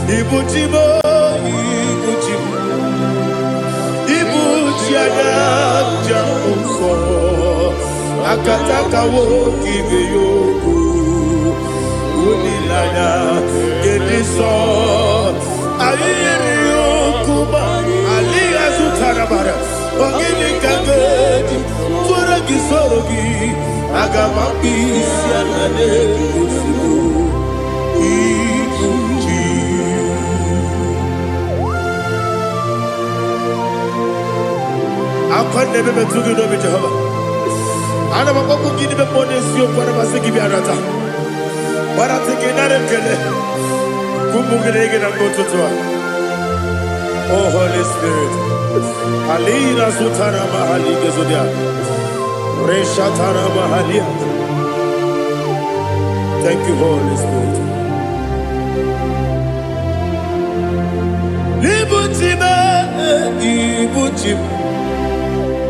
Ibuchimo, Ibuchimo, Ibuchiana, Jamuso, Akataka woki beyoku, Unilana, Gediso, Ayiriyokuba, Aliya Zutarabara, Onyedika Gedi, Turagi Sorogi, Agamaki Sianane Kusubu, Ibuchi. I can't never be too good over Jehovah. I never go give the money to you for the Masiki Biarata. But I think another killer. Kumbukiregin and go to Tua. Oh, Holy Spirit. Alina Sutana Mahali Gezodia. Reshatana Mahalia. Thank you, Holy Spirit. Ibuchima, Ibuchima.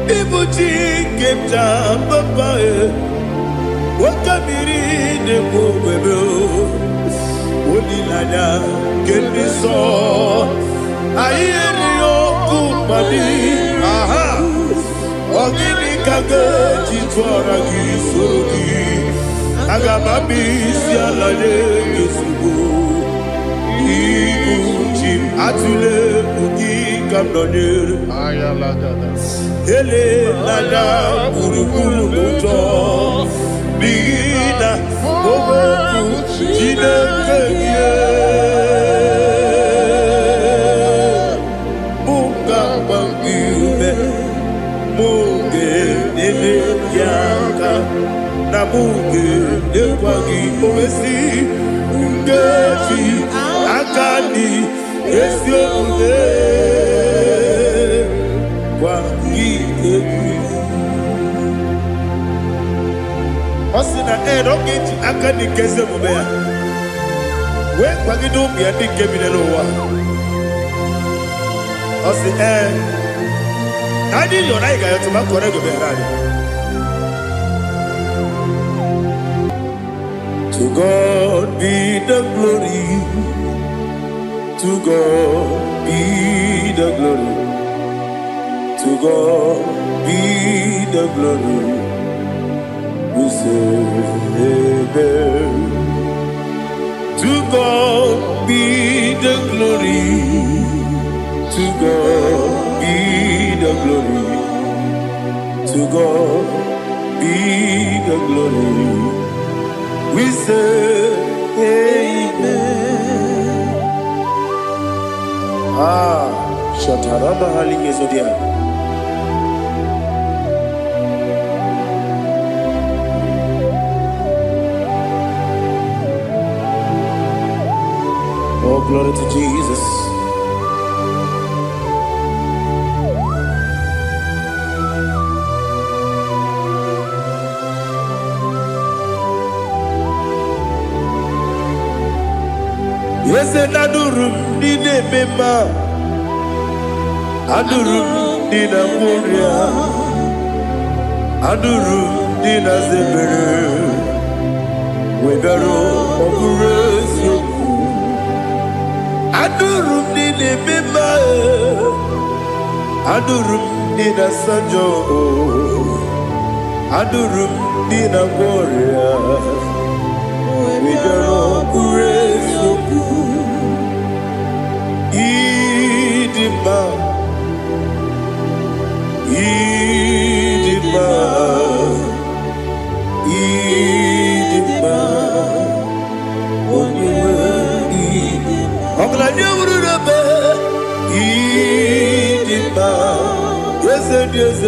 Ibuchi kemta papa wakamiri ne bobebe onilanya keniso ayeni okupadi aha ogini kage jitwara gisorogi agamabi sialale yesugo Ibuchi atule ugi kamdonyer ayala dada ele nada buruburu moto bina oboku jinekeye munga bangiume munge nene yaka na munge nekwagi owesi ngeji akani esiomude Osina rocket akani keze mubea. We kwagido bia di kebinelo wa. Osi Nadi yo na iga yo tuma kore go berani. To God be the glory. To God be the glory. To God be the glory. We say amen. To God be the glory. To God be the glory. To God be the glory. We say amen. Shataraba hali yezodia. Oh, glory to Jesus. Yes, and Adurum did a member. Adurum did a warrior. Adurum did a zebra. We better operate you. Adurum did a member. Adurum did a sanjo. Adurum did a warrior. We better operate you. Idima, Idima, Idima, Idima, yes, yes,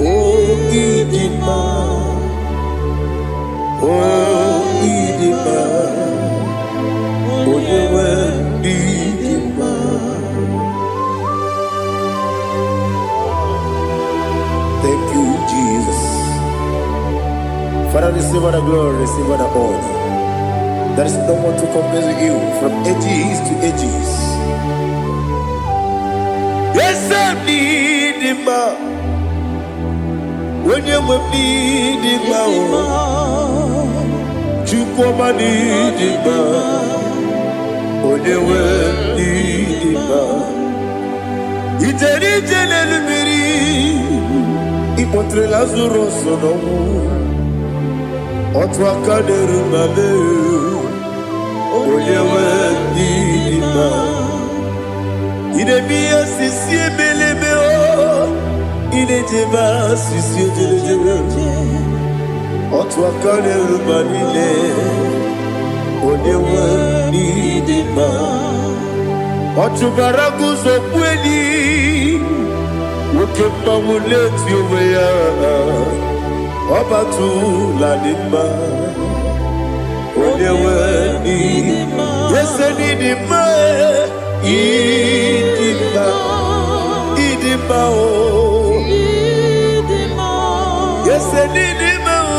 oh, Idima, oh, Idima, oh, Idima. Thank you, Jesus. Father, receive all the glory, receive all the honor. There is no one to compare with you from ages to ages. Yes, I need him. When you need him, you come and need him. When you Ijenelumiri Ipotre Lazaro sonomu Otwaka derumale Oyewe Nidima Idemiya sisi belebeo Idejeba sisi jelejebe Otwaka derumalile Oyewe Nidima Otubaraguzo kweni Wokemba muleti oweya Obatu ladima Oyewe Nidima Yese Nidima Idima Idima o Yese Nidima o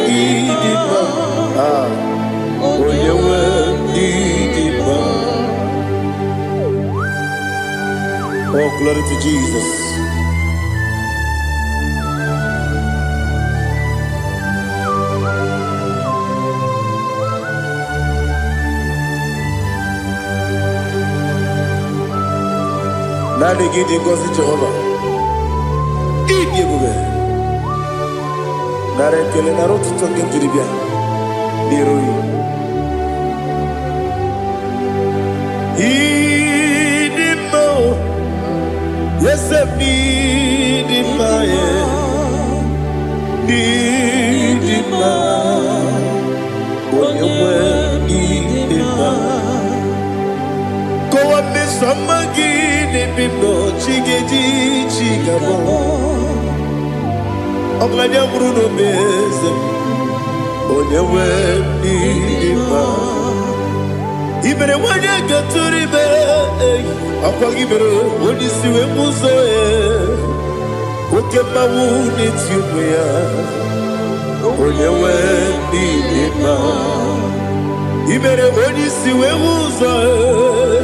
Idima Oyewe Nidima. Oh, glory to Jesus. Nani gidi ngozi Jehovah. Idi bube. Nare kele naro tutonge jiribia. Niroi. Idimo. Yes, Idimo. Idimo. Oyewe Idimo. Go on, Miss Amagi. Bimbo chigedi chigabo Oglanya Bruno Beze Oyewe Nidima Ibere wanya gaturibe Akwa ibere onisiwe muzoe Okema wuni tiumya Oyewe Nidima Ibere onisiwe muzoe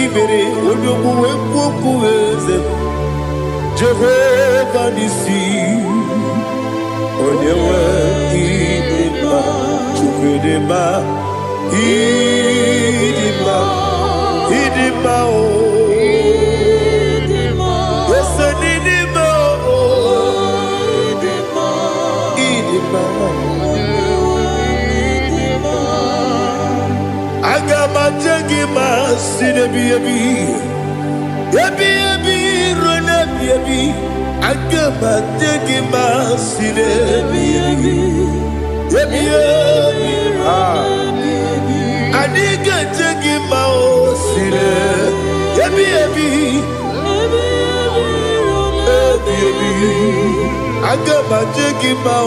Ibere oyobu wekuweze Jehovah nisi Oyewe Idima Chukwedema Idima Idima o Yese Nidima o Idima Agama jengima sinebi ebi rona ebi Agama jengima sinebi ebi Adiga jengima o sine ebi Agama jengima o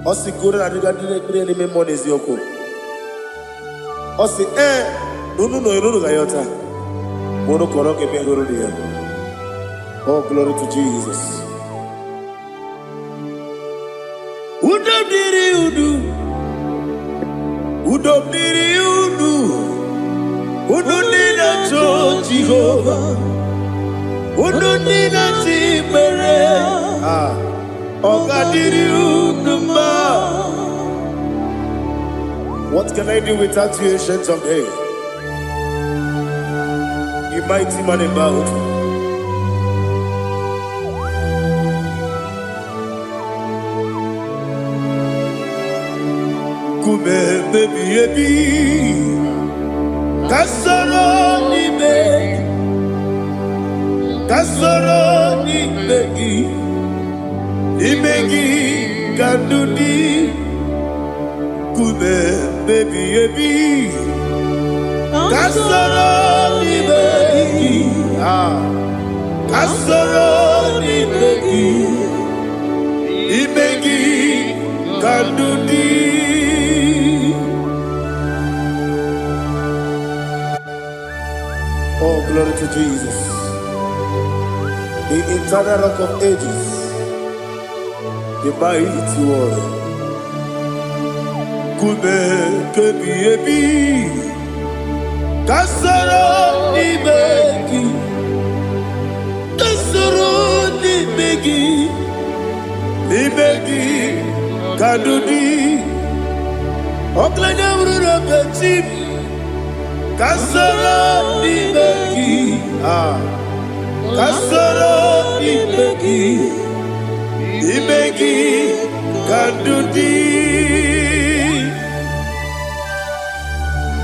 Osi gore na diga dire me monezi yoko. Osi nunu no irunu gayota. Mono koroke me goro dia. Oh, glory to Jesus. Udobdiri udu. Udunina to Jehovah. Udunina tibere. What can I do without you, ancient of days? You mighty man about. Kume baby Kasoro ni begi Imegi kandudi Kume baby Kasoro ni begi Kasoro ni begi Imegi kandudi Oh, glory to Jesus, the eternal rock of ages, the mighty one. Kume kebi kasoro ni begi kadudi oklanya ururo betim Kasoro Nimeki. Kasoro Nimeki. Nimeki Kandudi.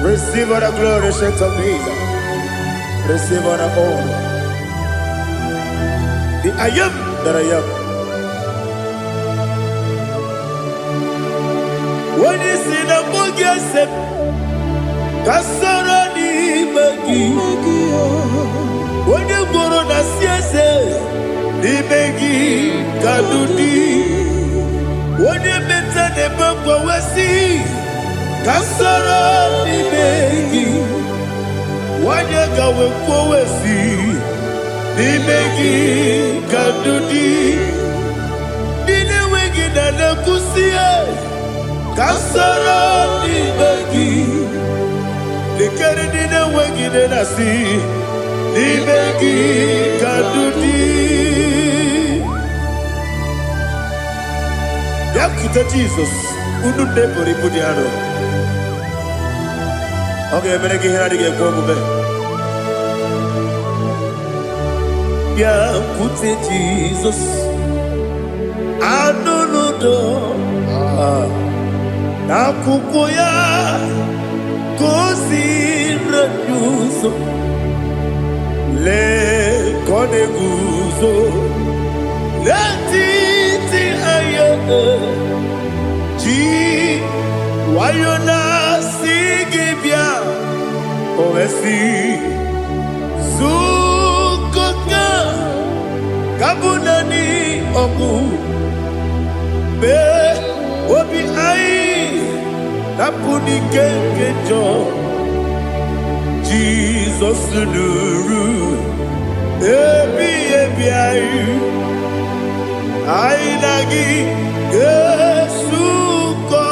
Receive all the glory, shake of Jesus. Receive all the honor. The I am that I am. When you see the book, you say, Kasoro Nimeki. When you go on the siese, Nimeki Kandudi. When you mention the book, we see. Kasoro Nimeki, wanyega wekwowesi, Nimeki Kandudi, Nine wegi na nekusie, Kasoro Nimeki, Nikeri nine wegi na nasi, Nimeki Kandudi. Yakuta Jesus, unu nepori pudiano. Okay, I'm going to get go back. Yeah, put it Jesus. I don't know. Nakukoya, kosi renyuso. Le kone guzo. Le titi ayane. Ji wayona. Ovesi Sukoka Kabunani Oku Be Obi Ai Napuni Kekejo Jesus Nuru Ebi Ai Ai Nagi Yesuko.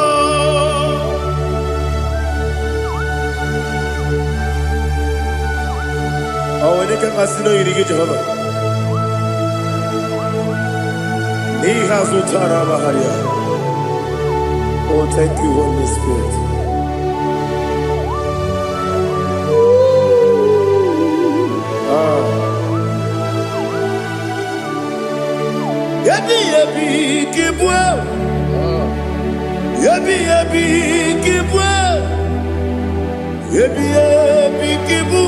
Onyedika masino yirige Jehovah. He has utara baharia. Oh, thank you, Holy Spirit. Yabi yabi kibwa. Yabi yabi kibwa. Yabi yabi kibu.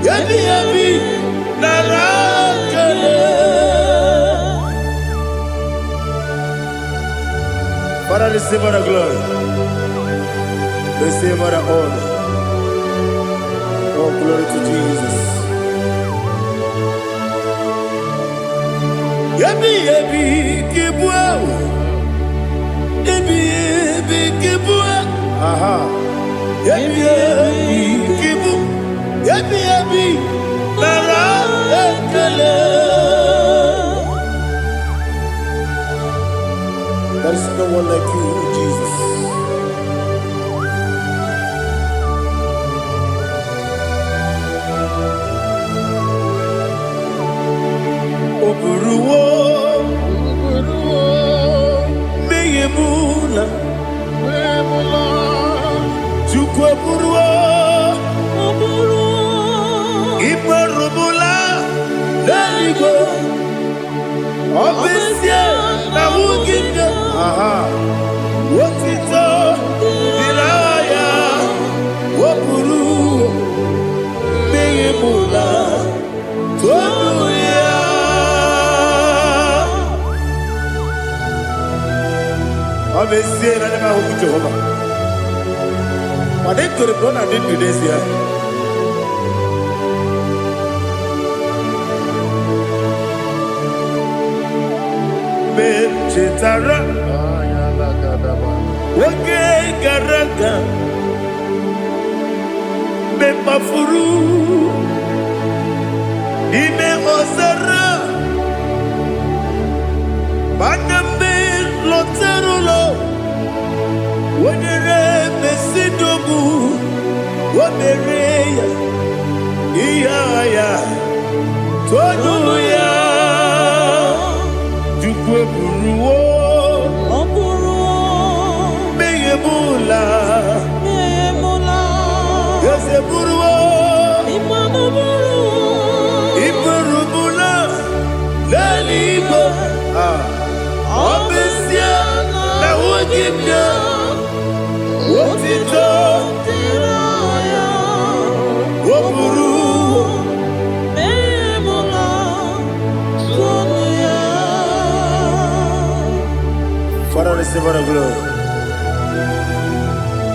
Yabi yabi narakale. Father, receive our glory. Receive our honor. Oh, glory to Jesus. Yabi yabi kibwa. Yabi yabi kibwa. Aha. Yabi yabi kibu. Yabi yabi narakale. There is no one like you, Jesus. Oburuwo, meyemula, chukwe buruwo, imarubula, leligo, obesia na uginga. Aha, wotito, diraya, wopuru, meyemula, tonuya. Obesia na nema huku Jehovah. Madem to the brother I did today here. Chetara, Wage Garaka, Mepafuru, Ime Osara, Baname Loterulo, Wenere Mesidobu, Wamereya, Iaya, Tonuya. Buruwo, meyemula, yese buru. receive all the glory.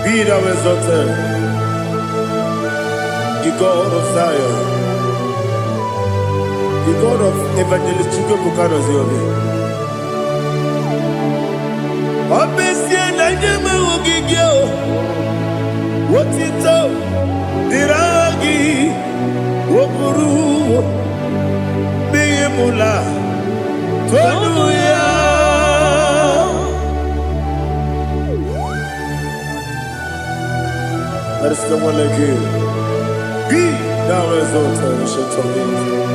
Be thou exalted, the God of Zion, the God of Evangelist Chukwu Bukano Ziobi. Obesia na nyama ogigio, wotito, diragi, wokuru, beyemula, tonuya. There is no one like you. Be thou exalted, ancient of days.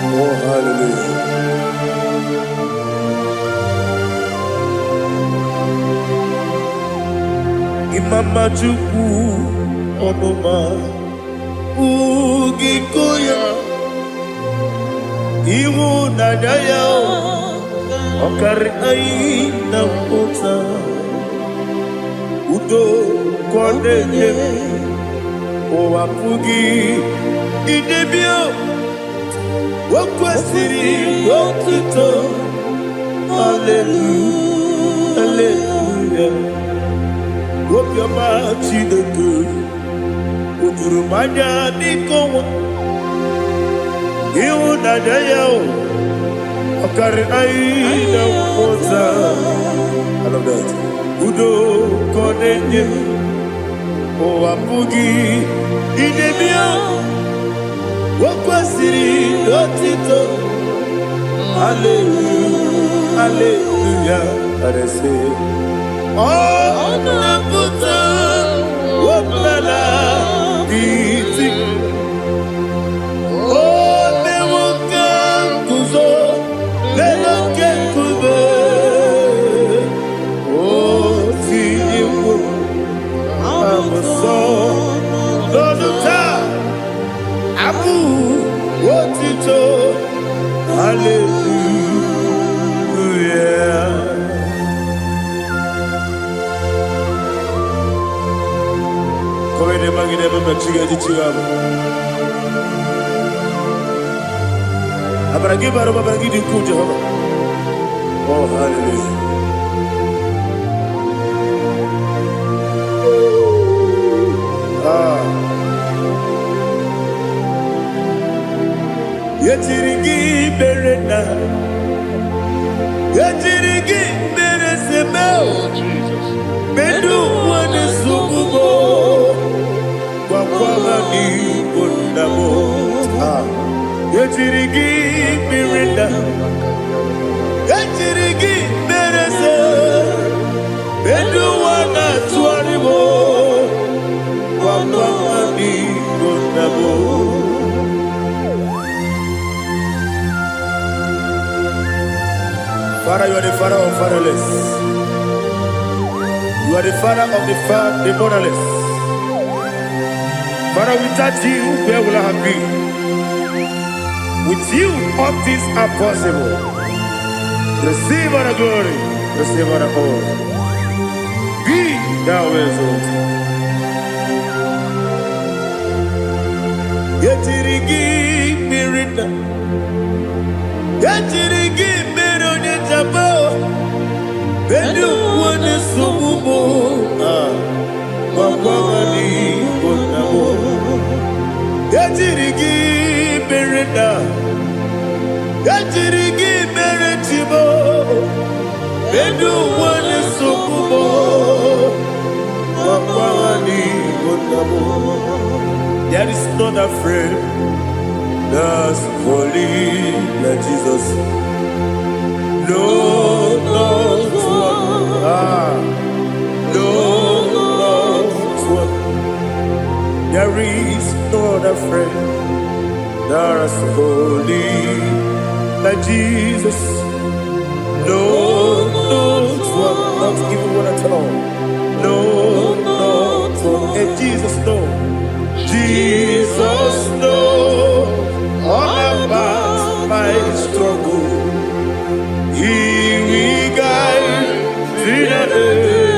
Oh, hallelujah. Imama Chukwu Onoma Ugikoya Iwu Nadaya Okari Aina Kota Udo Kondeye Owapugi Idebio Wakwasiri Wakito Hallelujah Hallelujah Wopiama Chideku Udurumanya Nikowa Iwu Nadaya Okari Aina Kota I love that Udo Kondeye Owapugi Idebio Wakwasiri Dotito Hallelujah Hallelujah And I say Oh Naputa Waplala Biti Oh Mewoka Kuzo Leloke Kube Oh Tiyiwo Doduta Abu Wotito Hallelujah Koine magine baba chiga chiga Abaragi baro babaragi diku Jehovah Oh hallelujah Yetirigi berena Yetirigi beresemo Bedu wane sububo Kwa mani kondamo Yetirigi berena Yetirigi berese Bedu wana tuaribo Kwa mani kondamo Father, you are the father of fatherless. You are the father of the motherless. Father, without you, where will I have been? With you, all things are possible. Receive all the glory, receive all the honor. Be thou exalted. Yetirigi mirina, yetirigi mirone jabo. Bedu wane sububo Wakwamani konamo Yatirigi merenda Yatirigi meretibo Bedu wane sububo Wakwamani konamo There is not a friend that's holy like Jesus. No, no, no, there is no other friend that's holy like Jesus. No, no, not even one at all. No, no, and Jesus, no. Jesus, no, all about my struggle. He will guide through the day.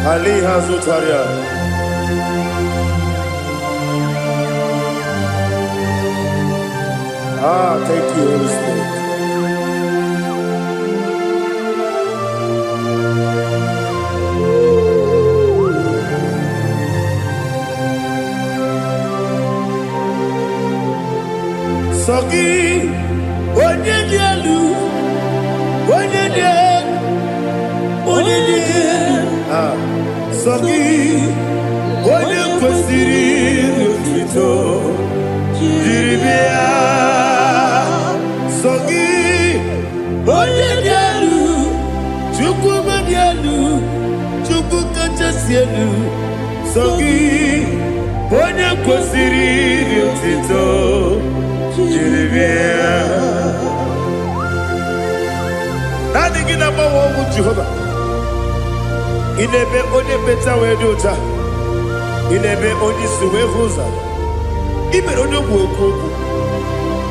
Ali Hazutaria. Thank you, Holy Spirit. Sogi, Onyedialu, Onyedika. Sogi, Onyekwesiri Lutito, Jiribia. Sogi, Onyedialu, Chukwumadialu, Chukwukachasielu. Sogi, Onyekwesiri Lutito, Jiribia. Nothing in our home with Jehovah. Inebe onye beta wedota. Inebe onye suwe huza. Ibe onye wokoku.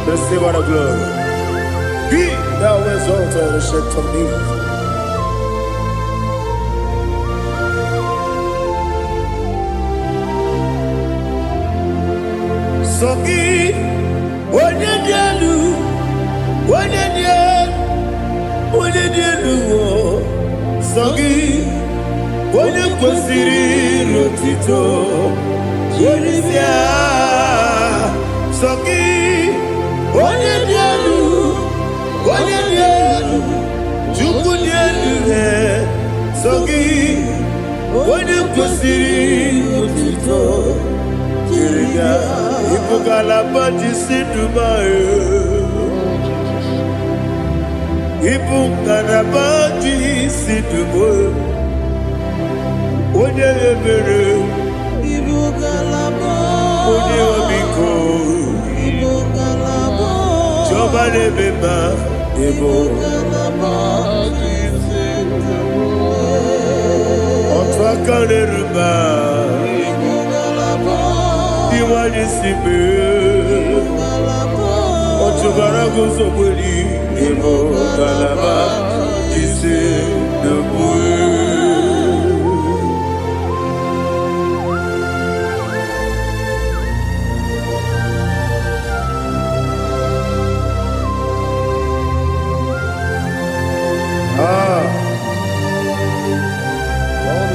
Receive our glory. Be thou exalted and shed on me. Sogi Onyedialu, Onyedialu, Sogi Onyekwesiri Lutito, Jiribia. Sogi Onyedialu, Chukwudialu. Sogi Onyekwesiri Lutito, Jiribia. Ipukalabadi Sidubae, Ipukalabadi Sidubae, Onyebere, Onyebiko, Jobalebeba, Ipukalabadi Sidubae, Otwakalerba. Iwani sibe, Otubarago Zoboli, Emo Galaba, Jise Debue.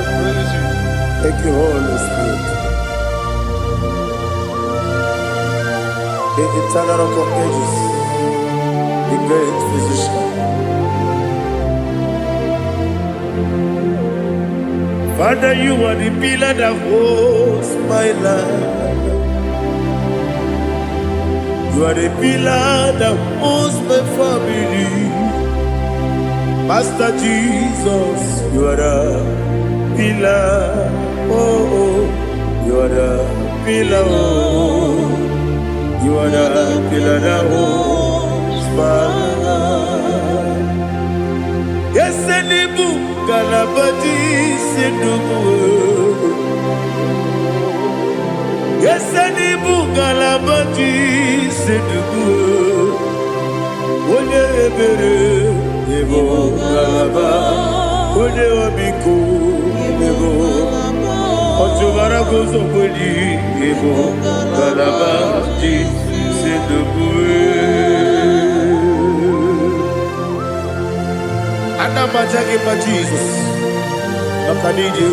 Thank you, Holy Spirit. The eternal rock of ages, the great physician. Father, you are the pillar that holds my life. You are the pillar that holds my family. Master Jesus, you are the pillar. Oh, you are the pillar. Oh. You are the pillar that holds my life. Yes, Enibu Galabadi Sidubu. Yes, Enibu Galabadi Sidubu. Onyebere, Ebo Galaba, Onyebiko, Ebo. Otubarago Zoboli, Ebo Galabadi Sidubu. Anamajagi ma Jesus, Makaniji,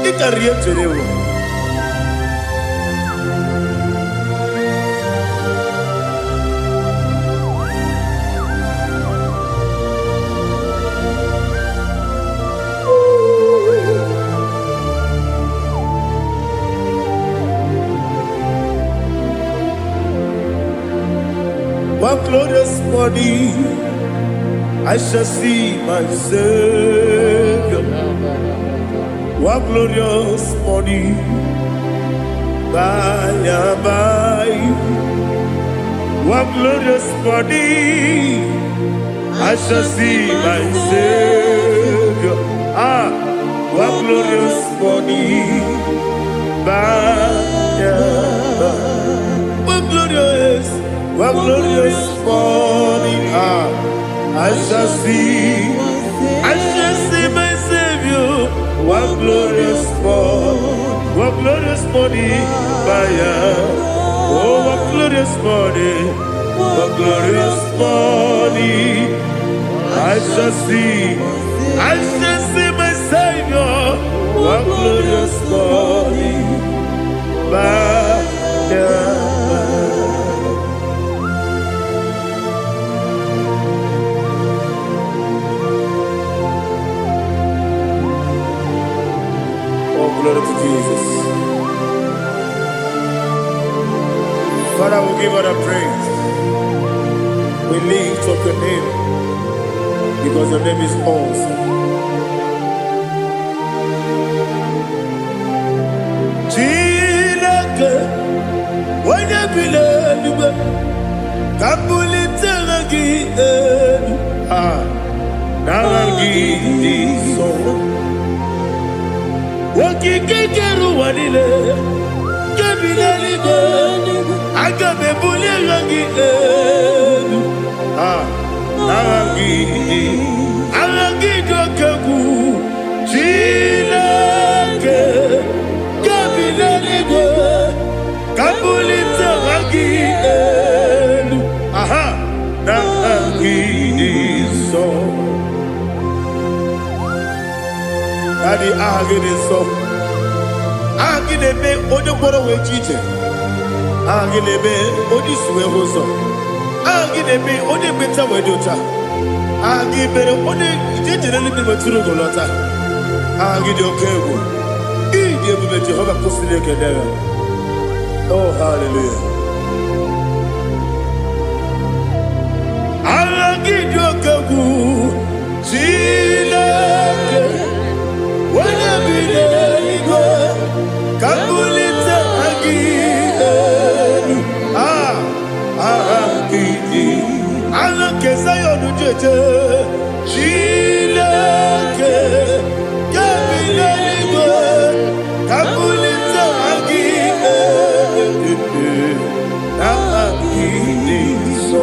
Ikariyeterewo. One glorious morning, I shall see my Savior. One glorious morning, by and by. One glorious morning, I shall see my Savior. One glorious morning, by and by. One glorious morning, I shall see my Savior. One morning, oh, what glorious morning, what glorious morning. I shall see my Savior, what glorious morning, Oh, glory to Jesus. Father, we give all the praise. We lift up your name because your name is awesome. Chilake, when you believe, Kapulitagi, Naragi, so. Wakikeru wanile, Kabilaligo, Agabe Bulirangi, Aragi Dokagu, Chilake, Kabilaligo, Kabulita Ragi, Naragi, so. Daddy, Agide so. Agide be odoboro we chiche. Agide be odisuwe hoso. Agide be ode beta we dota. Agide be ode jejere libi beturu golota. Agide okego. Ide be Jehovah kosile kedera. Oh, hallelujah. Agide okego. Chilake. When I be there, Kabulita again. Kesayo no jeje, Chilake, Kabilaligo, Kabulita again. So.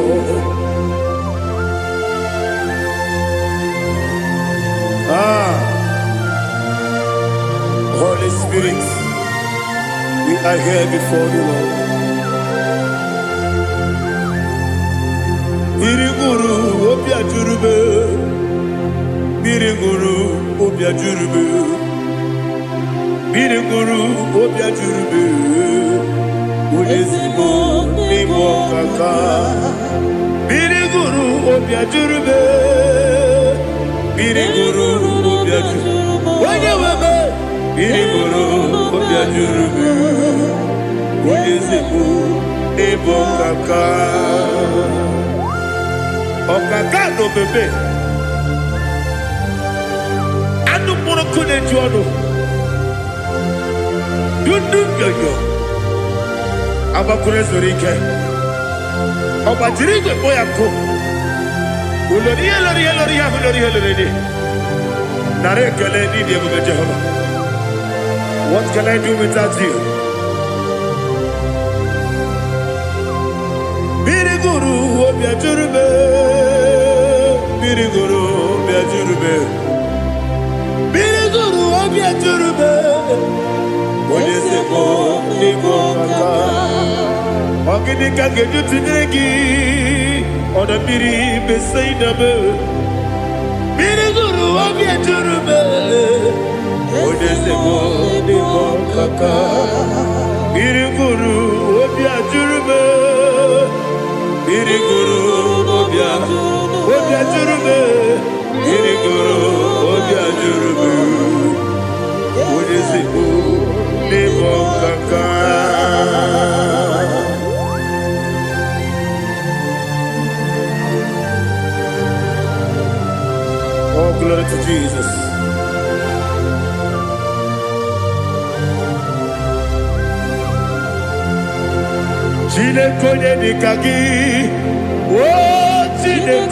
Holy Spirit, we are here before you, Lord. Biriguru obia jurube, Biriguru obia jurube, Biriguru obia jurube, Udesibo nimo kaka, Biriguru obia jurube, Biriguru obia jurube, Wanyawebe. Biriguru obia jurube, Udesibo nimo kaka. Okaka no bebe. Anu mono kone juano. Dundu yoyo. Abakure zorike. Obajirige boyako. Uloria. Nare kele ni diye Jehovah. What can I do without you? Biriguru obia jurube, Biriguru obia jurube, Biriguru obia jurube. Onyedika nimo kaka, Onyedika geju tinegi, ona biri besaida be. Biriguru obia jurube, Onyedika nimo kaka, Biriguru obia jurube. Biriguru obia jurube, Biriguru obia jurube, Udesibo nimo kaka. Oh, glory to Jesus. Onyedika gi, oh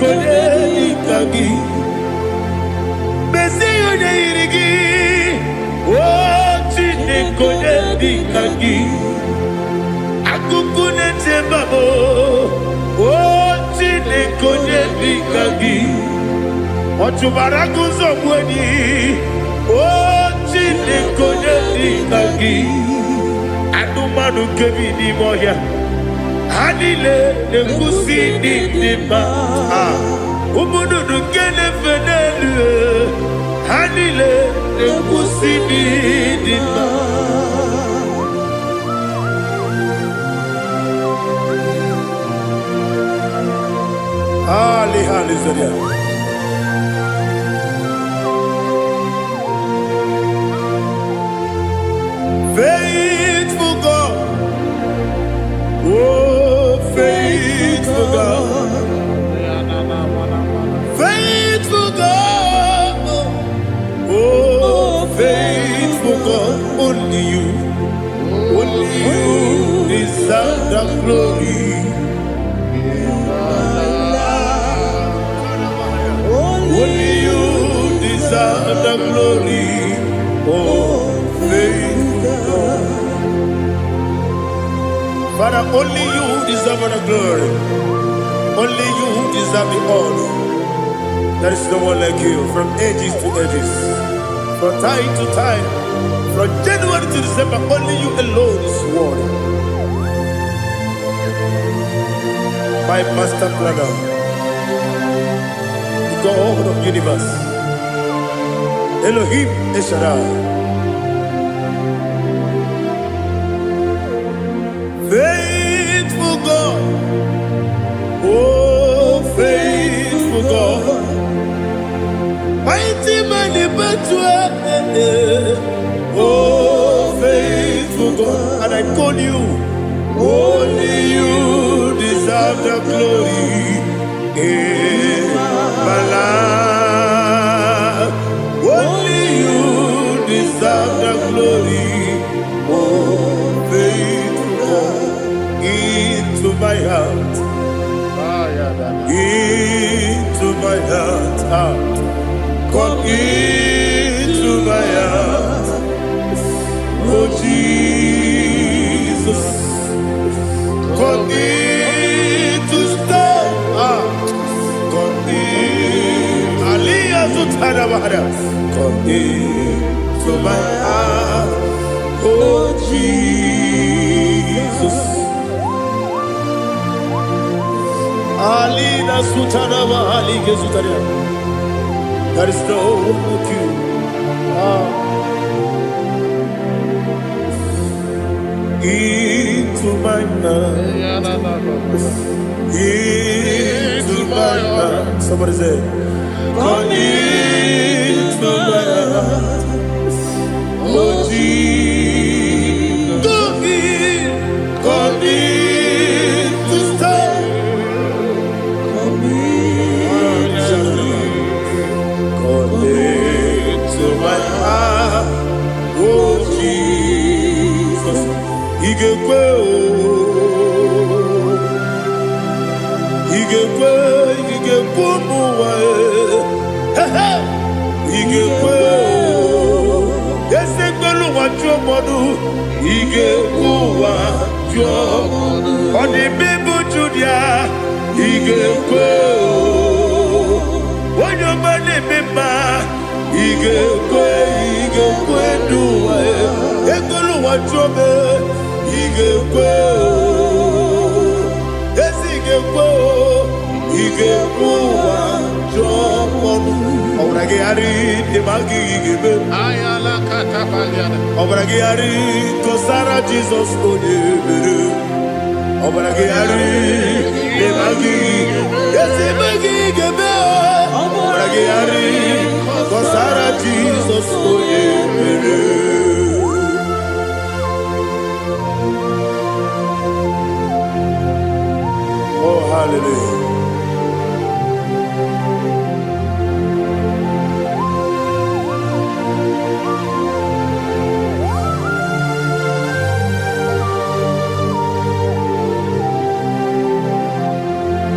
Onyedika gi, Besi Onyedika, oh Onyedika gi, Akukune tembabo, oh Onyedika gi, Otubaraku zobweni, oh Onyedika gi, Anumanu kebi ni moya. Anile ne kusi ni ma. Umudu kene fenelu. Anile ne kusi ni ma. Ali hallelujah. Faithful God, oh faithful God, faithful God, oh faithful God, only you deserve the glory. Only you deserve the glory, oh faithful God. Father, only you deserve the glory. Only you deserve the honor. There is no one like you, from ages to ages, from time to time, from January to December. Only you alone is worthy. My master planner, God of universe, Elohim Eshadai, faithful God, oh faithful God, mighty man in battle, oh faithful God, and I call you, only you deserve the glory. My life, only you deserve the glory. Oh, faithful God, into my heart, into my heart, come into my heart. Oh Jesus, come in to stay. Come into my heart, oh Jesus. Alina Sutanaba Alige Sutaria. There is no one like you. Into my heart, into my heart. Somebody say, come into my heart, oh Jesus. Come in to stay. Come into my heart, oh Jesus. Igekwe, igekwe muwa. Igekwe, ese gbolu wa jomodu. Igekwe wa jomodu. Oni bibu Judia. Igekwe, wanyomane mema. Igekwe duwa. Egbolu wa jome. Igekwe, ese igekwe wa jomodu. Obragi ari demagi igebe. Ayala katapaliana. Obragi ari kosara Jesus onyebere. Obragi ari demagi yesimagi igebe. Obragi ari kosara Jesus onyebere. Oh hallelujah.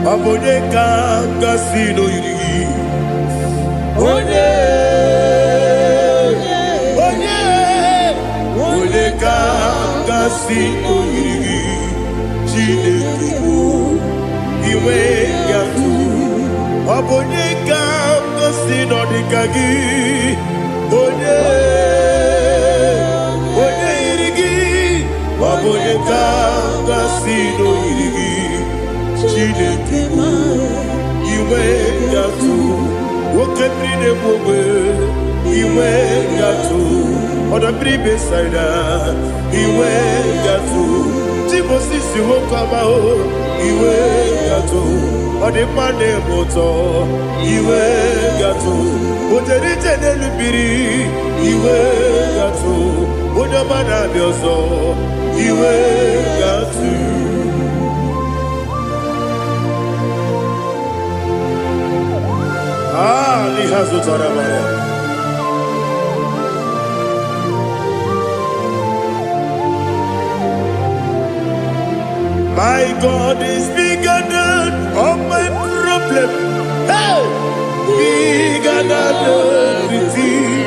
Onyedika gasino yiri. Onyedika gasino yiri. Chineke iwe yatu. Onyedika gasino dikagi. Onyedika gasino irigi Chineke iwe yatu woke bride bogwe iwe yatu oda bribe saida iwe yatu timosisi wokama o iwe yatu odi mane moto iwe yatu oderite nelubiri iwe yatu oda mana bioso iwe yatu. Lihazu Tarabaya. My God is bigger than all my problem. Hey! Bigger than everything.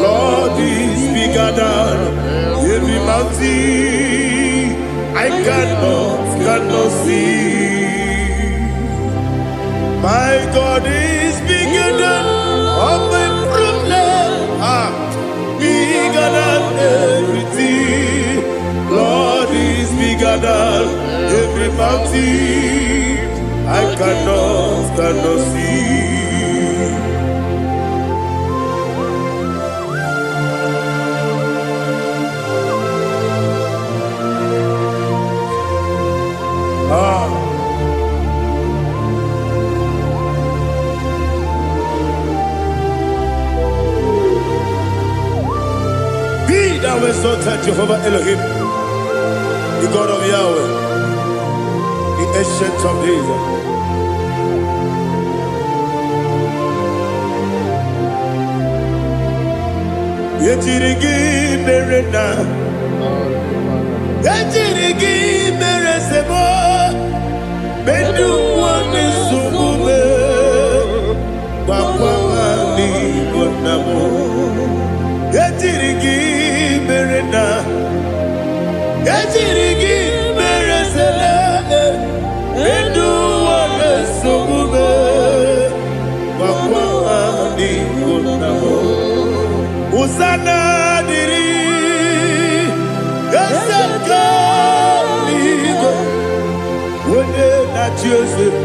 Lord is bigger than every mountain. I cannot see. My God is bigger than all my problems. Bigger than everything. Lord is bigger than every mountain. I cannot see. Thou exalted Jehovah Elohim, the God of Yahweh, the ancient of days. Yetirigi merena, yetirigi meresemo, bedu wane sumume, wakwamani bonamo. Yetirigi merena, yetirigi meresele, bedu wane sumume, wakwamani bonamo. Usana diri, esaka ligo, wone na Joseph,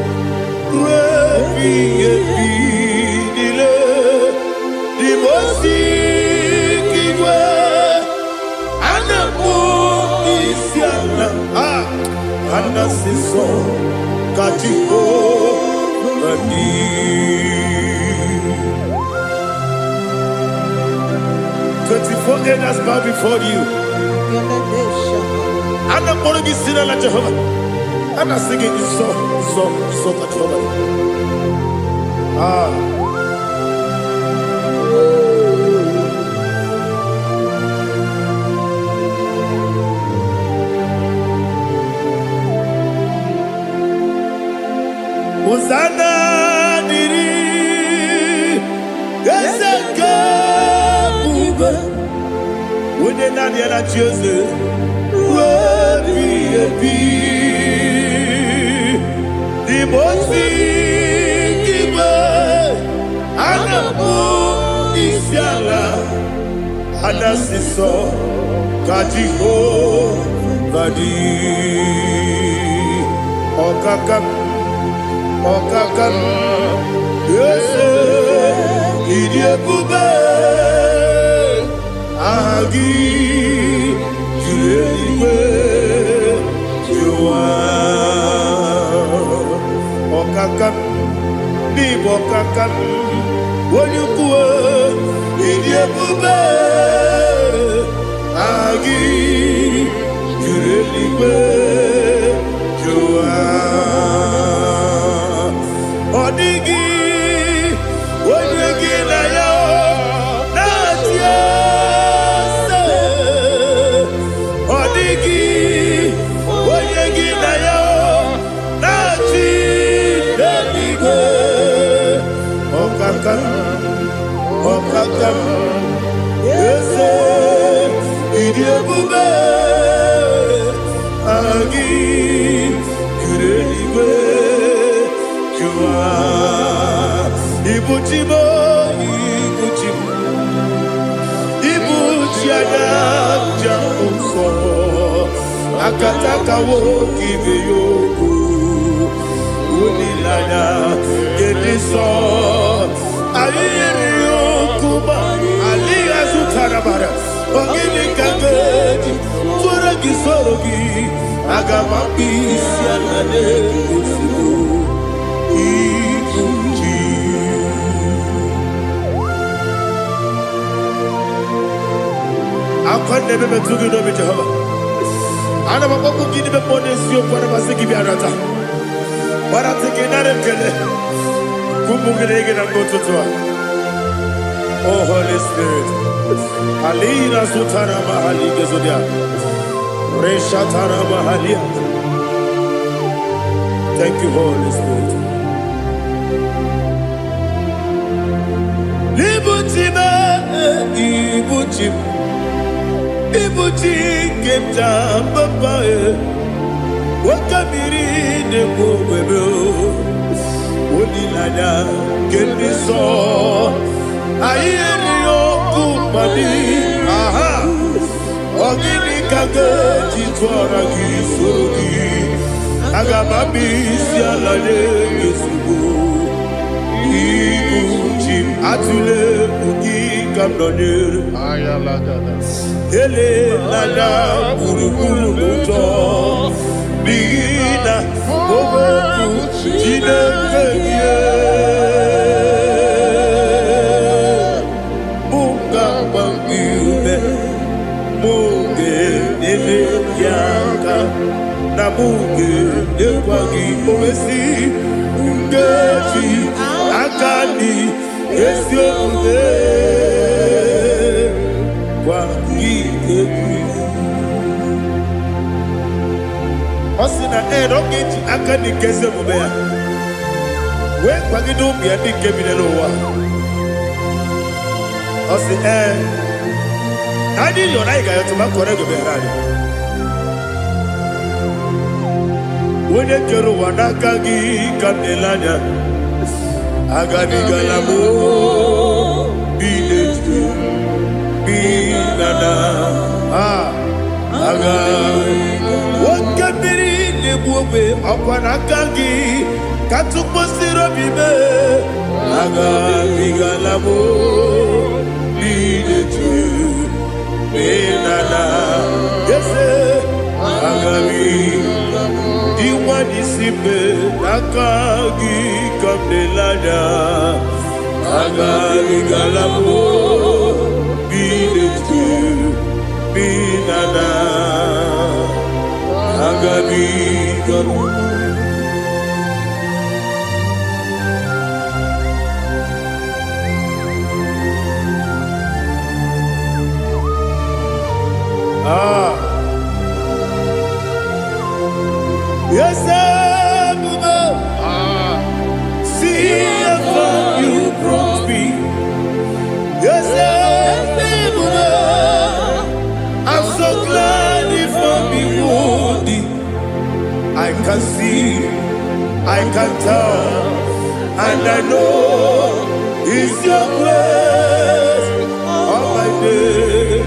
wepi dile, di mosi kiwe, anamu isiana, anasiso katiko mani. 24 elders bow before you. And I'm going to be singing like Jehovah. And I'm singing this song like Jehovah. Hosanna diri, Eseka. When they not yet at Joseph, the most giver, and the moon is yala, and the siso, Kajiho, Vadi, Okakam, yes, Idiabube. Agi julewe juwa okakam ni bokakam wonyukwe idiebube agi julewe juwa odigi wonyegi na yo natie Okakam, yes, Idiabube, Agi, Kureliwe, Jua, Ibuchimo, Ibuchiana, Jamuso, akataka wo kibe yoku unilana gediso ayiri yoku ba aliya zutarabara ogini kangeti tura gisorogi agama bisi alane kusibu ikuji akwande bebe tugi no bi Jehova ana bako gini be ponesio kwa basiki bi arata bara tekenare kele kumugirege na ngototwa. Oh Holy Spirit alina sutara mahali gezodia resha tara mahali. Thank you Holy Spirit. Libutime ibutim ibuti kemta papa wakamiri de bobebe onilada kendiso ayeri okumani aha ogini kage titwara gisogi agamabisi alade gesugo ibuti atule ugi kamdonir Ayalagada. ele lada buruburu muto bina ogoku jinekeye munga bangiume munge nene yaka na munge nekwagi owesi ngeji akani esiombe Osina rogeji akani kese mubea we kwagido bia di kebinelo wa osi nadi lo nai ga yo tuma kore go berani wone kero wanaka gi kanelanya agani galamo biletu binana aga wakabiri lebuwe akwanakagi katuposiro bibe aga bigalamo biletu binana yese aga diwani sipe nakagi kamdelada aga bigalamo biletu binana agabi garu yes see if you brought me yes I'm so glad if me woody. I can see, I can tell, and I know it's your grace. All my day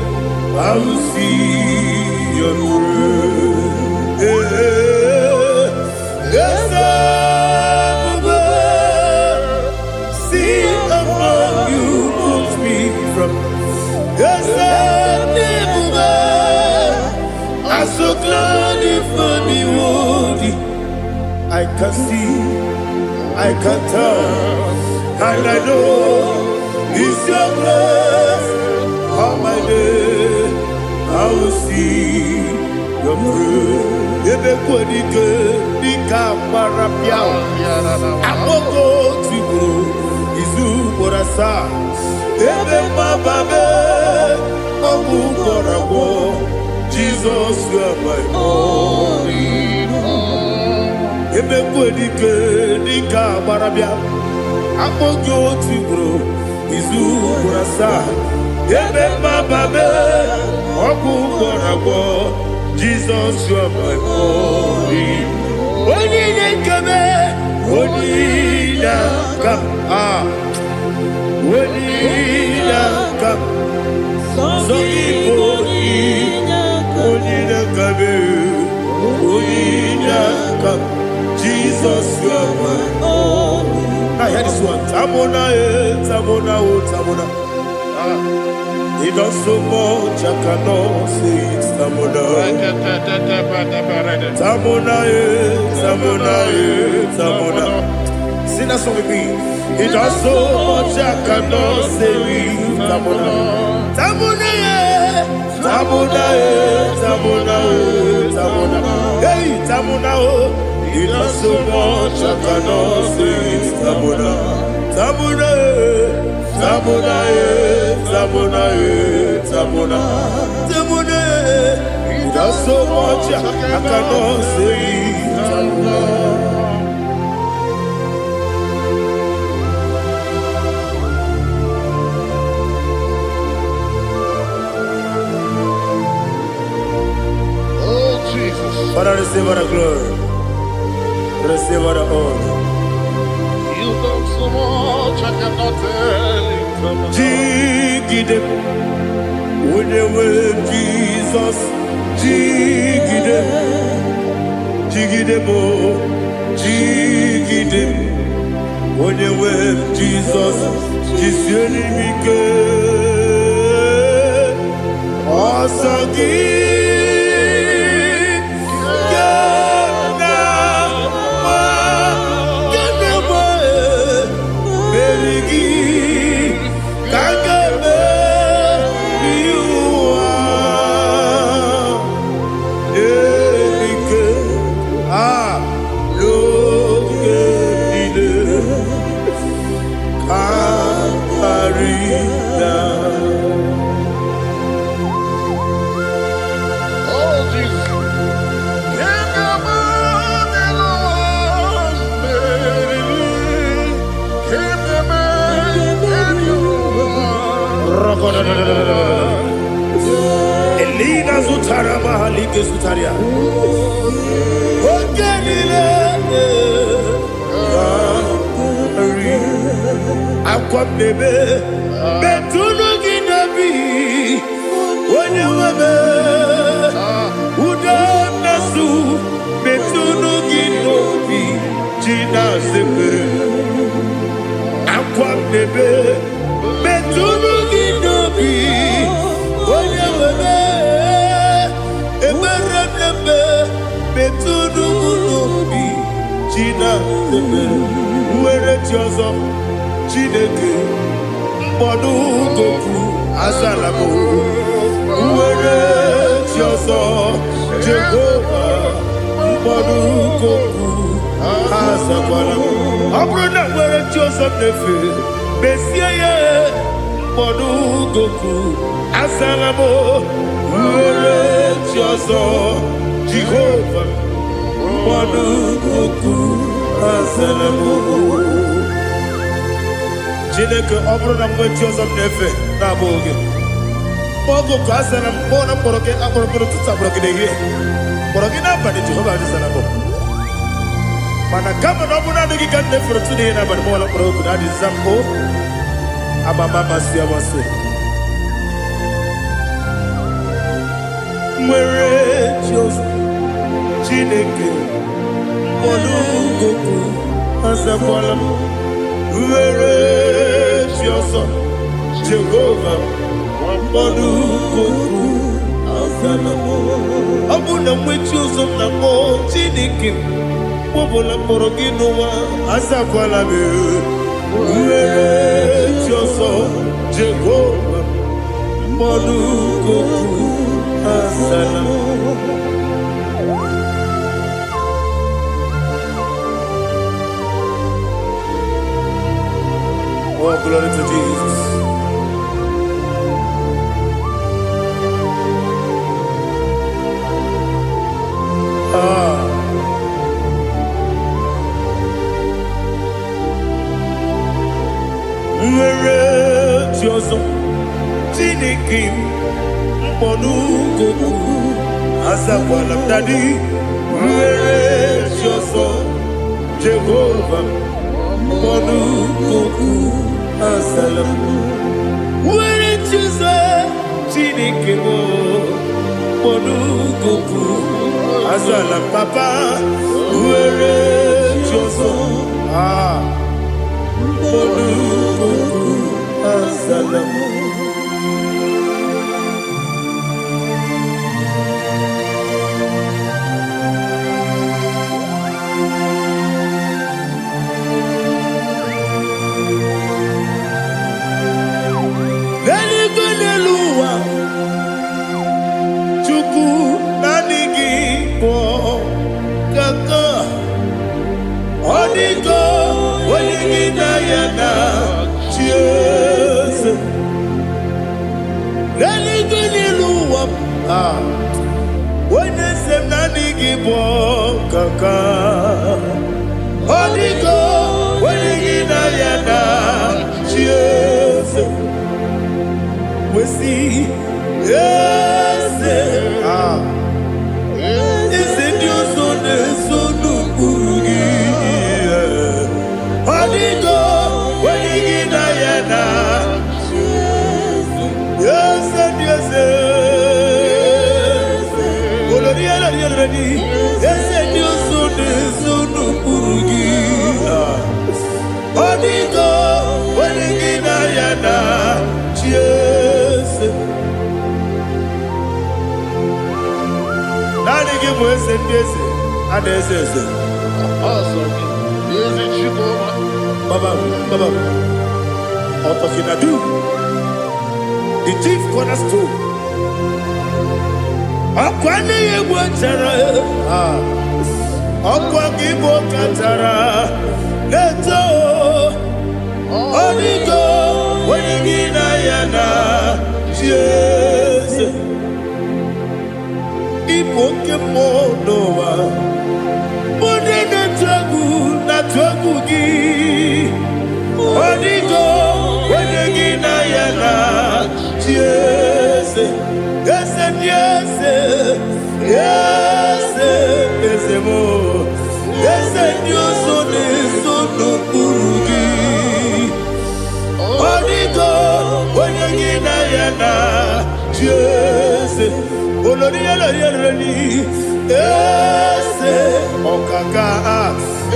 I will see your grace. Yes, see among you puts me from. Yes, I'm so glad if me woody. I can see, I can tell, and I know it's your grace. All my day I will see your grace. Ebe kwenike nika marapia. Amoko tiburo izu borasa. Ebe mababe obu borabo. Jesus, you are my only home. Ebe kwenike nika marapia. Amoko tiburo izu borasa. Ebe mababe obu borabo. Jesus, you are my only. Onyedika, Onyedika, Onyedika, so Onyedika, hear this one. Tamona, Tamona, Tamona. He does so much, I cannot say it. Tamona, Tamona, Tamona, Tamona. Sing that song with me. He does so much, I cannot say it. Tamona, Tamona, Tamona, Tamona, Tamona. Hey, Tamona, he does so much, I cannot say it. Tamona, Tamona, Tamona, Tamona, Tamona, Tamona. He does so much, I cannot say it. Tamona. Father, receive all the glory. Receive all the honor. You done so much, I cannot tell it. Jigidem, with the word Jesus. Jigidem, Jigidem, oh, Jigidem, with the word Jesus. Jisyenimike, Asagi. Elina Zutara Mahalike Zutaria. Ogenile Aqua Bebe Betuno Ginabi Wanya Wabe Uda Nasu Betuno Ginobi Gina Zepe Aqua Bebe Betuno Ginobi Wanya Wabe Eberebe Betuno Ginobi Gina Zepe Uere Tiozo Chineke Mbodu Goku Azalamo Uere Tiozo Jehovah Mbodu Goku Azalamo Abrona Uere Tiozo Nefe Besiye Mbodu Goku Azalamo Uere Tiozo Jehovah Mbodu Goku Azalamo Chineke ọbụrụ na mgbe chi ọzọ na-efe na-abụ oge ogo ka a sara mkpọ na mkpọrọ gị akpọrọkpọrọ tutu akpọrọ gị n'ehihie kpọrọ gị n'abalị Jehova adịzara bụ mana kama na ọ bụrụ na adịghị ka nne fere tu n'ihe n'abalị mọla mkpọrọ oku na adịza mpụ amama amasị amasị nwere chi ọzọ Chineke mkpọrọ oku azakwala m Uere Chioso Jehovah Mbodu Goku Azalamo Abuna mwechi uzo na mo Chineke Mbobola mborogi nuwa Azakwala me Uere Chioso Jehovah Mbodu Goku Azalamo Oh, glory to Jesus. Nwere Chioso Chineke Mbodu Goku Azakwala Dadi Nwere Chioso Jehovah Mbodu Goku Azalamo Nwere Chioso Chineke Mbodu Goku Azalam Papa Nwere Chioso The chief cornerstone. Akwane yegwatara. Akwa gibo katara. Leto. Onigo. Wenigina yana. Jesus. Ipoke monowa. Mone na twagu gi. Onigo. Wenigina yana. Yes, yes, yes, yes, yes, more. Yes, Dios son no purugi. Onigo, onagina yana. Yes, oloria la yerani. Yes, okaka.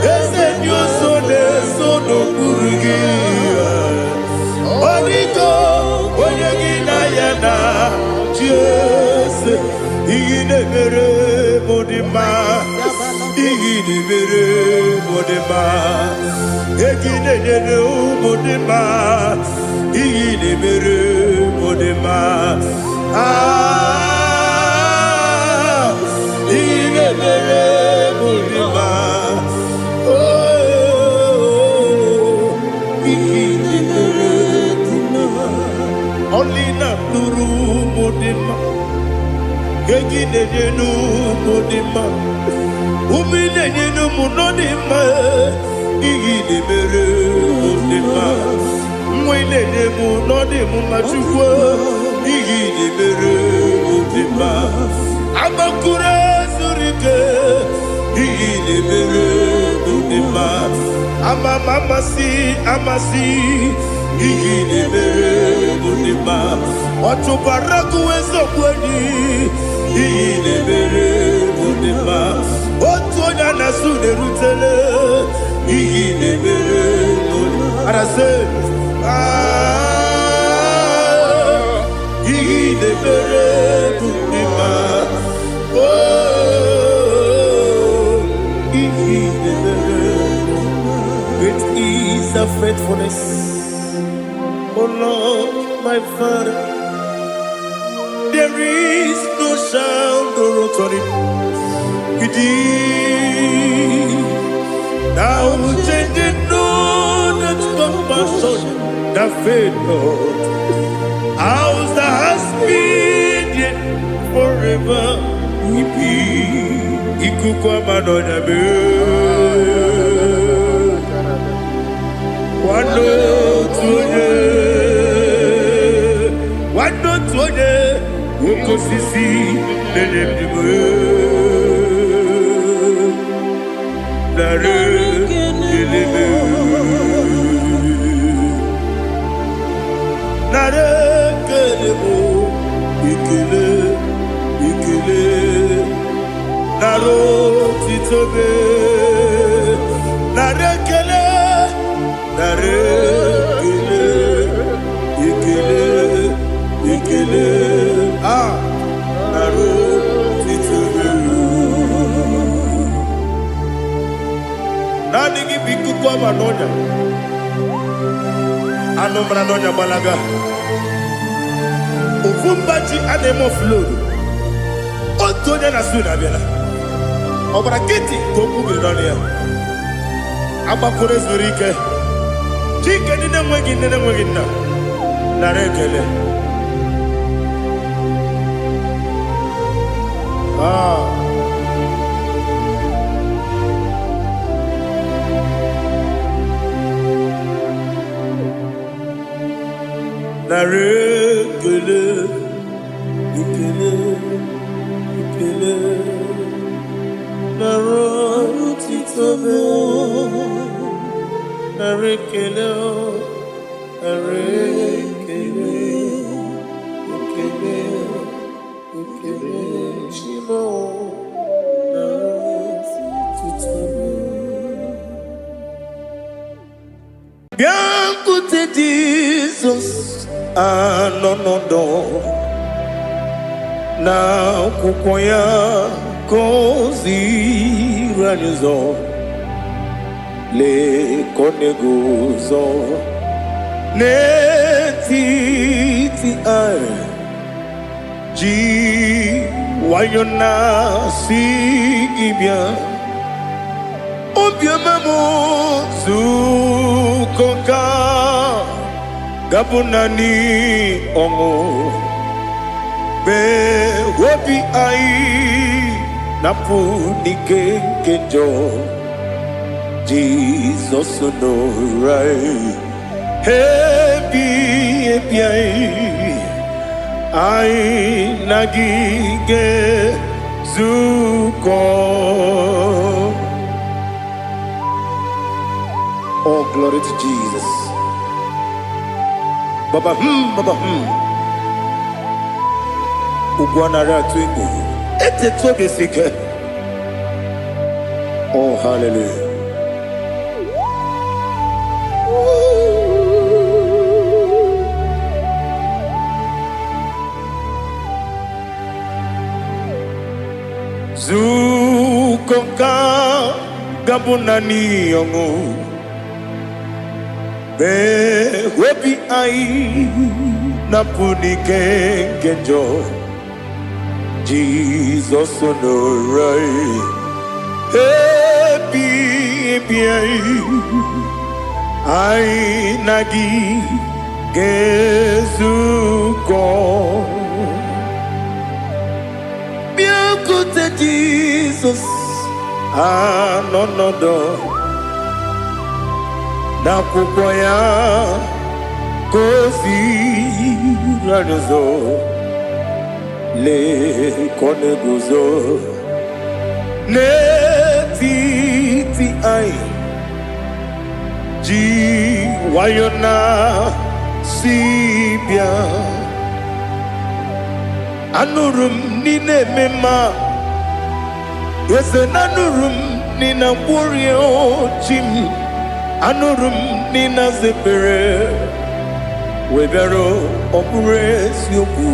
Yes, Dios son no purugi. Onigo. Jesus, Igidebere Modima, Igidebere Modima, Igidebere Modima, Igidebere Modima, Igidebere Modima, oh, Igidebere only not Nuru Modima, Gaginu Modima, Umilenu Munodima, Igidebere Modima, Mwilenu Nodimu Machukwa, Igidebere Modima, Amakura Zurike, Igidebere Modima, Amasi. Igidebere Modima, Otubaraku Ezokweni. Igidebere Modima, Otonya Nasude Rutele. Igidebere Modima, Arase. Igidebere Modima, oh, Igidebere. Great is the faithfulness. Oh Lord, my Father, there is no sound or authority. Thou didn't know that compassion, that faith, Lord, ours that has been yet forever. Ikukwa manonabe, wano tuye. Ukosisi nenebdime Nare kelebe Nare kelebo Ikele Naro titobe Nare kele Ikele ikele, naro titoberu. Nani gibiku kwa manonya, anomra nonya balaga. Ufumbaji anemo flow. Otonya na suna bela. Obra kiti koku bironia. Abakure zurike. Chike nine mwegi na. Narekele. Narekele. Ikele. Naro titobe. Narekele. Bianco te Jesus, no. Na kukoya kozi ranizo le koneguzo ne titi ai ji wayona sigibia obiamamu zukoka gabunani omo be wobi ai napu nikenjo Jesus no right happy ai nagige zuko. Oh, glory to Jesus. Baba Ugwanara twingu. Ete tobe sike. Oh, hallelujah. Zukonka gabunani yongu. Be webi ai napuni kenjo. Jesus no right happy ai nagi gezuko biakute Jesus no na kukoya kozi ranizo le koneguzo ne titi ai ji wayona sibia anurum nine mema yese nanurum nina burio chim anurum nina zepere webero opure sioku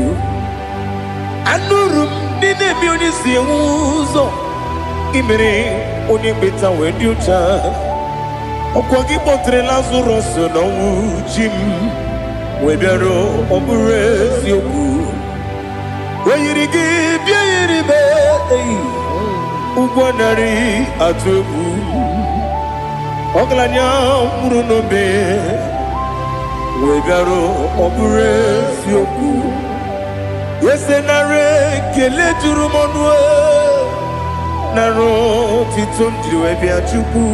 anurum nine bioni siuzo imere oni beta wediucha okwagi potre Lazarus no jim webero opure sioku weyirigi biiribe ugwanari atubu oglanya murunobe webero opure sioku yesenare kele jurumonwe naro titondi webia chuku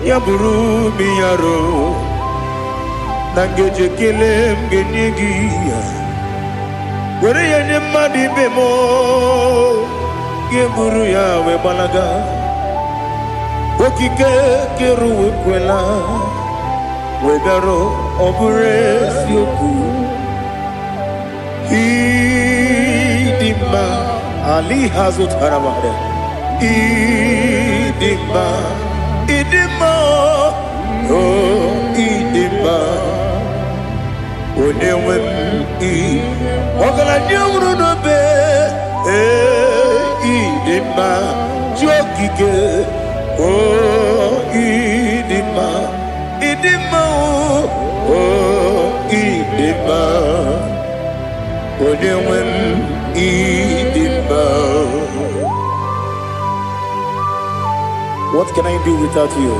yaburu miyaro nangeje kele mgenyigia were yenye madi bemo geburu ya we balaga okike keru wekwela webero obure sioku idima ali hazut haramade idima oh idima Onewem I Ogala nyamru no be Idima Jokike Idima Idima Idima Onewem Idima. What can I do without you?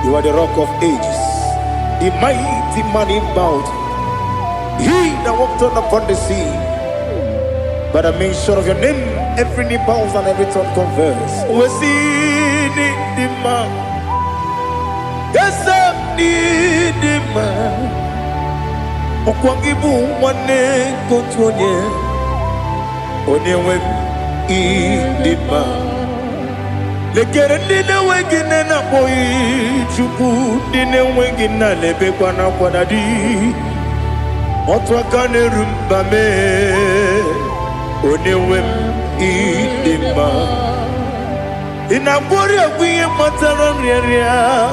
You are the rock of ages, the mighty man in battle. He that walked on upon the sea. By the mention of your name, every knee bows and every tongue confess. We see the man. Yes, I need the man. Okwangibu wane kontonye. Onewem the man. Lekere ndine wengine na boyi chuku ndine wengine lebe kwa na kwanadi otwakane rumba me onewem idima inabori agwiye matara nriaria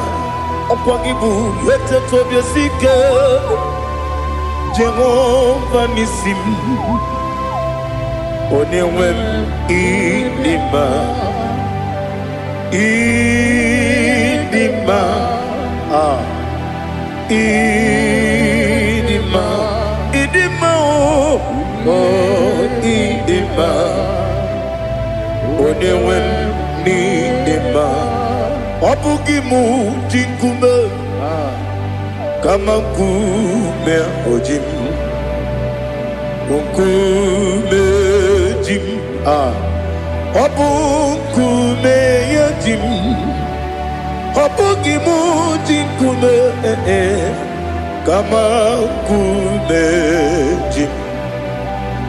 okwagibu yete tobye sike Jehova nisim onewem idima Idima, Idima, Idima, Idima, Onewem Idima, Obugimu Jinkume, Kamakume Ojim, Unkume Jim, Obukume Jim, Obugimu Jinkume, Kamakume Jim,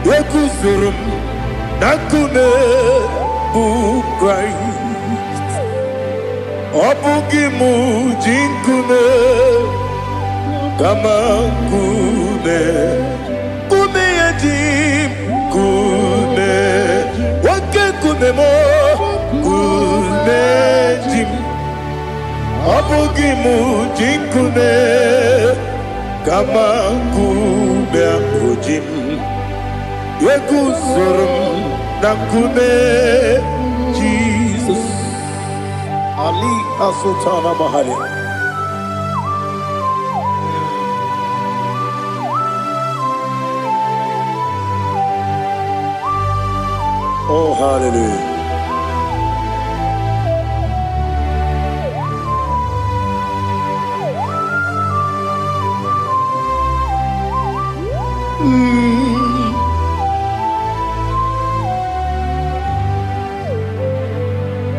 Yekusurum, Nakume, Christ, Obugimu Jinkume, Kamakume, Kume Jim, Kume, Wake mo. Jim Abugimu Jinkume Kama Kume Jim Yekusurum Nakume Jesus Ali Asultana Mahali. Oh, hallelujah.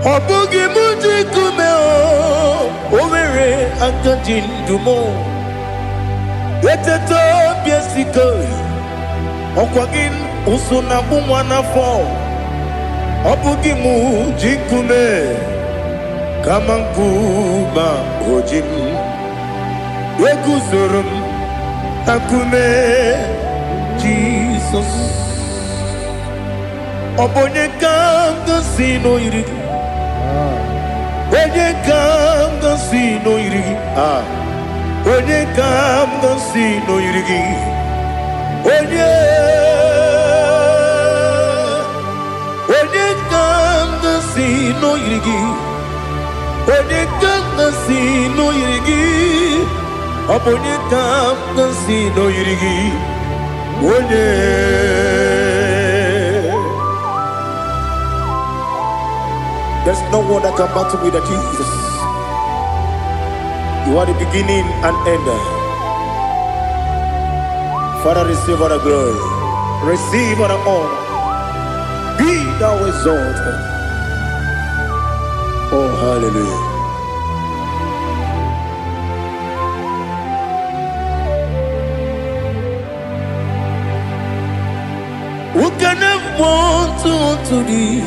Obugimu Jinkume Owere Akajindumo Yeteto Biesiko Okwagin Usuna Bumwana Fo Obugimu Jinkume Kamankuma Ojim Yekusurum Nakume Jesus Obonye Kanga Sino Yirigi Onye Kanga Sino Yirigi Onye Kanga Sino Yirigi Onye Kanga Sino Yirigi Onye Kanga Sino Yirigi Onye Kanga Sino Yirigi Onye. There's no one that can battle with Jesus. You are the beginning and end. Father, receive all the glory. Receive all the honor. Be thou exalted. Oh, hallelujah. Who can have one to thee?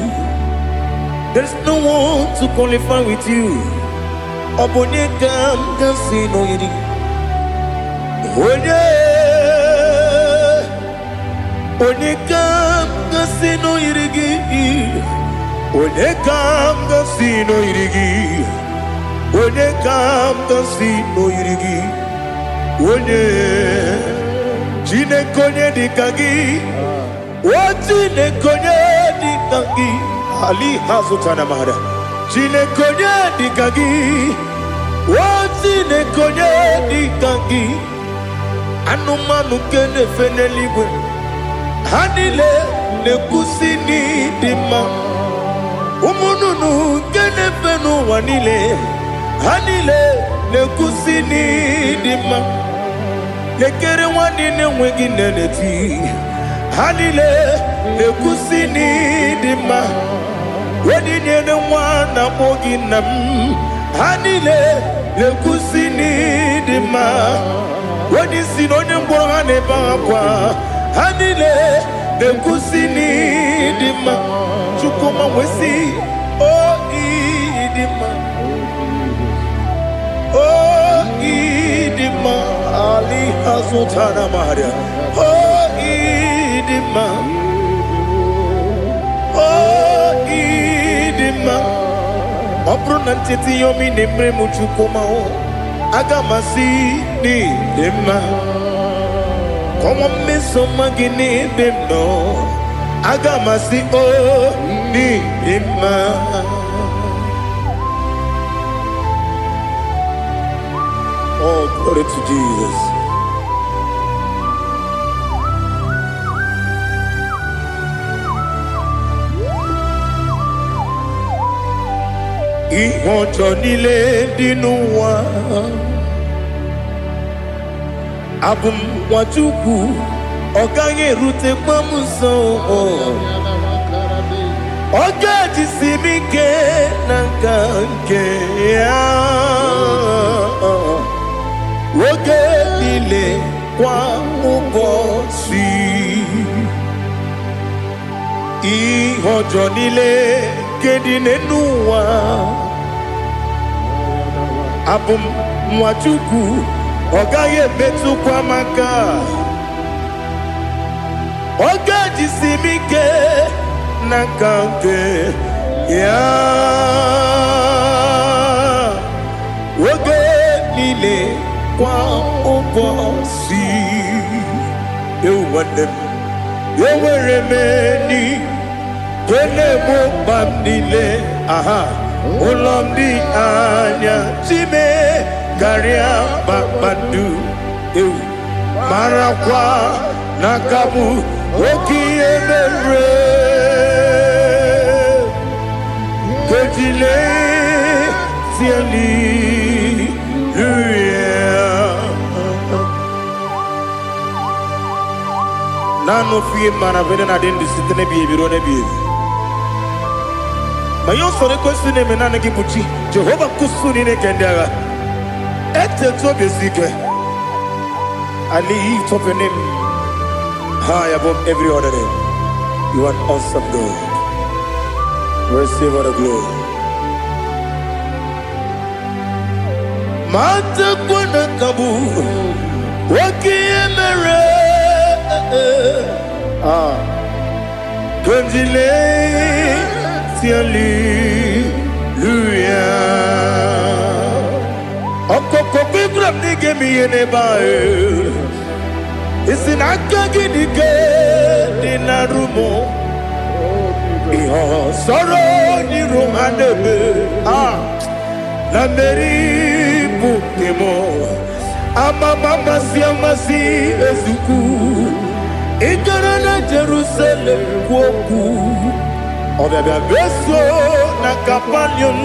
There's no one to qualify with you. Obonye Kanga Sino Yiri. Onye Kanga Sino Yirigi. Onye Kanga Sino Yirigi. Onye Kanga Sino Yirigi. Onye Chineke Onyedika gị o Chineke Onyedika gị Ali hazụtana mara Chineke Onyedika gị o Chineke Onyedika gị anụmanụ nke na-efe n'eluigwe ha niile na-ekwusi n'ịdị mma ụmụ nnụnụ nke na-efe n'ụwa niile ha niile na-ekwusi n'ịdị mma ekere nwanne na-enweghị nne n'eti ha niile na-ekwusi n'ịdị mma onyinye nwa na-akpọ gị nna m ha niile na-ekwusi n'ịdị mma onye isi na onye mkpọrọ ha na-ebe akwa ha niile na-ekwusi n'ịdị mma Chukwuma nwesi o ịdị mma o ịdị mma Ali hazụtara Maria o ịdị mma o ịdị mma ọ bụrụ na ntete yomi na-emere m Chukwuma aga m asị n'ịdị mma kọwa mmeso mma gị n'ebe m nọ aga m asị o n'ịdị mma Oh, glory to Jesus. Ihe ọjọọ niile dị n'ụwa abụ m nwa Chukwu ọ gaghị erutekwa m nso ọ ga-ejisi m ike na nka nke ya oge niile kwa ụbọchị ihe ọjọọ niile nke dị n'ụwa abụ m nwa Chukwu ọ gaghị emetụkwa m aka ọ ga-ejisi m ike na nka nke ya oge niile kwa ụbọchị ewu nwanne m enwere m enyi na-egbo mkpa m niile aha ụlọ m dị anya chime karịa kpakpando ewu marakwa n'aka m oke ihe mere kejile tieli nanu fie mana vene na den disitene bi ebiro ne bi ma yo sore ko sune me nanu ki buchi Jehova kusuni ne kendaga ete to besike Ali top your name high above every other name. You are awesome God. Receive all the glory. Mata kuna kabu wakiemere Kanjile tiali luya Okoko bibram nige miyene bae Isin akagi nige dinarumo Iho soro ni romanebe Na meri bukemo Ama mama si ezuku Igara na Jerusalem kwoku Obya beso na kapanion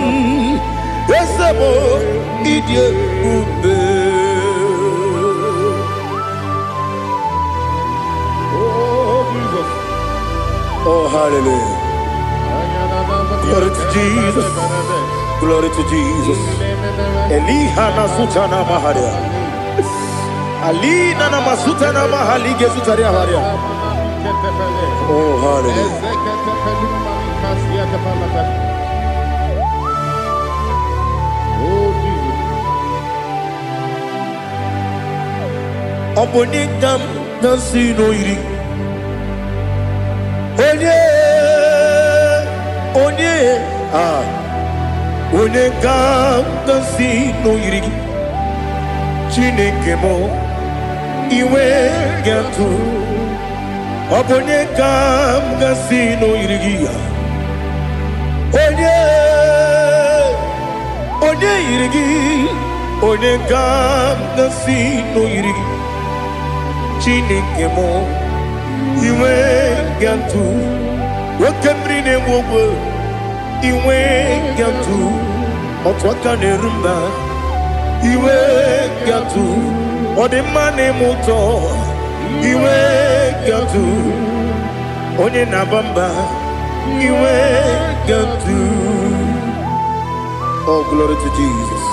Esebo idye ube Oh Jesus Oh hallelujah Glory to Jesus Glory to Jesus Eliha na sutana maharia Ali na masutana mahali gesutaria haria Oh hallelujah Obonikam nasino iri Onye Onekam nasino iri Chineke mo iwe gatu obonye kam gasino irigia onye irigi onye kam gasino irigi Chineke mo iwe gatu wakemri ne wogo iwe gatu otwaka ne rumba iwe gatu odemane moto iwe gatu onye nabamba iwe gatu. Oh, glory to Jesus.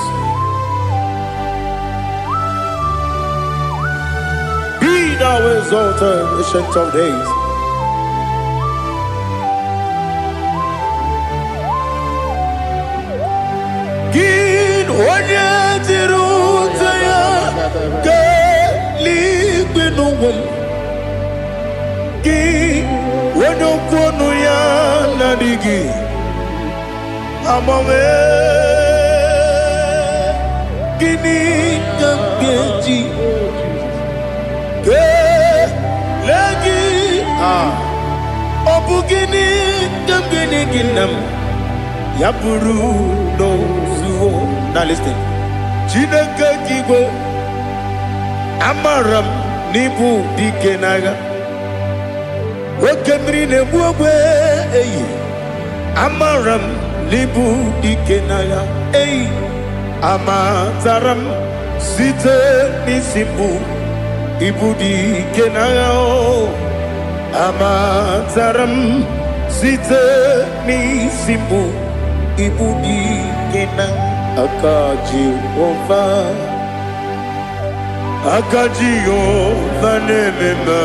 Be thou exalted, ancient of days. Gin onye tirutaya ke ligbinowel Gin onye kwonu ya nadigi amame gini kamgeji ke lagi obu gini kamgini ginam Yapuru no zuo. Now listen. Chineke kigwe amaram nibu dikenaga. Wakemri ne buwe eyi. Amaram nibu dikenaga eyi. Amataram site nisimbu ibu dikenaga o. Amataram site nisimbu Ibudi kena akaji ova nemema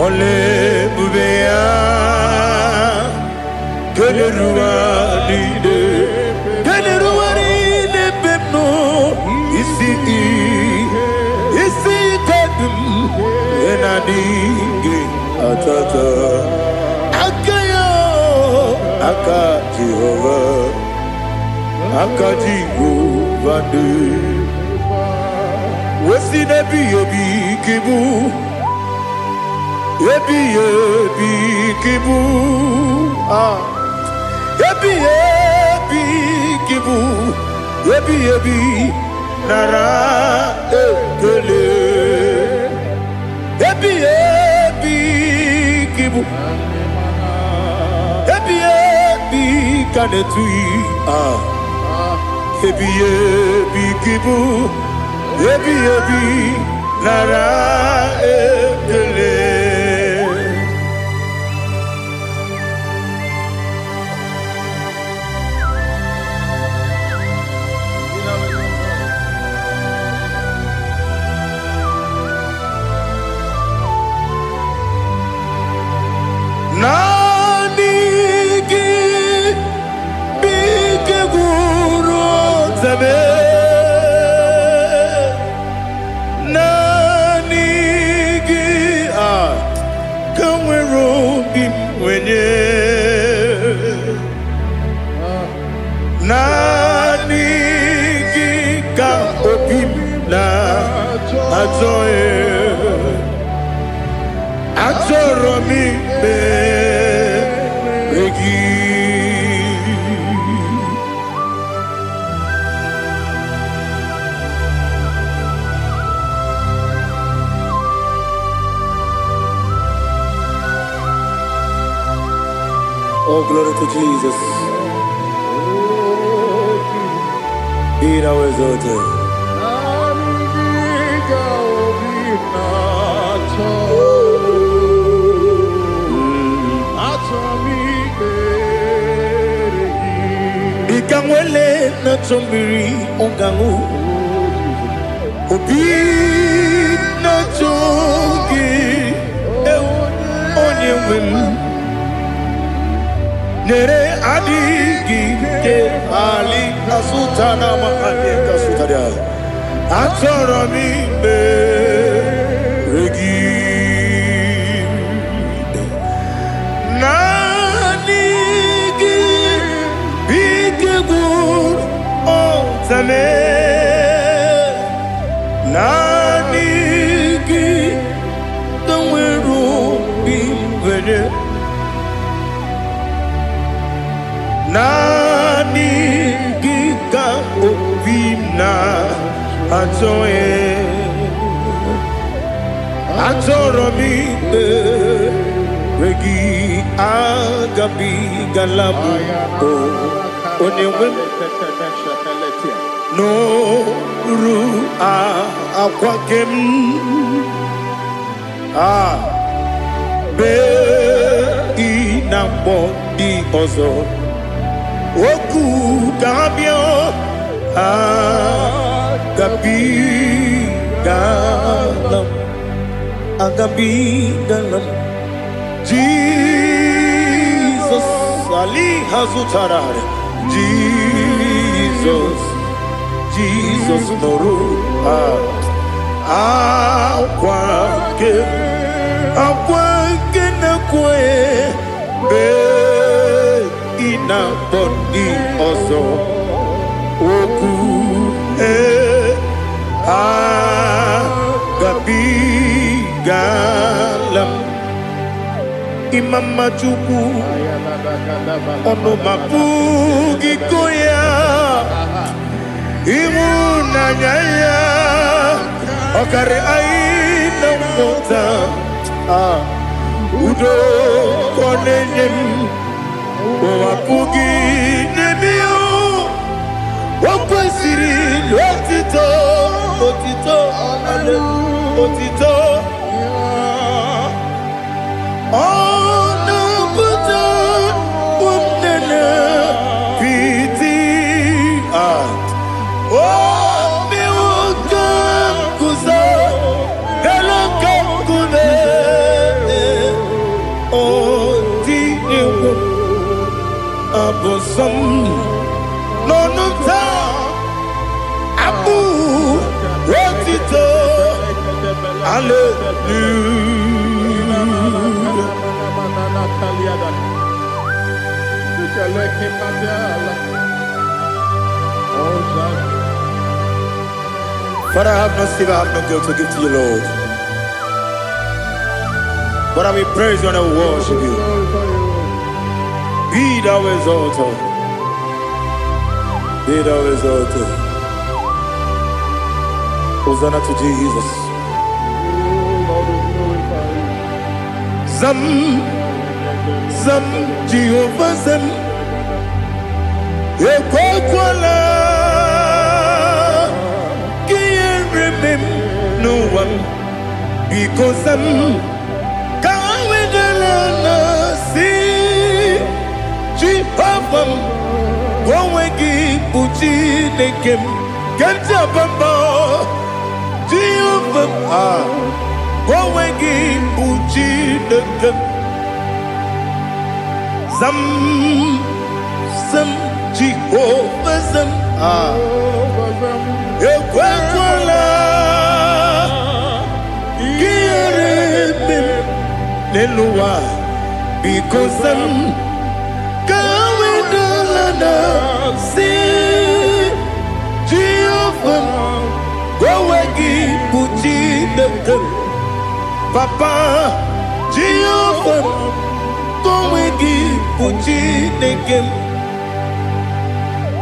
ole bubea keleruwa lide bebno isi kadum enadinge atata Aka Jehovah, Aka Jehovah, Wesi nebi yebi kibu, yebi kibu, yebi kibu, yebi nara ekele, yebi kibu. Kanetui ebi kibu ebi nara ekele Oh, glory to Jesus. Be thou exalted. Ikamwele na chombiri ongangu Obi na chogi onye wim Nere adigi ke ali kasutana mahane kasutaria Atoro mi be regi Nanigi bige gur o tame wenye nani gika obina atoe atoromi regi agabi galabu onewem no ru akwakem be inambo di ozo oku gabio agabi galam agabi galam Jesus Ali Hazutarare Jesus Noru akwake na kwe be ina bondi ozo oku gabi galam imama chuku ono mapugi koya imuna nyaya okare aina mota udo konenyem mapugi nemio wakwesiri lotito ale otito Abosam no ta abu rotito Father, I have no silver, I have no gold to give to you, Lord. But I will praise you and I will worship you. Be thou exalted. Be thou exalted. Hosanna to Jesus. Zam Jehovah Zam Ekwakwala Can't remember no one because Zam Kawedalana see Jehovah Gowegi Buchi Nekem Kenta Bamba Jehovah Gowegi Buchi Nekem Zam Jehovah Zam Ekwakwala Kieremem Neluwa because Zam Kawedalana see Jehovah Gowegi Buchi Nekem Papa Jehovah Gowegi Buchi Nekem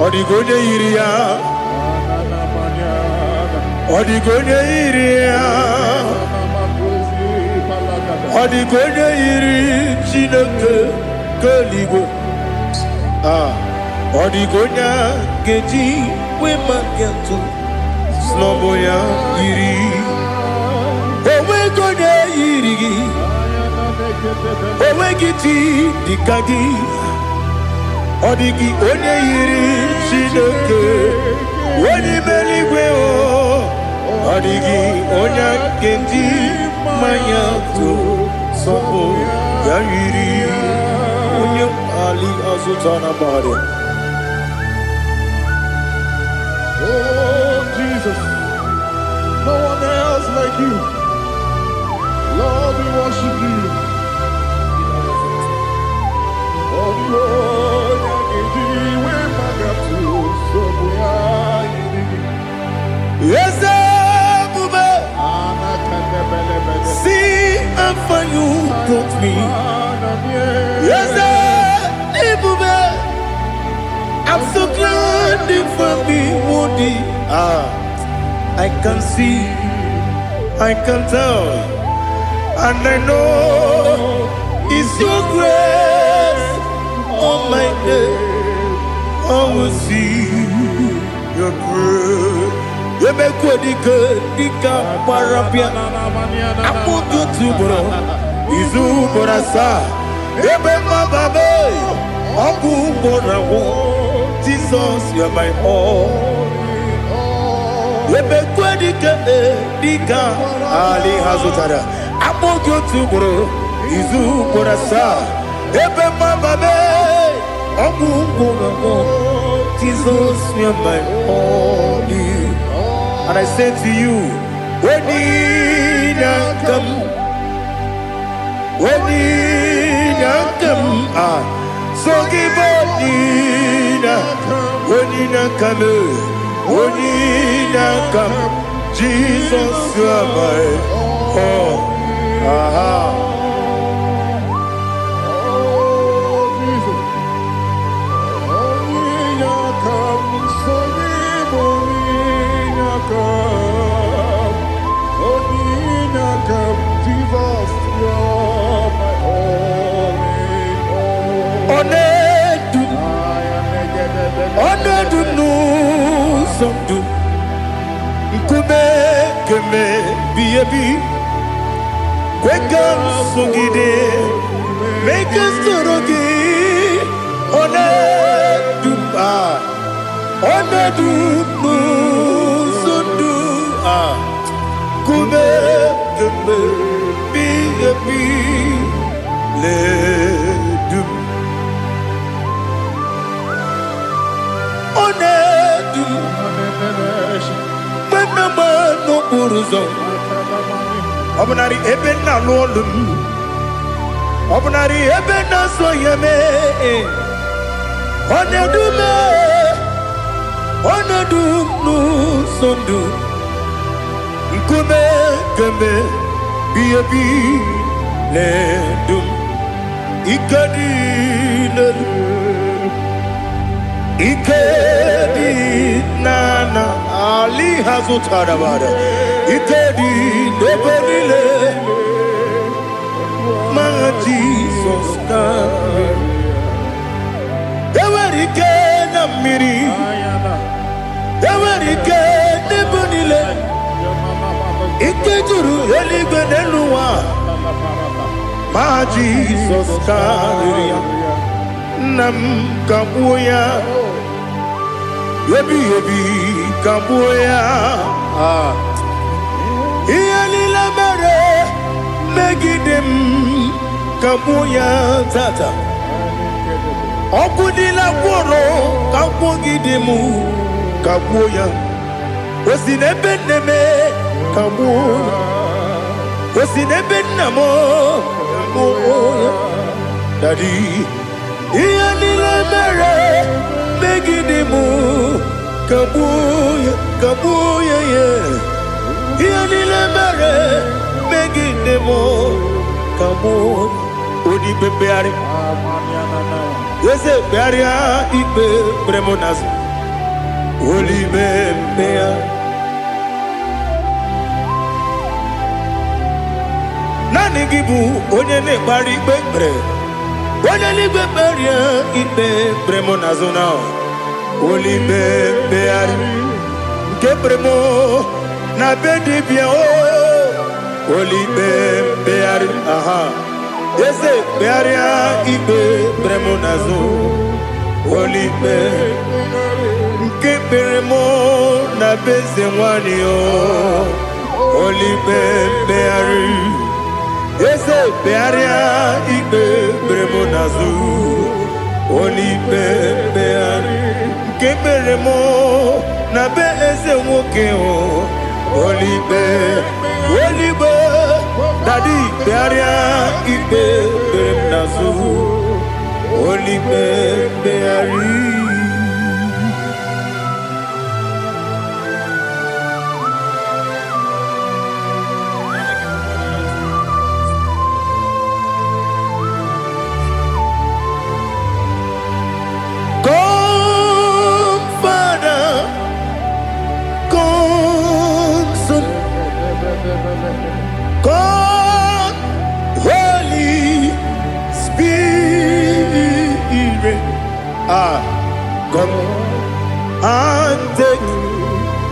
Odigonya iria Odigonya iri Chineke Keligwe Odigonya geji Wema gentu Sloboya iri Owegonya iri Owegiti dikagi Odigi onye yiri Chineke Oni meligwe Odigi onye genji manya to sopo ya yiri Onye Ali Azutana Bari. Oh Jesus, no one else like you. Lord, we worship you. Oh Lord, yes, see how far you brought me. for me, Woody. I can see, I can tell, and I know it's your grace on my day. I will see your grace. Onyedika parapia, aputu tubro, izu borasa, ebe mababe, ogu borawo. Jesus, you are my all. Onyedika ali hazutara, aputu tubro, izu borasa, ebe mababe, ogu borawo. Jesus, you are my all. And I say to you, when you come, so give up, when you come, Jesus, you are my all. Keme biyebi kwekam sungide make us torogi one du sundu kume keme biyebi le du one du no buruzo obunari ebe na lolum obunari ebe na soyeme onedu nu sondu nkume keme biyebi ledum ikadi nana ali hazutara bada ikedi deberile ma Jesus kame ewerike na miri ewerike debonile ikejuru eligwe neluwa ma Jesus kame nam kabuya Yebi kabuya Iyalila mere megidem kabuya tata Okudila kworo kabugidemu kabuya Osinebenneme kabuya Osinebennamo kabuya Daddy Iyalila mere megidemu kabuya yeah Iyalila mere megidemu kabuya Odi bebeari Yese bearia ibe bremonas Oli bebea Nani gibu onye ne bari bebre Onye ni beberia ibe bremonas now Oli bebeari Ke bremo na bedi bia Oli bebeari aha Yese bearia ibe bremonazo Olibe Nke beremo na beze wani o Olibe beari Yese bearia ibe bremonazo Olibe beari Nke beremo na beze woke o Olibe Daddy, bearia ibe beremnazu, olibe beari. Come, Father, come and take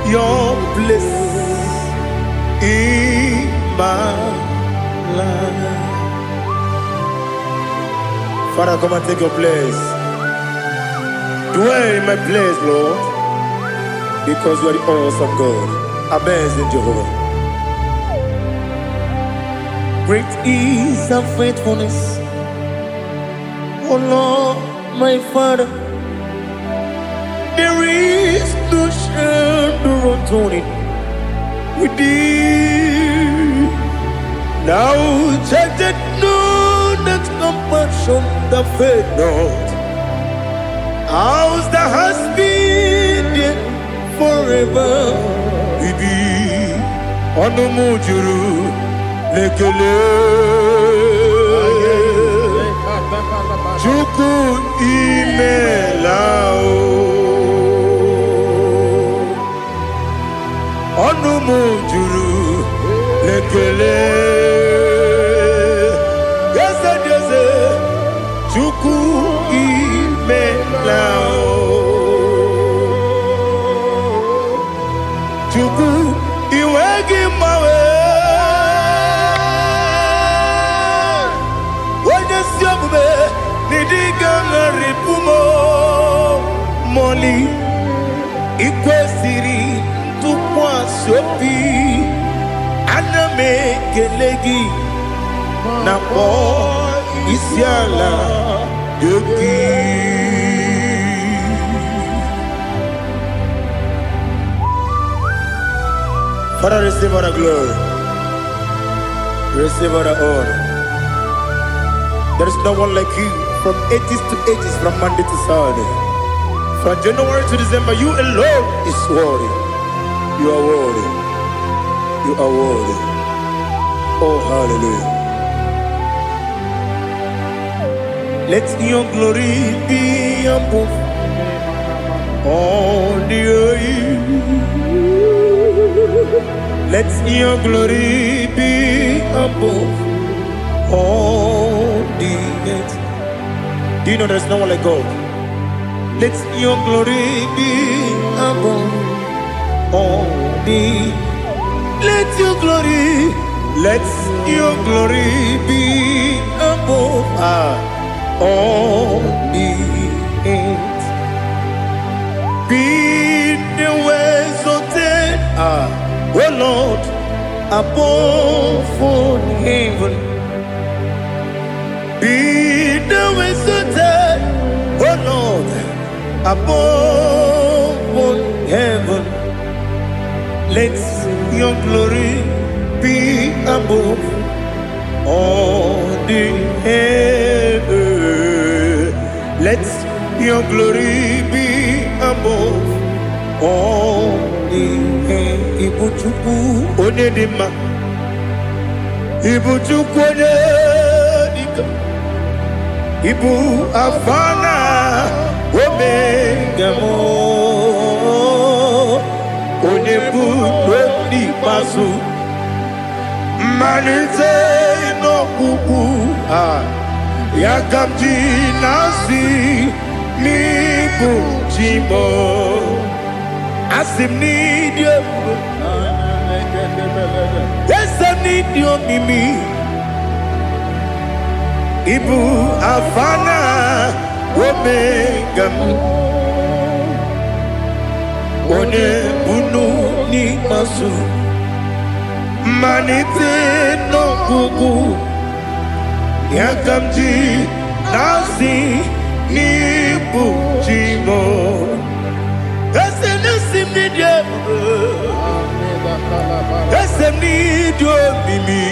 your place in my life. Father, come and take your place. Dwell in my place, Lord, because you are the awesome God. Amazing Jehovah. Great is thy faithfulness, oh Lord, my Father. There is no shadow of turning with thee. Now check that know that compassion that faith not. Ours that has been there forever. We be on the mujuru lekele. Chuku imelao. On the mujuru lekele. Yes, yes, Chuku imelao. Chuku iwegi mawe. Wanya siyakume nidiga ngaripumo. Moli ikwesiri tukwa sopi. Aname kelegi na po isiala yoki. Father, receive all the glory. Receive all the honor. There is no one like you from ages to ages, from Monday to Saturday. From January to December, you alone is worthy. You are worthy. You are worthy. Oh, hallelujah. Let your glory be above all the earth. Let your glory be above all the earth. Do you know there's no one like God? Let your glory be above all the earth. Let your glory be above all the earth. Be the ways of death, oh Lord, above all heaven. Be the ways of death, oh Lord, above all heaven. Let your glory be above all the earth. Let your glory be above all the earth. Ibuchuku Onyedika, Ibuchuku Onyedika, Ibu Afana Omega Mo. Onebu Dodi Pasu Manite no kuku Yakamji nasi Nibu Jimo Asim need you. Yes, I need you, Mimi. Ibu Afana Omega One Bunu ni Masu Manite no Kuku Yakamji Nasi Nibu Jimo. Ese nasi media, ese nidio mimi,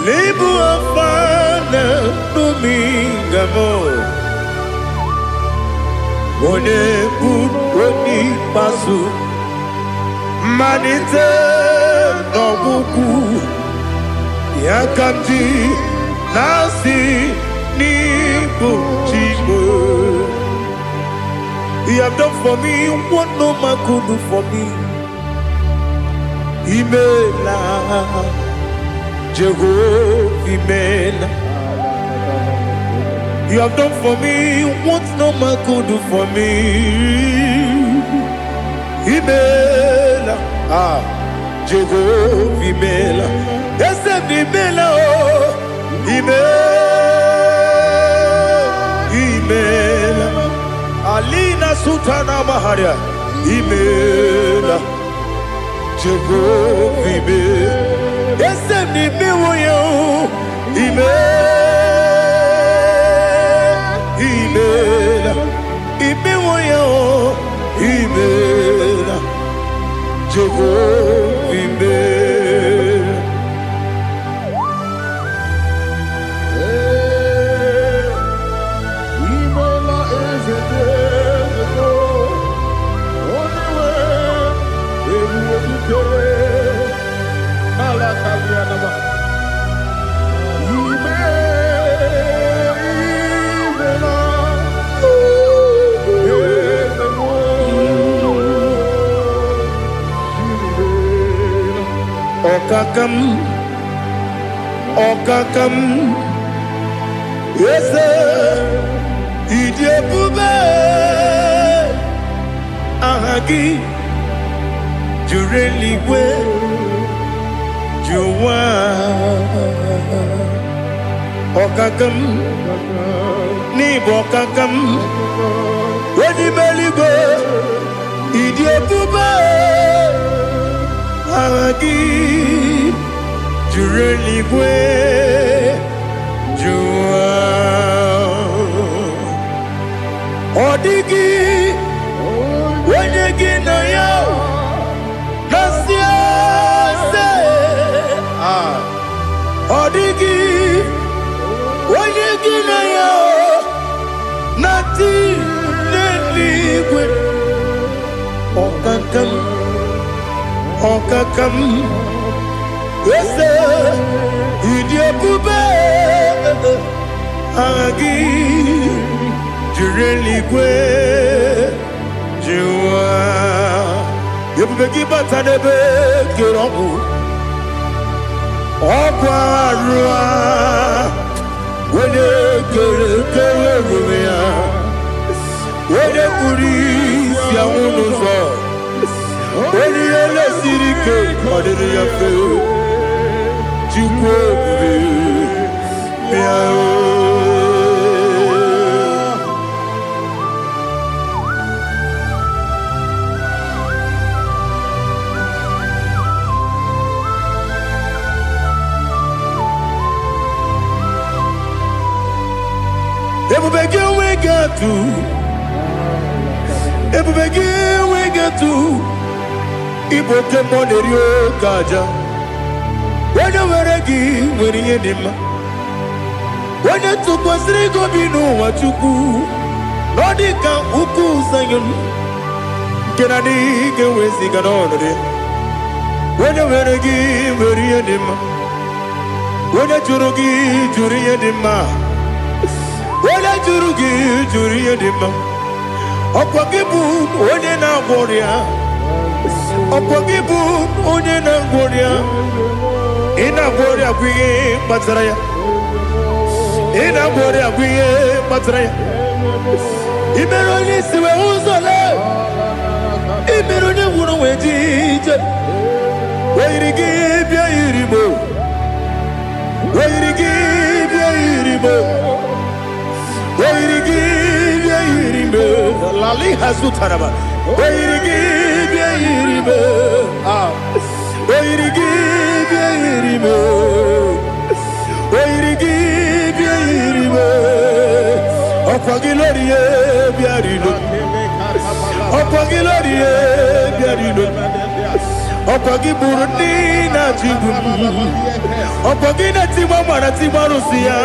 lebu afana numingamo, one buni pasu, manite no buku, yakamji nasi nibu jimo. He have done for me what no man could do for me. Imela, Jehovah, Imela. You have done for me what no man could do for me. Imela, Jehovah Imela, yes, Imela, Imela, Alina Sutana Maharia, Imela, Jehovah Imela, yes, Imela, Imela, Jehovah Imela. Imela is a day, only way you do. Alakalianaba. Okakam, yes, Idiabube, Ahagi, Jureligwe, Juwa, Okakam, Nibokakam, Wedi Meligwe, Idiabube, Ahagi, Jureligwe, Juwa, Odigi, Wenyegi na yo, Nasia se, Odigi, Wenyegi na yo, Nati Neligwe, Okakam, Okakam. Yes, Idiabube, Agi, Jureligwe, Jua, Yabubeki Batanebe, Kiroku, Okwarua, when you get when you police, Yamuno, when you let Sirike, what did you feel? Everybody we get to Ibote Monerio Kaja. When you were a gay, when you did when you took was Rico Bino, what you do, Onyedika, Uku, Sayon, Kennedy, get with the Ganone. When you were a gay, when you did when you Jurugi, Juria Dima, when you Jurugi, Juria Dima, Opagibu, Onyena Boria, Opagibu, Onyena Boria. Ina bori aguye matraya. Ina bori aguye matraya. Imeroni siwe uzole. Imeroni wuno wejije. Weirigi bia iribo. Weirigi bia iribo. Weirigi bia iribo. Lali hasutaraba. Weirigi bia iribo. Weirigi bia iribo. Weirigi bia iribo. Okwagilorie bia iribo. Okwagilorie bia iribo. Okwagiburundi na jibu. Okwagina timama na timarusia.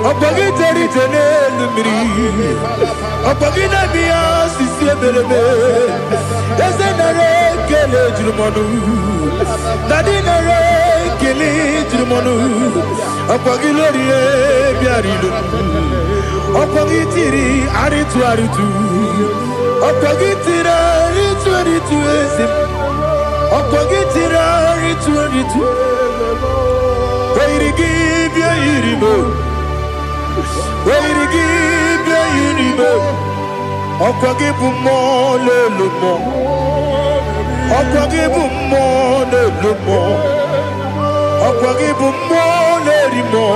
Okwagiteri tenelu miri. Okwagina biya sisi ebelebe. Ezenare kele jirumonu. Nadinare kele jirumonu. Okwagilorie bia iribo. Okwagitiri aritu aritu. Okwagitira aritu aritu esim. Okwagitira aritu aritu. Weirigi bia iribo. Oirigi be yiribe. Okwagi bu mo le lumo. Okwagi bu mo le lumo. Okwagi bu mo le rimo.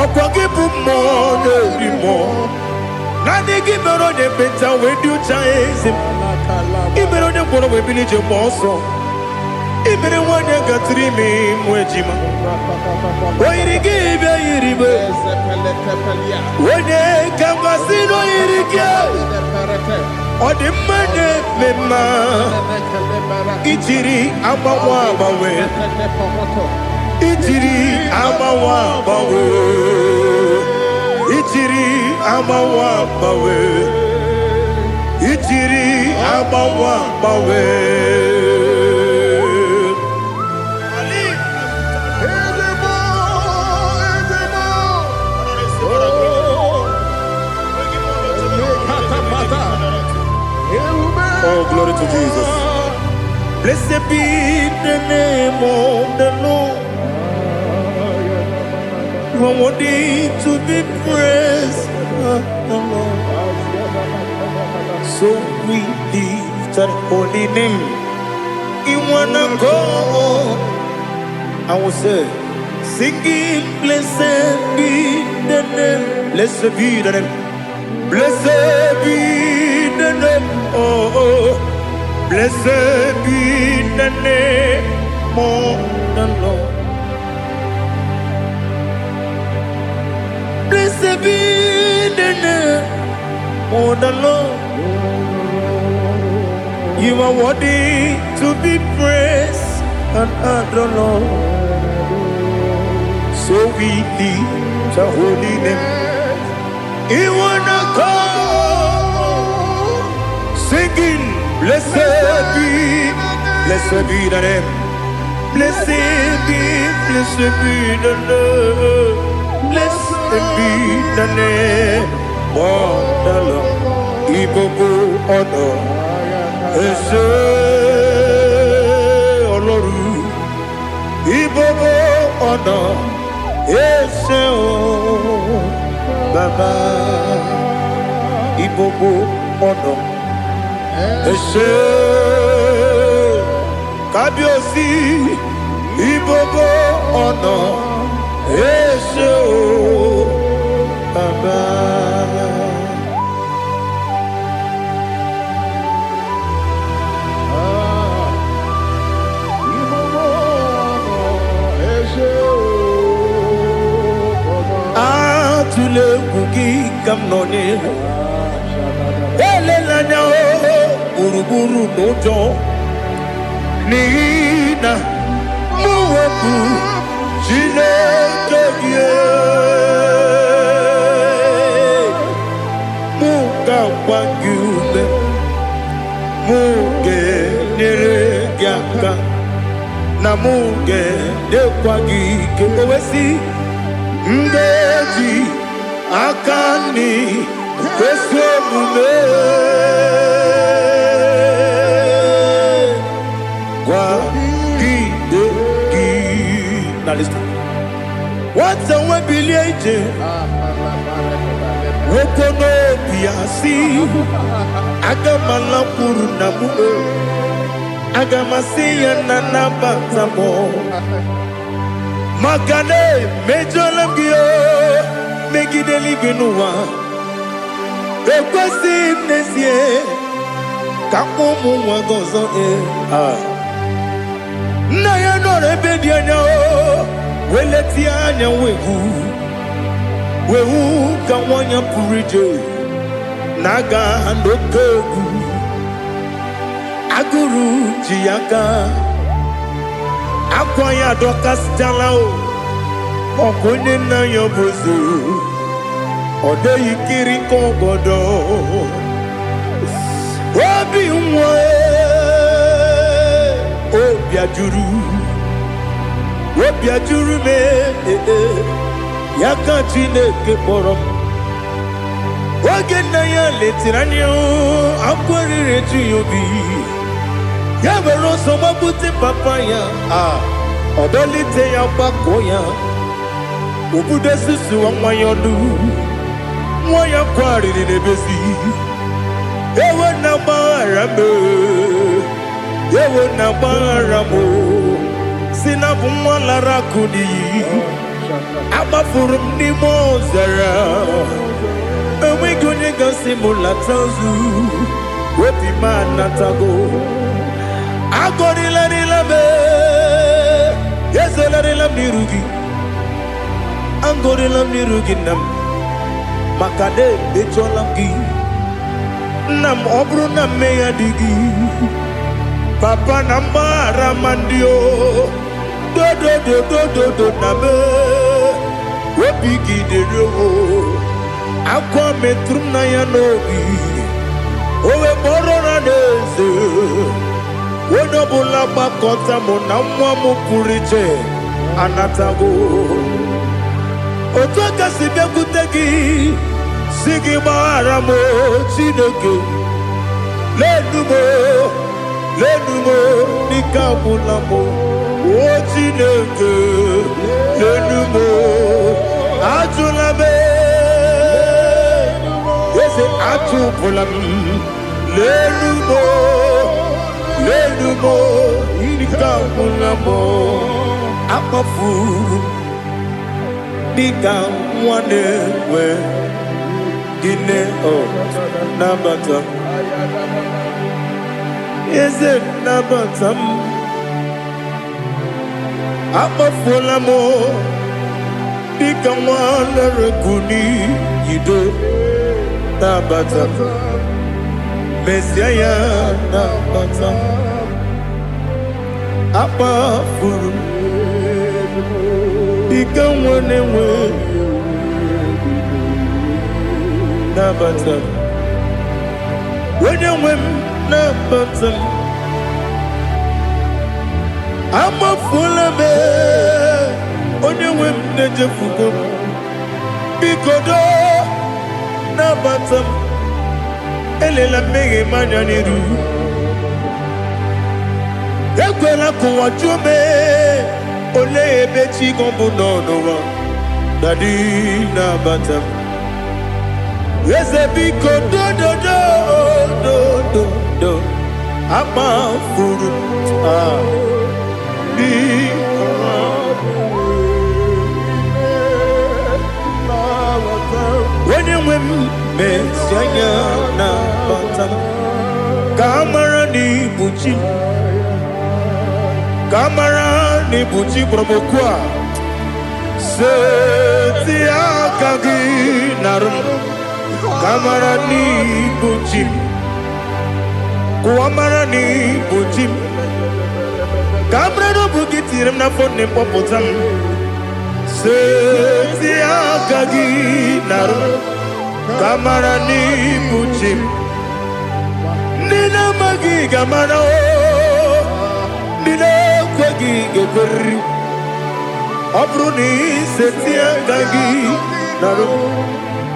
Okwagi bu mo le rimo. Nani gimero de beta we do chase. Imero de bono we village moso. Imere wanya gatrimi mwejima. Oirigi be yiribe. Wene kamasino yirige. Odimane mema. Ichiri amawa bawe. Ichiri amawa bawe. Ichiri amawa bawe. Ichiri amawa bawe. Oh, glory to Jesus. Blessed be the name of the Lord. You are worthy to be praised. So we lift our holy name. You wanna go? I will say, singing, blessed be the name. Blessed be the name. Blessed be the name. Oh, blessed be the name of the Lord. Blessed be the name of the Lord. You are worthy to be praised and adored, Lord. So we lift your holy name. You wanna call, singing, blessed be the name. Blessed be the Lord. Blessed be the name of the Lord. IGBO honor. Ese Oloru. IGBO honor. Ese Baba. IGBO honor. Ese Kabiosi. IGBO honor. Ese Baba. Atule kugi kamnoni. Ele lanya uruburu nojo. Nina muweku Chineke muka wangyume muge neregiaka na muge dekwagike owesi ndeji akani kwesomume kwa gidegi. Now listen. What's the way biliaje? Wokono biasi. Agamala kurunamu. Agamasiya nanabatamo. Magane mejolamgio. Megideli benua. Ekwesi nesie. Kakomu wagozo na ya no rebedianya weleti anya wehu ka wanya purije naga ndokogu aguru jiaka akwanya dokas jalao okonye na yobozu ode yikiri kogodo obi nwe obiajuru me yaka Chineke kpọrọ oge nna ya letiri anya akwarịrị eju ya obi ya were ọsọ gbapute papa ya ọdọlite ya gbakọ ya Ubudesisu wanyonu Mwaya kwari nebezi Ewe na marame Ewe na maramo Sinabu mwala kuni Abafurum ni mozara Ewe gonye gasi mulatanzu Wepi manatago Agorila nilabe Yezela nilam nirugi Angorila nirugi nam Makade becholamgi Nam obru na meya digi Papa namara mandio Do do do do do do nabe Wepigi de roho Akwa metrum na yanogi Owe boro na neze Wonobula bakota mo na mwa mu puriche Anatago Otoka sibe kutegi Sigi bara mo chineke Lenumo Nikabula mo O chineke Lenumo Atulabe Yese atupulam Lenumo Nikabula mo Akafu Nika mwane we Gine o Nabata Is it Nabatam Akafula mo Nika mwane rekuni Yido Nabata Mesiaya Nabata Akafuru Ika mwane we Nabatam When you win Nabatam I'm a full of it When you win Najafuko Bikodo Nabatam Elela mege manjaniru Ekwela kuwa chume Ole ebechi kombu nonowa Dadi Nabatam Yes, a big do. I'm a fool. When you win, Messiah, Kamara ni Buchi Promokwa. Setia Kagi Narum. Kamarani Buchim Kuamarani Buchim Kamrano Bukitiram na phone popotam Setia Kagi Naru Kamarani Buchim Nina Magi Gamana Nina Kwagi Geberi Abruni Setia Kagi Naru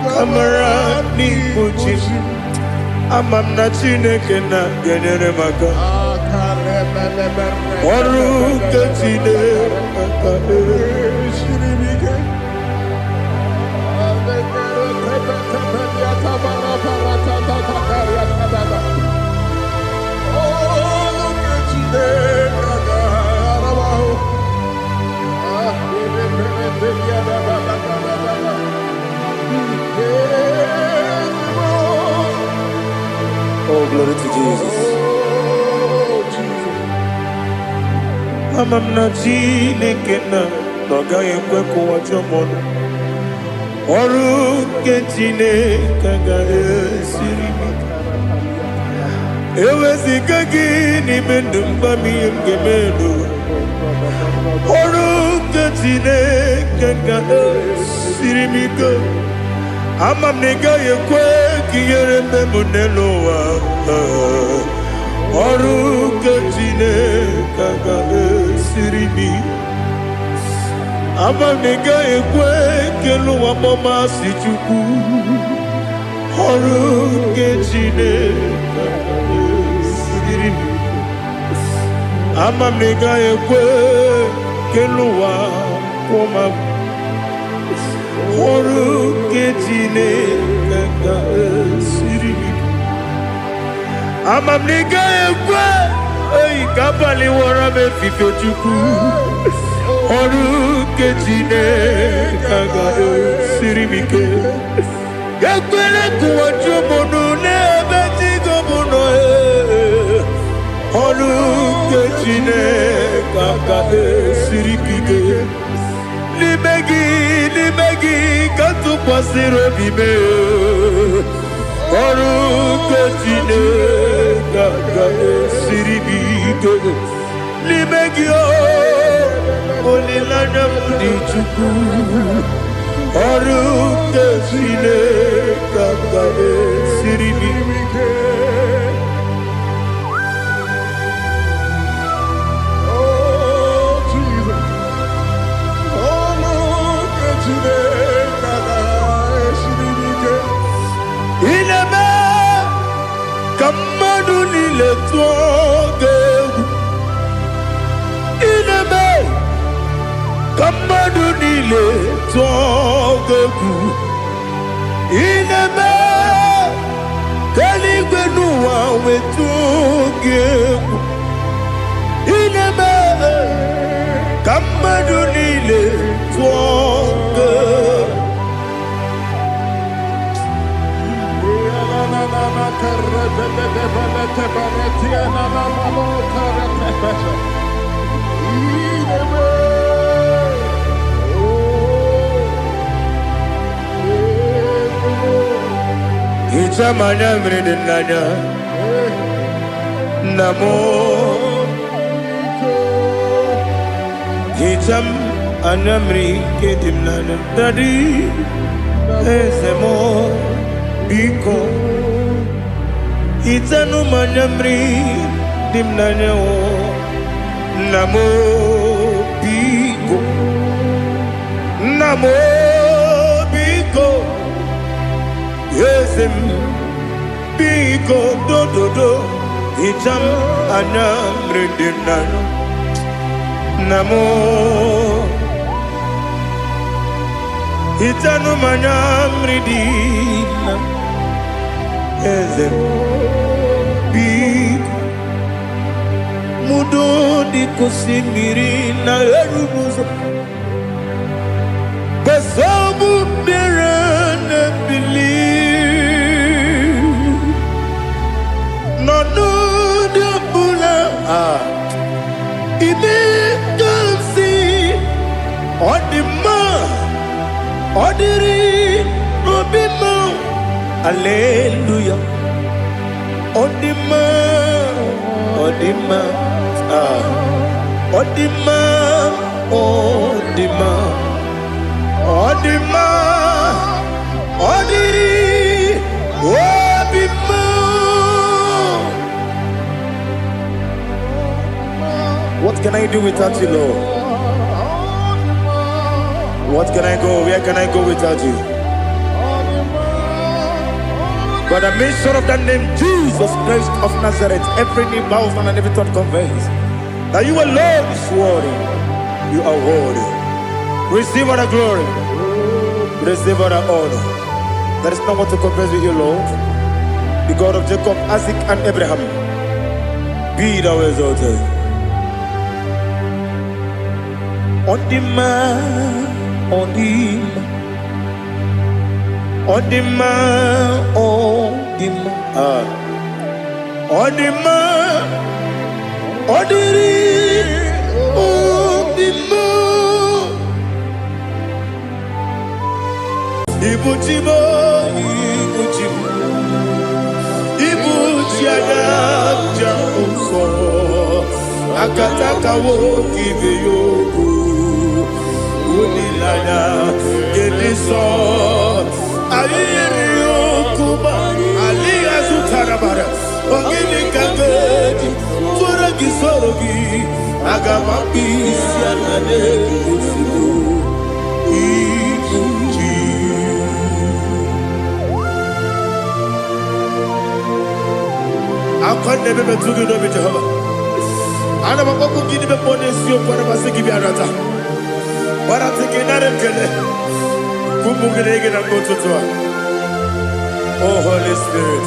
Kamarani Buchim Amamna Chineke na genere maka Oru Kachine Shiribike Oh, glory to Jesus. Amamna Chineke na noga yekwe kuwa chomono Oru Chineke ga esiri Ewezi kagi ni mendumba miyemgemenu Oru Chineke ga esiri miko Amam nega yekwe kiyere memuneloa Oru Chineke ga esiri Amam nega yekwe keluwa mama si chuku Oru Chineke ga esiri Amam nega yekwe keluwa mama Oru ketine kaka siri. Amamnika ekwe. Oi kapali wara me fife chuku. Oru ketine kaka siri mike. Yakwele kuwacho mono nebe tigo mono. Oru ketine kaka siri mike. Limegi kantu pasiro bime. Oru ketine kaka siribike. Limegi olilana mudi chuku. Oru ketine kaka siribike. Ineme kamadu nile tuoge. Ineme kamadu nile tuoge. Ineme kaligwe nuwa wetuge. Ineme kamadu nile tuoge. Ichamanya mridinanya namo. Icham anamri kedimnana tadi ezemo biko. Itanu manamri dimnanya o namo biko. Namo biko. Yesem biko do do do. Icham anamri dimnanya namo. Itanu manamri dimnanya. Ezem big mudo di kusimiri na erumuzo besobu mirane believe no no de bula ibe kansi odima odiri obima. Hallelujah. Odima, Odima, Odima, Odima, Odima, Odiri, Odima. What can I do without you, Lord? What can I go? Where can I go without you? By the mention of that name, Jesus Christ of Nazareth, every knee bows down and every tongue confesses that you alone is worthy. You are worthy. Receive all the glory. Receive all the honor. There is no one to compare with you, Lord. The God of Jacob, Isaac, and Abraham. Be thou exalted. Odima, Odima. Odima, Odima, Odima, Odiri, Odima. Ibuchibo, Ibuchibo, Ibuchiada, Jamuso, Akataka wo kiveyoku, Unilana, Geliso. Ayiriyokuba, Aliazutarabara, Onyedika, Sorogi, Sorogi, Agamapi, Sianade, Ibuchi. I can't never be too good over Jehovah. I never go to give them bonus you for a Masiki Biarata. But I'm thinking that I'm Kumugirege na mtoto. Oh Holy Spirit.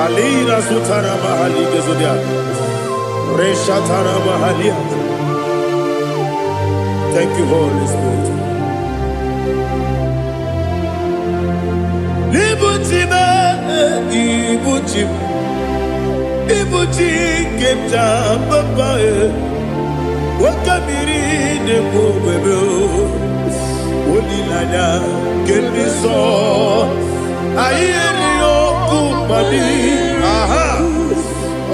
Alina sutana mahali gezodia. Reshatana mahalia. Thank you, Holy Spirit. Libutime, ibutim, kemta papae. Wakamiri de bobebe. Olilanya kemiso. Ayeri okupadi. Aha.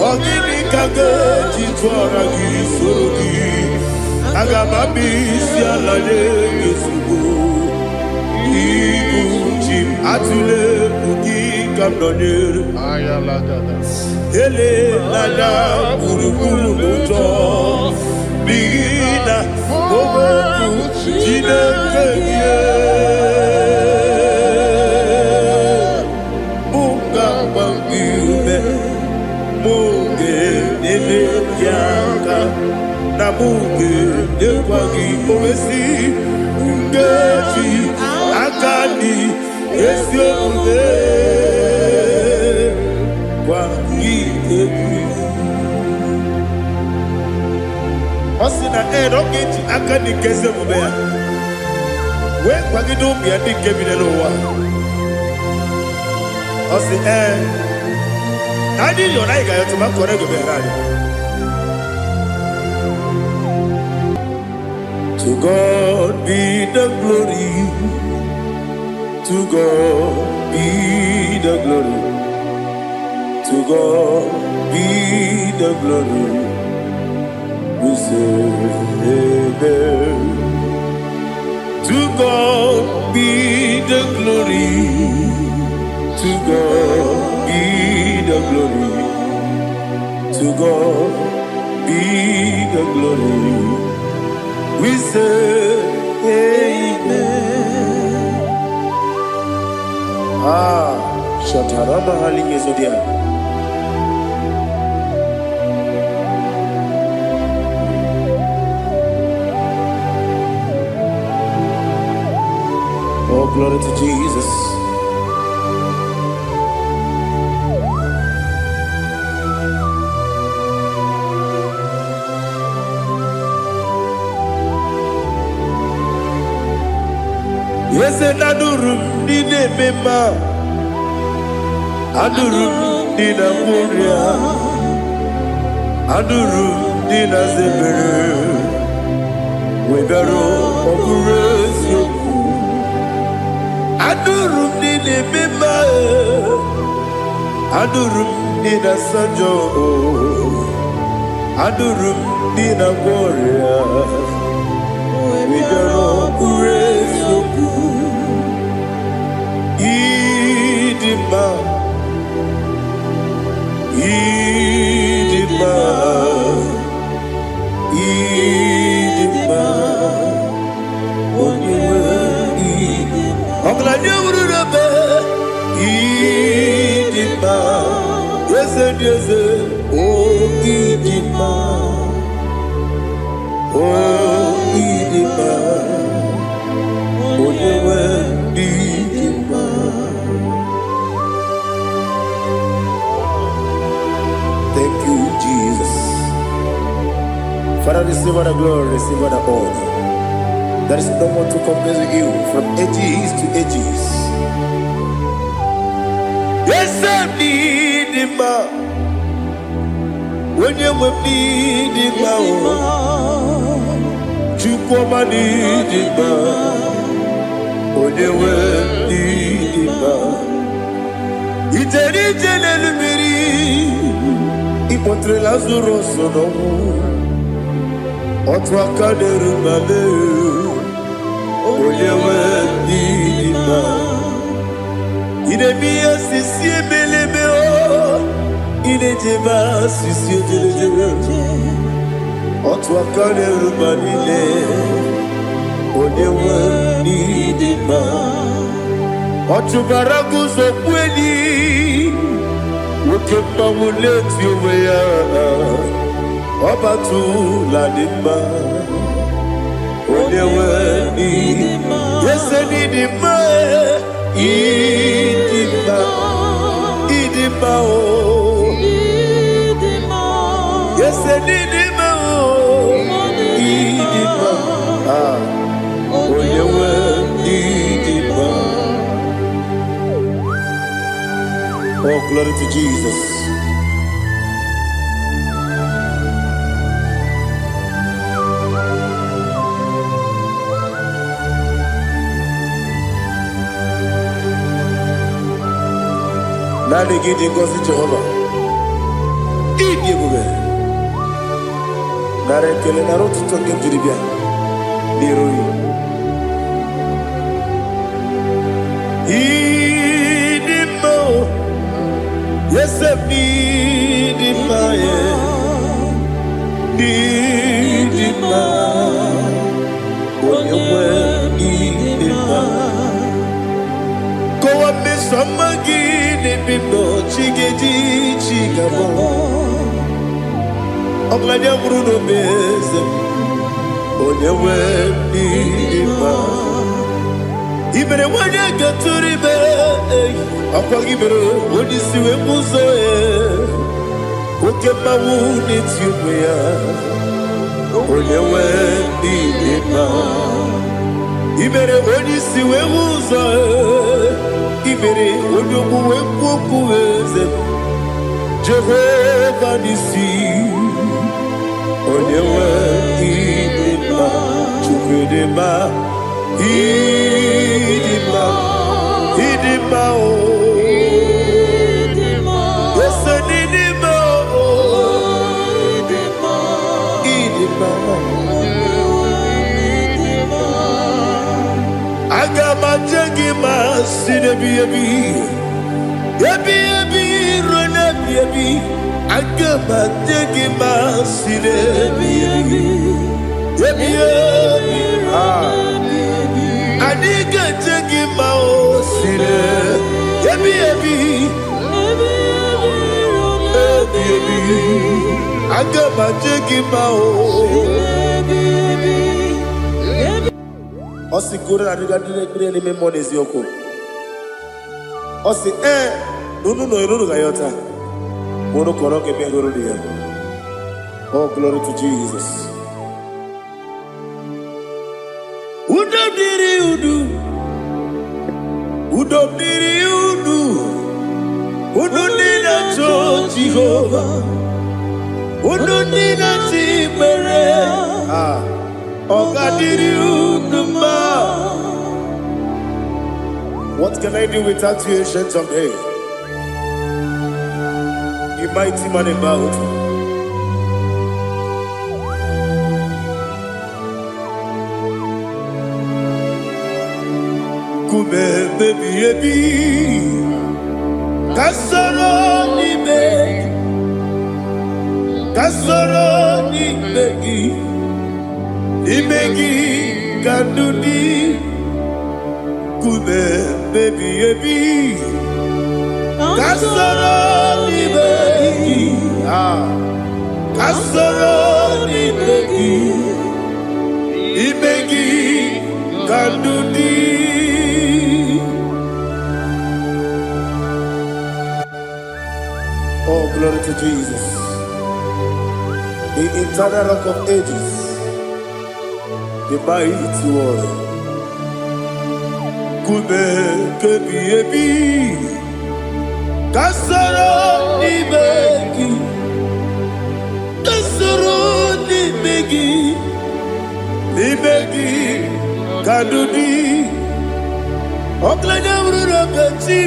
Ogini kage jitwara gisorogi. Agamabi sialade yesugo. Ibuchim atule ugi kamdonyer. Ayalagada. Ele lada buruburu moto. Bigina oboku jinekeye. Munga mangiume. Munge nene yaka. Na munge nekwagi omesi. Ngeji akani esiombe. Kwagi ebi. Osina erogeji akani kese mubea. We kwagi dumbi adi kebine lowa. Osi Nadi yona iga yotu makore go behrani. To God be the glory. To God be the glory. To God be the glory. We say amen. To God be the glory. To God be the glory. To God be the glory. We say amen. Shataraba halinge zodia. Oh, glory to Jesus. Yes, and adurum dine mema, adurum dina muria, adurum dina zebere, webero okurezio, adurum dine mema, adurum dina sanjo, adurum dina muria, webero okurezio. Idima, Idima, Idima, Onyedika, Idima, Oglanyurube, Idima, yes, oh Idima, oh Idima, Onyedika. Thank you, Jesus. Father, receive all the glory, receive all the honor. There is no one to compare with you from ages to ages. Yes, I need him. When you need him, you come and need him. When you need him, it's a little bit. Ipotre Lazaro sono otwa kaderu male oyewe dima ide biya sisi belebe o ide jeba sisi jebe otwa kaderu male oyewe dima otubaragu so kweli. Wokemba muleti oweya Obatu la dimba Onyewe ni Yes, Idima, Idima, Idima, yes, Idima, Idima, oh, you were Idima. Oh, glory to Jesus. Nani gidi ngozi Jehovah. Idi ebube. Nara ekele nara otuto nke jiri bịa n'iru ya. Idi mma o. Yesef idi mma ye. Idi mma. Onye nwe idi mma. Kowa mesoma gị n'ebibo chigedi chigabo. Oglanya Bruno Beze, onye nwe idi mma. Ibere wanya gaturi be, akwa ibere wodi siwe muzo oke mawu n'etiwe ya. Onye nwe idi mma. Ibere wodi siwe muzo ibere wodi okuwe kukuweze. Jehovah Nisi. Onye nwe idi mma, Chukwu dị mma, idi mma, idi mma o. Yesu dị mma o, idi mma. Aga m aje gị ma si n'ebi ebi, ebi ebi ruo n'ebi ebi. Agama tegi masile ebi adiga tegi maosile ebi agama tegi mao osi kura adiga dire ni memonezi yoko osi nunu no iruru gayota. Oh, glory to Jesus. Udo diri udu. Udo diri udu. Udo nina to Jehovah. Udo nina tibere. Oga diri udu ma. What can I do without you, ancient of days? Mighty man about Kume baby ebi Kasoro ni begi Kandudi Kume baby ebi Kasoro ni begi Kasoro ni begi Ibegi Kandudi. Oh, glory to Jesus, the eternal rock of ages, the mighty one. Kube kebi ebi Kasoro ni begi Kadudi Oklanya Bruno Beze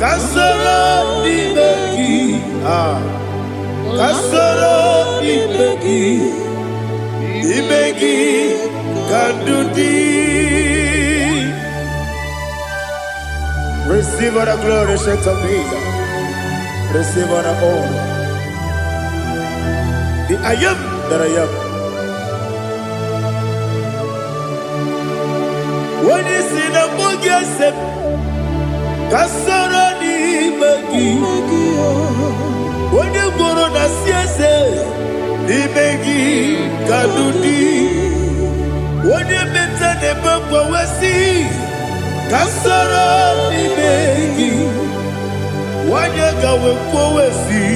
Kasoro ni begi Kasoro ni begi Kadudi. Receive all the glory, shake of Jesus. Receive all the honor. The I am that I am. When you see the Mugia Sep, Kasoro ni begi. When you go on a siese, ni begi Kadudi. When you meet nebakwa wasi kasara nimegi wanyaga wekwa wasi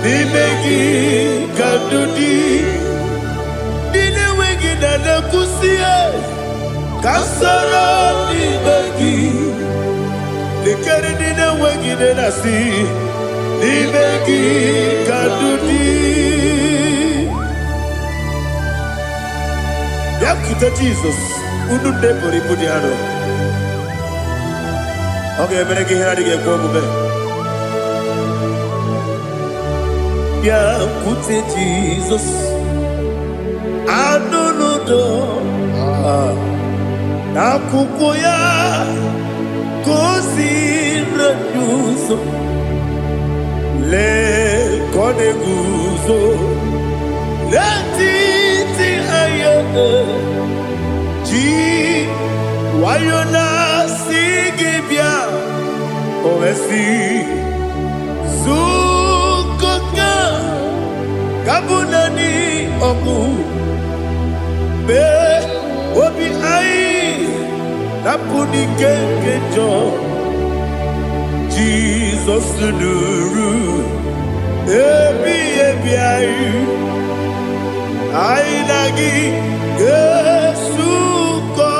nimegi kadudi dine wegi na kusia kasara nimegi likari dine wegi na si nimegi kadudi. Yakuta Jesus, unu nebori pudiano. Okay, menegi hiradi ke kobe. Yakuta Jesus, anunudo. Nakukoya kosi renyuso le koneguzo le titi ayane ji wayona sigibia oesi sukoka kabunani oku be obi ai napuni kenjo Jesus nuru ebi ai lagi Yesu ko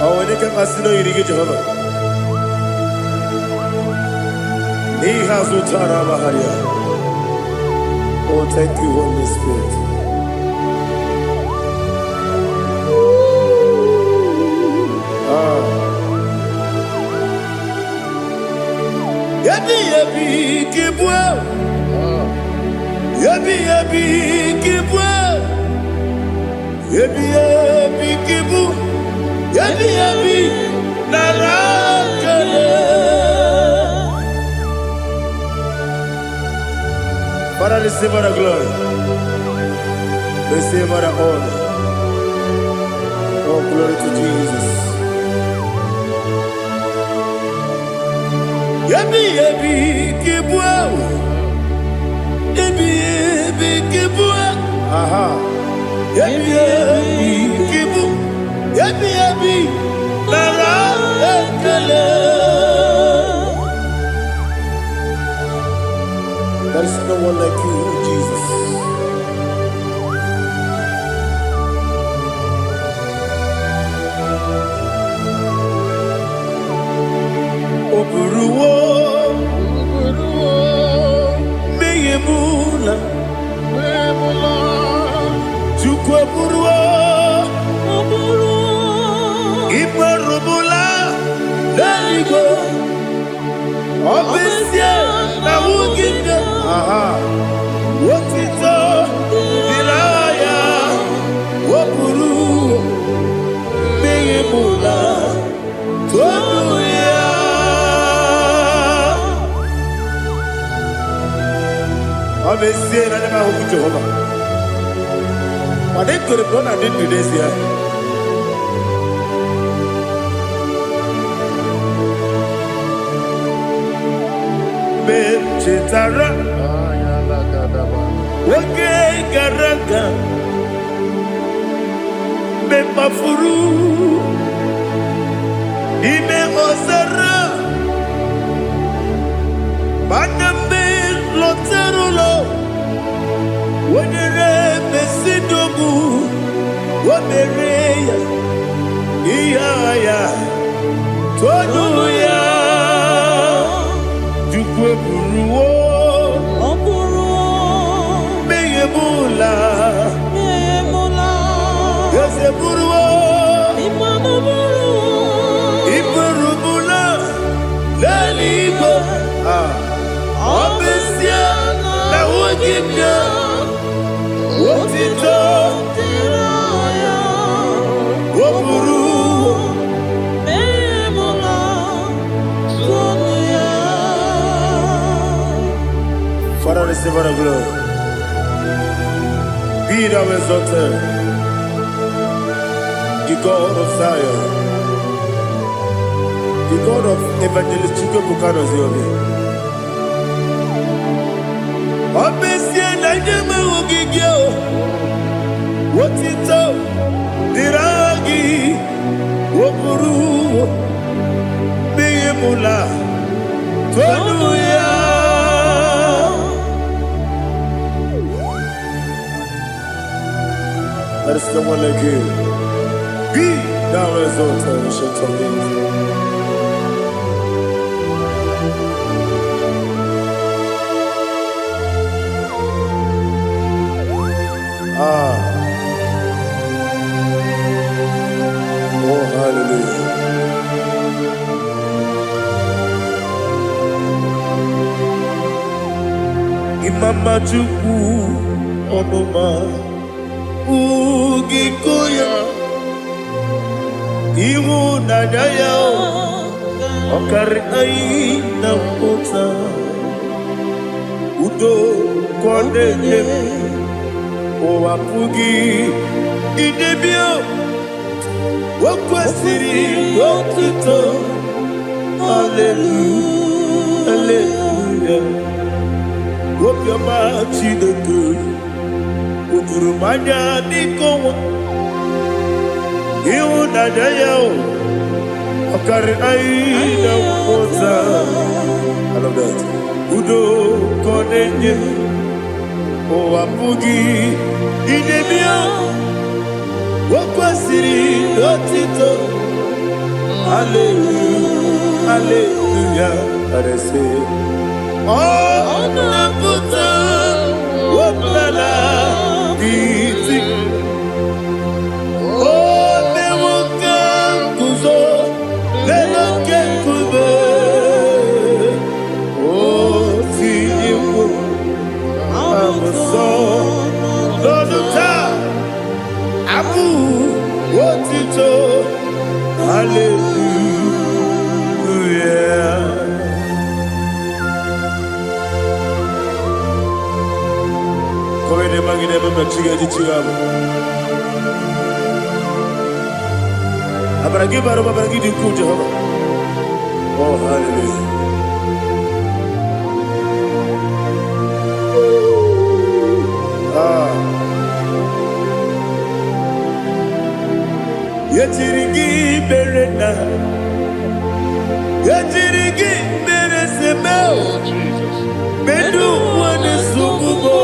Onyedika masino yirige Jehovah ni hazutara baharia. Oh, thank you, Holy Spirit. Yabi kibwa, yabi kibwa, yabi kibu, yabi narakale. Father, receive our glory, receive our honor. Oh, glory to Jesus. Yabi kibwa, yabi kibwa, aha, yabi kibu, yabi nara ekele. There is no one like you, Jesus. Oburuwo, meyemula, chukwu oburuwo, imarubula, leligo, obesie na wugide, aha, wotito, diraya, oburuwo, meyemula, tonuya. Obesie na nema huku Jehovah. But they could have done and did this year. Chetara, wake garaka, me mafuru, ime osara, baname loterulo, wenere mesidobu, wamereya, iya tonuya. Buruwo, meyemula, yese buruwo, iburumula, leligo, obesia na wogibya, wotito, woburuwo, Father, receive our glory. Be thou exalted, the God of Zion, the God of Evangelist Chico Buchanan Ziobi. Obesia na nyama ugigio. Wotito diragi wokuru biyemula tonuya. There is no one like you. Be thou exalted, ancient of days. Oh, hallelujah. Imama Chukwu Onoma Ugikoya Iwu Nadaya Okari Aina Kota Udo Kondele Owapugi Idebio Wakwasiri Wakito Hallelujah Hallelujah Wopiama Chideku Udurumanya Nikowa Iu Nadayao Okari Aina Kota I love that Udo Konenye Owapugi Idebio Wakwasiri Otito Hallelujah Hallelujah I say Oh Naputa Wapala Biti Oh Mewoka Kuzo Leloke Kube Oh Tiyiwo Amuso Loduta Abu Wotito Hallelujah Koine magine baba chiga chiga Abaragi baro babaragi diku Jehovah Oh hallelujah Yetirigi berena Yetirigi beresemeo Bedu wane sububo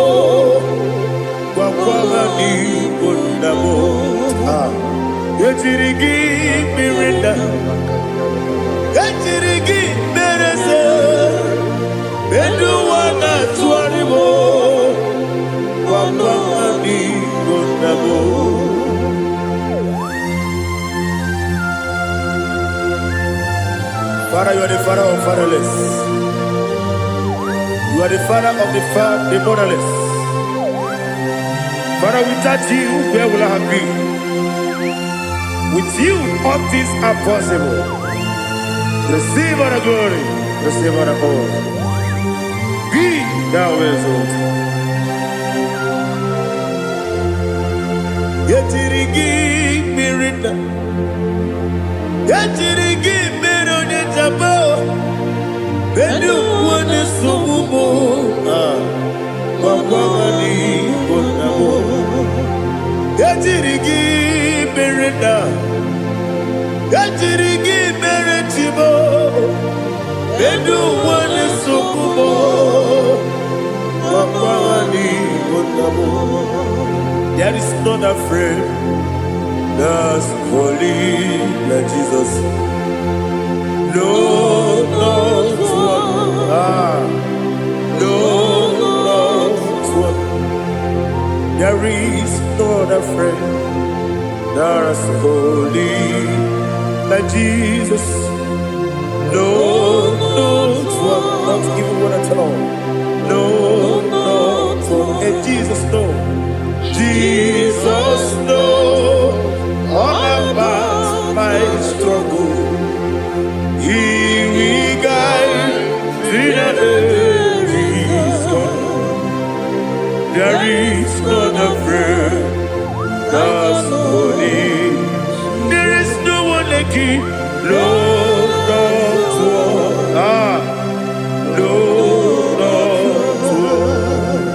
Wakwama ni kondamo Yetirigi berena Yetirigi berese Bedu wana tuaribo Wakwama ni kondamo Father, you are the father of fatherless. You are the father of the motherless. Father, without you, where will I have been? With you, all things are possible. Receive all the glory, receive all the honor. Be thou exalted. Yetirigi mirina, yetirigi mirone jabo. Bedu wane subumo, wakwani konamo. Yetirigi mirina, yetirigi miretibo. Bedu wane subumo, wakwani konamo. There is not a friend that's holy like Jesus. No, not one. No, not one. There is not a friend that's holy like Jesus. No, not one. Not even one at all. No, not one. And Jesus knows. Jesus knows all about my struggle. He will guide through the days gone. There is not a friend that's holy. There is no one like him. No, not one. No, not one.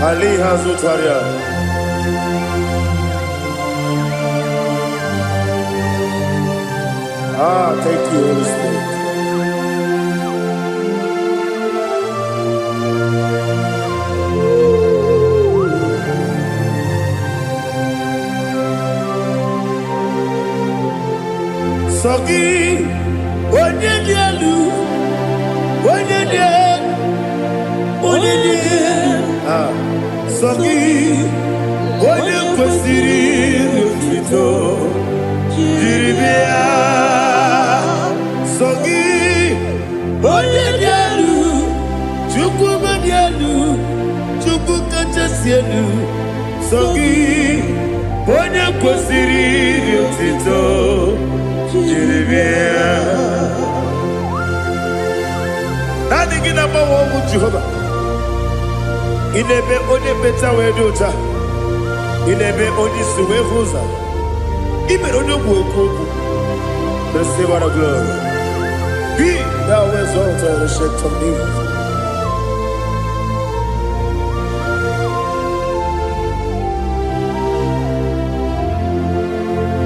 Ali Hazutaria. Thank you, Holy Spirit. Sogi, Onyedika, Onyedika, Sogi, Onyedika, Jiribia, Sogi, Onyedika, Chukubadialu, Chukukachasialu, Sogi, Onyedika, Jiribia. Nothing in about one with Jehovah. In a bed only better way to ta. In a bed only suwe fuza. Even on your work, the silver of glory. Be thou exalted and shake of me.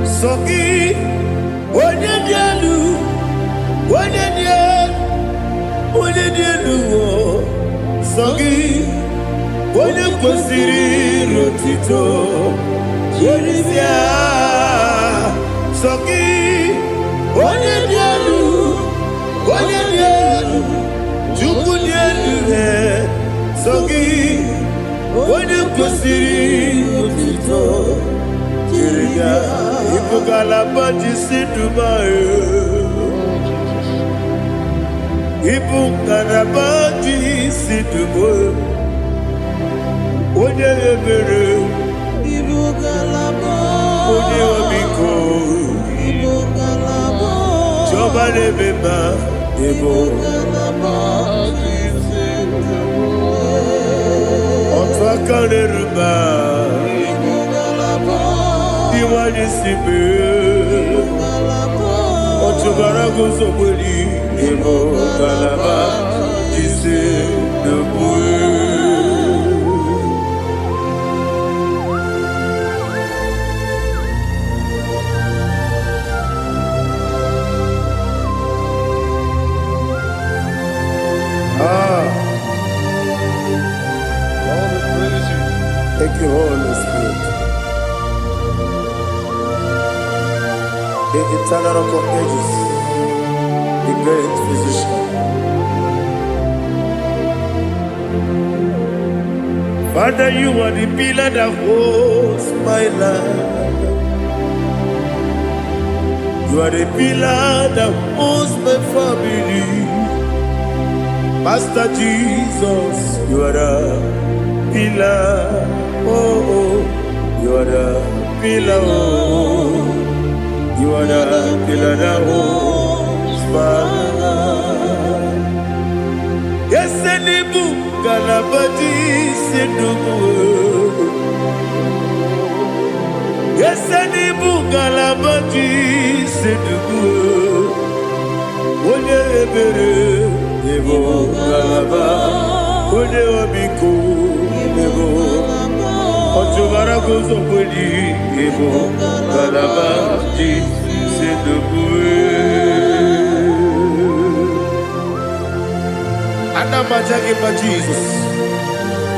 Sogi. Onyedika, Sogi, Onyedika, Jiribia, Sogi, Onyedika, Chukubadialu, Sogi, Onyedika, Jiribia, Ipugalabadi Dubai. Ipugalabadi Dubai. Onyebere, Onyebiko, Jobalebeba, Otwakalerba, Iwanisibe, Otubaragosobeli, Ipugalabadi Dubai. Thank you, Holy Spirit. The eternal rock of ages, the great physician. Father, you are the pillar that holds my life. You are the pillar that holds my family. Master Jesus, you are the pillar. Oh, you are the pillar. Oh, you are the pillar that holds my life. Yes, any book, Galabadi, Sidubu. Yes, any book, Galabadi, Sidubu. Onyebere, Ebo Galaba, Onyebiko, Ebo. Otubaragosobeli, Ebo Galabadi Anamajage pa Jesus.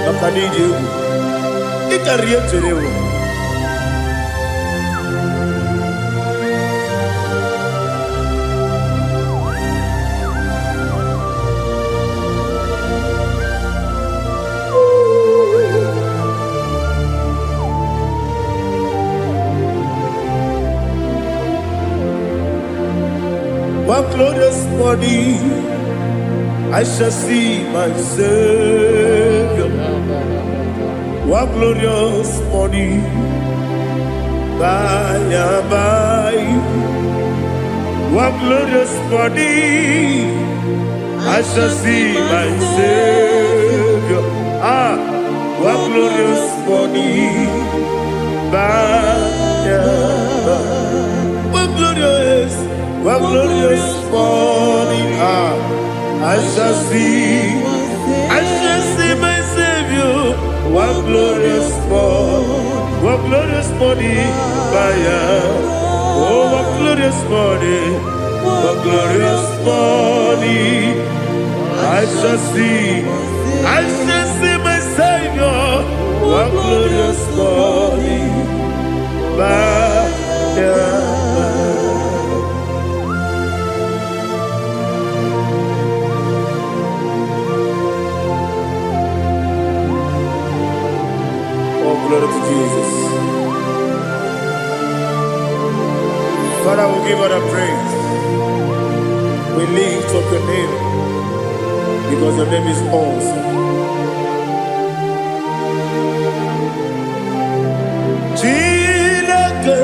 Makaniji. Ikariye terewo. One glorious morning, I shall see my Savior. One glorious morning, by and by. One glorious morning, I shall see my Savior. One glorious morning, by and by. One glorious morning, I shall see my Savior. one glorious morning, oh, one glorious morning, one glorious morning. I shall see my Savior, one glorious morning, Oh, glory to Jesus. Father, we give all the praise. We lift up your name because your name is awesome. Chilake,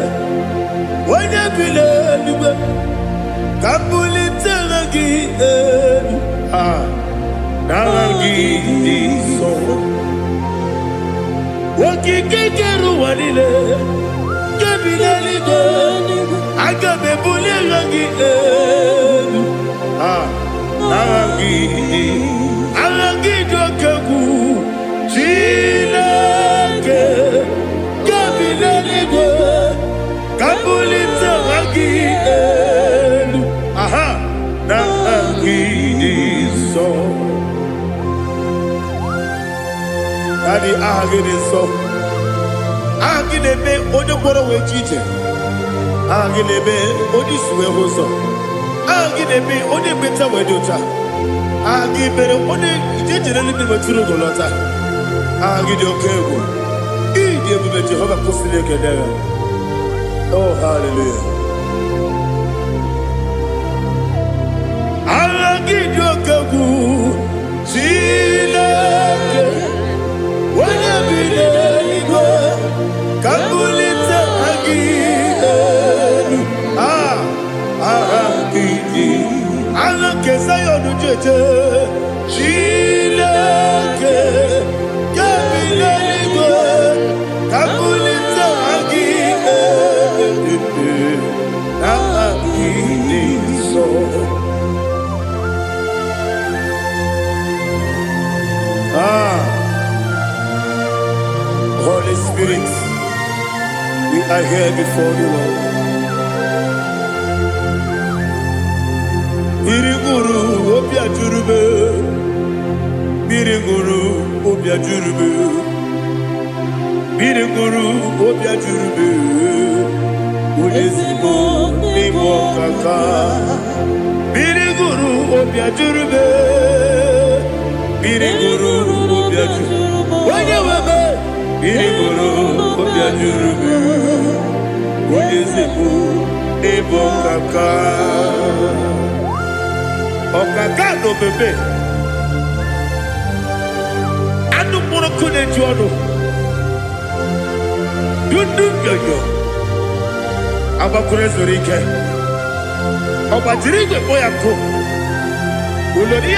when you believe, Kapulitagi, Naragi, so. Wakikeru walile, Kabilaligo, Agabe Bulirangi, Aragi Dokagu, Chilake, Kabilaligo, Kabulita Ragi, Naragi, so. Daddy, agide so. Agide be odo boro we chiche. Agide be odi suwe hoso. Agide be odi beta we dota. Agide be odi ijejere ni meturu golota. Agide okego. Ide be Jehovah kosile kedera. Oh, hallelujah. Agide okego. Chilake. When you believe, Kabulita again. Kesayon Jeje, Chilake, Kabilaligo, Kabulita again. So. Holy Spirit, we are here before you, Lord. Biriguru obia jurube, Biriguru obia jurube, Biriguru obia jurube, Ulesibo nibo kaka, Biriguru obia jurube, Biriguru obia jurube, Wanyawame. Biriguru obia jurube, Ulesibo nibo kaka. Okaka no bebe. Anu mono kune jono. Dundu yoyo. Abakure zorike. Obajirige boya ko. Ulori.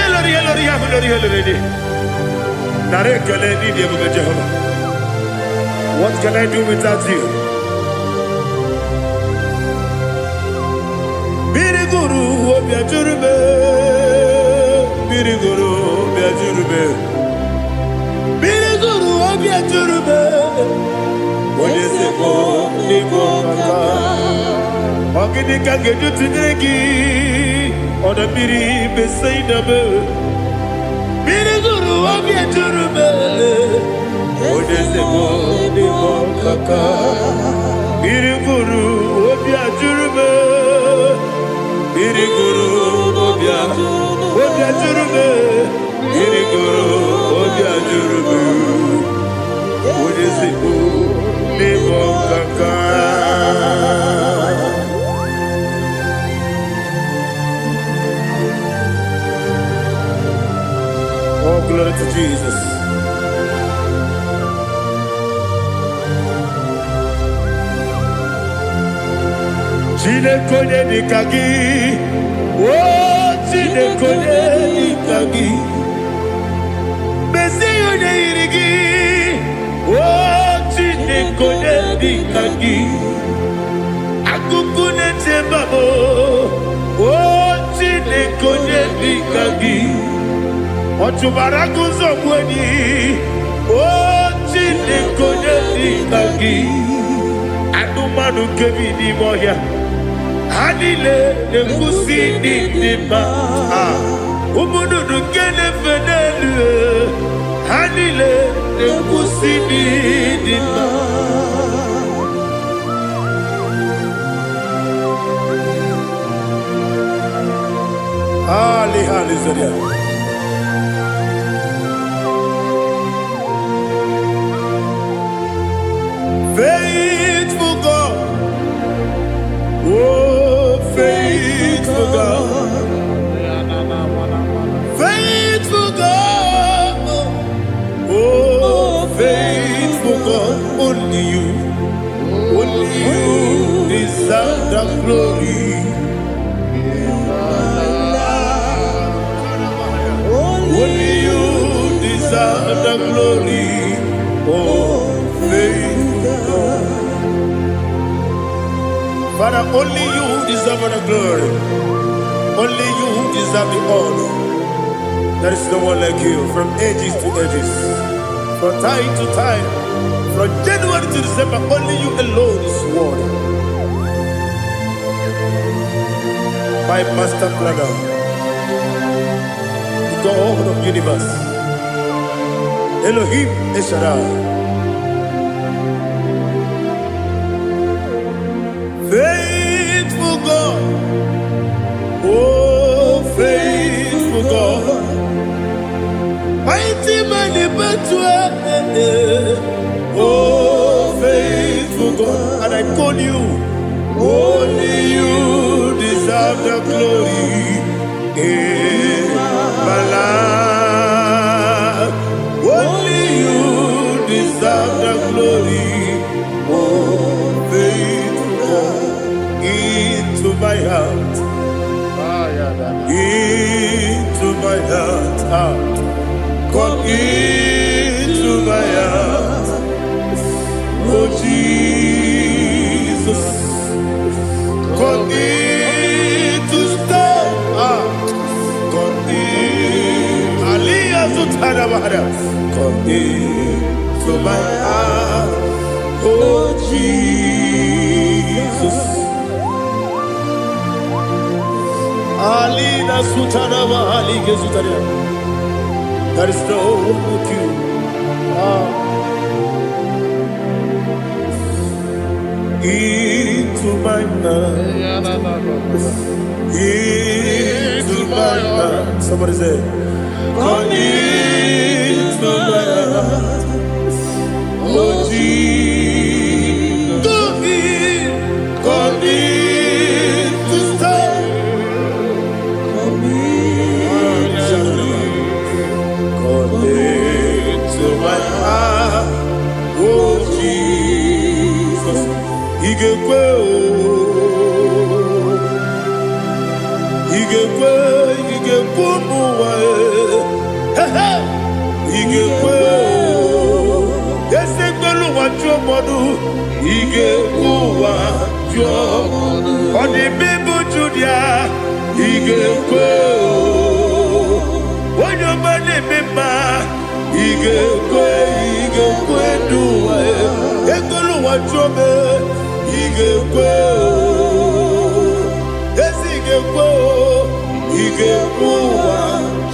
Nare kele ni de bebe Jehovah. What can I do without you? Biriguru obia jurube, Biriguru obia jurube, Biriguru obia jurube. Onyedika nibo kaka, Onyedika geju tinegi, oda biri besaidabe. Biriguru obia jurube, Onyedika nibo kaka, Biriguru obia jurube. Biriguru obia jurube, Biriguru obia jurube, Onyedika nibo kaka. Oh, glory to Jesus. Onyedika gi, oh Onyedika gi, Besi Onyedika, oh Onyedika gi, Akukune tembabo, oh Onyedika gi, Otubaraku zokweni, oh Adumanu kebi ni moya. Hanile ne kusi ni ma. Umudu kene fenelu. Hanile ne kusi ni ma. Hallelujah. Faithful God, oh faithful God, faithful God, oh faithful God, only you deserve the glory. Only you deserve the glory, oh faithful God. Father, only you deserve the glory. Only you deserve the honor. There is no one like you from ages to ages, from time to time, from January to December. Only you alone is worthy. My master planner, God of the universe, Elohim Eshadai, faithful God, oh faithful God, mighty man in battle, oh faithful God, and I call you, only you deserve the glory. My life, only you deserve the glory. Oh, faithful God, into my heart, into my heart, come into my heart. Oh Jesus, come in to stay. Come into my heart, oh Jesus. Alina Sutana Mahali Gesutaria. There is no one like you. Into my heart, into my heart. Somebody say, come into my heart, oh Jesus. Come in to stay. Come into my heart, oh Jesus. Igekwe, igekwe muwa. Igekwe, ese gbolu wa jomodu. Igekwe wa jomodu. Odi bibu Judia. Igekwe, wanyo mane mema. Igekwe duwa. Egolu wa jome. Igekwe, ese igekwe wa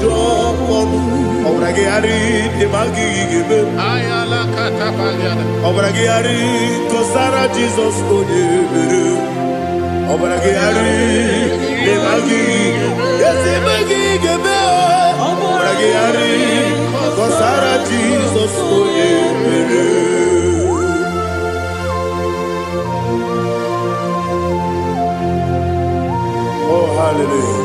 jomodu. Obragi ari demagi igebe. Ayala katapaliana. Obragi ari kosara Jesus onyebere. Obragi ari demagi igebe. Obragi ari kosara Jesus onyebere. Oh hallelujah.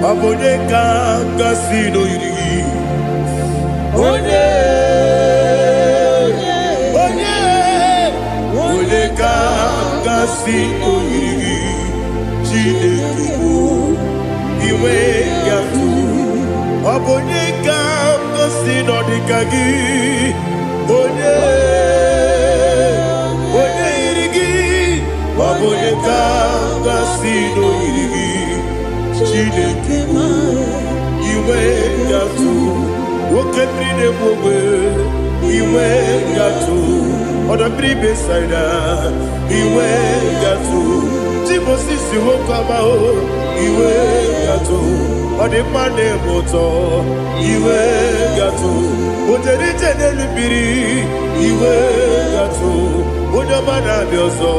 Onyedika kasino yiri. Onyedika kasino yiri. Chineke iwe yatu. Onyedika kasino dikagi. no iri Chineke iwe gatu woke bride bobe iwe gatu oda bribe saida iwe gatu Timosisi wokama o iwe gatu odi mane moto iwe gatu ojeri tenelu biri iwe gatu oda mana bioso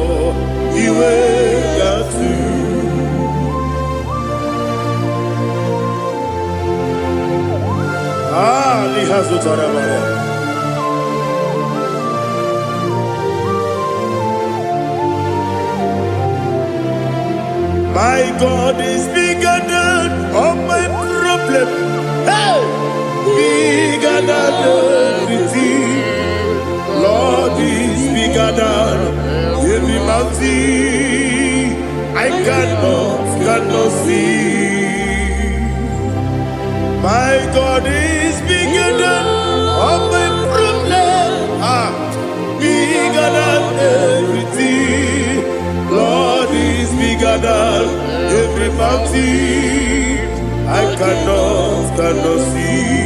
iwe gatu lihazo tarabara My God is bigger than all my problem. Hey! Bigger than everything. Lord is bigger than every mountain. I cannot see. My God is bigger than all my problem. Bigger than everything. Lord is bigger than every mountain. I cannot see.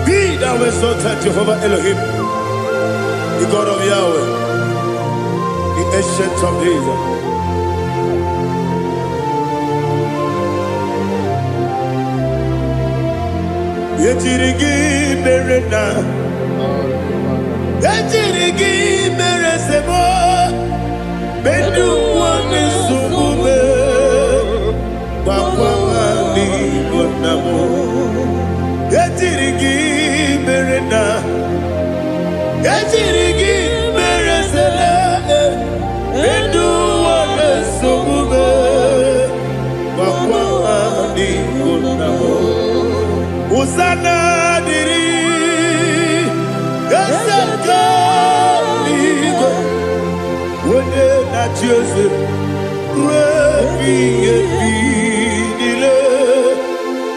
Be thou exalted, Jehovah Elohim, the God of Yahweh, the ancient of days. Yetirigi merena, yetirigi meresemo, bedu wane sumube, papa mani bonamo. Yetirigi merena, yetirigi meresele, bedu wane sumube, papa mani bonamo. Usana diri, esaka ligo, wone na Joseph, rebi dile,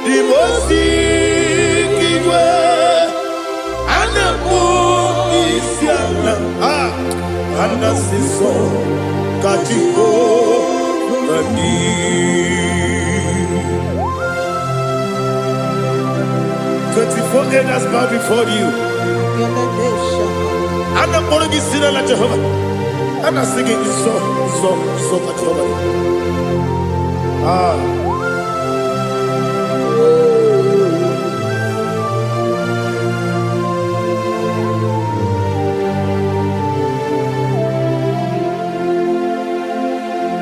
di mosi kiwe, anamu isiana, anasiso katiko bani. 24 elders bow before you. And I'm going to be singing like Jehovah. And I'm singing this song like Jehovah.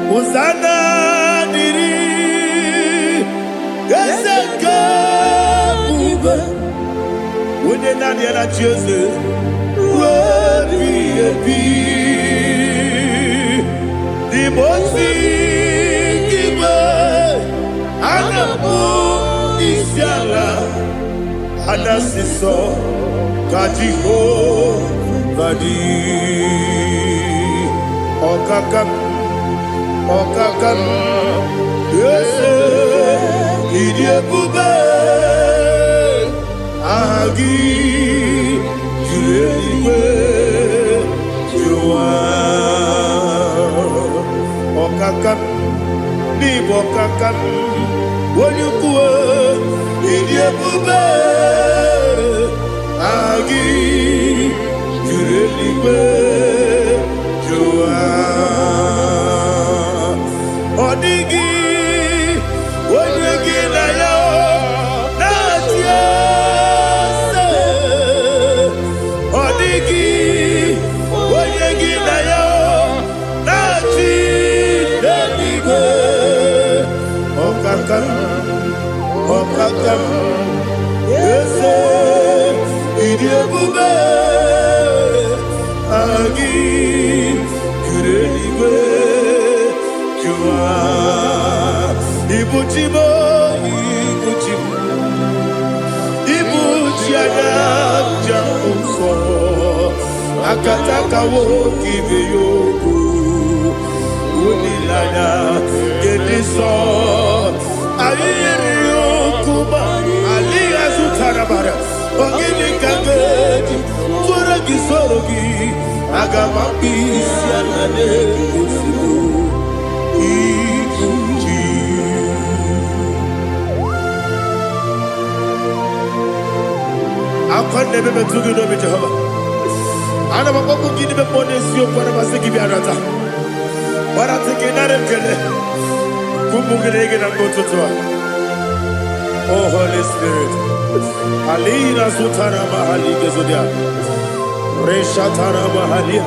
Hosanna diri, Eseka. When you're not here at Joseph, the most giver, and the moon is yala, and the siso, Kajiho, Vadi, Okakam, yes, Idiabube. Agi jueliwe jua okakam ni bokakam wonyukue idiebube agi jueliwe jua odigi wonyegi na yo natia Okakam, yes, idiabube, agi. Kataka wo kibe yoku Unilana Gediso Ayiri yokuba Aliya Zutarabara Onyedika Gedi Furagi Sorogi Agamapi Sianane Kusibu Ikuji Akonde bebe tugi no be Jehovah. Ana makoku gidi be pone sio kwa nabase gibi arata. Bara teke nare kele. Kumugirege na ngototwa. Oh Holy Spirit. Alina sutara mahali gezodia. Resha tara mahali.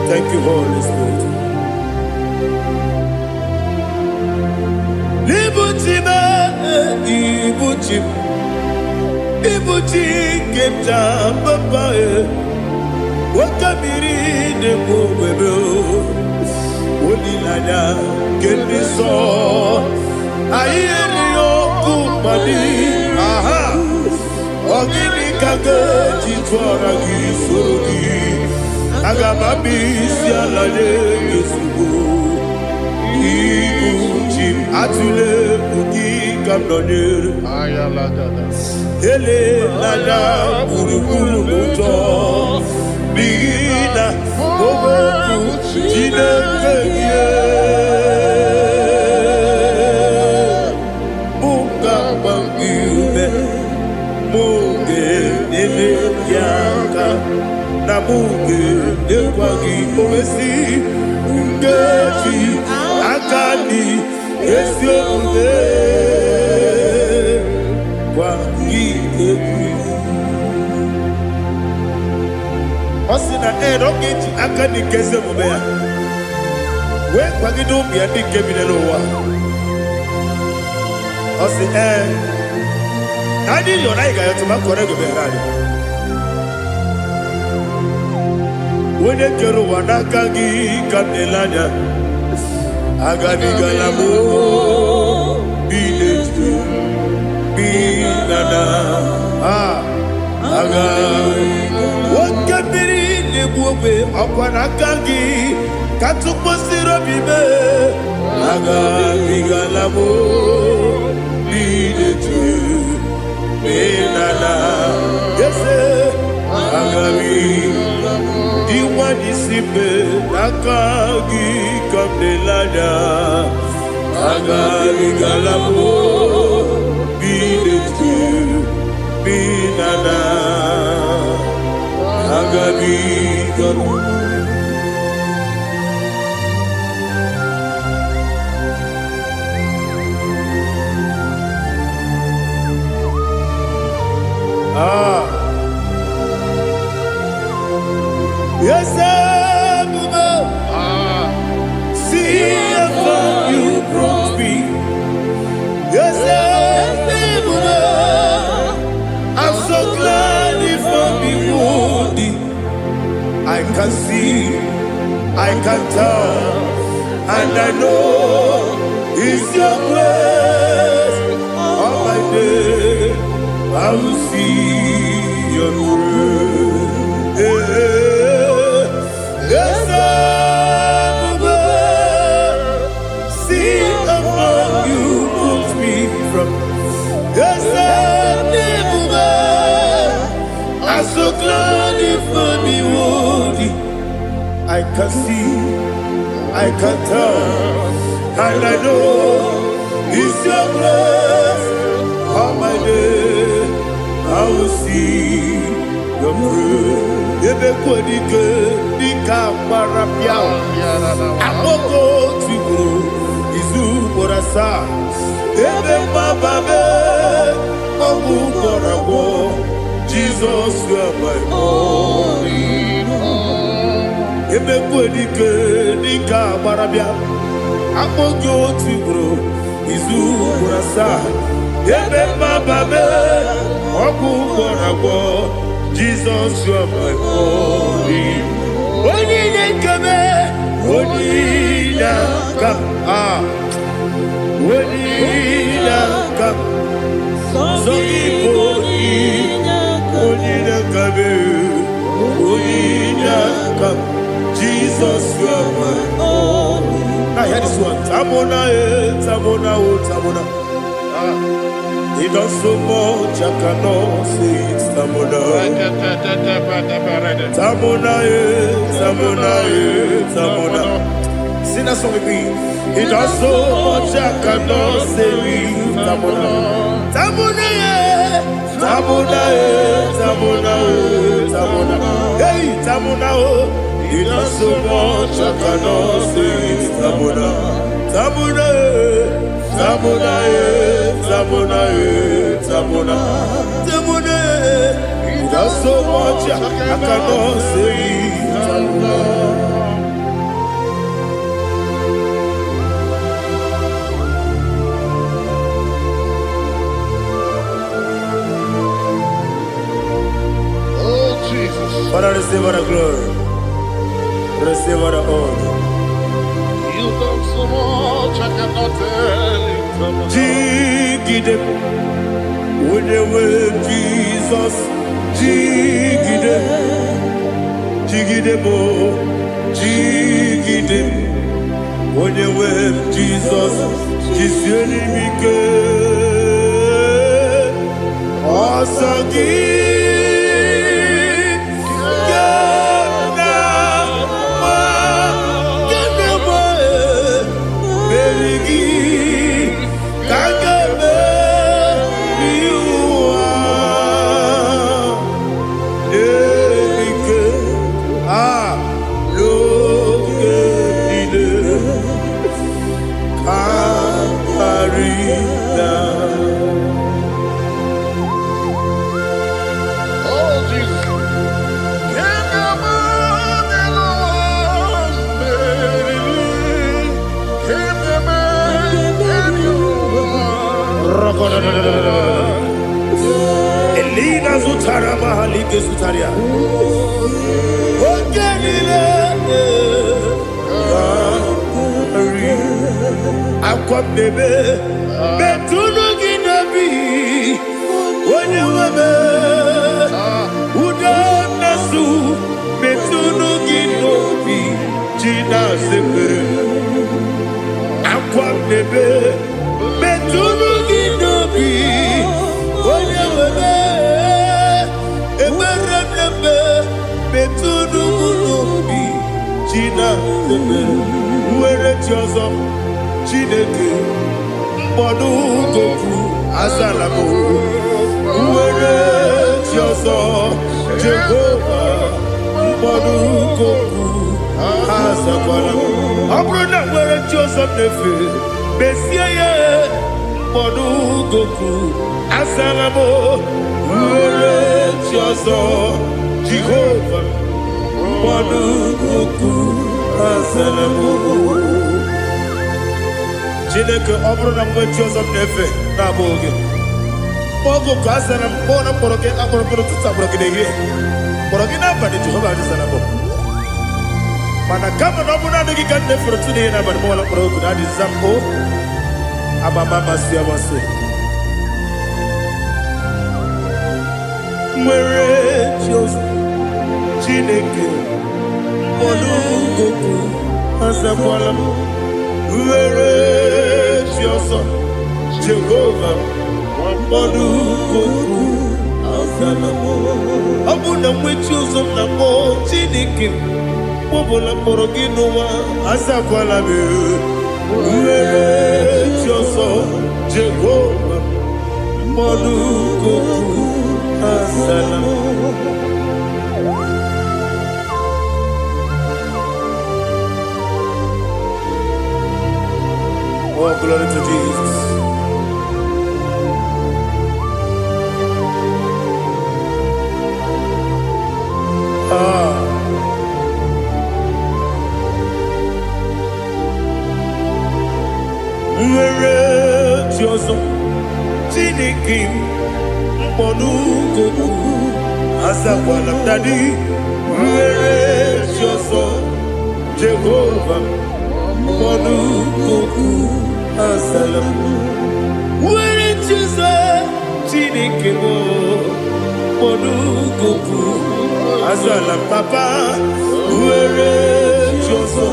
Thank you, Holy Spirit. Libutime, ibutime. Ibuti kemta papa wakamiri de bobebe onilanya kendiso ayeri okumani aha ogini kage jitwara gisorogi agamabi sialale yesugo ibuti atule bugi kamdonir ayala dada ele lala buruburu muto bigina oboku jinekeye muka bangiume muge nele yaka na muge nekwagi owesi ngeji akani esiomune Osina rogeji akani keze mubea. We kwagido biandi kebinelo wa. Osi nani yona igayo tumakore gubehari. Wene kero wanakagi kanelanya. Agani galamo binetu. Binana aga wakabiri lebuwe akwanakagi katuposiro bibe aga bigalamo binetu binana yese aga bigalamo diwani sibe nakagi kamdelada aga bigalamo Binana Agabi Garu Yes, see how you brought me. Yes, I'm so glad if I'm wounded. I can see, I can tell, and I know it's your grace. On my day, I will see your grace. Yes, see among you put me from. Yes, I'm so glad if me woody. I can see, I can tell, and I know it's your grace. On my day, I will see your grace. Ebe kodike, dika marapia. Amoko tigo, izu borasa. Ebe mababe, obu borabo. Jesus, you are my only home. Ebe kodike, dika marapia. Amoko tigo, izu borasa. Ebe mababe, obu borabo. Jesus, you are my only home. Onyedika, Onyedika, Onyedika, so Onyedika, Tamona. He does so much, I cannot say it. Tamona. Sing that song with me. He does so much, I cannot say it. Tamona. Hey, Tamona. He does so much, I cannot say it. Tamona. He does so much, I cannot say it. Father, receive all the glory. Receive all the honor. You done so much, I cannot tell it. Jigidem, when you were Jesus. Jigidem, when you were Jesus. Jisienimike, Asagi. Elina Zutara Mahalike Zutaria. Aqua bebe, Betuno Ginabi, when you were Udanasu, Betuno Ginobi, Gina Zebe, Aqua bebe, Betuno Ginobi, when you were Eberebe, Betuno Ginobi, Gina Zebe, where it was. Chineke mbodu goku azalamo uwere tioso Jehovah mbodu goku azakwalamo abrona were tioso nefe besiye mbodu goku azalamo uwere tioso Jehovah mbodu goku azalamo. Chineke ọbụrụ na mgbe chi ọzọ na-efe na-abụ oge ogo ka a sara mkpọ na mkpọrọ gị akpọrọkpọrọ tụtụ akpọrọ gị n'ehihie mkpọrọ gị n'abalị Jehova adịzara bụ mana kama na ọ bụrụ na adịghị ka nne fere tụ n'ihe n'abalị mọla mkpọrọ ogu na adịza mpụ amama amasị amasị nwere chi ọzọ Chineke mkpọrọ ogu azakwala m were Jioso Jehovah mbodu goku azalamo abuna mwechi uzo na mo Chineke mbobola mkpọrọ gị n'ụwa azakwala m were Jioso Jehovah mbodu goku azalamo. Oh, glory to Jesus. Nwere Jioso Chineke mkpọrọ goku azakwala m dadi nwere Jioso Jehovah mkpọrọ goku azalamo nwere Jioso Chineke mkpọrọ goku azalam papa nwere Jioso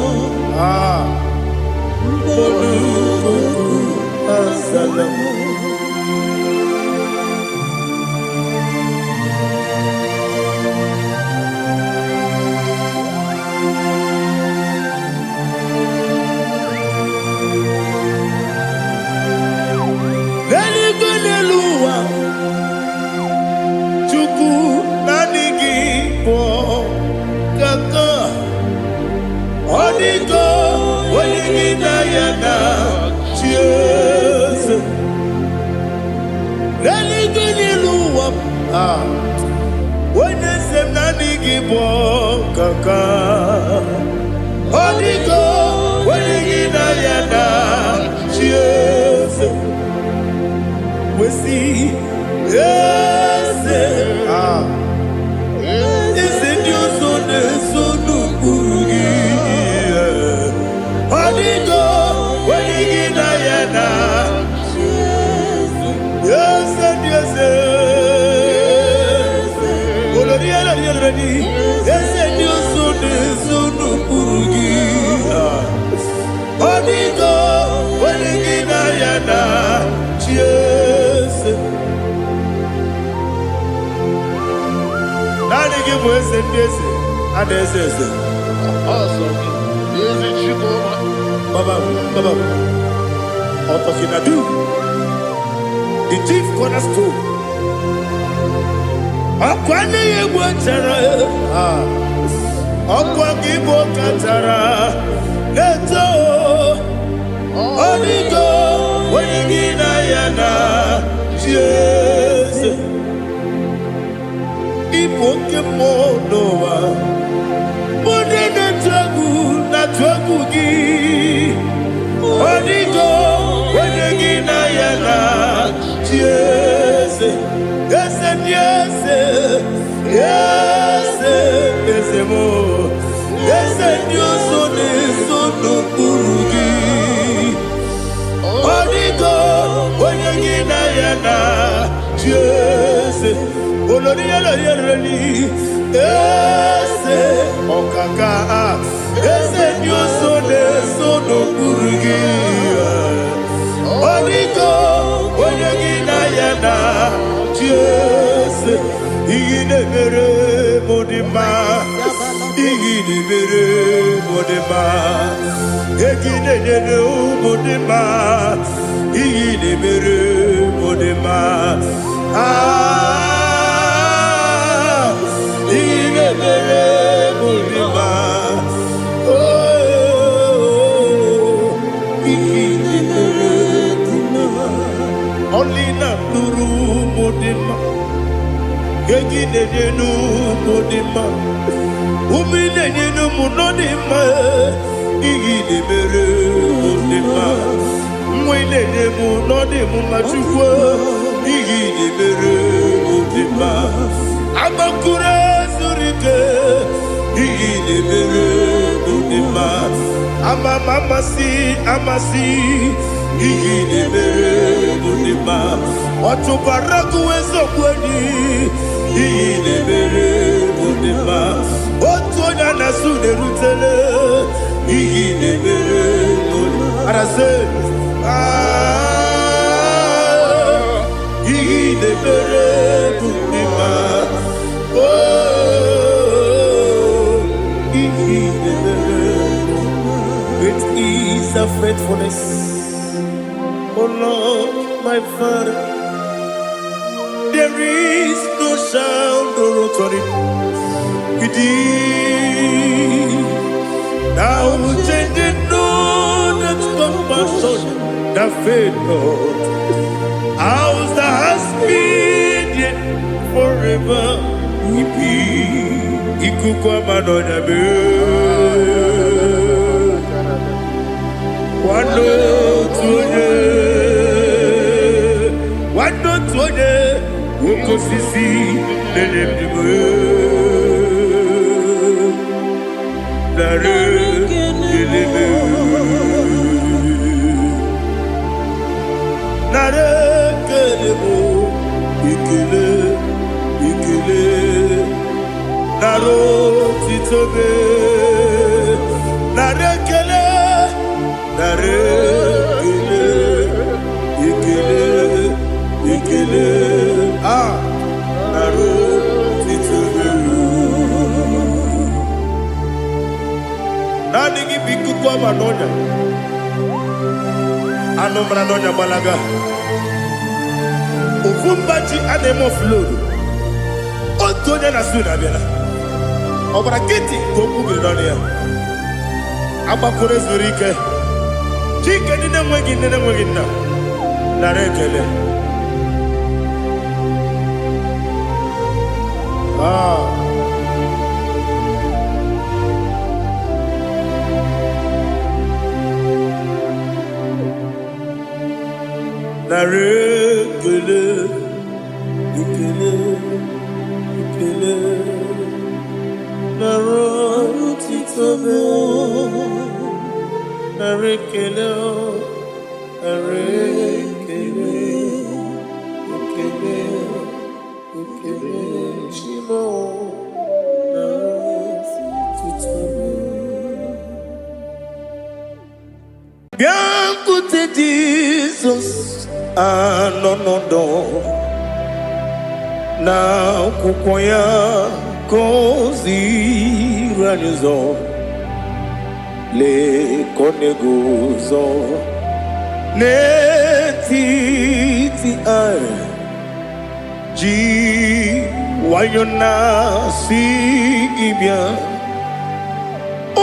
mkpọrọ Onigo, Onigina yana, Jesus. Religini luwa, when they say IGBO kaka. Onigo, Onigina yana, Jesus. We see, yes, is it your son, son of Burugi? Onigo, Onigina yana, yes, and yes, yes, and your son, son of Burugi. Onigo, Onigina yana, yes. Nani give us a yes, and yes, yes. Awesome. Is it Chico? Baba, Otokinadu, the chief cornerstone. Akwane yegwachara, akwa kibo katara, leto, Onigo, Onigina yana, Jesus. Ipoke monowa, mone na tragu gi. Onigo, Onigina yana, Jesus. Yes and yes, yes, yes, more. Yes and your son is son of Burugi. Onigo, Onigina yana, Jesus. Oloria la yereli, yes, okaka, yes, and your son is son of Burugi. Onigo, Onigina yana, Jesus. Igine mere modima, igine mere modima, igine mere modima, igine mere modima. Igine mere modima. Oh, igine mere modima. Only na nuru modima. Igine nenu modima. Umine nenu munodima. Igine mere modima. Mwine nemu nodimu machukwa. Igine mere modima. Amakure surike. Igine mere modima. Amasi. Igine mere modima. Otubaraku wezo kweni. Igine mere modima. Otonya nasune rutele. Igine mere modima. Arase. Igine mere modima. Oh, Igine mere modima. Great is the faithfulness. Oh Lord, my Father, there is no sound or authority within. Now changing no that compassion, that faith, Lord. How's the has been yet forever we be. Ikukwa manonya be. Wano tuye. Wano tuye. Woko sisi. Nenem diwe. Nare. Kelebe. Nare. Kelebo. Ikele. Naro titobe. Nare kele. Nare kele. Ikele. Naro titobe. Nani gibiku kwa manonya. Anomra nonya balaga. Ufumbaji anemo flodo. Otonya na suna bela. Obra kiti goku bedonia. Agbakore zuru ike. Chike dị na-enweghị nne na-enweghị nna. Nara ekele. Nara ekele. Ekele. Ekele. Nara otito mo. Nara ekele. Nara ekele. Ekele. Ekele. Shimo. Nara otito mo. Biancote Jesus. Anonodo. Na kukoya kozi ranizo le koneguzo ne titi ai ji wayona si ibia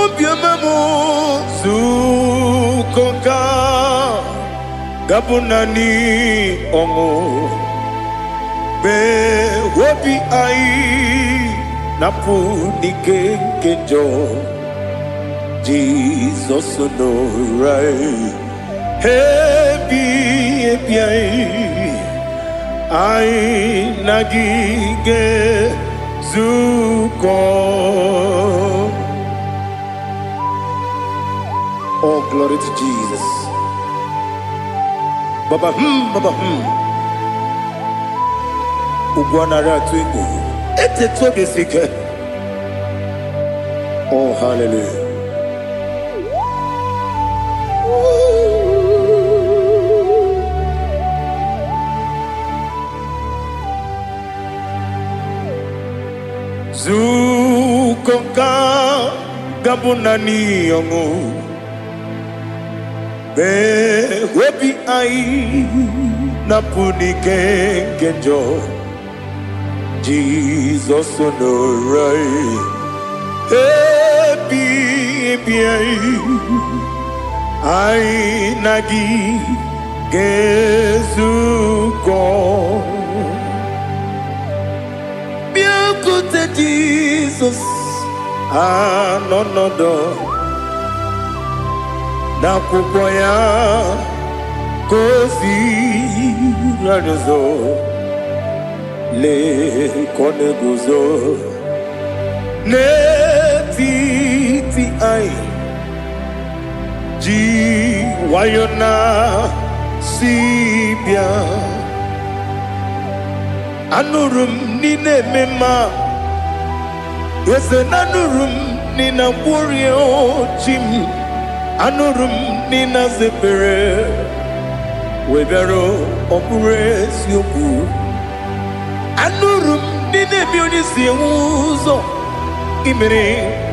obiamamu zukoka gabunani omo be wobi ai napu nike kenjo Jesus no right happy ai nagige zuko. Oh, glory to Jesus. Baba Baba Ugwanara twingu. Ete tobi sike. Oh, hallelujah. Zukonka gabunani yongu. Be webi ai napuni kenjo. Jesus no right happy ai nagi gezuko biakute Jesus anonodo na kukoya kozi ranizo le koneguzo ne titi ai ji wayona sibia anurum nine mema yese nanurum nina burio jim anurum nina zepere webero opure sioku anurum nine mioni siuzo imere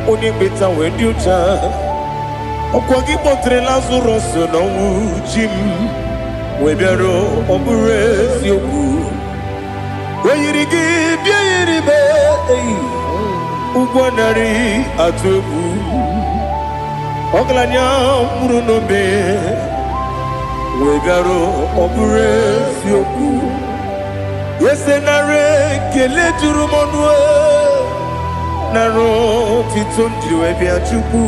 oni beta wediucha okwagi potre Lazarus no jim webero opure sioku weyirigi biayiribe ugwanari atubu oglanya murunobe wegaro opure sioku yesenare kele turumonwe naro titondi webia chuku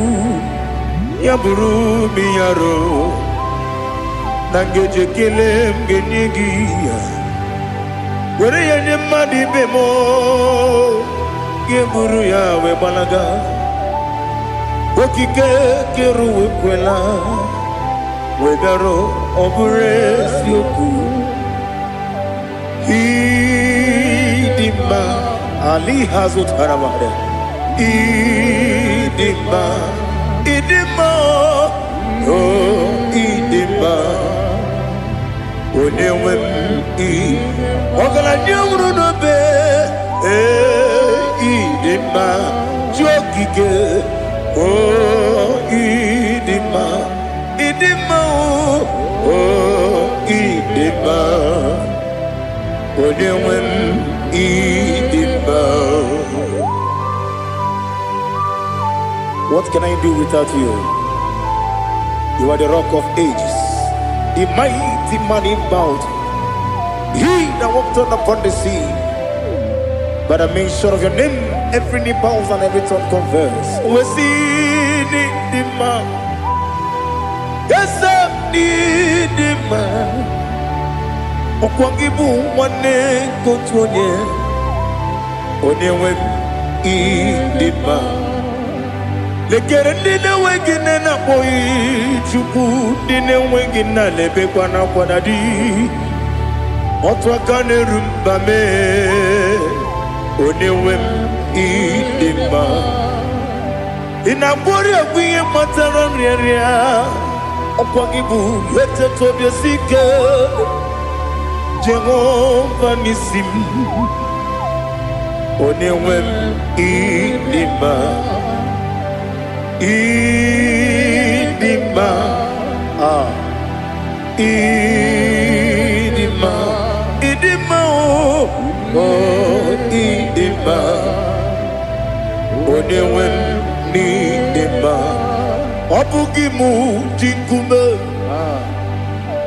yaburu miyaro nangeje kele mgenigi were yenye madi bemo geburu ya webalaga okike keru wekwela wegaro obure sioku idima ali hazut haramade idima oh idima onewem ogala nyamru no be idima jokike oh idima oh idima onewem idima. What can I do without you? You are the rock of ages, the mighty man in battle. He that walked on upon the sea. By the mention of your name, every knee bows and every tongue converse. We see the man. Yes, I need the man. Okwangibu wane kotonye. Onyewe the man. Lekere ndine wengine na boyi chuku ndine wengine lebe kwa na kwanadi. Otwakane rumba me. Onewem idima inabori agwiye matara nriaria okwagibu yete tobie sike Jehova nisim Onewem idima idima idima idima idima Onewem idima Obugimu jinkume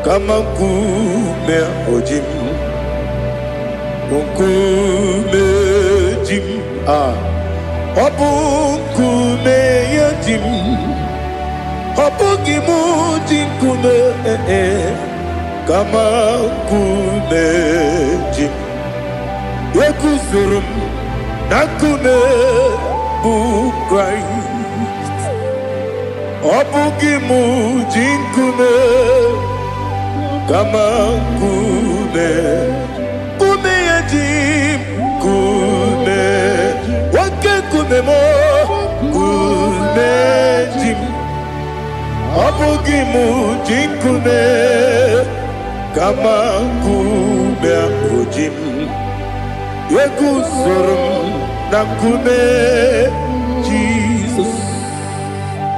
Kama kume ojim Unkume jim Obukume yajim Obugimu jinkume Kama kume jim Yekuzurum nakume bu Christ Obugimu jinkume Kama kume Kume yajim Kume Wake kume mo Kume jim Obugimu jinkume Kama kume ojim Yekuzurum nakume Jesus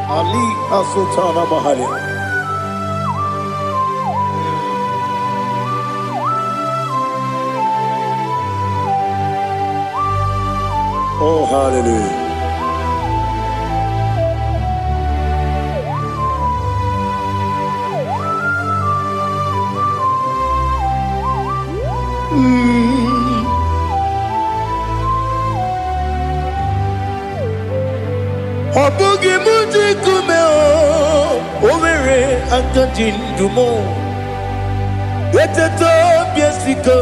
Ali Asultana Mahali. Oh, hallelujah. Obugi muji kumeo Omere antajin dumo Yeteto biesiko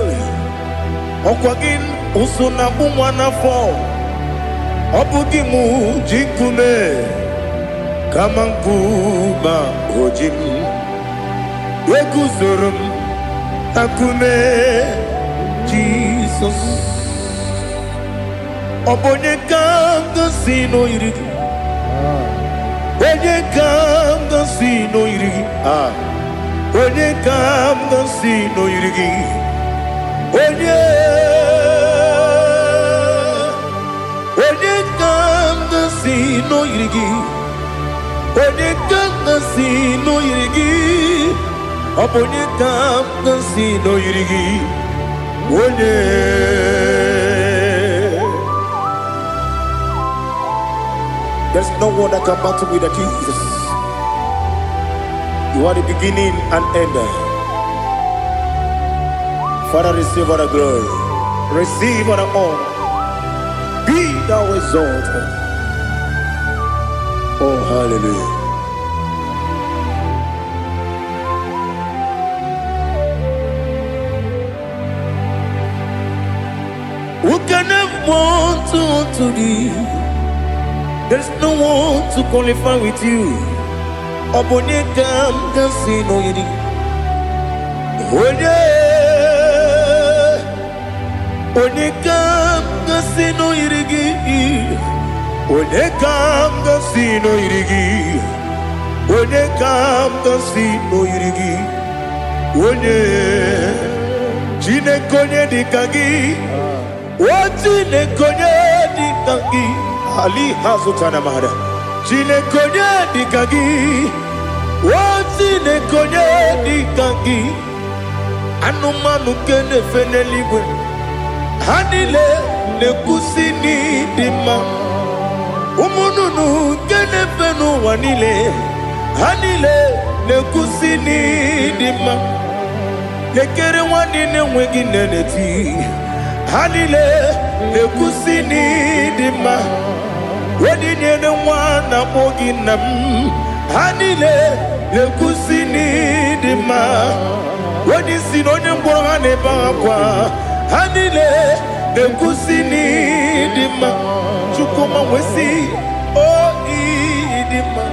Okwagin usuna bumwana fo Obugi muji kume Kamankuma ojim Yekuzurum akume Jesus Obonye kanga sino irigi Onye kam dan si no irigi Onye kam dan si no irigi Onye kam dan si no irigi Onye kam dan si no irigi Onye kam dan si no irigi Onye There's no one that can battle with Jesus. You are the beginning and end. Father, receive all the glory. Receive all the honor. Be thou exalted. Oh, hallelujah. Who can have one to thee? There's no one to qualify with you. Obonye kam kasi no yidi. Onye kam kasi no yirigi. Onye kam kasi no yirigi. Onye kam kasi no yirigi. Onye chine konye dikagi. Chine konye dikagi. Ali Hazutana Mahada. Chine konye dikagi. Chine konye dikagi. Anumanu kene feneligwe. Hanile ne kusini dima. Umununu kene fenu wanile. Hanile nekusini dima nekere wani nenwegi neneti Hanile nekusini dima wadi nene wana mogi nam Hanile nekusini dima wadi sinonye mbwane bakwa Hanile nekusini dima chukuma wesi o idima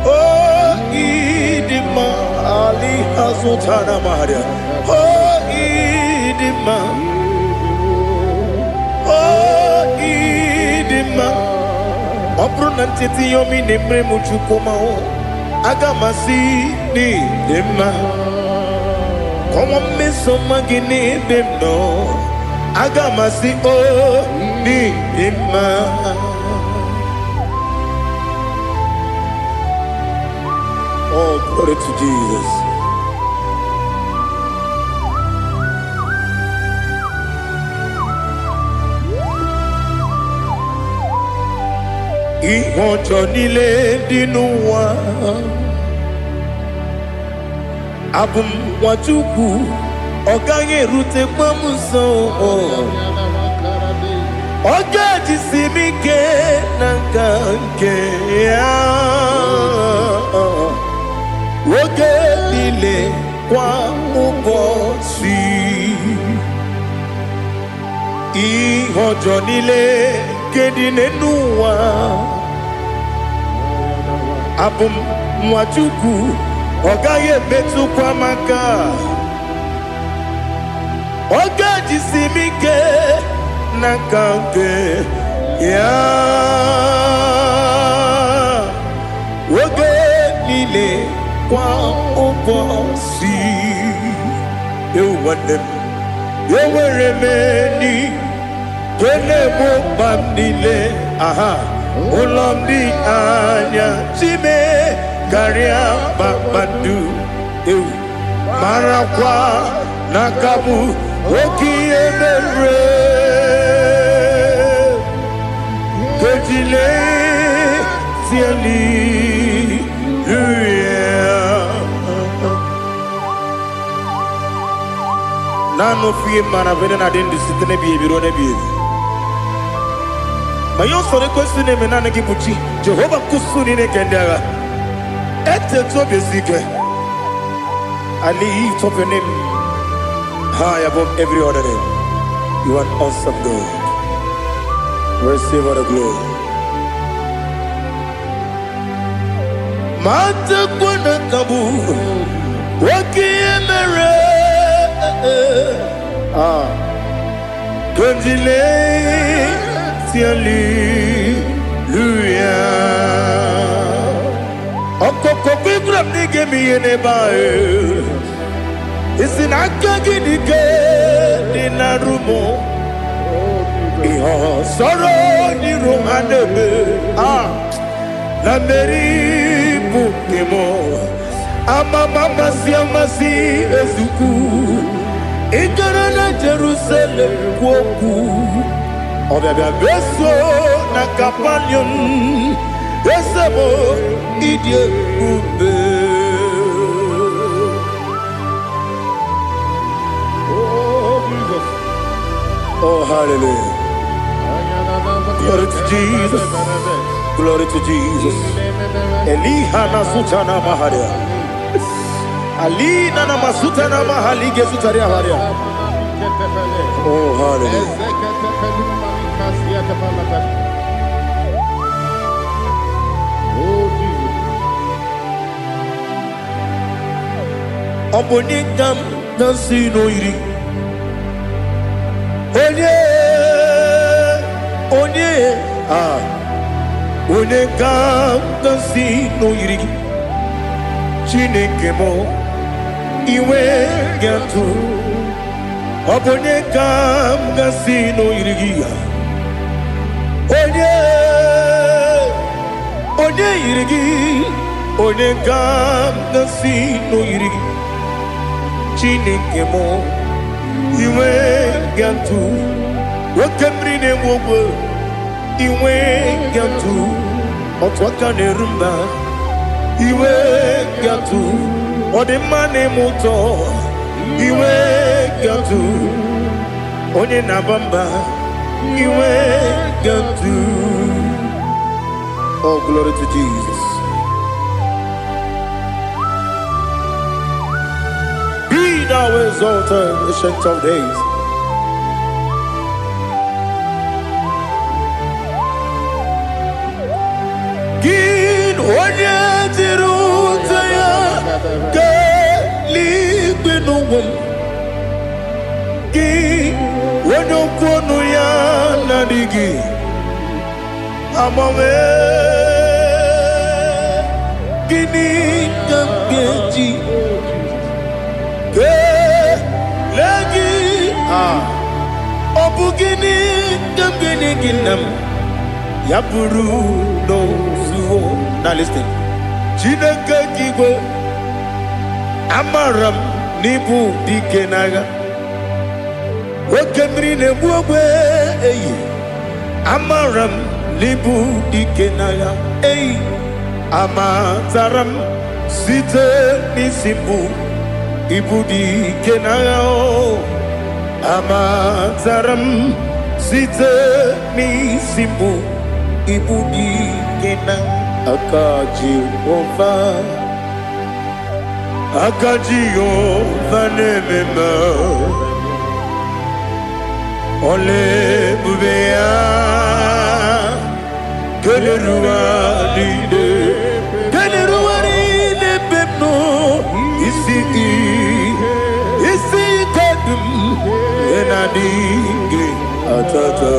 oh idima ali azutana maria oh idima oh idima obrunantiti yomi nemre muchukuma agamasi ni dima como meso magini demno agamasi oh ni dima. Oh, glory to Jesus. Ihojo nile dinuwa abum wajuku oganye rute kwamuso oga jisimike nankanke ya woge nile kwa ubosi ihojo nile kedine nuwa abum mwachuku ogaye betu kwa maka oga jisimike nakanke ya woge nile kwa ubosi ewanem eweremeni Kelebo bandile aha ulomdi anya chime karia babadu eu marakwa nakabu okiemere kejile tiali nano fie mana vene na den disitene biebiro ne biebi mayo sore kwesune menane kibuchi Jehova kusuni ne kendaga ete to besike I lift up your name high above every other name. You are an awesome God. Receive all the glory. Mata kuna kabu wakiemere Konjile Hallelujah. Okoko bigram nige mi enebae. Isinaka gidike dinarumo. Iho soro ni romanebe. La meri bukemo. Amama masi ezuku. Ikarana Jerusalem kwoku. Obia beso na kapanion esebo idie ube. Oh Jesus. Oh hallelujah. Glory to Jesus. Glory to Jesus. Elihana sutana maharia. Alina na masutana mahali gesutaria haria. Oh hallelujah. Oh Jesus. Obonikam dansino iri. Onekam dansino iri. Chinekemo iwe gantu. Obonikam dansino iri. Onye irigi, onye gam nasi no irigi. Chineke mo, iwe gantu. Wakemri ne wobo, iwe gantu. Otwaka nerumba iwe gatu odimane muto iwe gatu onye nabamba iwe gatu. Oh, glory to Jesus. Be thou exalted, ancient of days. Gin onye tirutaya ke ligbinum. Gin onye kwonu ya nadigi amame gini kamgeji ke lagi obu gini kamgini ginam yapuru no suho. Now listen. Chineke kigwe amaram nibu dikenaga wakemri ne buogwe eyi amaram nibu dikenaga eyi amataram site nisimbu ibu dikenaga o amataram site nisimbu ibu dikenaga. Akaji Ova nemema ole bubea kelerua dide bepno isi kadum enadinge atata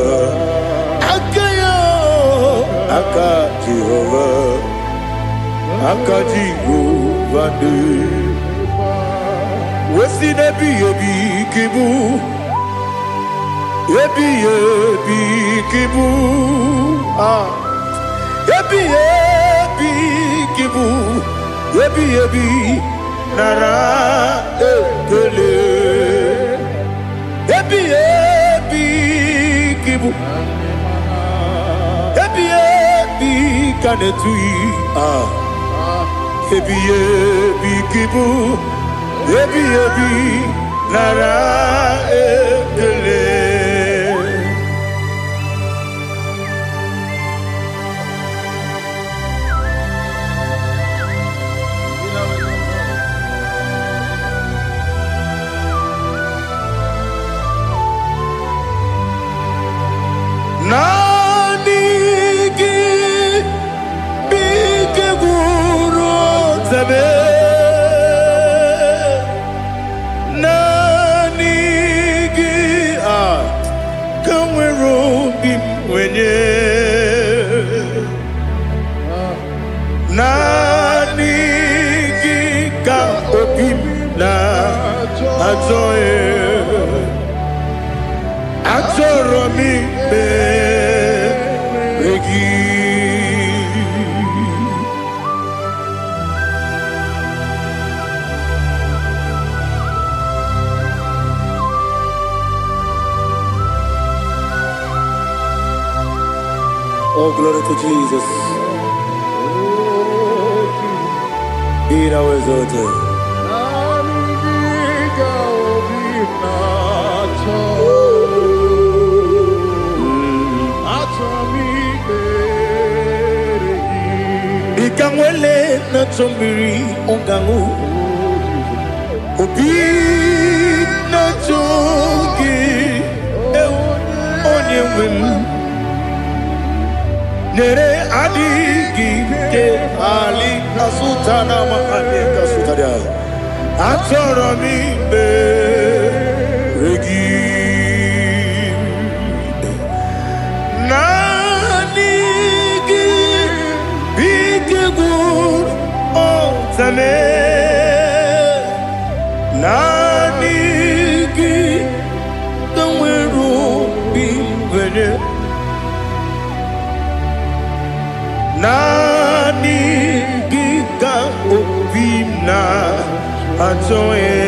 Akaji Ova de Wesi nebi ebi kibu Ebi kibu Ebi kibu Ebi nara ekele Ebi kibu Kanetui Ebi kibu Ebi nara ekele. Nanigi kamwero bimwenye nanigi ka opim na atoye mi be regi. Oh, glory to Jesus. Be thou exalted. Ikangwele na chombiri ongangu Obi na chogi onye wim Nere adigi ke ali asutana mahane kasutaria atoro mi be regi nanigi bige gur otame nanigi kamweru bimwene Nani giga obimna atoye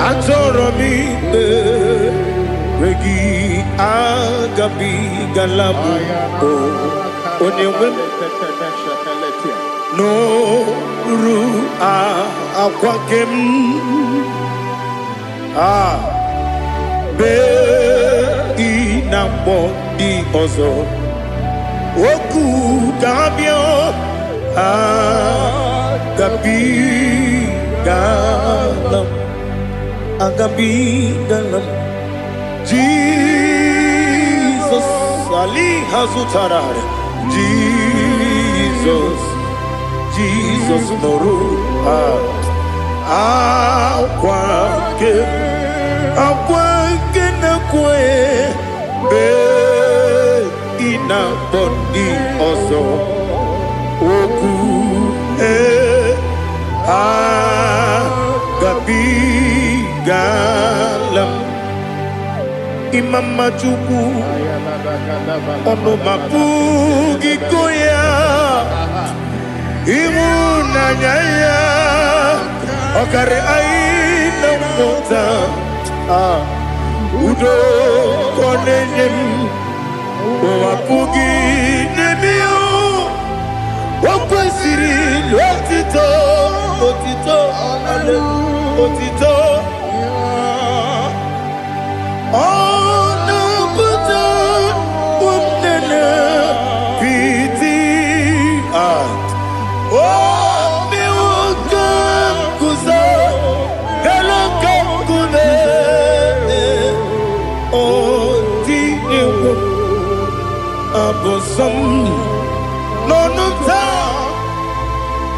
atoro mi Regi agabi galabu o onewem no ru akwakem be inambo di ozo oku gabio agabi galam agabi galam Jesus Ali Hazutarare Jesus Noru Akwake na kwe be ina bondi ozo oku gabi galam Imama Chuku ono mapugi koya imuna nyaya okare aina mota udo konenem mapugi nemio wakwesiri lotito ale otito Abosam nonunta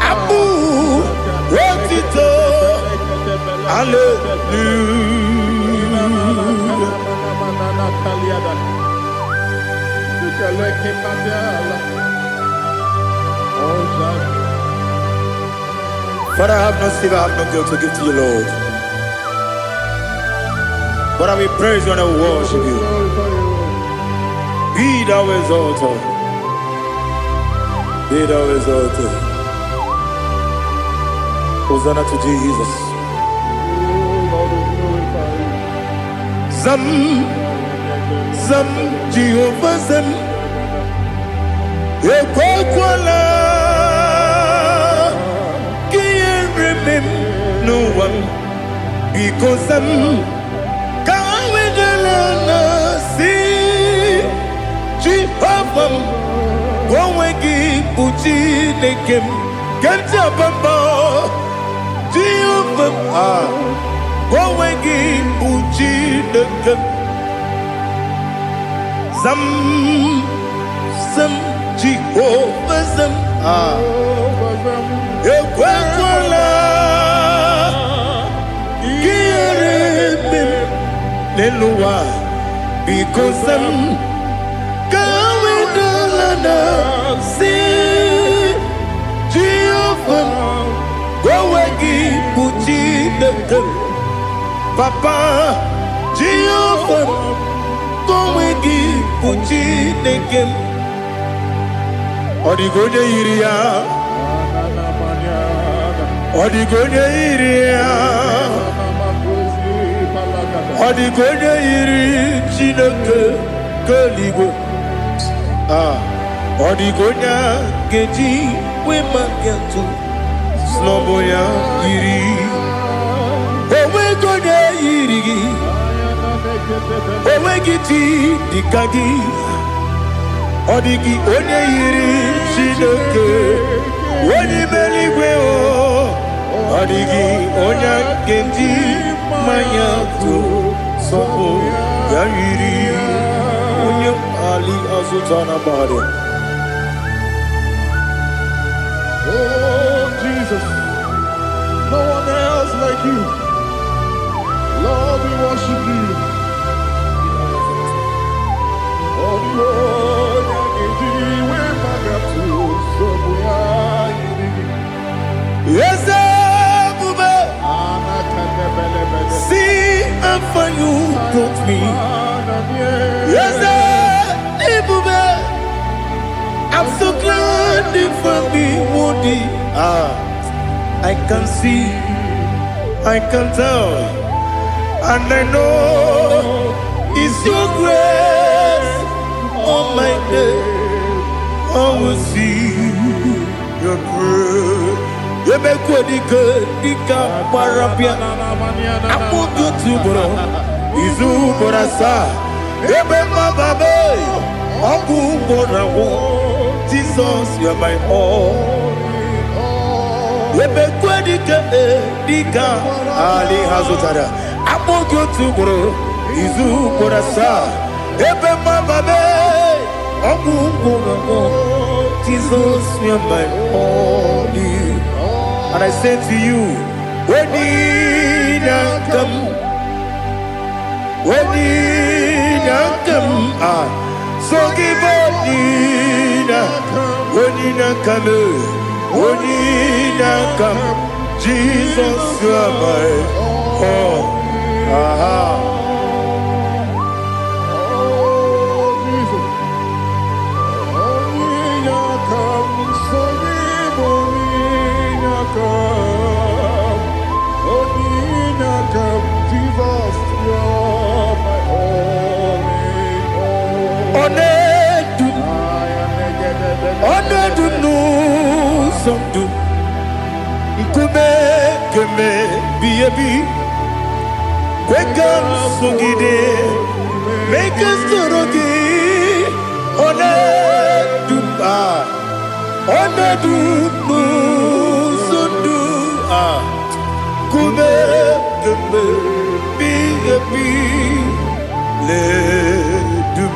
abu wotito Father, I have no silver, I have no gold to give to you, Lord. But I will praise you and I will worship you. Be thou exalted. Be thou exalted. Hosanna to Jesus. Zam Jehovah Zam Ekwakwala Can't remember no one because Zam Kawedalana see Jehovah Gwawegi Puchi Nekem Kenta Bamba Jehovah Gwawegi Puchi Nekem Zam Jehovah Zam Ekwakwala Kieremem Neluwa because Zam Kawedalana See Jehovah Gwawegi Puchi Nekem Papa Jehovah Gwawegi Puchi Nekem Odigonya iria Odigonya iri Chineke Keligwe Odigonya Geji Wemaketu Sloboya iri Owegonya iri Owegiti Dikagi Odigi onye yiri Chineke onye meligwe Odigi onye genji manya to sopo ya yiri onye Ali Azutana Bade. Oh Jesus, no one else like you. Lord, we worship you. Oh Lord, yes, see how far you brought me. Yes, I'm so glad you found me worthy. I can see, I can tell, and I know It's your grace on my day. I will see your grace. Onyedika, Dika, Parapia. Apo YouTube, Izu Borasa. Ebe Mababe. Abu Borawo. Jesus, you are my all. Onyedika, Dika, Ali Hazutara. Apo YouTube, Izu Borasa. Ebe Mababe. Abu Borawo. Jesus, you are my all. And I say to you, when you come, so give up, when you come, Jesus, you are my all. Wake up, Sugide, make us Torogi, Sundu, Kume, Ledu,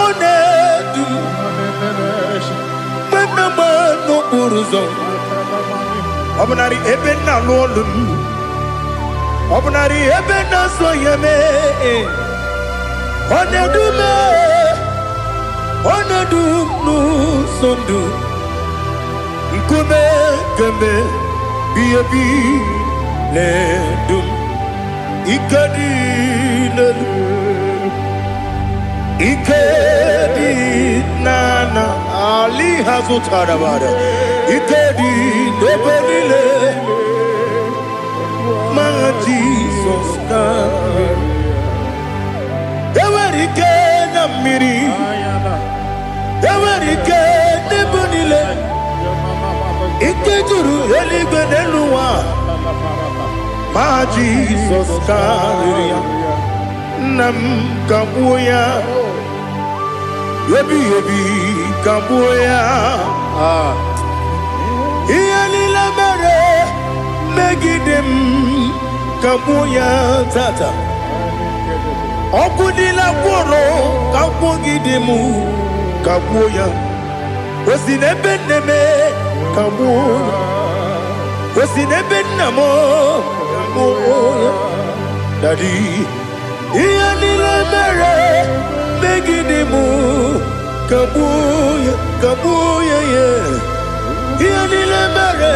Onedu, no Uruzon. Obnari ebena lolum. Obnari ebena soyeme. Onedu no sondu. Nkume keme biebi ledum. Ikedi nana Ali Hazutarabada. Ikedi Nebelile. My Jesus come. Ewerike na miri. Ewerike Nebelile. Ikejuru Eligbeneluwa. My Jesus come. Nam Kabuya. Yebi Kabuya. Iyalila mere megidem Kabuya tata. Okudila kworo Kabugidemu Kabuya. Osinebeneme Kabuya. Osinebenamo Kabuya. Daddy. Iyalila mere megidemu Kabuya yeah. Iyalila mere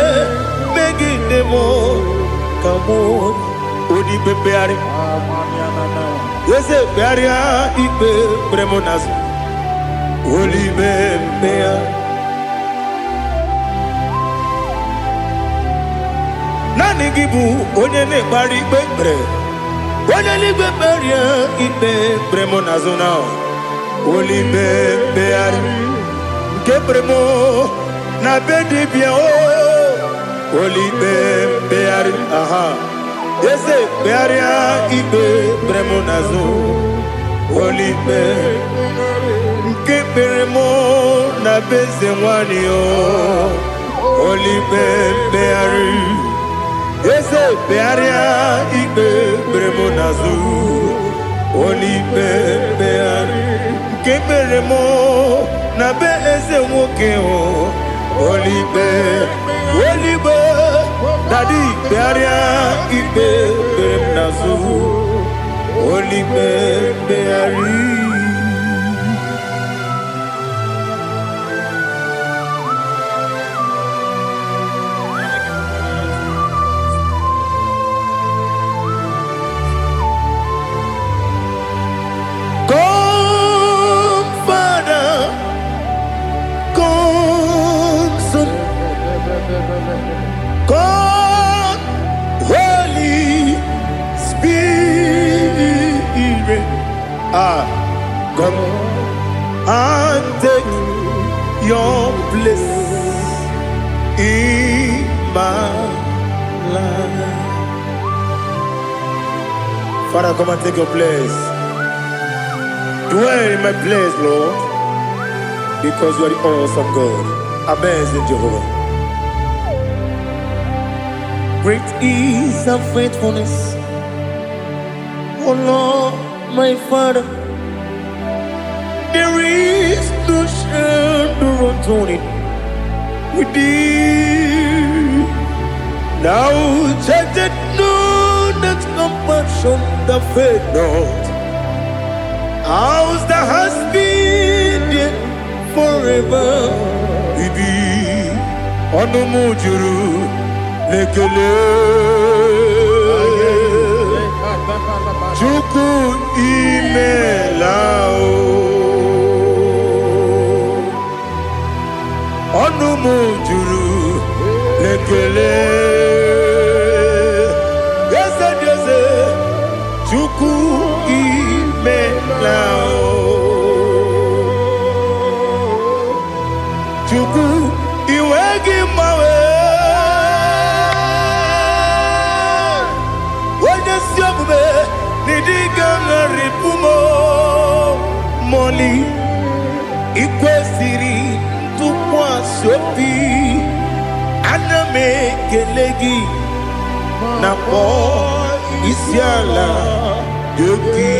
megidemu Kabuya. Odi bebeari Yese bearia ibe bremonas Oli bebea Nani gibu onyene bari bebre Onye beria ibe bremonazona Oli bebeari Ke bremo na bedi bia o Oli bebeari aha Yese bearia ibe bremonazo Oli bebeari Ke bremo na beze wani o Oli bebeari Yese bearia ibe bremonazo Oli bebeari Keberemo na be eze nwoke o Oli be Daddy bearia ibe bremonazo Oli bebeari Come and take your place in my life. Father, come and take your place. Dwell in my place, Lord, because you are the awesome God. Amazing Jehovah. Great is thy faithfulness, oh Lord, my Father. There is no shadow of turning with thee. Now check that no, that compassion that faith not. Ours that has been there forever. We be on the mujuru lekele. Chuku imelao. Onu mujuru lekele. Yese yese. Chuku imelao. Chuku iwegi mawe. Wanya siyakume nidiga ngaripumo. Moli ikwesiri tukwa sopi. Aname kelegi na po isiala yoki.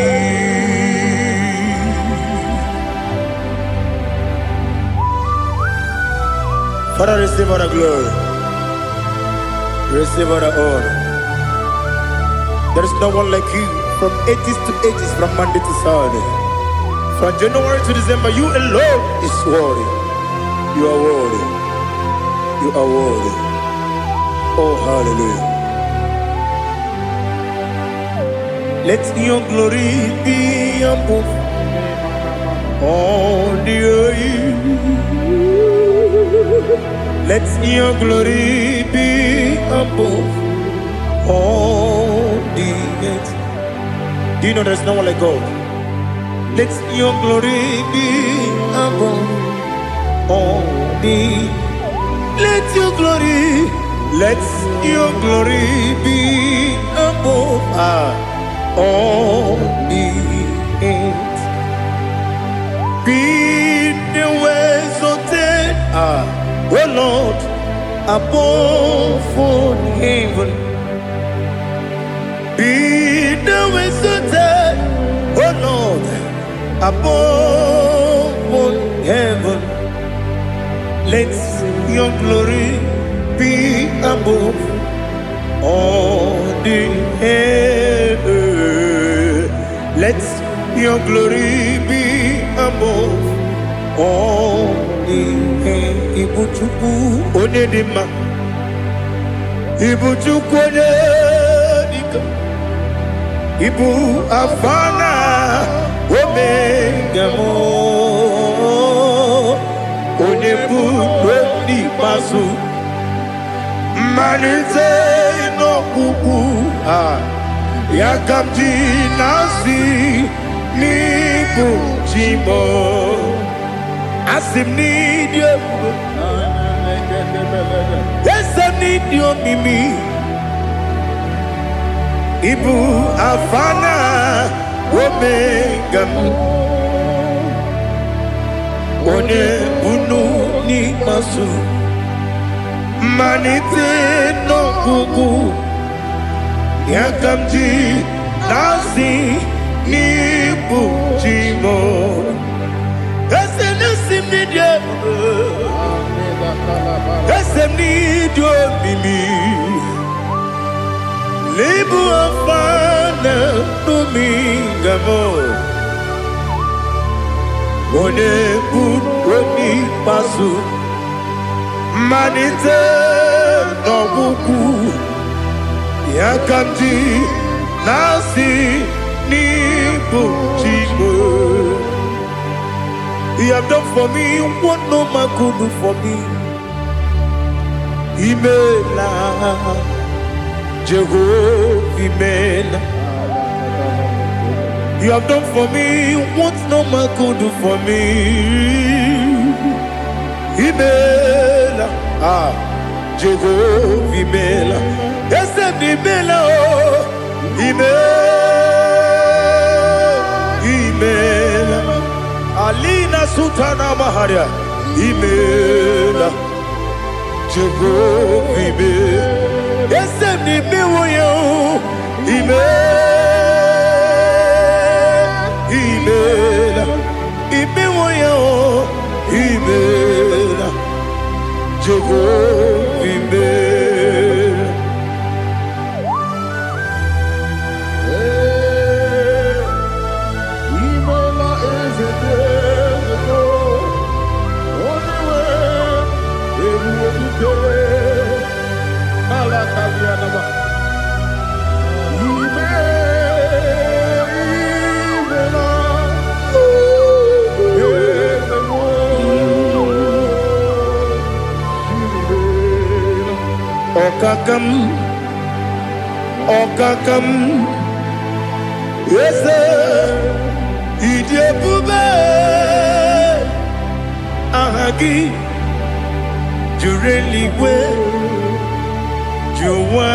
Father, receive all the glory. Receive all the honor. There is no one like you from ages to ages, from Monday to Saturday. From January to December, you alone is worthy. You are worthy. You are worthy. Oh, hallelujah. Let your glory be above all the earth. Let your glory be above all the earth. Do you know there's no one like God? Let your glory be above all the earth. Let your glory be above all the earth. Be the ways of death, oh Lord, above all heaven. Be the ways of death, oh Lord, above all heaven. Let your glory be above all the earth. Let your glory be above all the earth. Ibuchuku Onyedika, Ibuchuku Onyedika, Ibu Afana Omega Mo, Onebu Doni Masu, Manite no Kuku, Yakamji Nasi, Nibu Chimo, Asim need you, yes I need you, Mimi, Ibu Afana, Omega, One Bunu Ni Masu, Manite no Kuku, Yakamji Nasi, Nibu Chimo. Esem need you, Mimi. Lebu afana dumingamo. One budoni pasu. Manite no buku. Yakamji nasi nibu chigo. You have done for me what no man could do for me. Imela, Jehovah, Imela. You have done for me what no man could do for me. Imela, Jehovah Imela, yes, Imela, Imela, Alina Sutana Maharia, Imela, Jehovah Imela, yes, Imela, Imela, Imela, Jehovah Imela. Imela is a devil. Only way, everywhere you go. Alakalianaba. Okakam, yes, Idiabube, Ahagi, Jureliwe, Juwa,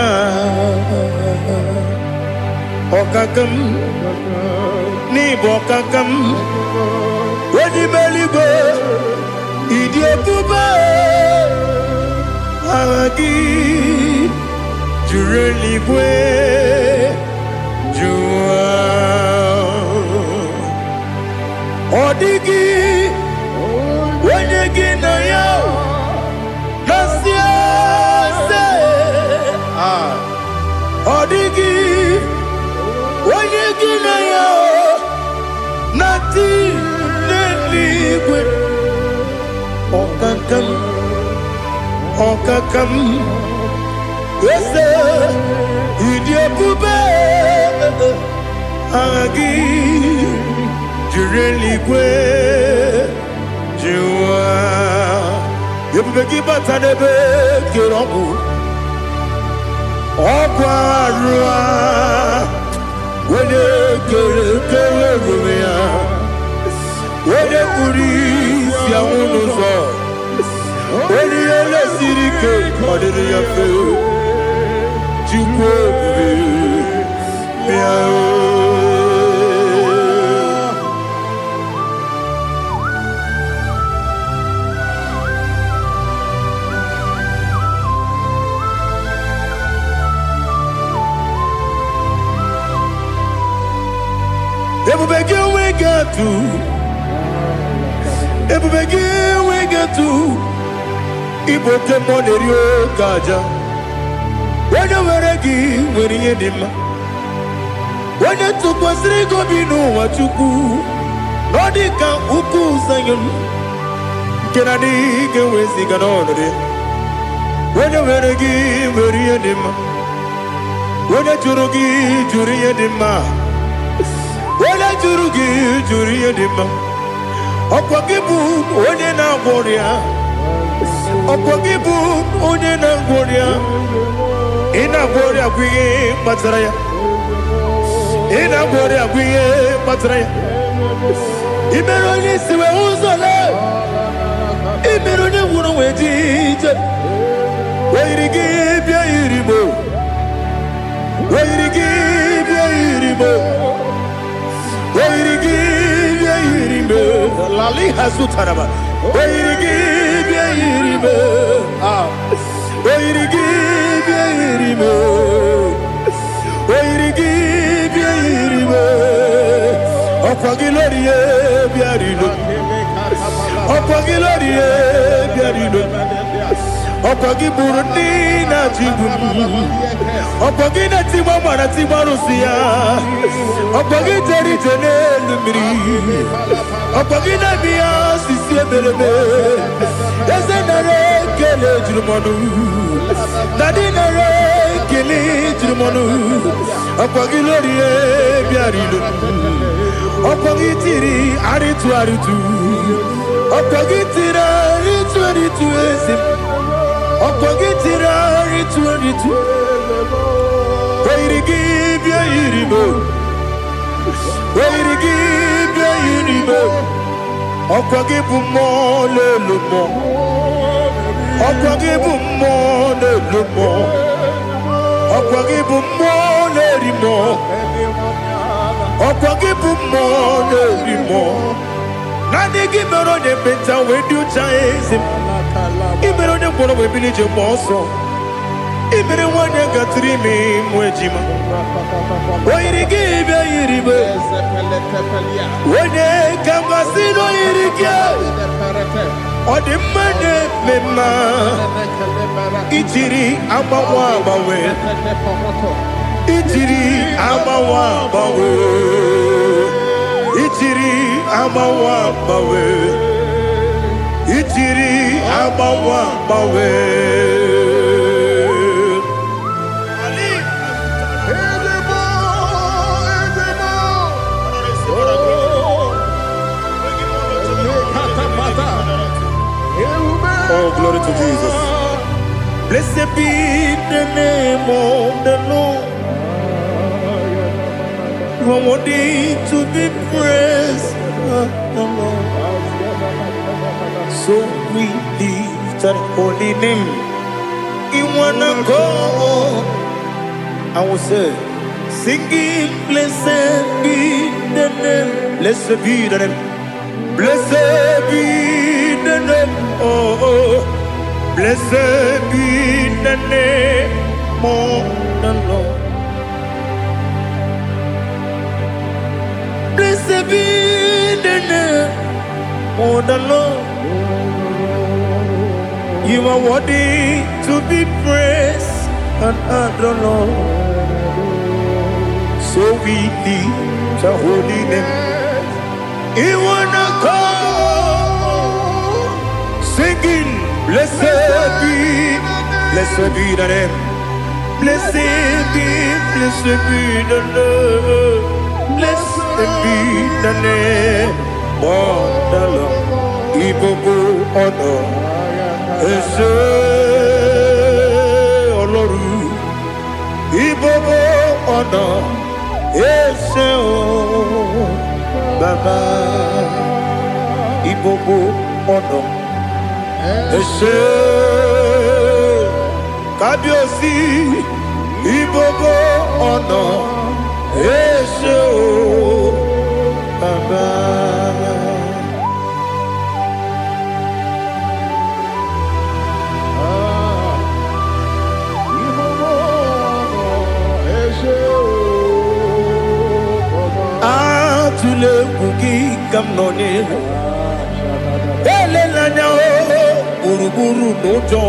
Okakam, Nibokakam, Wedibeliwe, Idiabube, Ahagi. Jureliwe, Jua, Odigi, Onyedika na yo, Nasia se, Odigi, Onyedika na yo, Nati neligwe, Okakam. Yes, Idiabube, Agi, Jureliwe, Jua, Yabubeki Batanebe, Kiroku, Okwarua, Wede Kerumia, Wede Kuris, Yamunuzo, Wede Yele Sirike, Odede Yafe. Everybody we get to Ibote Monerio Gaja. When you were a gay, when you did, when you took was Rico Bino, what you do, Onyedika Uku Sayon, can I dig away sing an order? When you were a gay, when you did, when you Jurugi, Juria Dima, when I Jurugi, Juria Dima, Opagibu, Onyena Warrior, Opagibu, Onyena Warrior. Ina gloria kuye matraya. Ina gloria kuye matraya. Imeroni siwe uzole. Imeroni wunu wejije. Wairigi bia iribo. Wairigi bia iribo. Wairigi bia iribo. Lali hasutaraba. Wairigi bia iribo. Wairigi bia iribo. Wairigi bia iribo. Okwagilorie bia iribo. Okwagilorie bia iribo. Okwagiburundi na jibun. Okwagina timama na timarusia. Okwagiteri jene lumiri. Okwagina biya sisi ebelebe. Ezenare kele jurumonu. Nadinare kele jurumonu. Okwagilorie bia iribo. Okwagitiri aritu aritu. Okwagitira aritu aritu esim. Okwagitira aritu aritu. Wairigi bia iribo. Oirigi yiribe. Okwagibu mo lelumo. Okwagibu mo lelumo. Okwagibu mo lerimo. Okwagibu mo lerimo. Nani gibero de beta we do chaizim. Ibero de kono we bilije moso. Ibere wanya gatrimi mwejima. Oirigi yiribe. Wene kamasino yirige. Odimane mema. Ichiri amawa bawe. Ichiri amawa bawe. Ichiri amawa bawe. Ichiri amawa bawe. Oh, glory to Jesus. Blessed be the name of the Lord. You are worthy to be praised, the Lord. So we lift that holy name. You wanna go? I will say, singing, blessed be the name. Blessed be the name. Blessed be the name. Oh, blessed be the name of the Lord. Blessed be the name of the Lord. You are worthy to be praised and adored, Lord. So we lift the holy name. You wanna call, singing, blessed be the name. Blessed be the Lord. Blessed be the name of the Lord. Ibobo ono ese oloru. Ibobo ono ese o baba. Ibobo ono ese kabiosi. Ibobo ono ese o baba. Atule kuki kamnoni. Elelanya o uruburu nojo.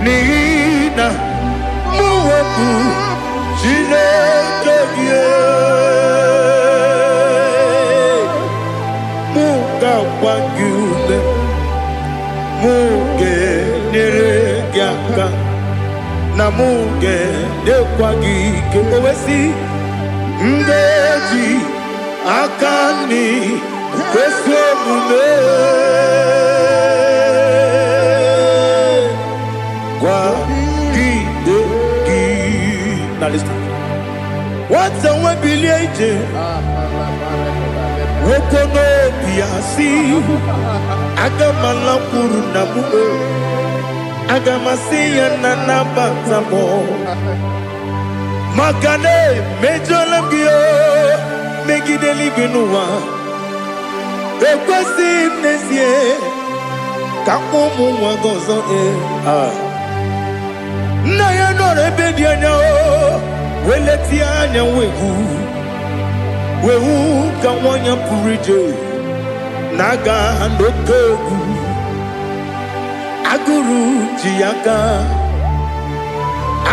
Nina muweku Chineke muga wanyume muge neregiaka na muge dekwagike owesi ngeji akani kwesomume kwa gidegi. Now listen. What's the one billion? Wokono biasi agamala kuru namu agamasiya nanabatamo makane mejolambio megideli binuwa ekwesi nesie kakomu wagozo na ya nore bedianya weleti anya wehu kawanya purije naga ndokogu aguru jiyaka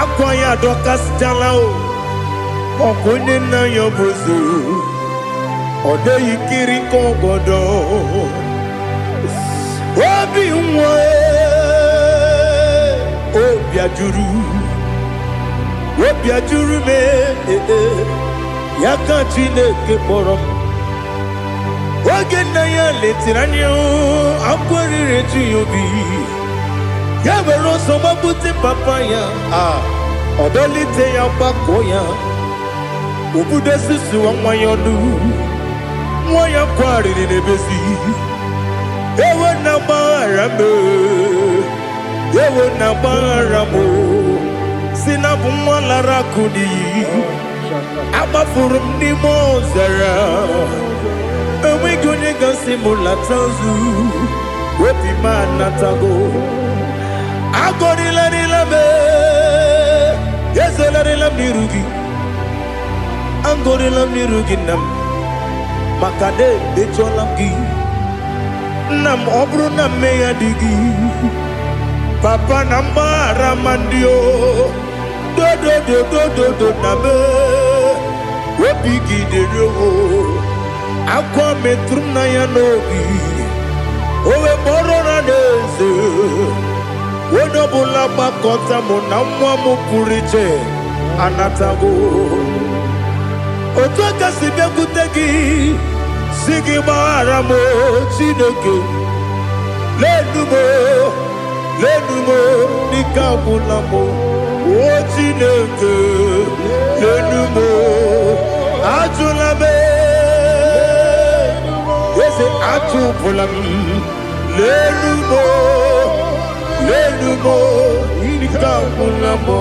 akwanya dokas jalao okonye na yobozu ode yikiri kogodo obi nwe obi ajuru me yaka Chineke kpọrọ oge nna ya letiri anya akwarịrị eju ya obi ya were ọsọ gbapute papa ya ọdọlite ya gbakọ ya Ubudesisu wa mwayonu Mwaya kwari ni nebezi Ewe na marame Ewe na maramo Sinabu mwala rakudi Abafurum ni mozara Ewe gune gasi mulatanzu Wepi manatago Agorila nilabe Yezela nilam nirugi Angorila nirugi nam Makade becholamgi Nam obru nam meya digi Papa namara mandio Do do do do do do nabe Wepigi de roho Aqua metrum na yanogi Owe borona neze Wodobula bakota monamwa mupuriche Anatago Otoka sibe kutegi Sigi maramo Chineke Lenumo Nikabulamo O Chineke Lenumo Ajulabe Yese Ajubulam Lenumo Nikabulamo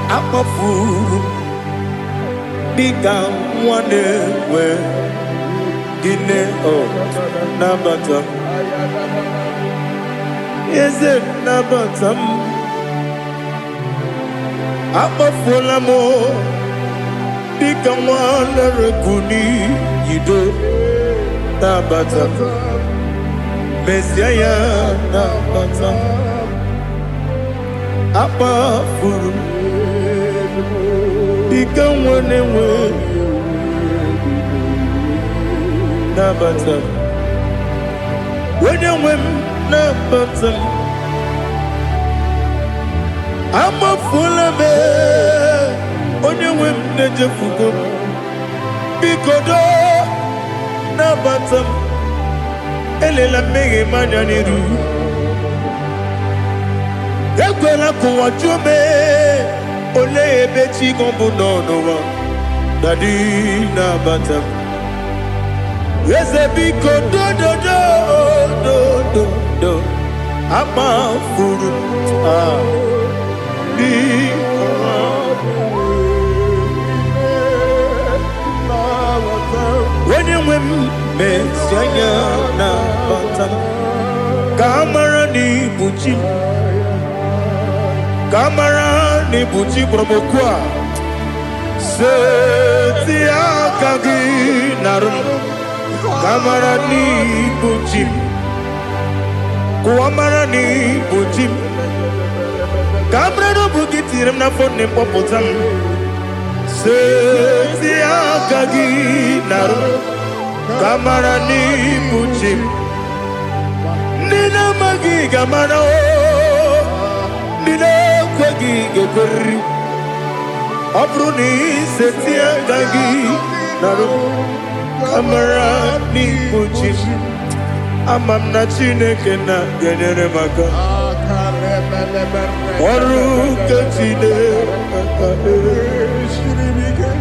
Akafuru Bika mwane we Gine nabata Yeze nabata Akafula mo Bika mwane rekuni Yido nabata Mesiaya nabata Akafuru Bika mwane we Nabata When you win Nabata I'm a full of it When you win Nejafuko Bikodo Nabata Elela mege manjaniru Ekwela kuwa chume Ole ebechi kombu nonowa Dadi Nabata Yes, a big do I'm a fool. When you win, Messiah, Kamara ni Buchi, Kamara ni Buchi Promokwa, Setia Kagi Narum. Kamara ni Buchim Kuamara ni Buchim Kamara no Bukitiram na phone popotam Setia Kagi Naru Kamara ni Buchim Nina Magi Kamara Nina Kwagi Gekuri Abruni Setia Kagi Naru Kamara ni Buchim Amamna Chineke na genere maka Oru kachide Shiribike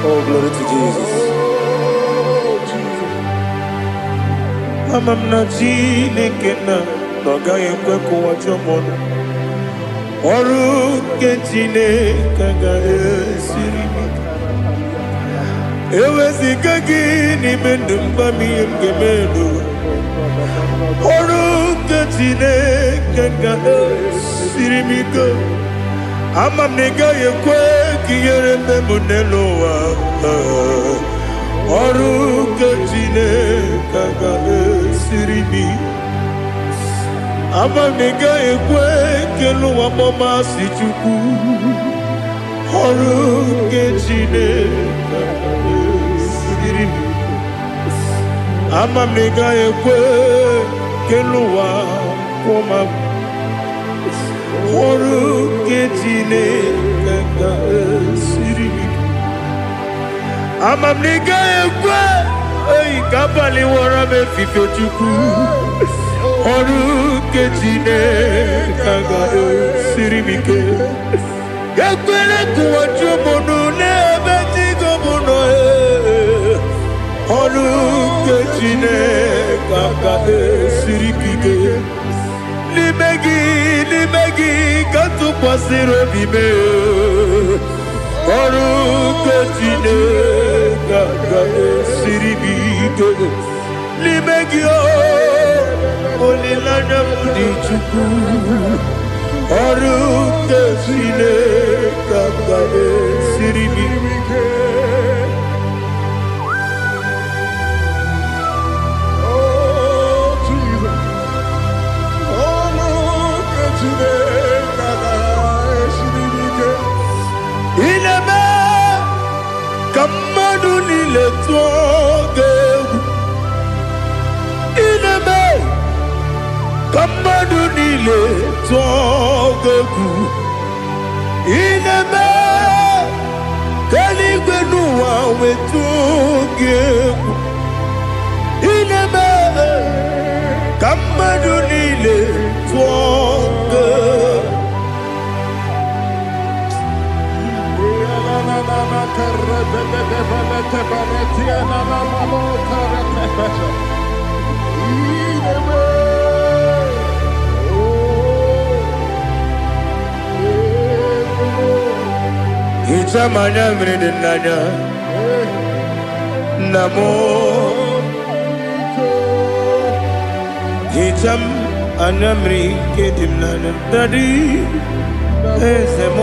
Oh, glory to Jesus. Amamna Chineke na noga yekwe kuwa chomono. Oru ke Chineke ga esiri. Ewezi kagi ni mendumba miyemge menu. Oru ke Chineke ga esiri miko. Amamnega yekwe kiyere memuneloa Oru kachine kaga esirimi Amamnega yekwe keluwa mama sichuku Oru kachine kaga esirimi Amamnega yekwe keluwa mama ọrụ nke Chineke ga-esiri m ike. Ama m na ị gaghị ekwe oyi ka abalị wara m efife Chukwu. Ọrụ nke Chineke ga-esiri m ike. Ekwere ka ụwa jụọ m ọnụ n'ebe chi gị bụ nọ. Ọrụ nke Chineke ga-esiri gị ike. N'ime gị ka tụkwasịrị obi m. Ọrụ nke Chineke ga-esiri gị ike. N'ime gị olileanya m dị Chukwu. Ọrụ nke Chineke ga-esiri gị ike. Ineme ka mmadụ niile tụọ gị egwu. Ineme ka mmadụ niile tụọ gị egwu. Ineme ka eluigwe n'ụwa wee tụọ gị egwu. Ineme ka mmadụ niile tụọ gị egwu. Hicham anya mmiri dị n'anya nna m. Hicham anya mmiri nke dị m n'anya Daddy eze m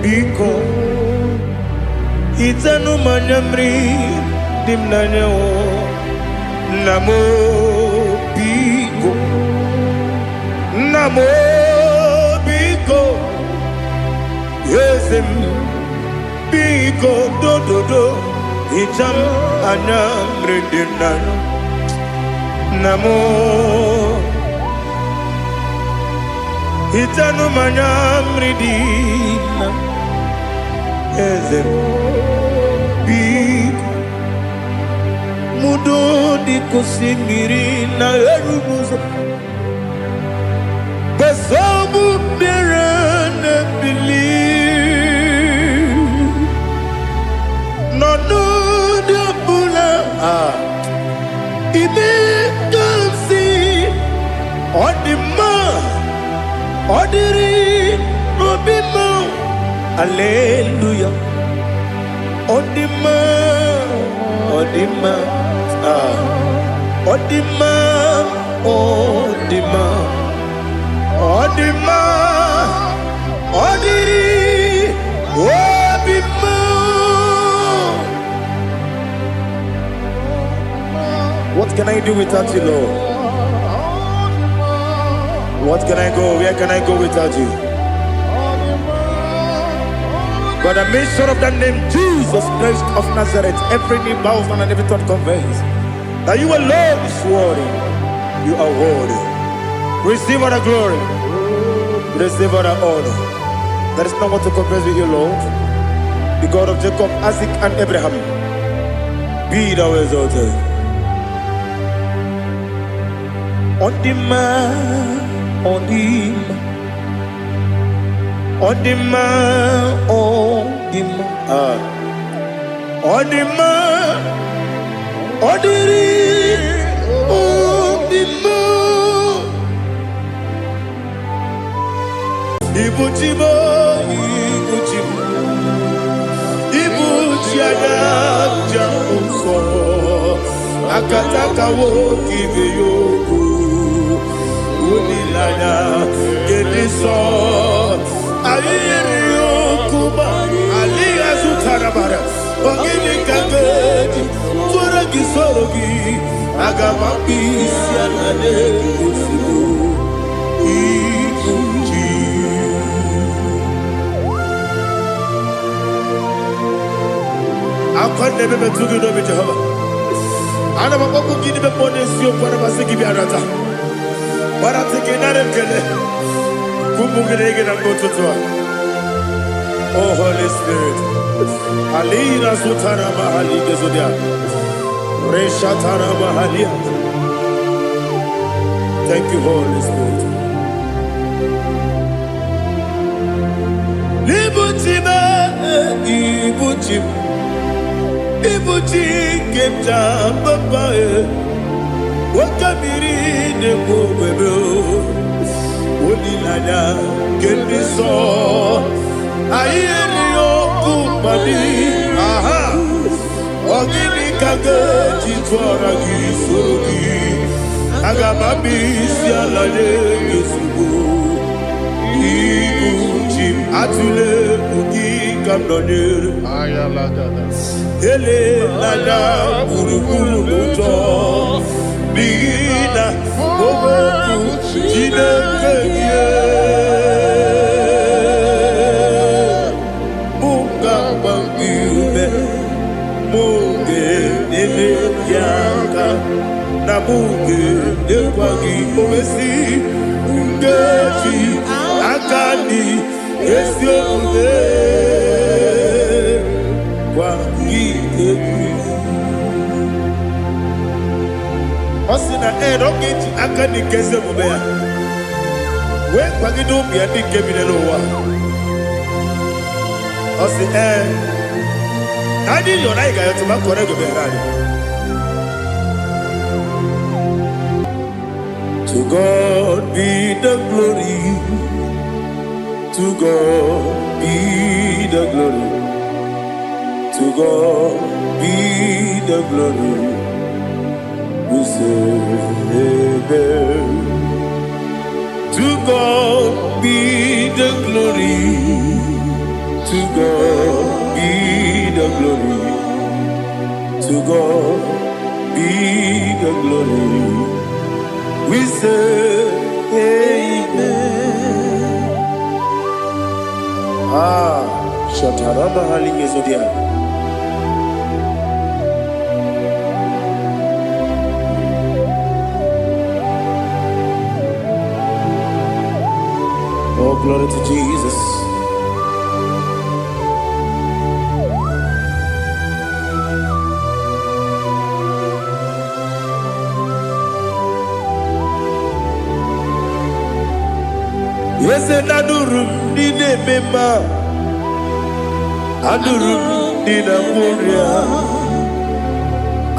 biko. Hitanụ m anya mmiri dị m n'anya nna m biko. Nna m biko. Eze m biko dododo. Hicham anya mmiri dị m n'anya nna m. Hitanụ m anya mmiri dị na eze m biko. Mudo di kosimiri na erubuzo. Besobu bere ne bili. Nono de bula. Ibe dansi. Odima. Odiri. Obima. Hallelujah. Odima. Odima. Odima. Odima. Odima. Odiri. Obima. What can I do without you, Lord? What can I go? Where can I go without you? By the mention of that name, Jesus Christ of Nazareth, every knee bows down and every tongue confesses that you alone is worthy. You are worthy. Receive all the glory. Receive all the honor. There is no one to compare with you, Lord. The God of Jacob, Isaac, and Abraham. Be thou exalted. On the man, on the man. Odima, Odima, Odima, Odiri, Odima. Ibuchibo, Ibuchibo, Ibuchiada, Jamuso, Akataka woki veyoku, Unilaya, Gediso. Aliyokuba, Aliyazutarabara, Ogini Kageti, Turagi Sorogi, Agamapi, Sianade, Ibuchi. I can't never be too good over Jehovah. I never go to give the bonus you for the Masiki Biarata. But I'm thinking that I'm Kumugirege na mototwa. Oh Holy Spirit. Alina sutana mahali gezodia. Reshatana mahalia. Thank you, Holy Spirit. Ibuchima, ibuchim, ibuchim kemja papa. Wakamiri ne kubebe. Olilada kendiso. Ayeri okupani. Aha. Onyedika chitwara gisogi. Agamabi sialade gesugo. Ibuchim atule ugi kamdonir. Ayalagada. Ele lada buruburu moto. Bigina oboku chineke. Munga bangiume. Munge nene yaka. Na munge nekwagi omesi. Ngeji akani esiode. Kwagi ebi. Osina rogeji akani keze mubea. We kwagi dumbi adi kebine lowa. Osi Adi yona iga yotu makore go berani. To God be the glory. To God be the glory. To God be the glory. We say amen. To God be the glory. To God be the glory. To God be the glory. We say amen. Shataraba halinge zodia. Oh, glory to Jesus. Yes, adurum dine mema, adurum dina muria,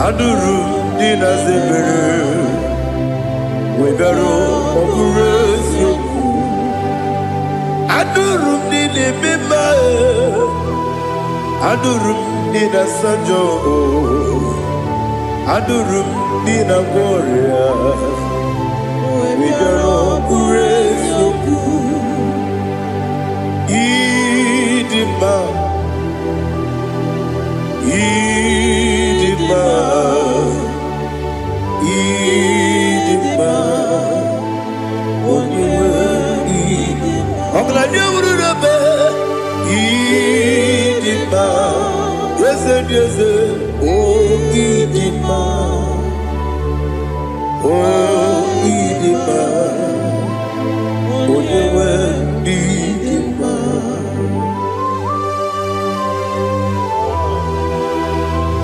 adurum dina zebere, wegaro okurezio, adurum dine mema, adurum dina sanjo, adurum dina muria, wegaro okurezio. Idima, Idima, Idima, Onyedika, Idima, Idima, yes, yes, oh Idima, oh Idima, Onyedika.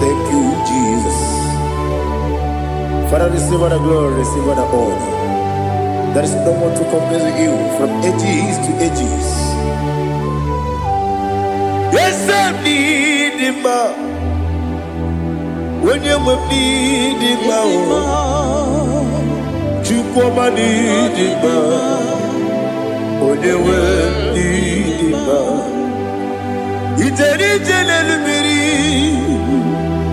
Thank you, Jesus. Father, receive all the glory, receive all the honor. There is no one to compare with you from ages to ages. Yes, I need him. When you need him, you come and need him. When you need him, it's a little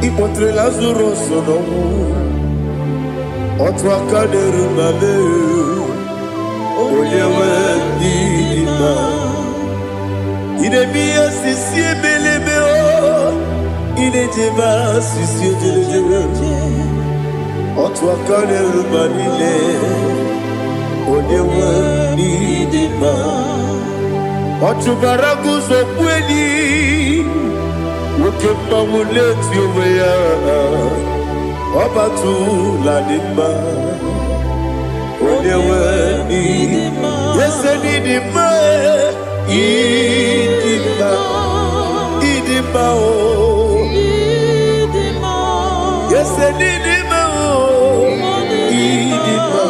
Ipotre Lazaro sono Otwa kaderu mame Olewe dima Ine miya sisi ebelebe o Ine jeba sisi ejelejele Otwa kaderu manile Olewe dima Otubaragu sopweni Wokemba muleti oweya Obatu la dimba Olewe ni Yes, Idima, Idima, Idima, yes, Idima, Idima,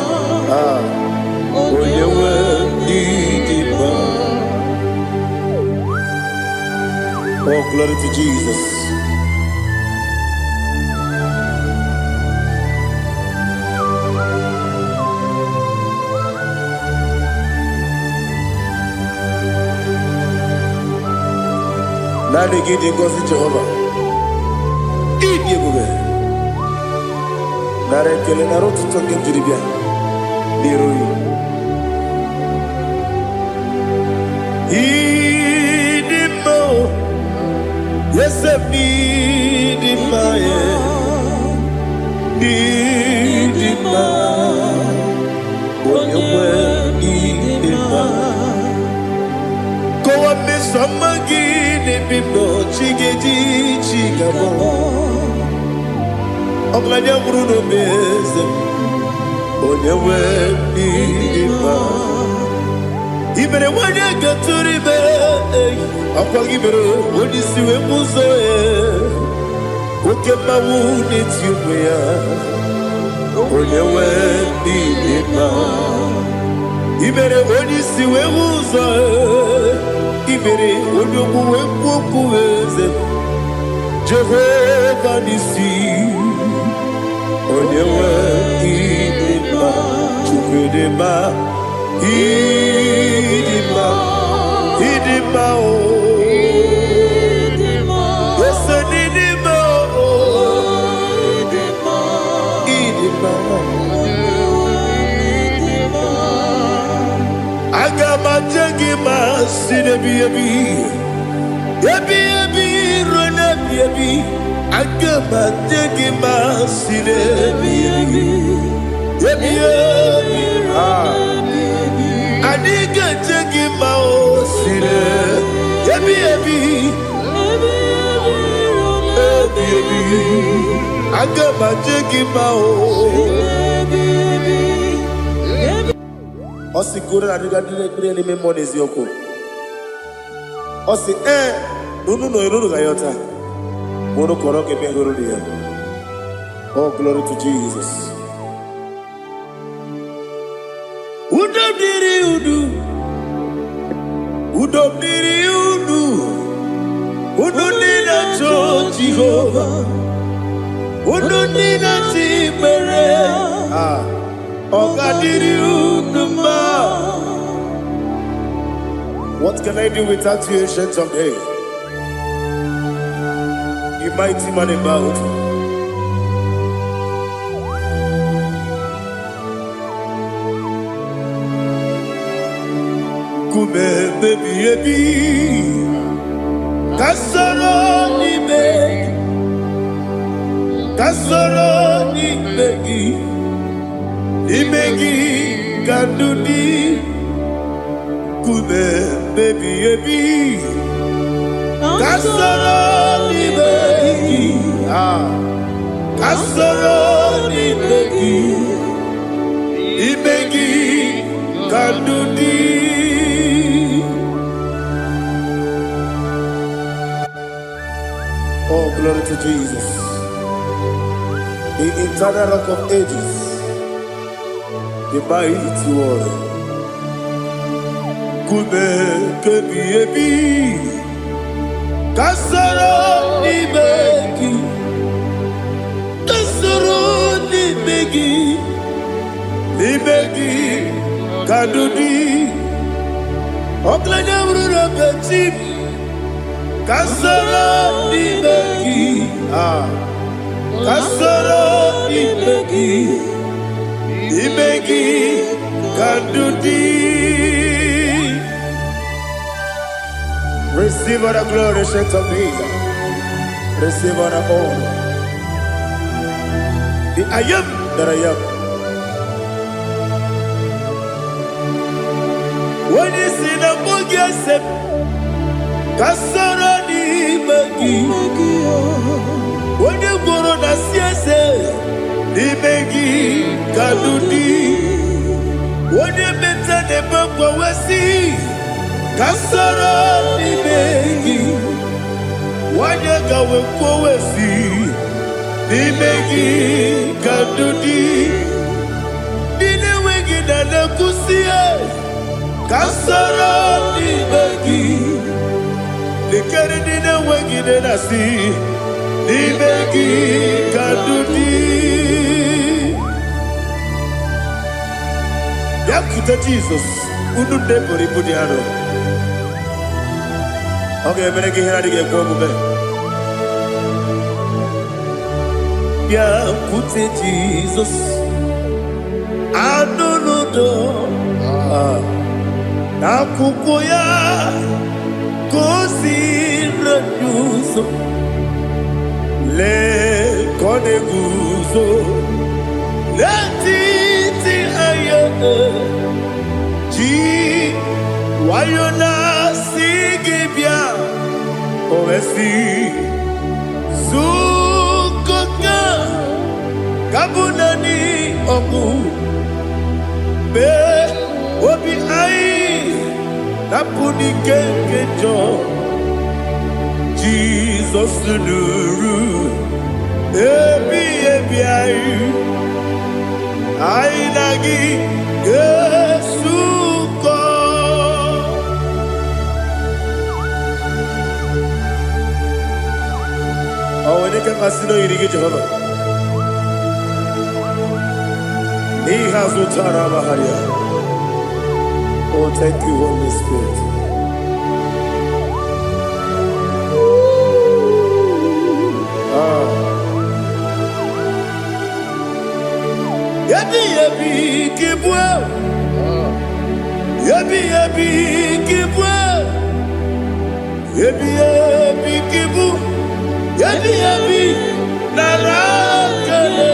oh, you were Idima. Oh, glory to Jesus. Nani gidi ngozi Jehovah. Idi ebube. Nare kele naro tutonge njiribia. Niroi. Idi mo. Yesem idi maye. Idi ma. Onyewe idi ma. Kowa mesamagi. Bimbo chigeji chigabo Oglanya Bruno Beze Onyewe Bidima Ibere wanya gaturibe Akwa gibere Odisiwe muzoe Oke mawuni tiumya Onyewe Bidima Ibere Odisiwe muzoe Ibere odogu wekuku eze Jehovah nisi Onyewe idima Chukwedema Idima Idima o Yese nidima o Idima Agama jengima sinebi ebi rona ebi Agama jengima sinebi ebi Adiga jengima o sine ebi Agama jengima o Osi kura na diga dire ni memoni zioko. Osi nunu no iruru gayota. Mono koroke me iruru dia. Oh, glory to Jesus. Udobdiri udu. Udunina to Jehovah. Udunina tibere. What can I do without you, ancient of days? You mighty man about. Kume baby Kasoro ni begi Imegi kandudi Kume baby Kasoro ni begi Kasoro ni begi Imegi kandudi Oh, glory to Jesus, the eternal rock of ages, the mighty one. Kume kebi kasoro ni begi kadudi oklanya urura beti. Kasoro ni begi, kasoro ni begi kadudi. Receive all the glory, shake of me. Receive all the honor. The I am that I am. When you see the book, yourself. Kasoro ni begi, wende goro na siese ni begi kadudi, Onye meta n'ebe mgbanwesi ka soro n'ime gị. Onye gawe mgbanwesi n'ime gị ka ndụ dị. Ndị na-enweghị na na-ekwusi ka soro n'ime gị. Lekere ndị na-enweghị na na-asị n'ime gị ka ndụ dị. Yakute Jesus, unu nebori ibu di ano. Okay, mene ki hira dige kwa mube. Yakute Jesus, ano nudo. Nakukoya kosi renyuso le kone guzo le titi ayane ji wayona sigibia oesi sukoka kabunani oku be obi ai napuni kenkejo Jesus nuru ebi ebi ai nagi Yesuko Onyedika kasino yirigi Jehovah He has utara baharia. Oh, thank you, Holy Spirit. Yabi yabi kibwa, yabi yabi kibwa, yabi yabi kibu, yabi yabi narakale.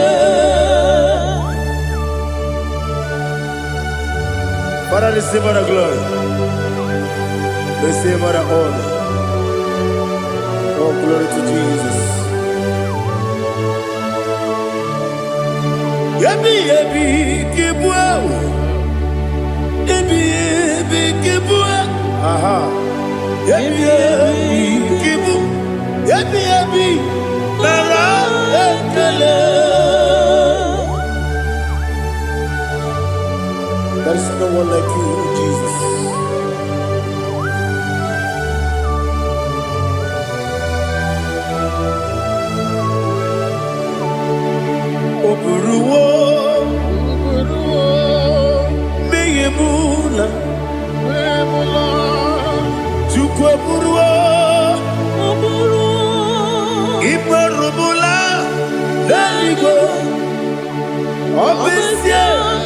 Father, receive our glory, receive our honor. Oh, glory to Jesus. Yabi yabi kibwa, yabi yabi kibwa, aha. Yabi yabi kibu, yabi yabi nara ekele. There is no one like you, Jesus. Oburuwo, meyemula, chukwu oburuwo, iperubula, leligo, obesie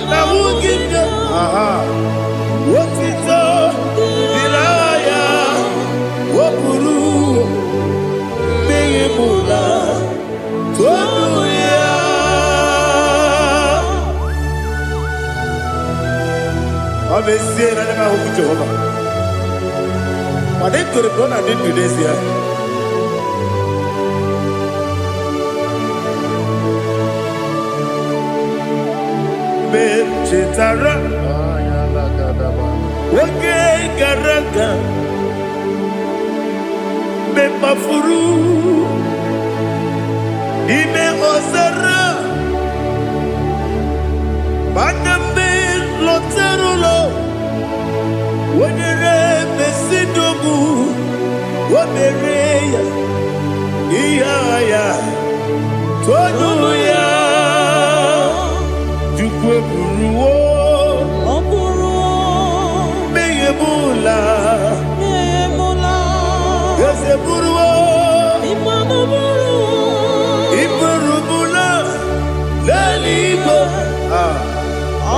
na wugide, aha, wotito, diraya, oburuwo, meyemula, tonuya. Obesie na nema huku Jehovah. But they could have done I did today here. Chetara, wake garaka, me mafuru, ime osara, baname loterulo, wenere mesidobu, wamereya, iya tonuya. Buruwo, meyemula, yese buruwo, iperubula, leligo,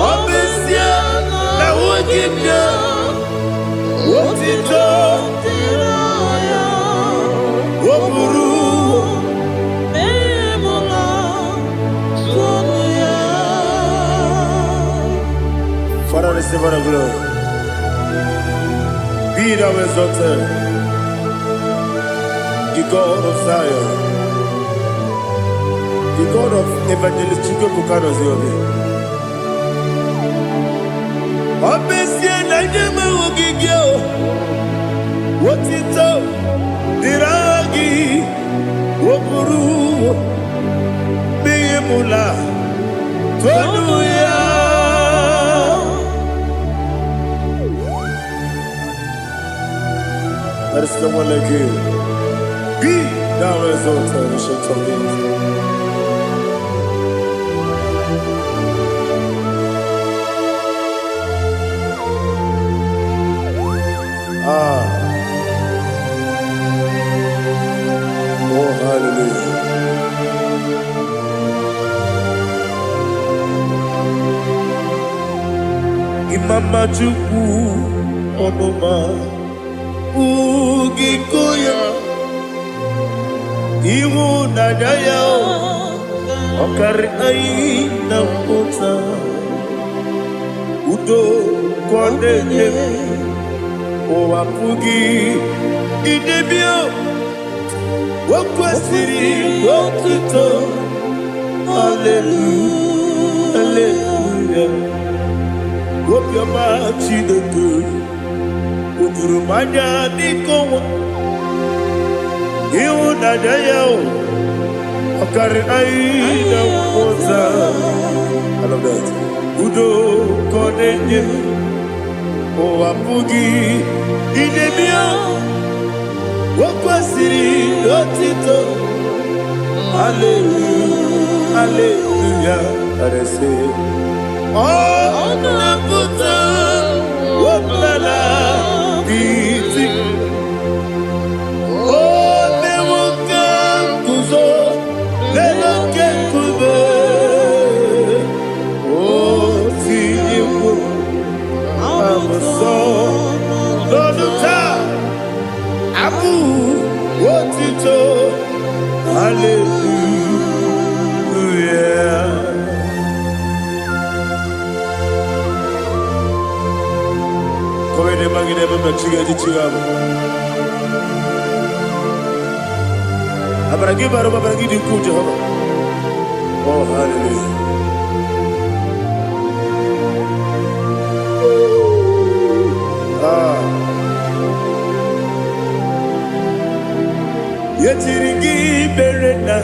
obesia na wugibia, wotito, woburuwo, Father, receive our glory. Be thou exalted, the God of Zion, the God of Evangelist Chico Bukano's Yobi. Obesia na nyama ogigio. Wotito diragi wokuru biyemula tonuya. There is no one like you. Be thou exalted, ancient of days. Oh, hallelujah. Imama Chukwu Onoma Ugikoya Iwu Nadaya Okari Aina Kota Udo Kondene Owapugi Idebio Wakwasiri Wakito Hallelujah Hallelujah Wopiama Chideku Udurumanya Nikowa Iu Nadayao Okari Aina Kota I love that Udo Konenye Owapugi Idebio Wakwasiri Otito Hallelujah Hallelujah I say Oh Naputa Wapala Biti Oh Newoka Kuzo Leloke Kube Oh Tiyiwo Amoso Loduta Abu Wotito Hallelujah Komene magine baba chiga chiga Abaragi baro babaragi di ku Jehovah Oh hallelujah Yetirigi berena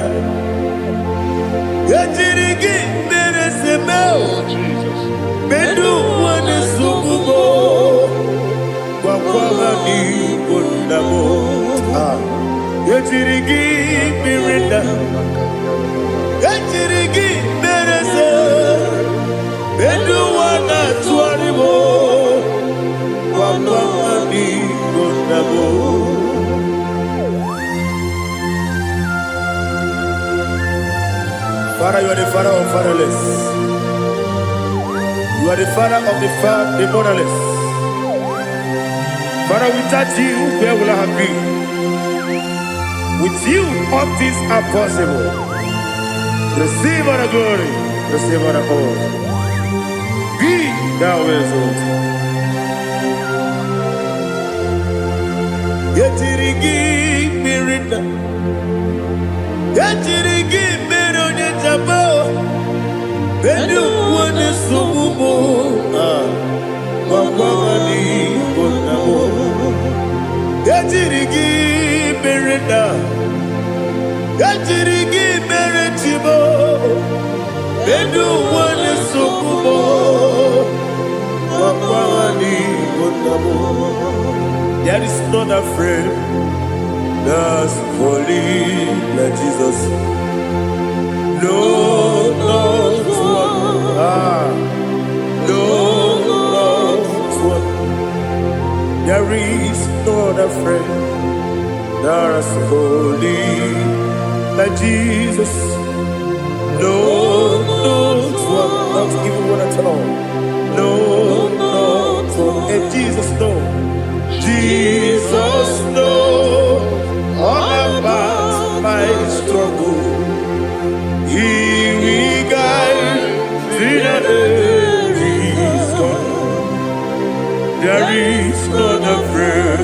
Yetirigi beresemo Bedu wane sububo Wakwama ni kondamo Yetirigi berena Yetirigi berese Bedu wana tuaribo Wakwama ni kondamo Father, you are the father of fatherless. You are the father of the motherless. Father, without you, where will I have been? With you, all things are possible. Receive all the glory, receive all the honor. Be thou exalted. Yetirigi mirina, yetirigi mironye jabo, bedu wane sumumo, wawani bonamo. Yetirigi mirina, yetirigi miretibo, bedu wane sumumo, wawani bonamo. There is not a friend that's holy like Jesus. No, not one. No, not one. There is no other friend that's holy like Jesus. No, not one. Not even one at all. No, not one. And Jesus, no. Jesus knows all about my struggle. He will guide through the days gone. There is not a friend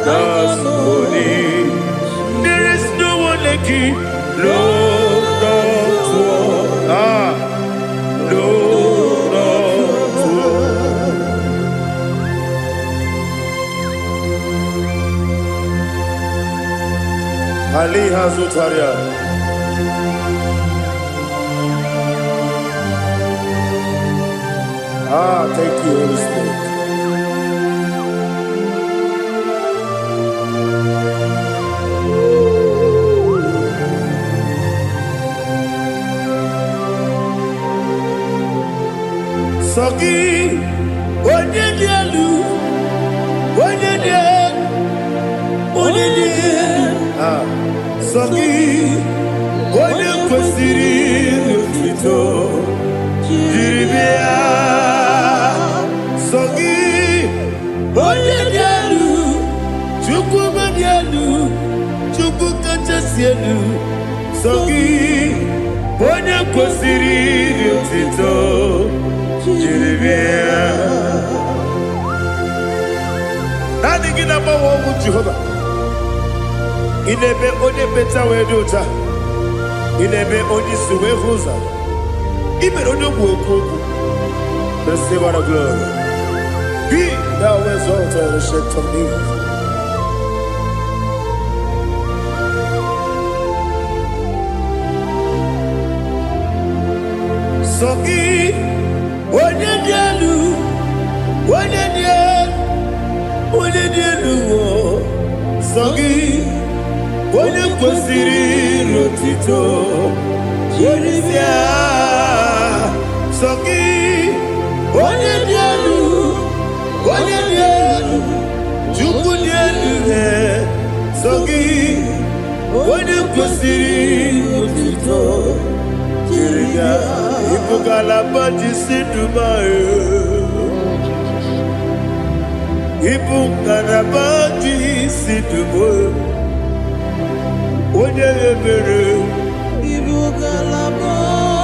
that's holy. There is no one like him. No, not one. No, not one. Ali Hazutaria. Thank you, Holy Spirit. Sogi, Onyedika, Sogi, Onyedika, Jiribia, Sogi, Onyedika, Chukubadialu, Chukukachasielu, Sogi, Onyedika, Jiribia. Nothing in about what Jehovah. In a bit only better way to ta. In a bit only Suwe Hosa. Even on your work, the Savor of glory. Be thou exalted and shed on me. Sogi, Onyedika, Sogi, Onyedika, Rotito, Jiribia, Sogi, Onyedika, Chukudielu, Sogi, Onyedika, Rotito, Jiribia, Ipukalabati Sidumae. Ipukalabati Sidumae. Onyedebere,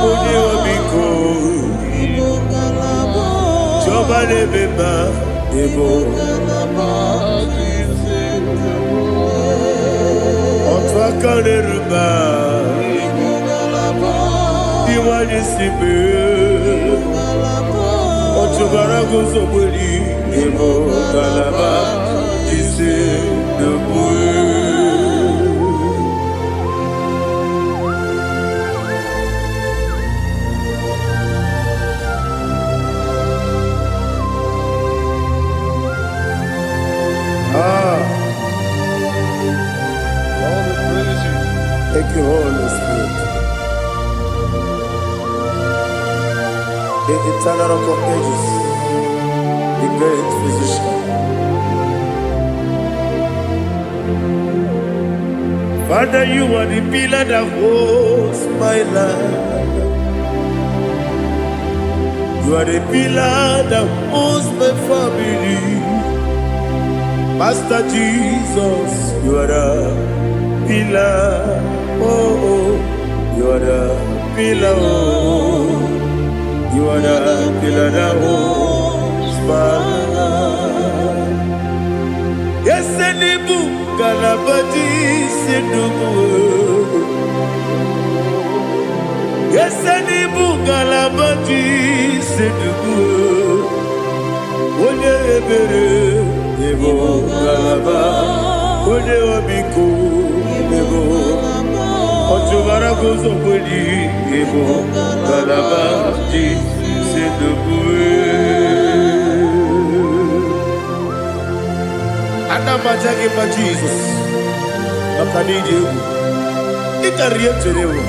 Onyediko, Chobalebeba, Otwakalerba, Iwanisibe, Otubaragosoboli, Ibukalaba, Isidumwe. Thank you, Holy Spirit. The eternal rock of ages, the great physician. Father, you are the pillar that holds my life. You are the pillar that holds my family. Master Jesus, you are the pillar. Oh, you are the pillar. Oh, you are the pillar that holds my life. Yes, any book, Galabati, Sidumu. Yes, any book, Galabati, Sidumu. Onyedebere, Ebo Galaba, Onyediko, Ebo. Otubaragosoboli, Ebo Galaba, Sidumu. Anamajage ma Jesus. Akanije. Ikariye terewo.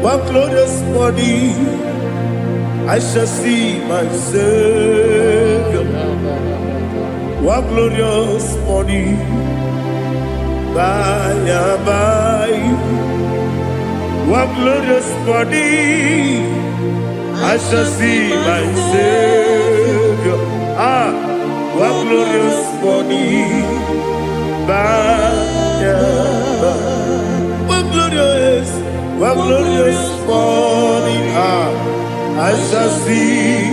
One glorious morning, I shall see my Savior. One glorious morning, by and by. One glorious morning, I shall see my Savior. One glorious morning, by and by. One glorious morning, I shall see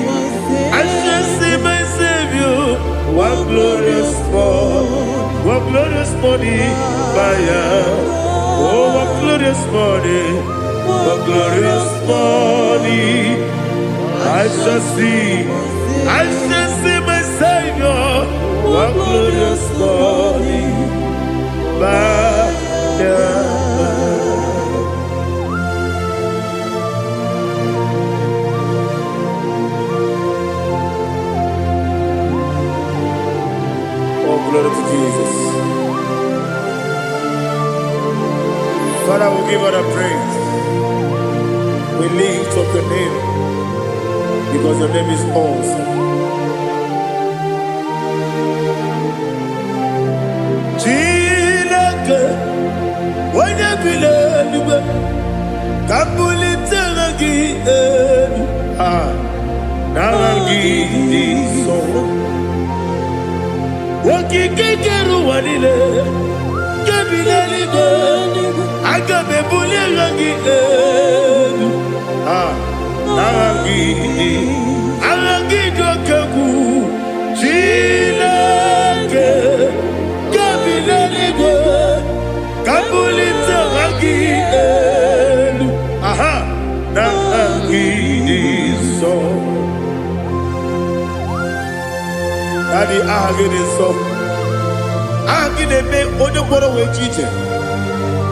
my Savior. One glorious morning, what glorious morning, oh, what glorious morning, what glorious morning. I shall see my Savior, what glorious morning, Oh, glory to Jesus. Father, we give all the praise. We lift up your name because your name is awesome. Chilaka, when you believe, Kabulitagi, Naragi, so. Wakikeru wanile, Kabila ligo, Agabe bulelagi, Naragi dokagu, Chilake, Kabila ligo, Kabulita ragi, Naragi so. Daddy, so. Agilebe, Odoboro Wejite.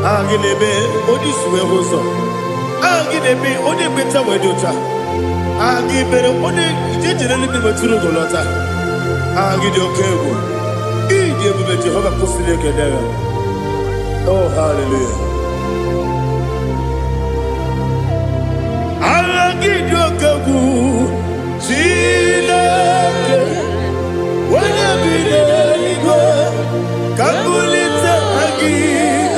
Agilebe, Odiswe Hoso. Agilebe, Odebeta Wedota. Agibere, Ode, Generally Maturu Golota. Agidio Kevo. Idi Jehovah Kosile Kedera. Oh, hallelujah. Agidio Kevu. Chilake. Kabulita again.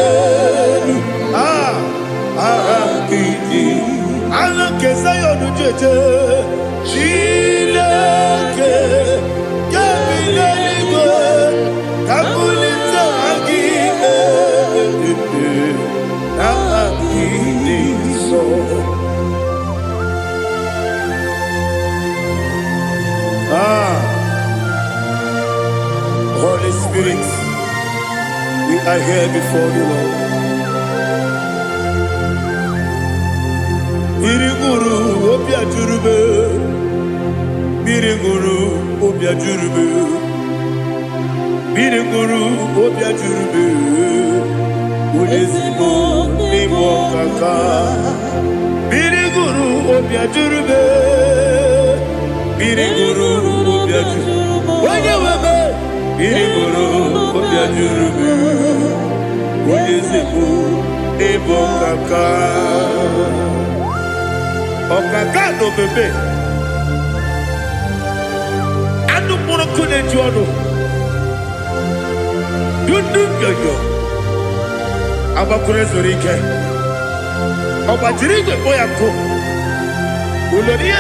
Allah kesayon jeje. Chilake. Kabilaligo. Kabulita again. So. Holy Spirit, we are here before you, Lord. Biriguru obia jurube, Biriguru obia jurube, Biriguru obia jurube, Ulezimo nimo kaka, Biriguru obia jurube, Biriguru obia jurube, Wanyawame. Biriguru obia jurube, Ulezimo nimo kaka. Okaka no bebe. Anu mono kone juano. Dundu yoyo. Abakure zorike. Obajirige boyako. Uloria.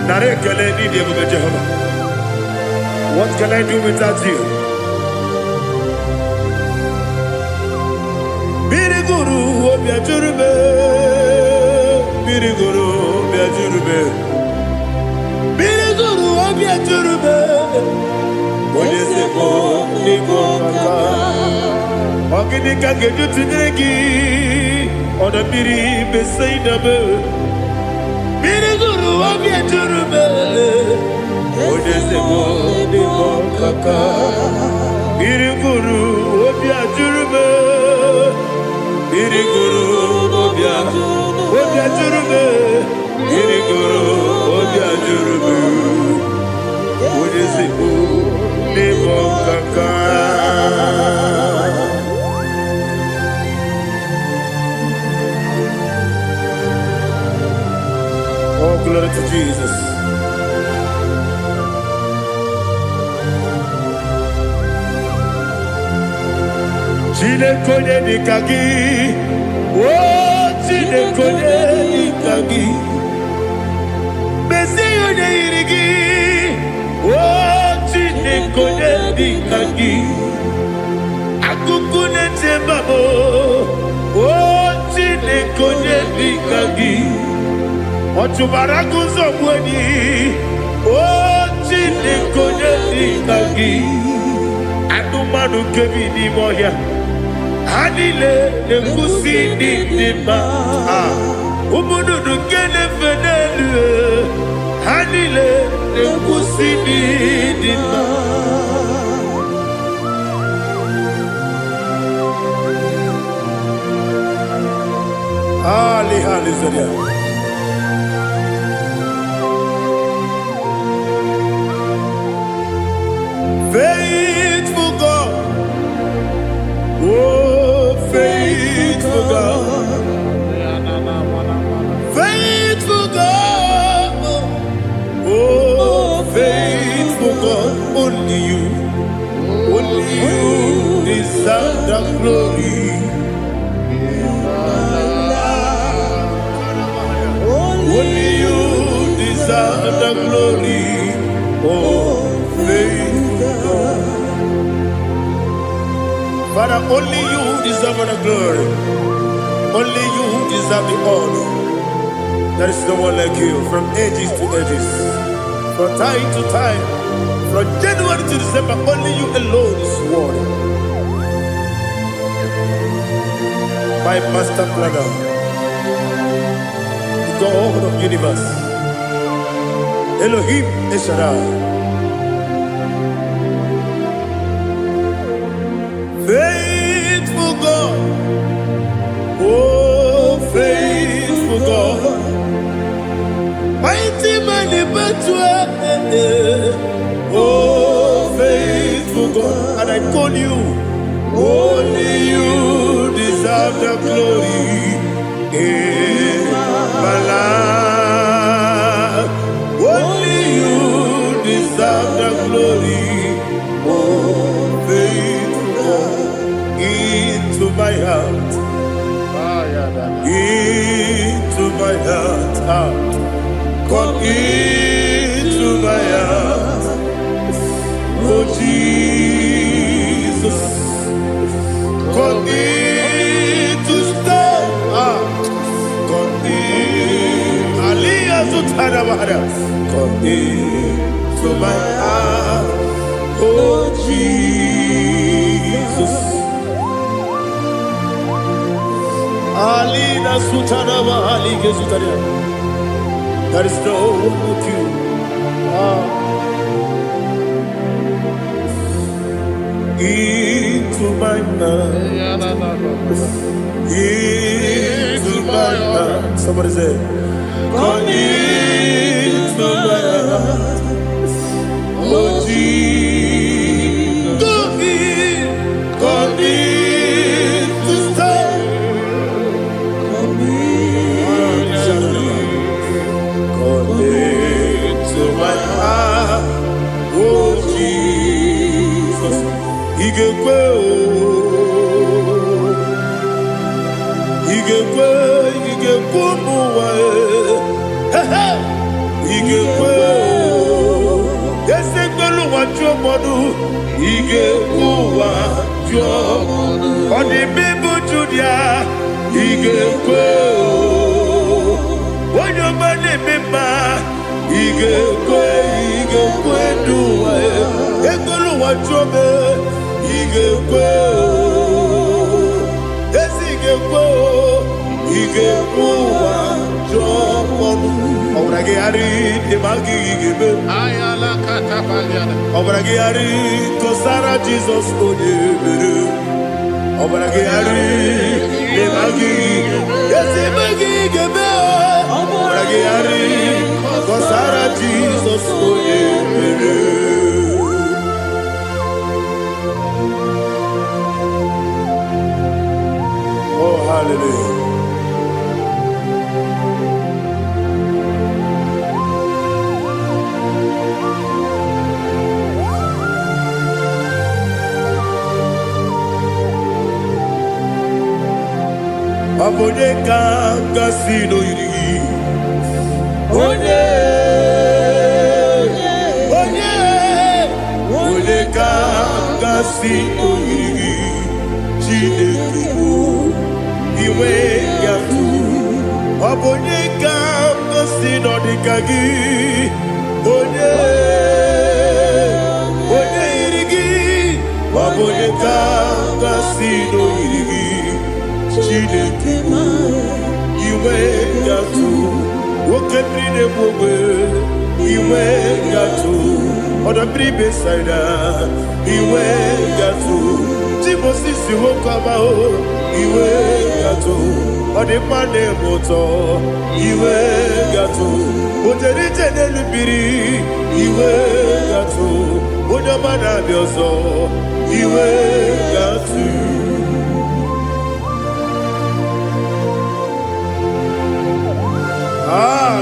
Nare kele ni diye Jehovah. What can I do without you? Biriguru obia jurube, Biriguru obia jurube, Biriguru obia jurube. Onyedika niko kaka, Onyedika geju tinegi, ona biri beseinabe. Biriguru obia jurube, Onyedika niko kaka, Biriguru obia jurube. Biriguru obia jurube, Biriguru obia jurube, Onyedika niko kaka. Oh, glory to Jesus. Onyedika gi, oh Onyedika gi, Besi Onyedika, oh Onyedika gi, Akukune tembabo, oh Onyedika gi, Otubaraku zobweni, oh nagi anumanu kebi ni moya anile nekusi ni ma umudu kene fenelu anile nekusi ni ma hallelujah. Faithful God, oh faithful God, faithful God, oh faithful God, only you deserve the glory. Only you deserve the glory, oh faithful God. Father, only you deserve the glory. Only you deserve the honor. There is no one like you from ages to ages, from time to time, from January to December. Only you alone is worthy. My master planner, God of universe, Elohim Eshadai, faithful God, oh faithful God, mighty man in battle, oh faithful God, and I call you, only you deserve the glory. My life, only you deserve the glory, oh faithful God, into my heart, into my heart, come into my heart, oh Jesus, come in to stay, come into my heart, oh Jesus. Alina Sutanaba Alige Sutaria. There is no one like you. Into my heart, into my heart. Somebody say, come into my heart, oh Jesus, come in to stay, come into my heart, oh Jesus, Igekwe, Igekwe, Esegbelu wa jomodu, Igekwe wa jomodu, Odi bibu Judia, Igekwe, Wanyomane bimba, Igekwe duwa, Egbelu wa jome, Igekwe, Esigekwe, Igekwe wa jomodu. Obragiari de magi gebe ayala katapaliana Obragiari kosara Jesus odebere Obragiari de magi ese magi gebe Obragiari kosara Jesus odebere Oh hallelujah. Onyedika gasino yiri Onyedika gasino yiri Chineke iwe yatu Onyedika gasino dikagi Oneka sino iri Chineke iwe gatu Woke brine mwe iwe gatu Oda bribe saida iwe gatu Timosisi wokama o iwe gatu Ode mane moto iwe gatu Oderite nelubiri iwe gatu Oda mana biozo iwe gatu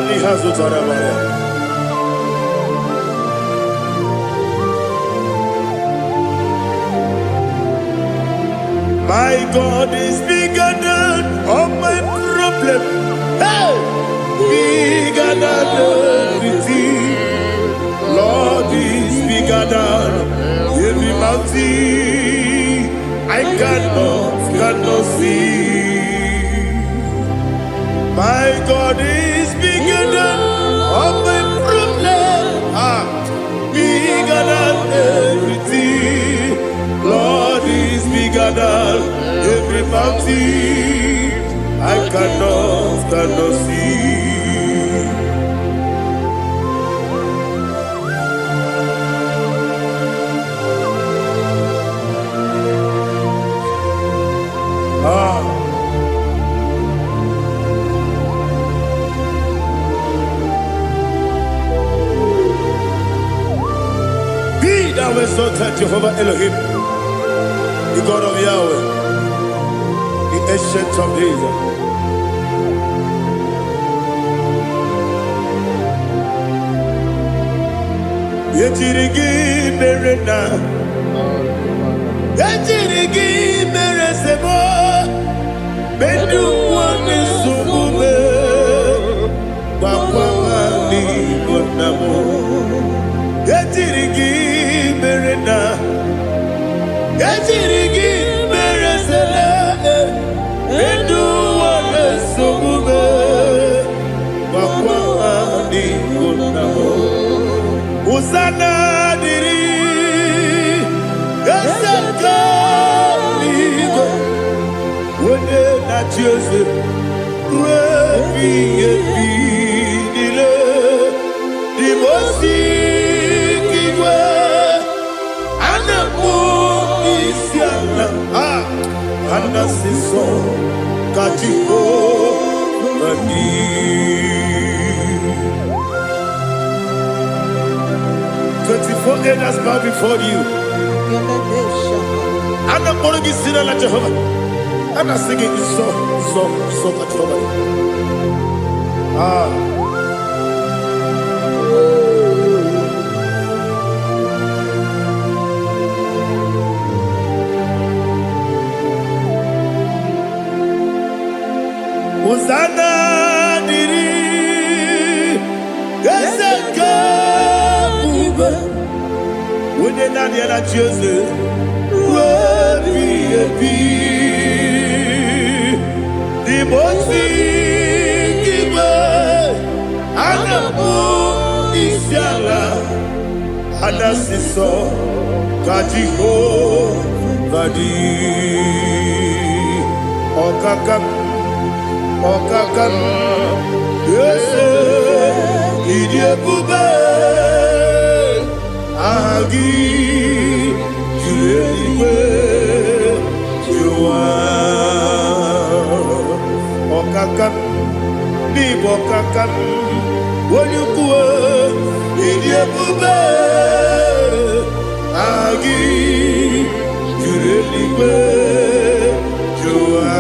Lihazo tarabaya My God is bigger than all my problem. Hey! Bigger than everything. Lord is bigger than every mountain. I cannot see. My God is bigger than all my problem. Bigger than everything. Lord is bigger than every mountain. I cannot see. Be thou exalted, Jehovah Elohim, the God of Yahweh, the ancient of days. Yetirigi merena, yetirigi meresemo, bedu wane sumume, wakwamani bonamo. Yetirigi merena, yetirigi meresele, bedu wane sumume, wakwamani bonamo. Usana diri, esaka ligo, wone na Jose, rebi ebi dile, dimosi kiwe, anamu isiana, anasiso kachiko mani. 24 elders bow before you. And I'm going to sing like Jehovah. And I'm singing this song like Jehovah. Hosanna diri, Yeseka. When they not yet at Jose, the Mosi giver, Anamu Isiala, Anasiso, Kajiho, Vadi, Okakam, yes, Idiabube. Agi julewe juwa okakam ni bokakam wonyukwe idiebube agi julewe juwa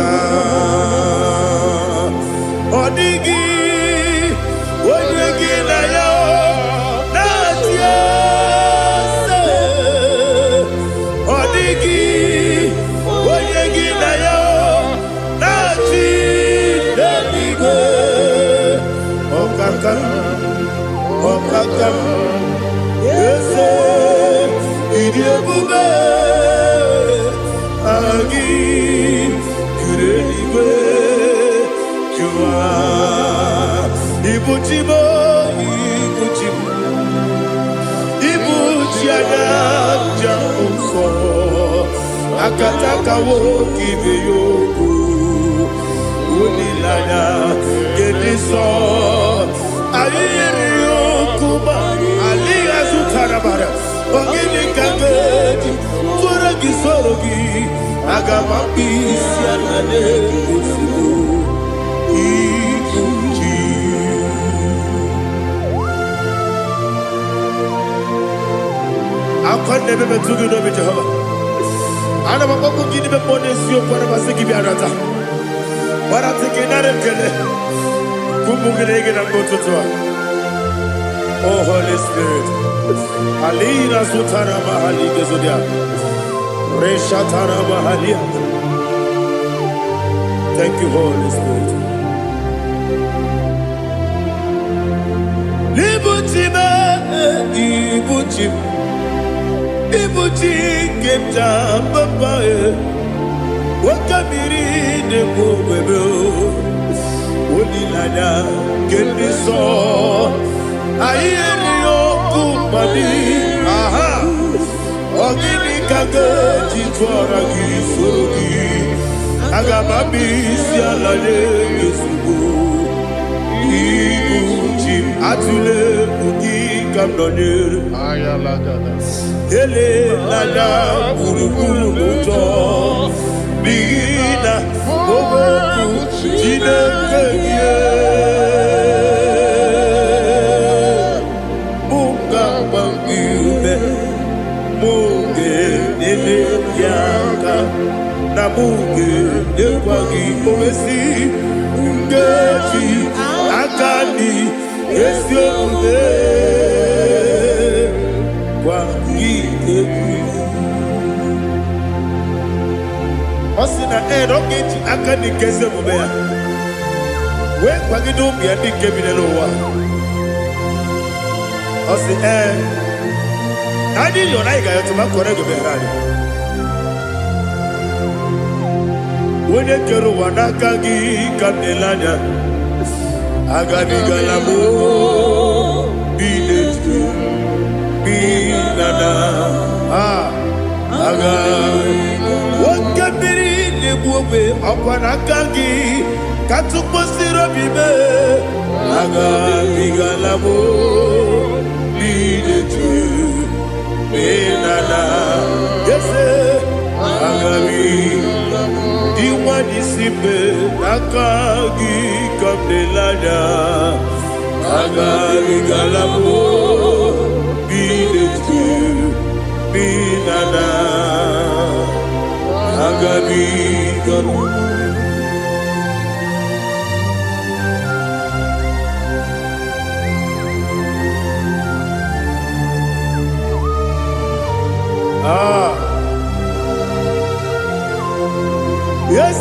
odigi wonyegi na yo natia Okakam, yes, Idiabube, Agi, Kureliwe, Jua, Ibuchibo, Ibuchiana, Jamuso, akataka wo kibe yoku unilaya gediso ayiri yoku ba aliya zutarabara ogini kangeti tura gisorogi agamapisi anane kusiku ikuji akonde bebe tugi no be Jehovah ana bakoko gidi be ponesio kwa basiki bi arata bara tekenare kele kumugirege na ngototwa. Oh Holy Spirit alina sutara mahali gezodia resha tara mahali. Thank you Holy Spirit. Libutime ibutim ibuti kemta papa wakamiri de bobebe onilada keniso ayeri okumani aha ogini kage jitwara gisogi agamabi sialale yesugo ibuti atule ugi kamdonir ayalagada ele lala buruburu moto bina oboku jinekeye munga bangiume munge nene yaka na munge nekwagi owesi ngeji akani esiode Osina rogeji akani keze mubea we kwagido bia di kebinelo wa osi nadi yo na iga yo tuma kore go berani wone kero wanaka gi kanelanya agani galamo binetu binana aga wakabiri nebuwe akwanakagi katuposiro bibe aga bigalabo bidetu binana yese aga diwani simbe nakagi kamdelada aga bigalabo bidetu binana agabi galu yes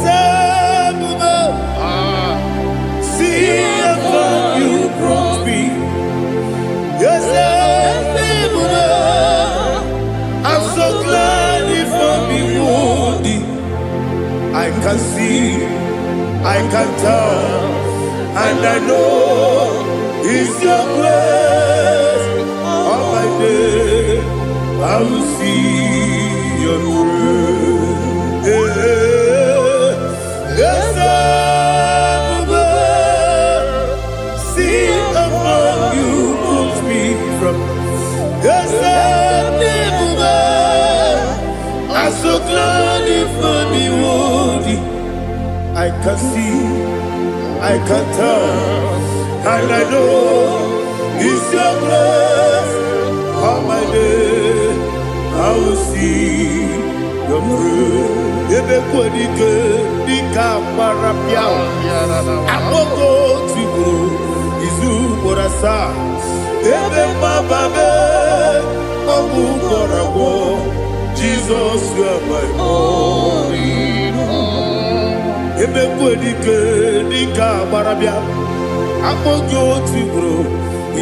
see how you brought me. Yes I'm so glad if me woody. I can see, I can tell, and I know it's your grace. All my day I will see your grace. Yes, see among you moves me from. Yes, I'm so glad if me woody. I can see, I can tell, and I know it's your grace. All my day I will see your grace. Ebekwedike dika marapia. Amoko tibu izu borasa. Ebe mababe obu korabo. Jesus, you are my only home. Ebekwedike dika marapia. Amoko tibu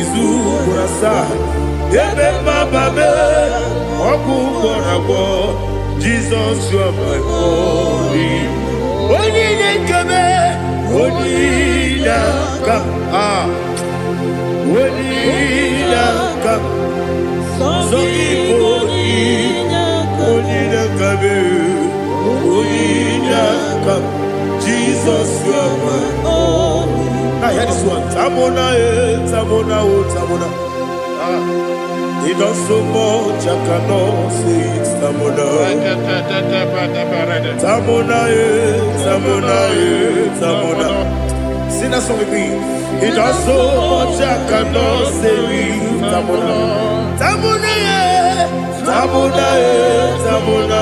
izu borasa. Ebe mababe obu korabo. Jesus, you are my only. Onyedika, Onyedika, Onyedika, so Onyedika, Onyedika, Jesus, you are my own. Now hear this one. Tamona, Tamona, Tamona. He does so much, I cannot say it. Tamona, Tamona, Tamona, Tamona. Sing that song with me. He does so much, I cannot say it. Tamona, Tamona, Tamona, Tamona,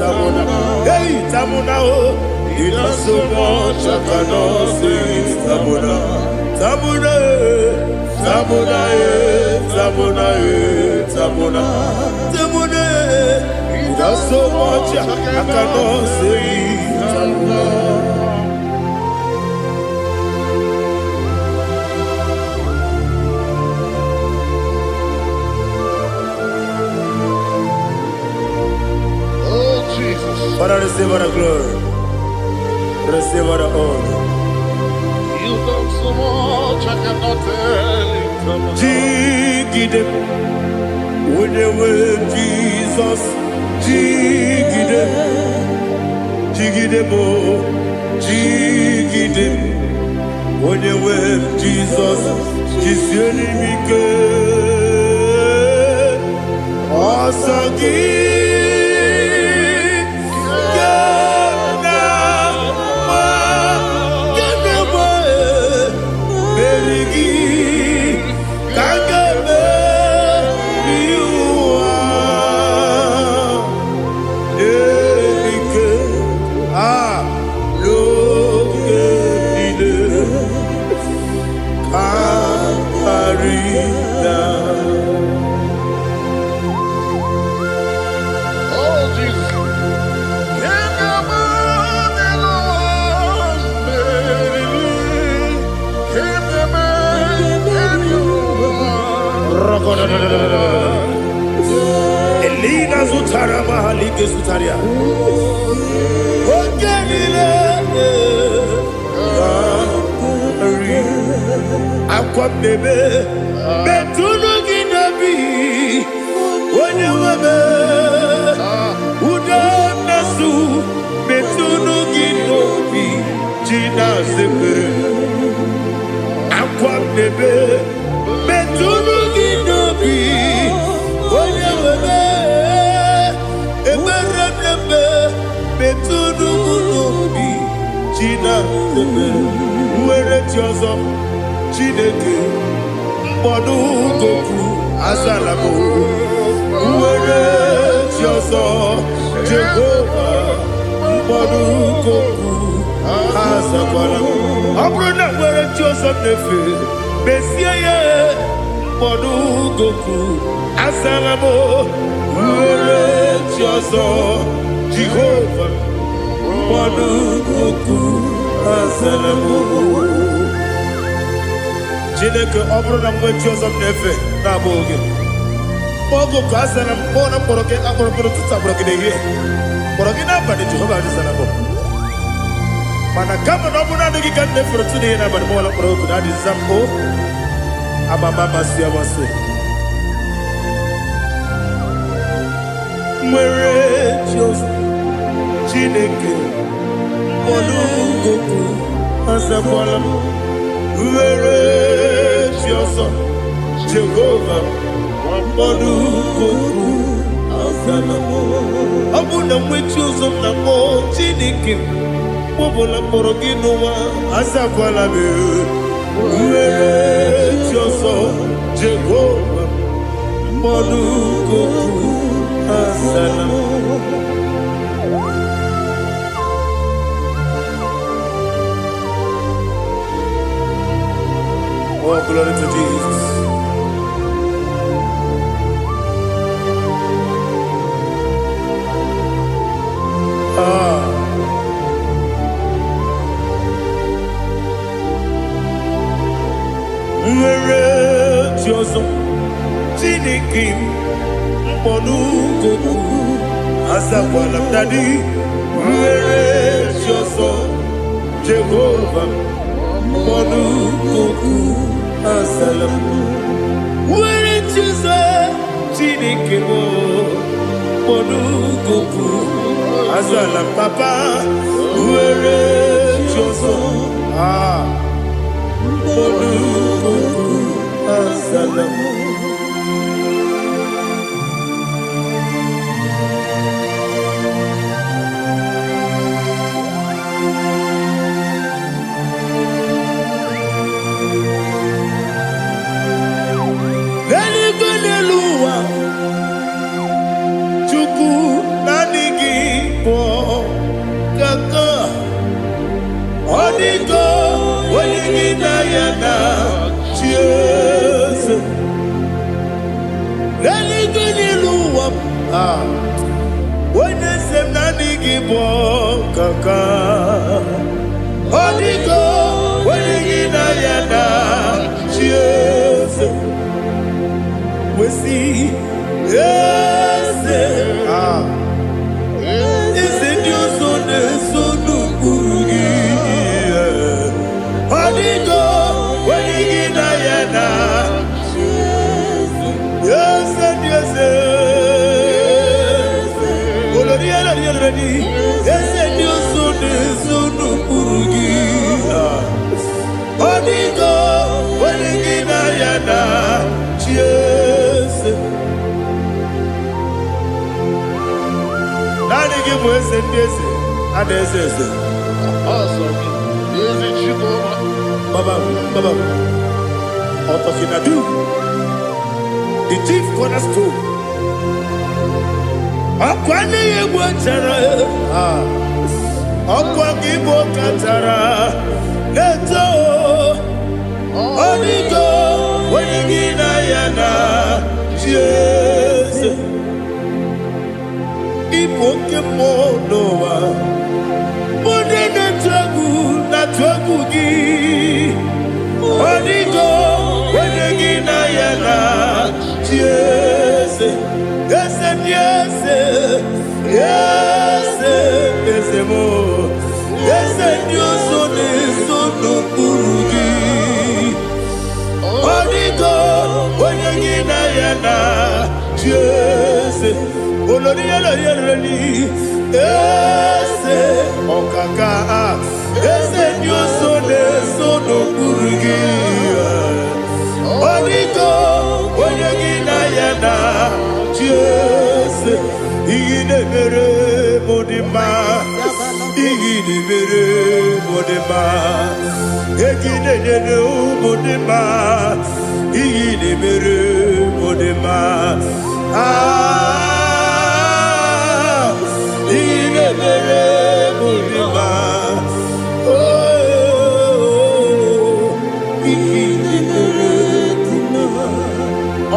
Tamona. Hey, Tamona, he does so much, I cannot say it. Tamona, Tamona, Tamona, Tamona, Tamona, Tamona. He does so much, I cannot say it. Tamona. Father, receive all the glory. Receive all the honor. You've done so much, I cannot tell it. Jigide, with the way Jesus. Jigide, jigide mo, jigide, with the way Jesus. Jisieni mike, asagi. Elina Zutara Mahalike Zutaria. Aqua bebe, Betuno Ginabi, when you were Uda Nasu, Betuno Ginobi, Gina Zebe, Aqua bebe, Betuno Ginobi, when you were Betuno Ginobi, Gina Zebe, where it yours up. Chineke mbodu goku azalamo uwere tioso Jehovah mbodu goku azakwalamo abrona uwere tioso nefe besie ye mbodu goku azalamo uwere tioso Jehovah mbodu goku azalamo. Chineke ọbụrụ na mgbe chi ọzọ na-efe na-abụ oge ogo ka a sara mbọ na mkpọrọ gị akpọrọkpọrọ tutu akpọrọ gị n'ehihie kpọrọ gị n'abalị Jehova adịzara mbọ mana kama na ọ bụrụ na adịghị ka nne fere tu n'ihe n'abalị mọọla mkpọrọ oge na-adịza mbụ amama amasị amasị nwere chi ọzọ Chineke mkpọrọ ogogo azakwala m were chi ọzọ Jehova mkpọrọ ogogo azala m ọ bụ na nwechi ụzọ m na mmụọ Chineke mkpọbụla mkpọrọ gị n'ụwa azakwala m were chi ọzọ Jehova mkpọrọ ogogo azala m. Oh, glory to Jesus. Nwere chi ọzọ Chineke mkpọrọ ogogo azakwala m dadi nwere chi ọzọ Jehova mkpọrọ ogogo azala m nwere chi ọzọ Chineke mkpọrọ ogogo Asalam papa, uere choso. Asalam. Onyedika, Onyedika yana cheers. Onyedika niluwa, Onyedika nanigibo kaka. Onyedika, Onyedika yana cheers. We see, yes, is it your son, son of Burugi? Onyedika, Onyedika yana, yes, yes, Oloria, yes, your son, son of Burugi. Onyedika, Onyedika yana, cheers. Nani give us a desi, and this is it. Baba, Otokinadu, the chief cornerstone. Akwani Yewatara, IGBO Katara, Leto, Onyedika, Onyedika yana, yes. Ipokemonowa, Modena Tragu, Natwagugi, Onyedika, Onyedika yana, yes, yes, yes, yes, yes, more, yes, you son of Burugi, Onyedika, Onyedika yana, yes. Oloria, ese okaka, ese Dios son Burugi. Onyedika, Onyedika yana, yes. Igidebere modima, igidebere modima, igidebere modima, igidebere modima.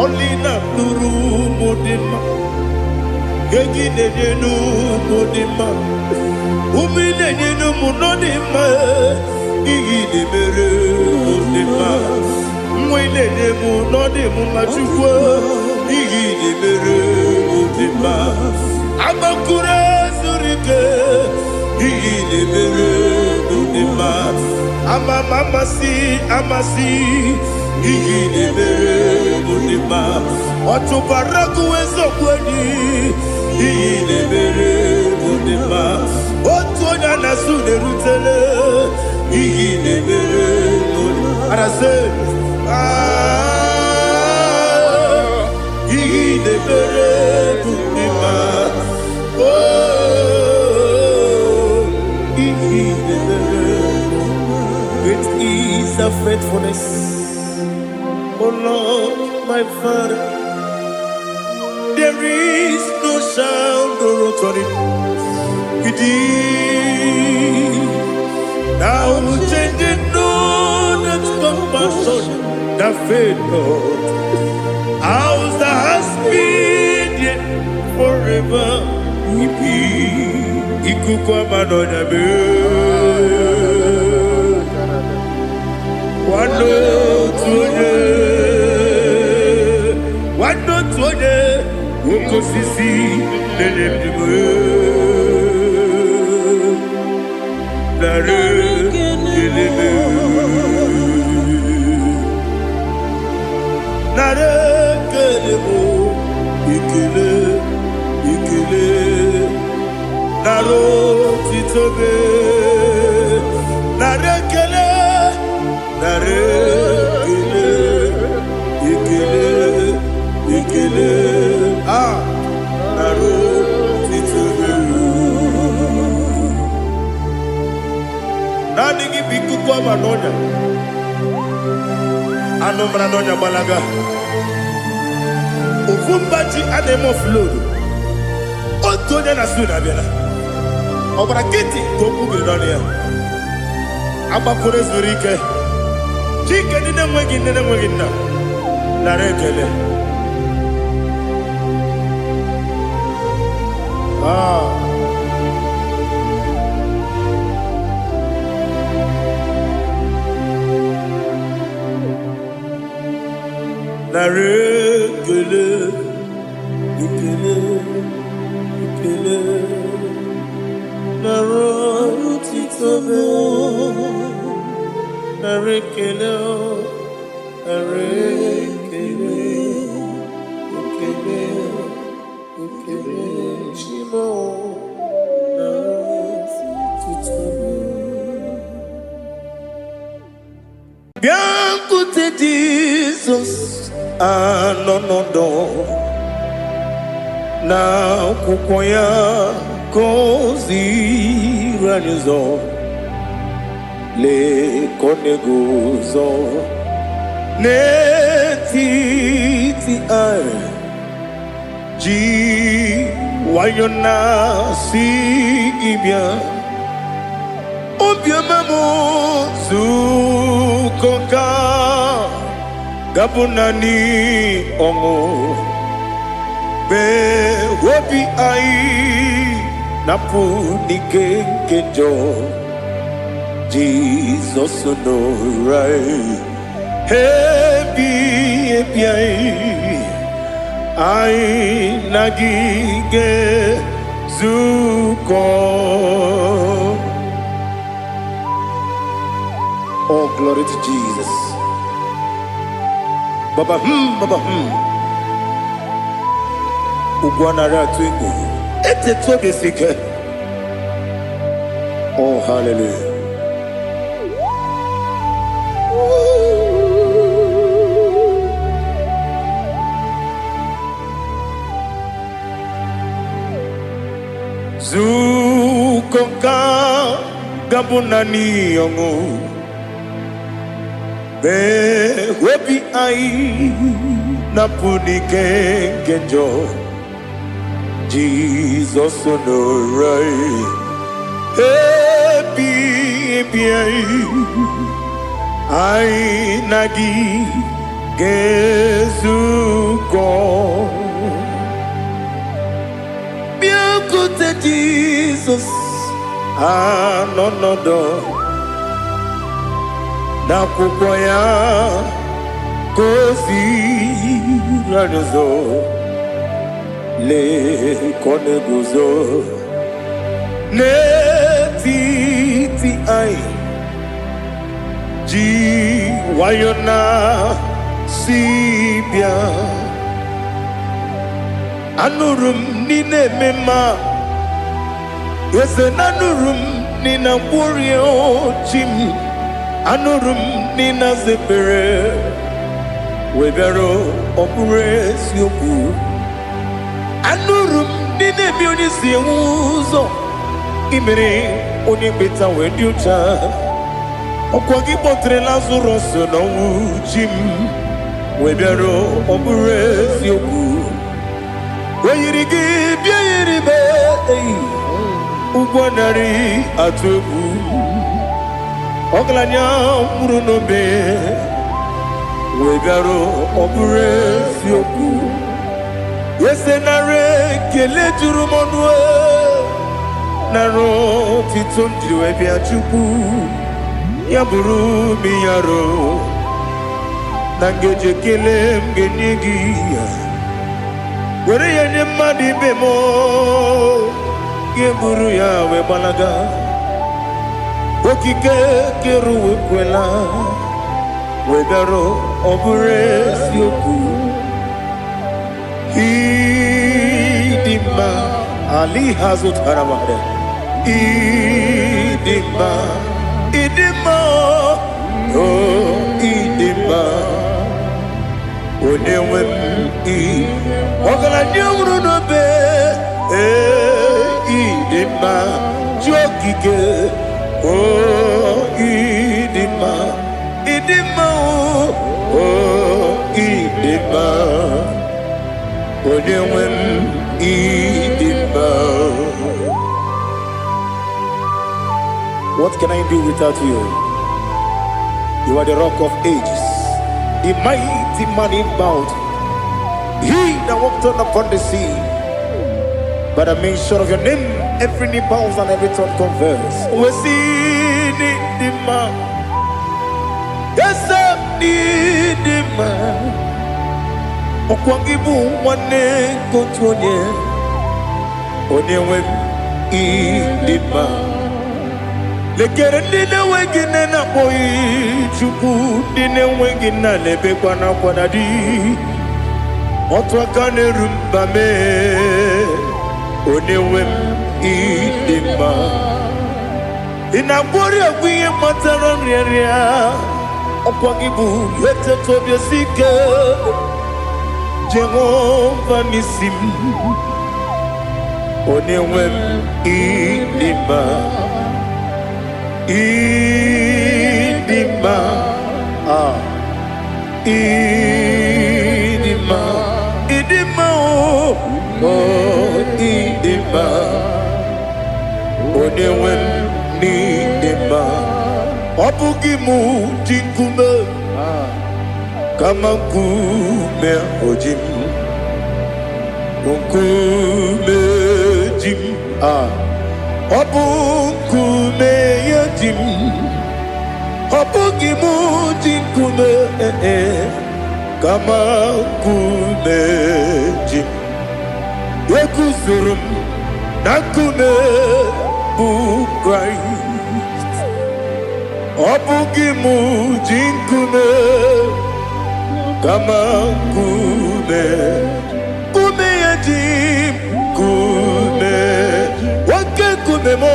Only not Nuru Modima, Yagidenu Modima, Uminenu Munodima, Igidebere Modima, Mwinemu Nodimu Machukwa, Igidebere Modima, Amakure Zurike, Igidebere Modima, Amasi, Igidebere Modima, Otubaraku Ezokweni, Igidebere Modima, Otonya Nasude Rutele, Igidebere Modima. And I say, Igidebere Modima, oh, Igidebere. Great is the faithfulness, oh Lord, my Father. There is no sound or authority. Now changing no that's compassion, the faith God. How's the husband yet forever we be? Ikukwa manonya be. Wando tuone, uko sisi nelemdiwe. Nare keleme, nare kelemo, ikele, naro titobe narekele ikele naro titobe nani gibiku kwa manonya anomra nonya balaga ufumbaji anemo flood otonya na suna bela obra kiti toku bironia abakure zurike chike nine mwegi na narekele narekele ikele narotitobe narekele ikele shimo narotitobe biankute Jesus anonodo na kukoya kozi ranizo le koneguzo ne titi ai ji wayona si ibia obiamamu zukoka gabunani omo be wobi ai napu nikenjo Jesus no right hebi ai nagige zuko. Oh, glory to Jesus. Baba Ugwanara twingu ete tobe sike. Oh, hallelujah. Zukonka gabunani yongu be webi ai napuni kenjo Jesus no right happy ai nagi gezuko biakute Jesus no na kukoya kozi ranizo le koneguzo ne titi ai ji wayona sibia anurum nine mema yese nanurum nina warrior chim anurum nina zepere webero opure sioku anurum nine bioni siuzo imere oni beta wediucha okwagi potre lazarus no chim webero opure sioku weyirigi biayiribe ugwanari atubu oglanya murunobe wegaro obure sioku yesenare kele jurumonwe naro titondriwe biachuku yaburu miyaro nangeje kele mgenigi were yenye madi bemo yeburu ya we balaga okike keru kwela wegaro obure sioku hidima ali hazut haramare Idima, Idima, oh Idima, Onewem I, Ogala Nyamru no be, Idima, Jokike, oh Idima, Idima, oh Idima, Onewem Idima. What can I do without you? You are the rock of ages, the mighty man in battle. He that walked on upon the sea. By the mention of your name, every knee bows and every tongue confesses. We see the man. Yes, I need the man. Okwangibu wane kotonye. Onyewe the man. Lekere ndine wengine na boyi chuku ndine wengine lebe kwa na kwa di otwa kane rumba me onewe idima ina bori agwiye matara nria okwagibu yete tobye sike Jehova nisim onewe idima Idima, Idima, Idima, oh, Idima, Onewem Idima, Obugimu Jinkume, Kamakume Ojim, Unkume Jim, Obukume Yajim, Obugimu Jinkume, Kamakume Jim, Yakusurum, Nakume Christ, Obugimu Jinkume, Kamakume, Kume Yajim, Kume. Kumemo,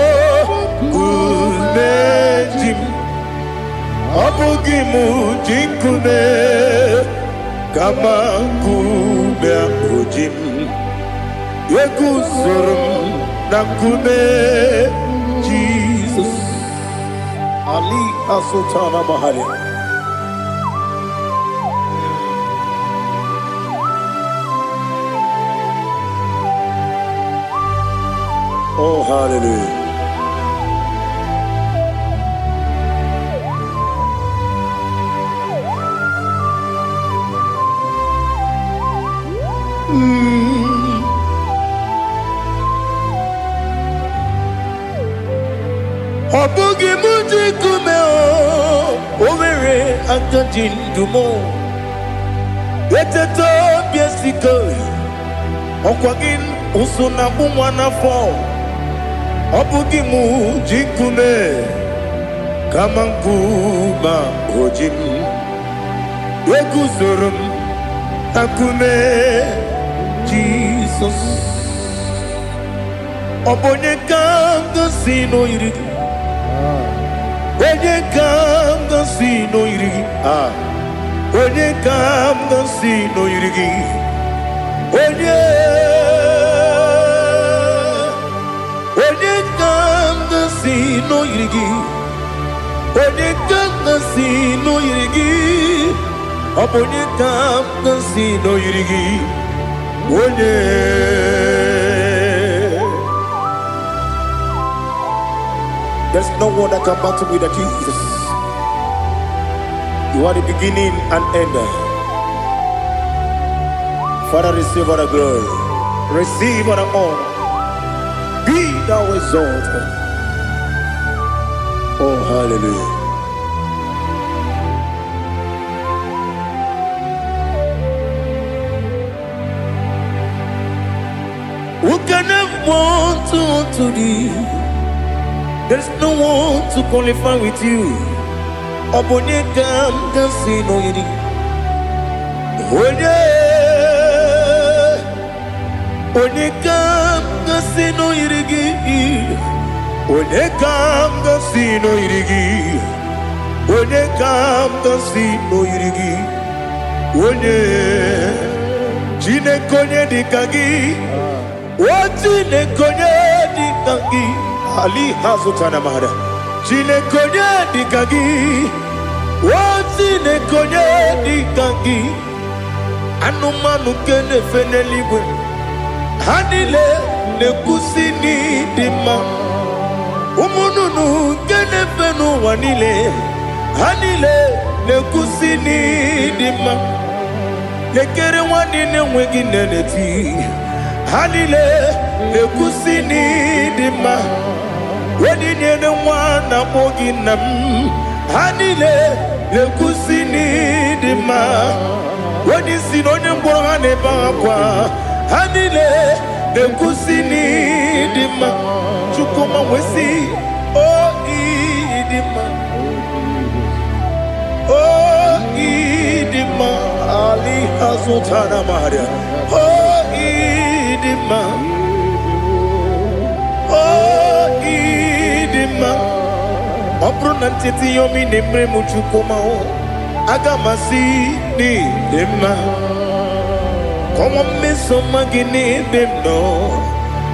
kumejim, abugimu jinkume, kama kume ujim, yekusurum na kume Jesus. Ali Asultana Mahali. Oh, hallelujah. Obugi muji kumeo, overe antajin dumo. Yeteto biesiko, okwagin usuna bumwana fo. Obugi muji kume, kamanguma ojim. Yeguzurum akume Jesus. Obonye kanga sino irigi. Onye kanga sino irigi. Onye kanga sino irigi. Onye kanga sino irigi. Onye kanga sino irigi. Obonye kanga sino irigi. Onye. There's no one that can battle with Jesus. You are the beginning and end. Father, receive all the glory. Receive all the honor. Be thou exalted. Oh, hallelujah. Who can have one to thee? There's no one to qualify with you. Obonye kanga sino yiri. Onye kanga sino yiri. Onyekam the sino irigi. Onyekam the sino irigi. Onye Jinekonye dikagi. Jinekonye dikagi. Ali Hazutana Mahara. Jinekonye dikagi. Jinekonye dikagi. Anumanu kene feneliwe. Hanile nekusini dima. Umununu kene fenu wanile. Hanile nekusini dima. Nekere wanine wengi neneti. Hanile nekusini dima. Wenine ne wana moginam. Hanile nekusini dima. Wadi sinonye mbwana bakwa. Hanile nekusini dima. Chukuma wesi oh idima. Oh idima. Ali Hazutana Maria. Oh idima. Oh idima. Opronantiti yomi nemre muchukuma o. Agamasi ni dema. Como me somagini demno.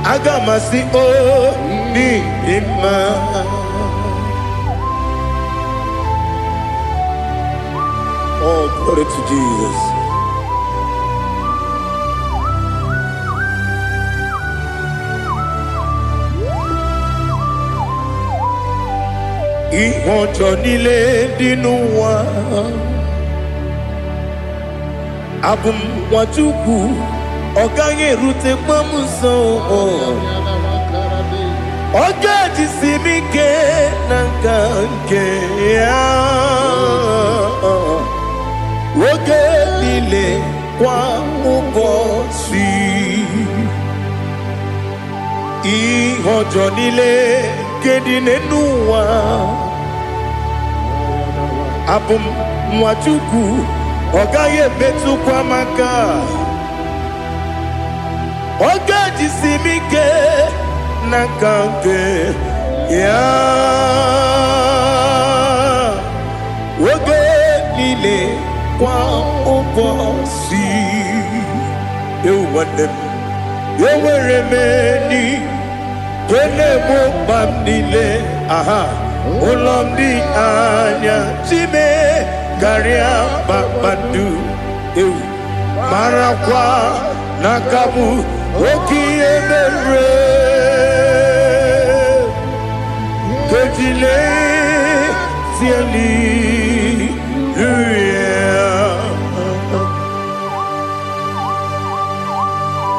Agamasi o ni dema. Oh, glory to Jesus. Ihonjo nile dinuwa. Abum wajuku oganye rute kwamuso. Oga jisimike nangange ya. Oge nile kwa ubosi. Ihonjo nile kedinenuwa. Abum wajuku Ogaye betu kwa maka. Oga jisimike nakange ya. Oge nile kwa ubosi. You want them. You were remedy. Kene mo bandile. Aha. Olomdi anya. Chime. Garia babadu eu marakwa nakabu okiemere kejile siali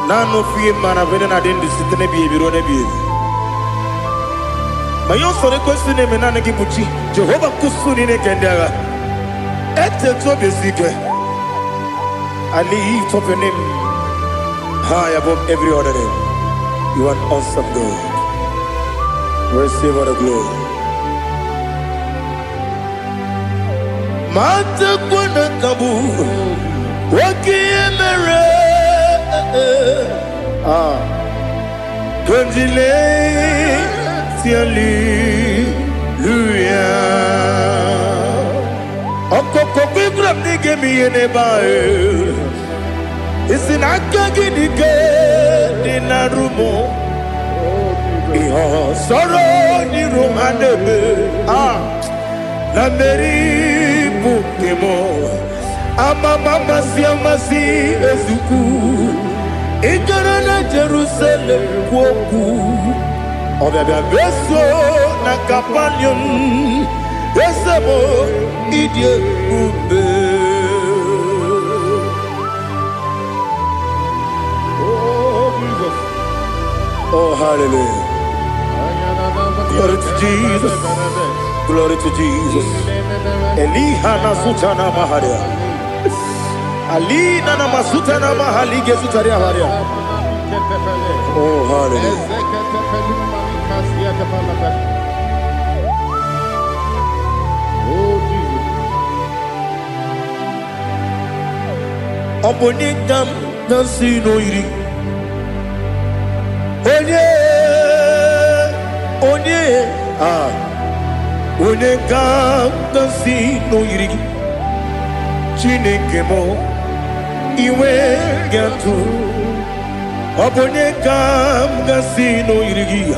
nano fie mana vene na dendi sitene bi ebiro ne bi mayo sore kwesine menane kibuchi Jehova kusuni ne kendaga. I lift up your name high above every other name. You are awesome God. Receive all the glory. Mata kuna kabu wakiemere Kunjile Hallelujah. Okokokikram nige miyene bae. Isinakagi nige dinarumo. Iho soro ni romanebe. La meri bukemo. Mama siamasi ezuku. Ikarana Jerusalem woku. Obebe beso na kapanium. Besamo idie ube. Oh Jesus. Oh hallelujah. Glory to Jesus. Glory to Jesus. Elihana sutana maharia. Alina na masutana mahali gesutaria haria. Oh hallelujah. Onyekam dansi no iri. Onyedika gasi no yirigi Chineke mo iwe gatu Onyedika gasi no yirigi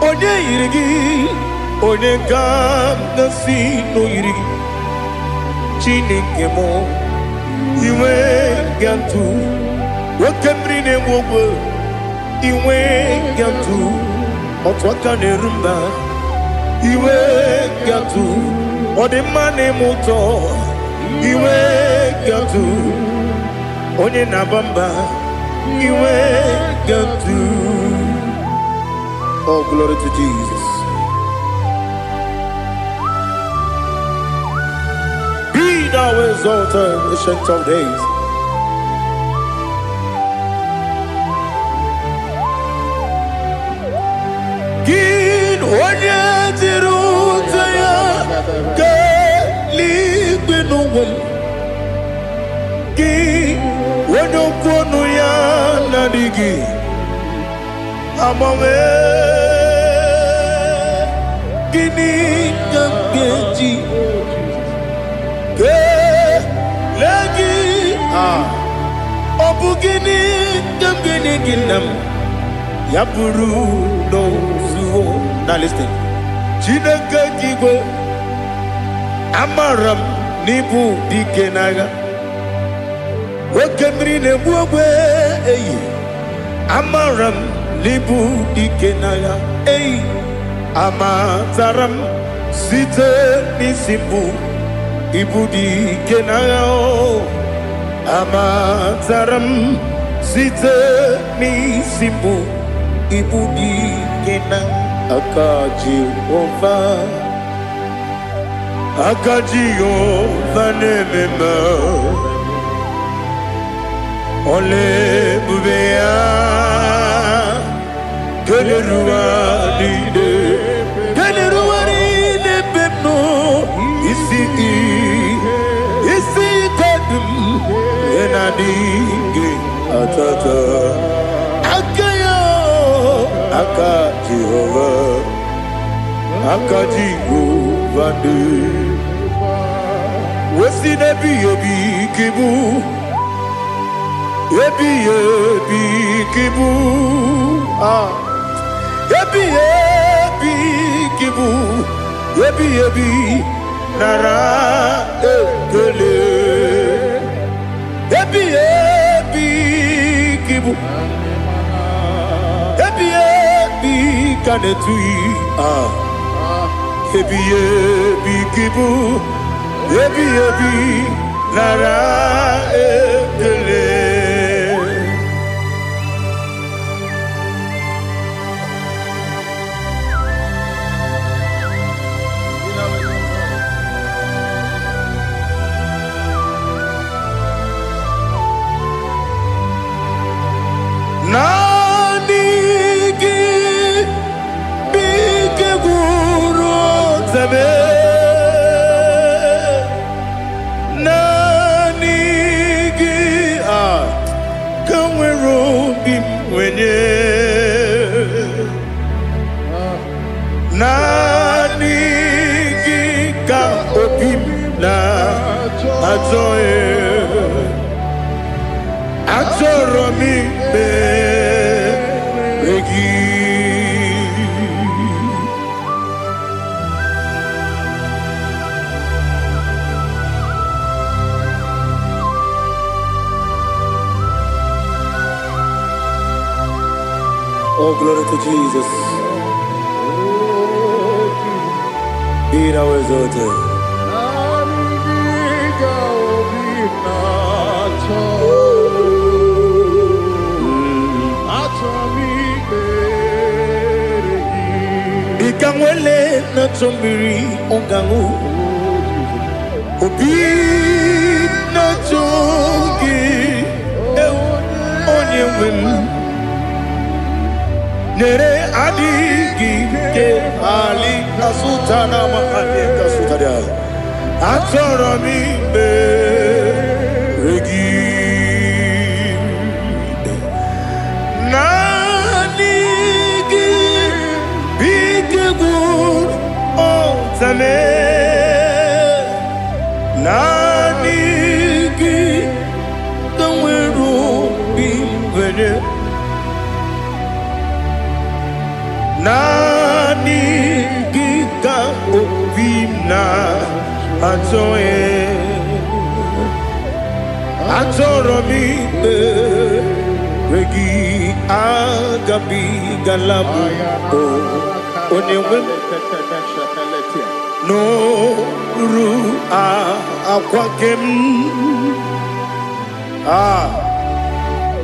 Onye yirigi Onyedika gasi no yirigi Chineke mo iwe gatu Wakemri ne wogo iwe gatu Otwaka ne rumba iwe gatu Odemane moto iwe gatu Onye nabamba iwe gatu. Oh, glory to Jesus. Be thou exalted, ancient of days. Onye tiruta ya ke ligbinu ki onye kwonu ya na digi amawe gini kamgeji ke lagi obu gini kamgini ginam ya buru no zuo. Now listen. Chineke kigwe amaram nibu dikenaga Wakemri ne buogwe amaram nibu dikenaga amataram site nisimbu ibu dikenaga amataram site nisimbu ibu dikenaga Akajihova nemema Ole bubea Keleruari pepno isi kadum enadinge atata Akajihova ne Wesi nebi yebi kibu Yebi kibu Yebi kibu Yebi nara ekele Yebi kibu Yebi kanetui Yebi kibu Yebi nara ekele Nanigi bike guru zame Nanigi kamwero bimwenye Nanigi ka opim na ajoe Atoro mi begi Oh, glory to Jesus. Be thou exalted. Ikamwele na chombiri ongangu Obi na chogi onye wim Nere adigi ke ali kasutana mahali kasutaria Atoro mi regi Na Atoe Atoromi Regi Agabi Galabu Onewem No Ru Aquakem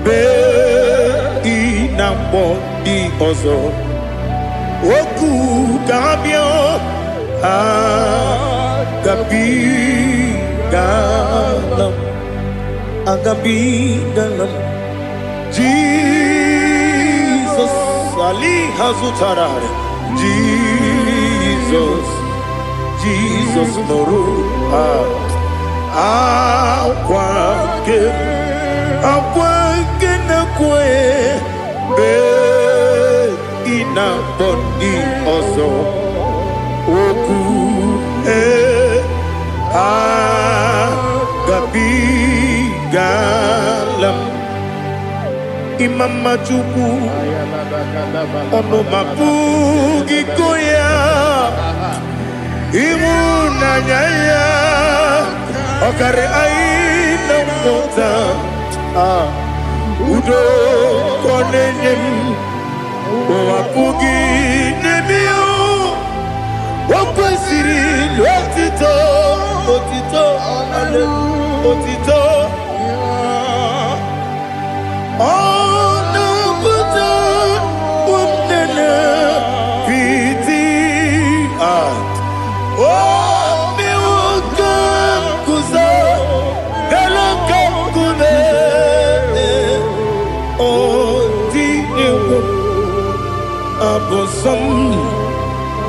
Be Inambo Di Ozo Oku Gabio Agabi Galam Agabi Galam Jesus Ali Hazutarare Jesus Noru Aquake Nakwe Be Ina Bondi Ozo Oku Agabi Galam Imam Majuku Ono Mapugi Koya Imuna Nyaya Okare Aina Mota Udo Konenyem Mapugi Nebio Wakwasiri Lotito Otito Otito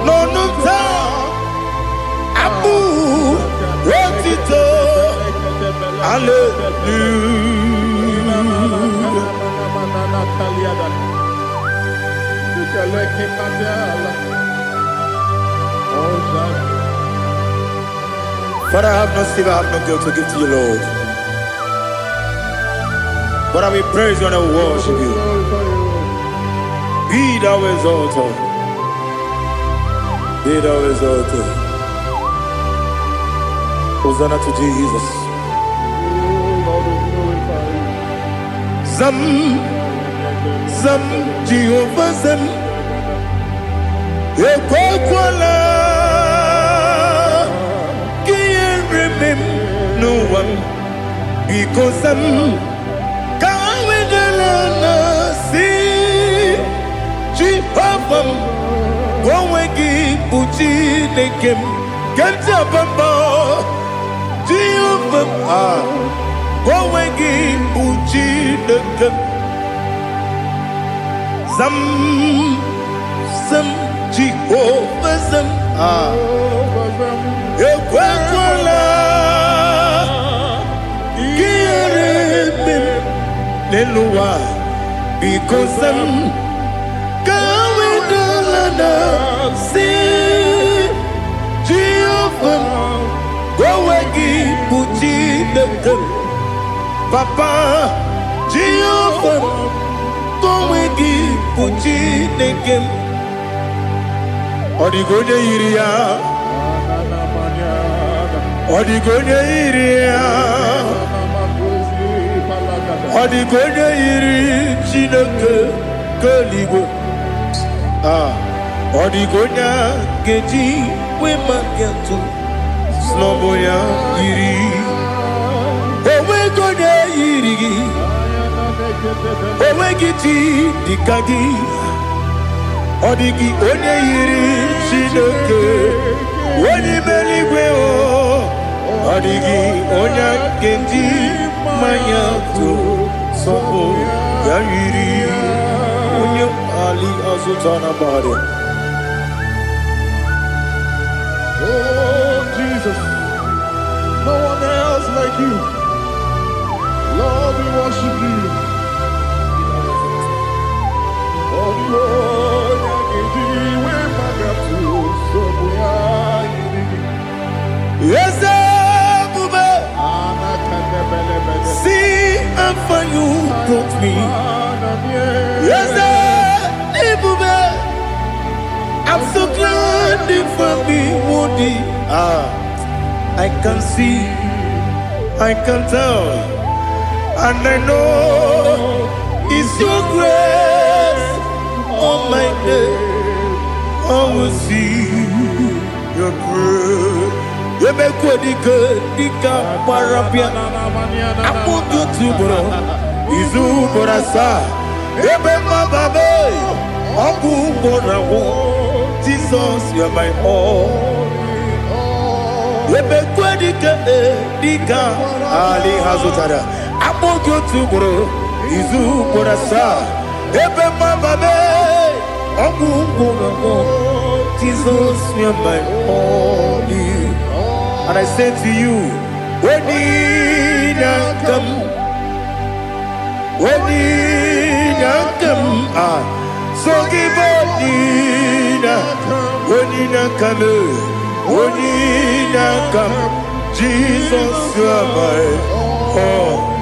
No Abu Rotito But I have no silver, I have no gold to give to you, Lord. But I will praise you and I will worship you. Be thou exalted. Be thou exalted. Hosanna to Jesus. Zam Jehovah Zam Ekwakwala Can't remember no one because I'm Kawedalana see Jehovah Gwawegi Puchi Nekem Ganja Bamba Jehovah Gwawegi Puchi Nekem Zam Jehovah Zam Ekwakwala Kieremem Neluwa because I'm Kawedalana see Jehovah Gwawegi Puchi Nekem Papa Jehovah Gwawegi Puchi Nekem Odigonya Iria Odigonya Iria Odigonya Iri Chineke Kaligo Odigonya Geji Wemagentu Sloboya Iri Owegonya Iri Owegiti Dikagi Odigi onye yiri Chineke onye meligwe o Odigi onye kenji manya to sopo ya yiri onye ali azutana bari. Oh Jesus, no one else like you. Lord, we worship you. Yes, see how far you brought me. Yes, I'm so glad you found me, Woody. I can see, I can tell, and I know it's your grace on my day. I will see your grace. You make Onyedika parapia. Apo tu bro, izu borasa. You make my baby. Apo borawo. Jesus, you are my all. You make Onyedika ali hazutara. Apo tu bro, izu borasa. You make my baby. Apo borawo. Jesus, you are my all. And I say to you, when Onyedika come, when Onyedika come, so give Onyedika, Onyedika come, Jesus, you are my all.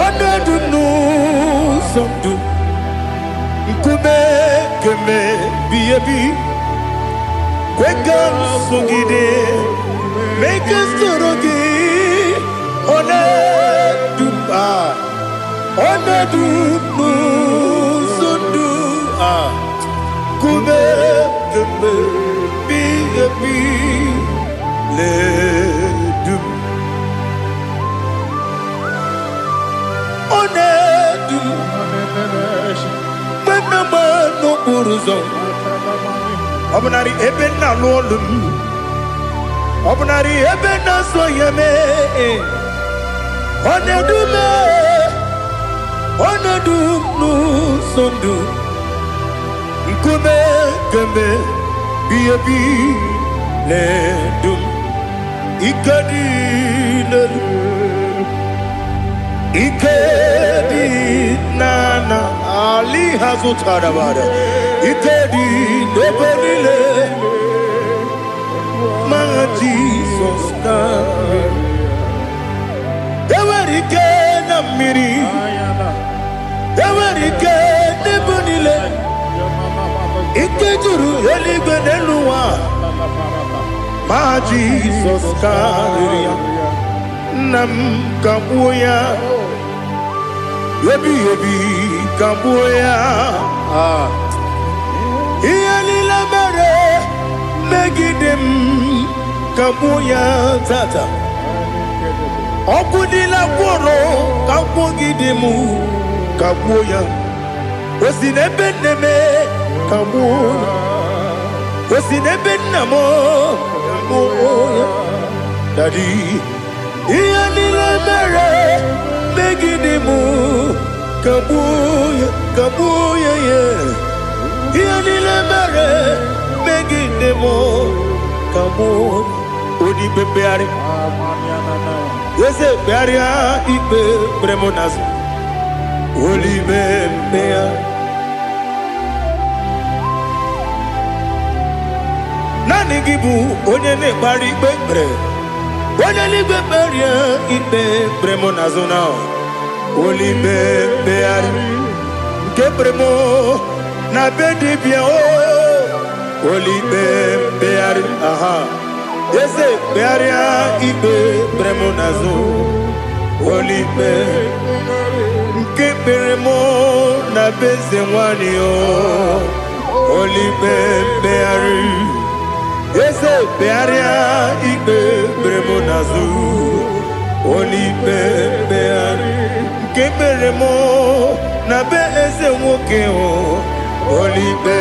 Onedu no somdu Nkume keme biyebi Kwekam sugide Make us torogi Onedu Onedu no somdu Kume keme biyebi Ledu Onedu Menama no buruzo Obnari ebena lolum Obnari ebena soyeme Onedu me Onedu no sondu Nkume keme biyebi ledum Ikadi Ikedi nana ali hazutara bada Ikedi nebelile Ma Jesus kame Ewerike na miri Ewerike nebelile Ikejuru eligwe neluwa Ma Jesus kame Nam kabuya Yebi kabuya Iyalila mere Megidem kabuya tata Okudila kworo kabugidemu kabuya Osinebenneme kabuya Osinebennamo kabuya Daddy Iyalila mere Megidemu kabuya kabuya yeah Iyalila mere Megidemu kabuya Odi bebeari Yese bearia ibe bremonazo Oli bebea Nani gibu onyene bari bebre Onyene beberia ibe bremonazo now Oli bebeari Ke bremo na bedi bia o Oli bebeari aha Yese bearia ibe bremonazo Olipe Nke beremo na beze mwani o Olipe beari Yese bearia ibe bremonazo Olipe beari Nke beremo na beze mwoke o Olipe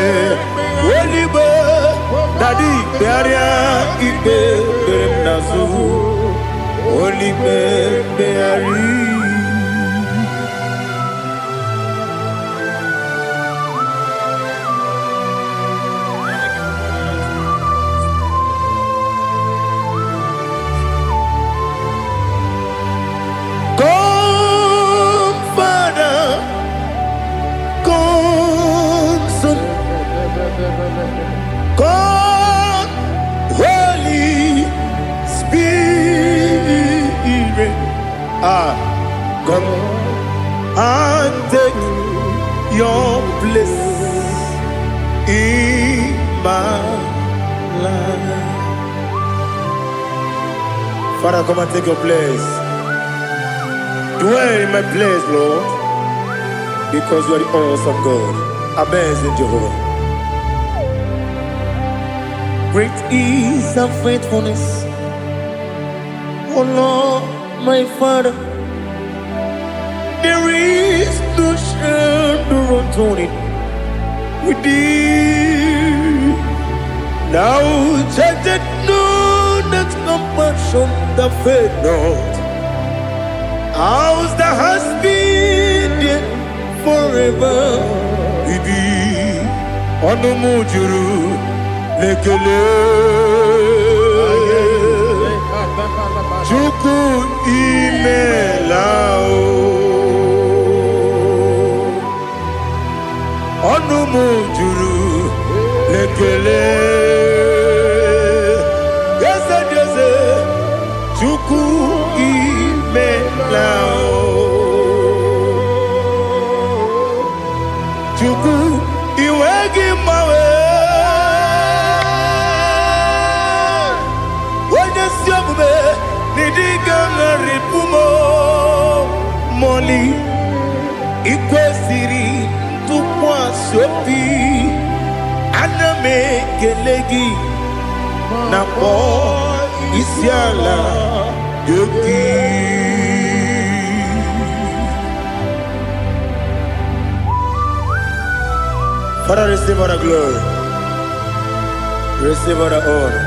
Olipe Daddy, bearia ibe bremonazo Olipe beari Come, Father, come God, Holy Spirit, come and take your place in my life. Father, come and take your place. Dwell in my place, Lord, because you are the awesome God. Amazing Jehovah. Great is thy faithfulness, oh Lord, my Father. There is no shadow on it with thee. Now check that no, that compassion that faith not. Ours that has been there forever with thee. On the mujuru lekele Chuku imelao Onu mujuru lekele Yese yese Chuku imelao Chuku iwegi mawe Moli ikwesiri tukwasopi aname kelegi na po isiala yoki. Father, receive all the glory, receive all the honor.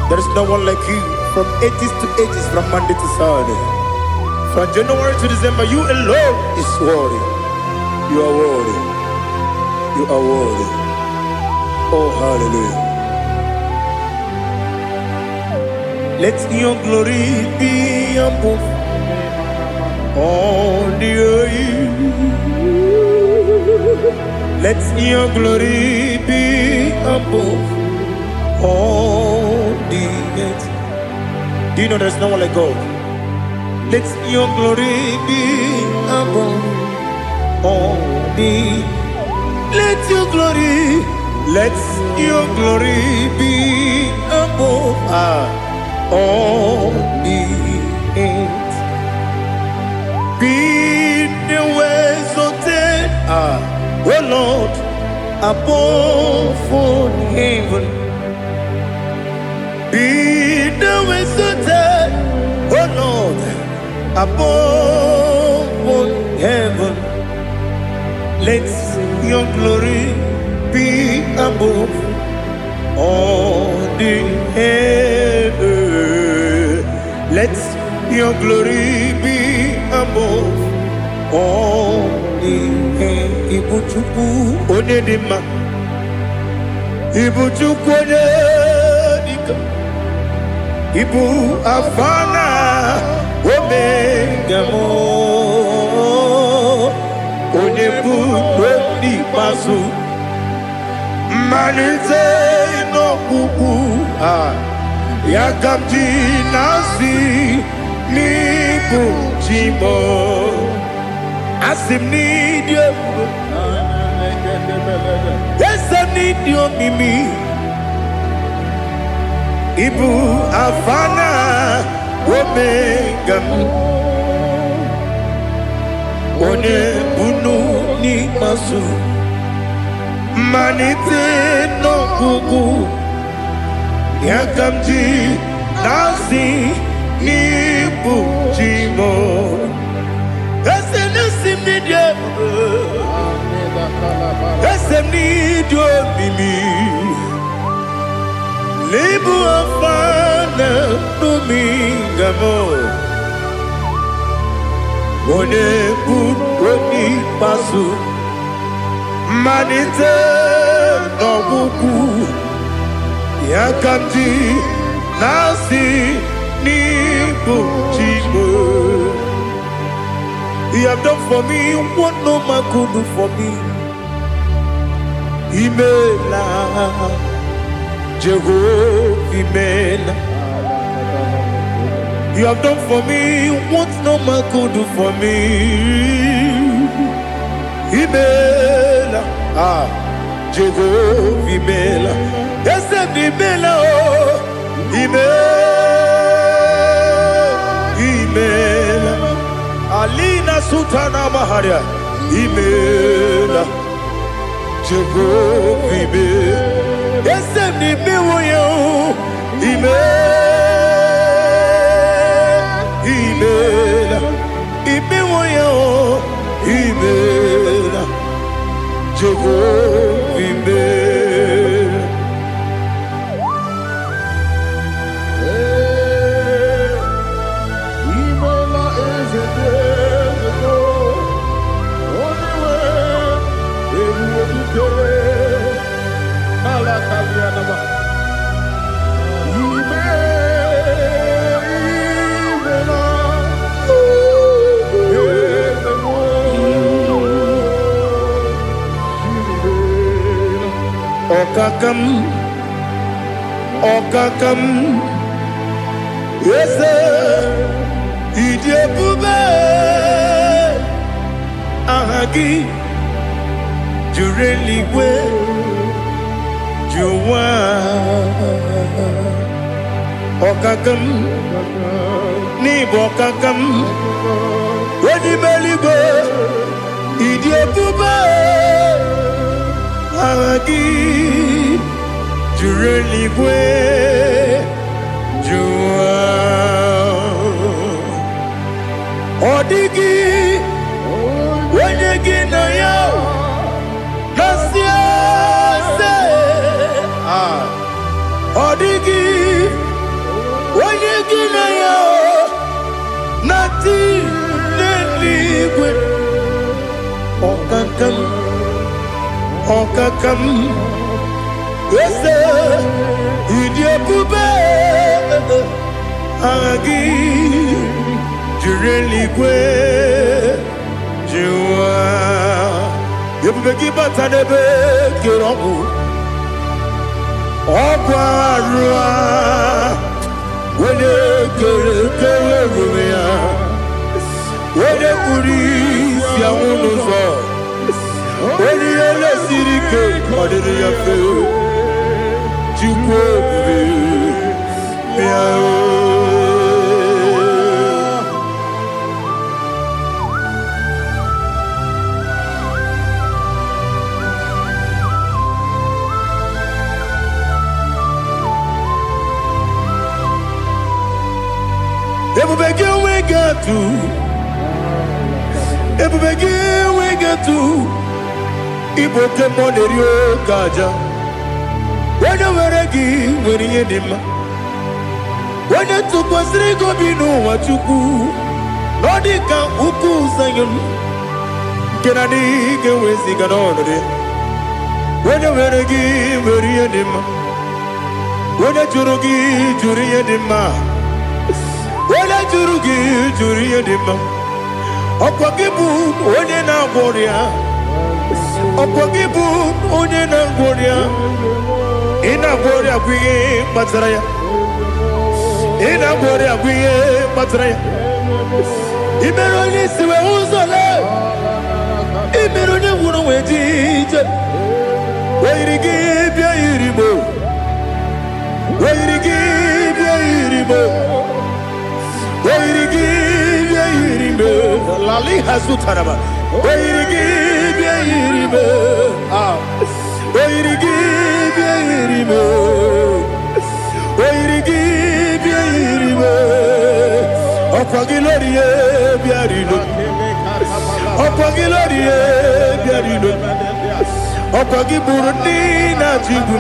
There is no one like you. From ages to ages, from Monday to Saturday, from January to December, you alone is worthy. You are worthy. You are worthy. Oh, hallelujah. Let your glory be above all the earth. Let your glory be above all the earth. Do you know there's no one like God? Let your glory be above all the. Let your glory be above all the earth. Be the ways of death, oh Lord, above all heaven. Be the visited, oh Lord, above all heaven. Let your glory be above all the heaven. Let your glory be above all the heaven. Ibuchuku Onyedika, Ibuchuku Onyedika. Ibu afana omega mo Onebu di pasu manite no kuku yakamji nasi ni bujimo asim ni dio asim ni dio mimi Ibu afana omega One bunu ni masu manite no kuku yakamji nasi ni bujimo ese nasi media ese ni dio mimi Lebu afana dominga mo One buni pasu Manite no buku Yakamji nasi ni bujibo You have done for me what no man could do for me Imela, Jehovah, Imela. You have done for me what no man could do for me. Imela, Jehovah, Imela. Yes, Imela, Imela, Alina Sutana Maharia, Imela, Jehovah, Imela. Yes, Imela, Imela, Imela, Jehovah, Imela. Imela is a day, only way, Alakalianaba. Okakam, Okakam, yes, Idiabube, Ahagi, Jureliwe, Juwa, Okakam, Nibokakam, Wedimelibe, Idiabube, Ahagi, Jureliwe, Juwa, Odigi, Wenyegi na yo, Nasiase, Odigi, Wenyegi na yo, Nati, Neligwe, Okakam, Okakam, yes, Idiabube, Agi, Jureligwe, Jua, Yabubeki Batanebe, Kiroku, Okwarua, when you get when you police, Yamunozo. When you let City Cake, what did you feel? You we get to Ibote Monerio Kaja. When you were a game, when you did, when you took was Rigo Bino, what you do, Onyedika Uku Sayon, Kenani, get with Siganone. When you were a game, when you did, when you Jurugi, Juriadima, when you Jurugi, Juriadima, Opagibu, Onena Boria. Opagibu, Onena Boria, Ina Boria, we Matraya, Ina Boria, we Matraya. Imeroni, we also love. Imeroni, who know where teacher. Where you give your iribo, where you give your iribo, where you give your iribo, Lali Hasutaraba, where you give your iribo, where you give your iribo, where you give your iribo, Opagilorie, Biarino, Opagilorie, Biarino. Opagi Burundi na Jibu,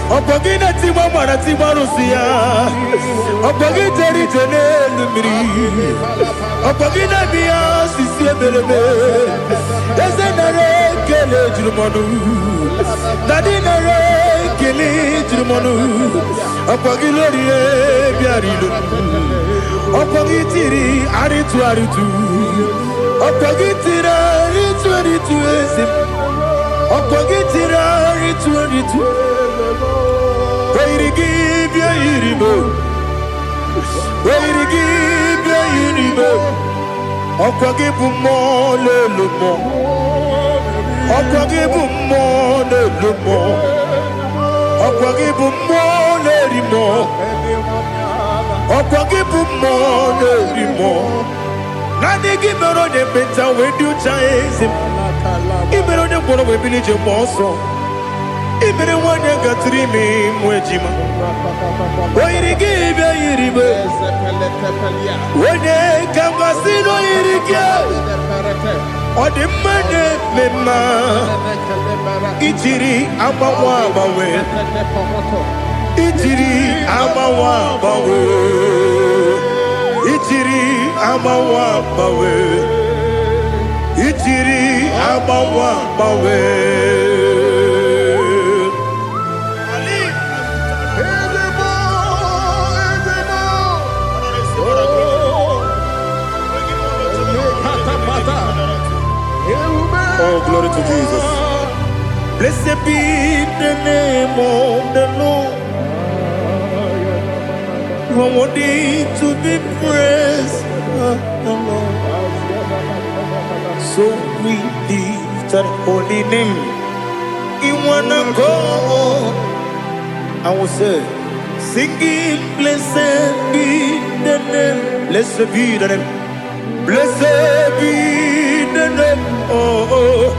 Opagi na Timama na Timarusia, Opagi Teri Tenelumri, Opagi na Bia Sisi Belebe, Ezenare Kele Jumanu, Nadinare Kele Jumanu, Opagi Lorie Biarilu, Opagi Tiri Aritu, Opagi Tira Aritu Esim. Okwagitirari 22. Wait give ya iribo. Wait give ya iribo. Okwagibu mo lelumo. Okwagibu mo lelumo. Okwagibu mo lerimo. Okwagibu mo lerimo. Nani gibero de beta we do chase. Ibero de bono we village moso. Ibero wanya gatrimi mwejima. Oiri gibe iribe. Wene kambasino irikia. Ode mane mema. Ichiri amawa bawe. Ichiri amawa bawe. Ichiri amawa bawe. Ichiri amawa bawe. Oh, glory to Jesus. Blessed be the name of the Lord. You are worthy to be praised, the Lord. So we lift that holy name. You wanna go? I will say, singing, blessed be the name. Blessed be the name. Blessed be the name. Oh,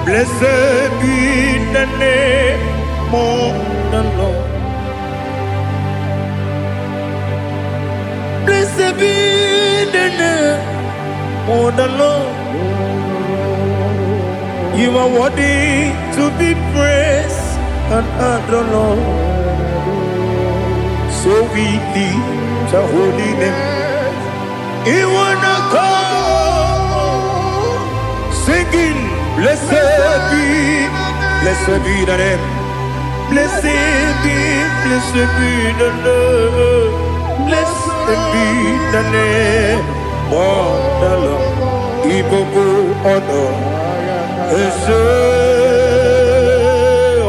blessed be the name of the Lord. Blessed be the name of the Lord. You are worthy to be praised and adored, Lord. So we lift the holy name. You wanna call, singing, blessed be the name. Blessed be the Lord. Blessed be the name of the Lord. IGBO honor. Ese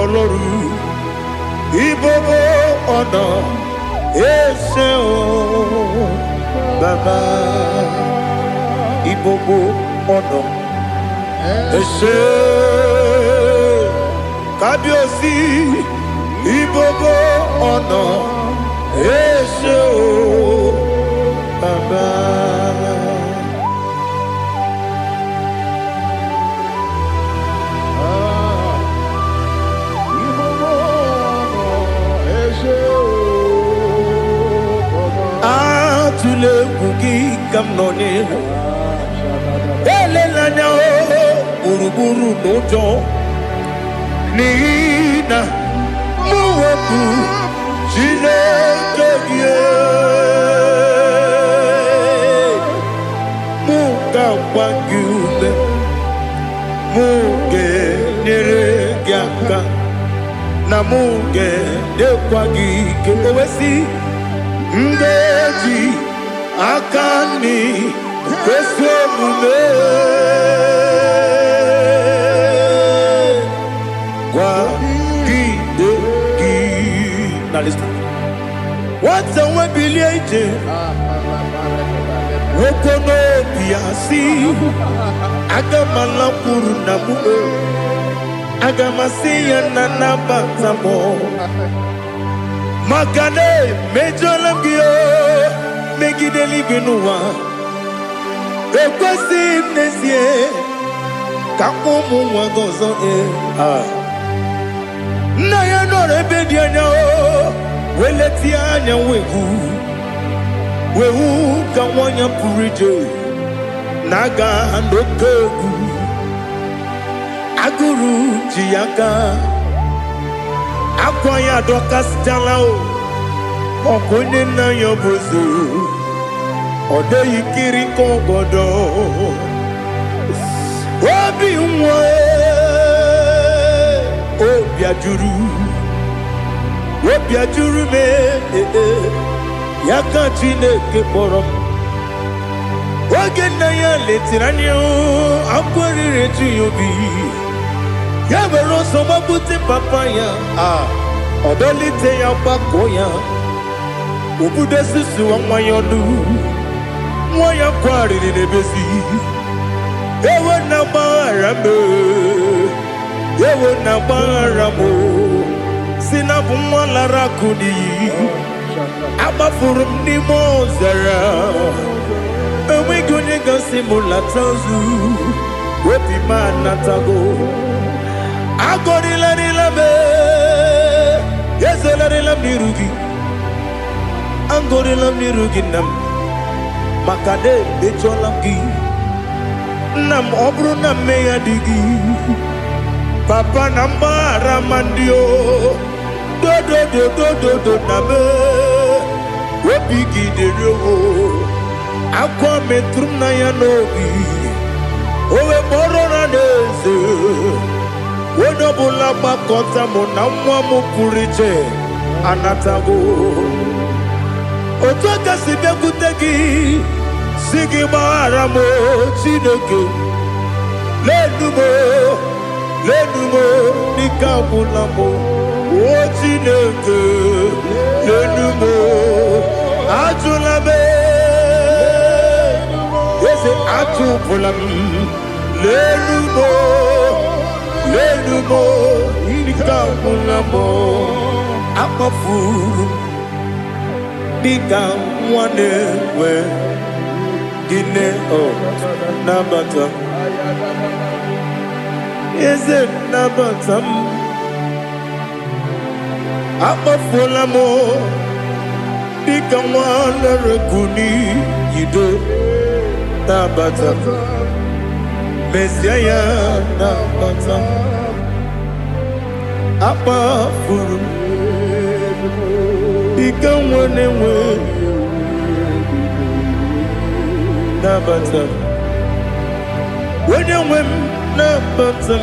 Oloru. IGBO honor. Ese Baba. IGBO honor. Ese Kabiosi. IGBO honor. Ese Baba. Atule kuki kamnone. Elelanya buruburu nojo. Nina muweku Chineke Muga wangyume Muge neregiaka Na muge dekwagike Owesi Ndeji Akani Kweso mume Now listen. What's the way biliate? Wokono biasi. Agamala kurunamu. Agamasiya nanabatamo. Makane mejolamgio. Megideli benua. Ekwasi nesie. Kakomu wagozo na ya no rebedi anya o weleti anya wehu ka wanya purije naga ndokogu aguru jiaka akwanya dokas jalao okonye na yobozu ode yikiri kogodo obi nwa Obiajuru me Yaka Chineke kpọrọ m oge nna ya letere anya akwarịrị eju ya obi Ya wero so mabuti papaya. Odolite ya bakoya. Ubude susu wa mayonu. Moya kwari ni nebesi. Ewe na barame. Ewe na baramo. Sina bumwala rakuni. Abafurum ni mozara. Ewe gonye gasimula tanzu. Wepi manatago. Agorila nilabe. Yesela nilam nirugi. Angorila nirugi nam. Makade becholamgi. Nam obru nam meya digi. Papa nambara mandio. Do nabe. Wepigi de rogo. Akwa metrum na yanogi. Owe borona neze. Wonobula bakota mona mwamu puriche. Anatago. Otoka sibe kutegi. Sigi baramo chineke. Lenumo nikabulamo. O chineke. Lenumo ajulabe. Yese ajubulam. Lenumo nikabulamo. Akafuru. Bika mwane we. Gine o nabata. Is it nabatam? Akafulamo. Bika mwane rekuni. Yido nabata. Messiah nabata. Akafuru. Bika mwane we. Nabatam. When you win Nabatam,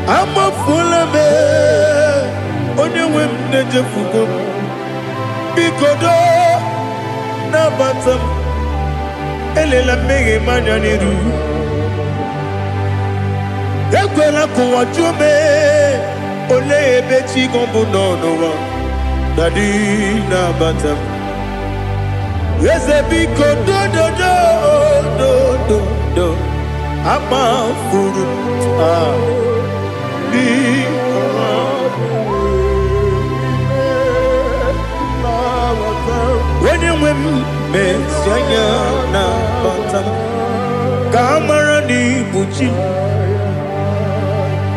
I'm a full of it. When you win the Jefuko, Bikodo Nabatam, Elela Mege Mananiru, Yakwela Kuwachume, Ole Bechi Gombuno, Daddy Nabatam. Yes, a big do. I'm a fool. When you win, Messiah,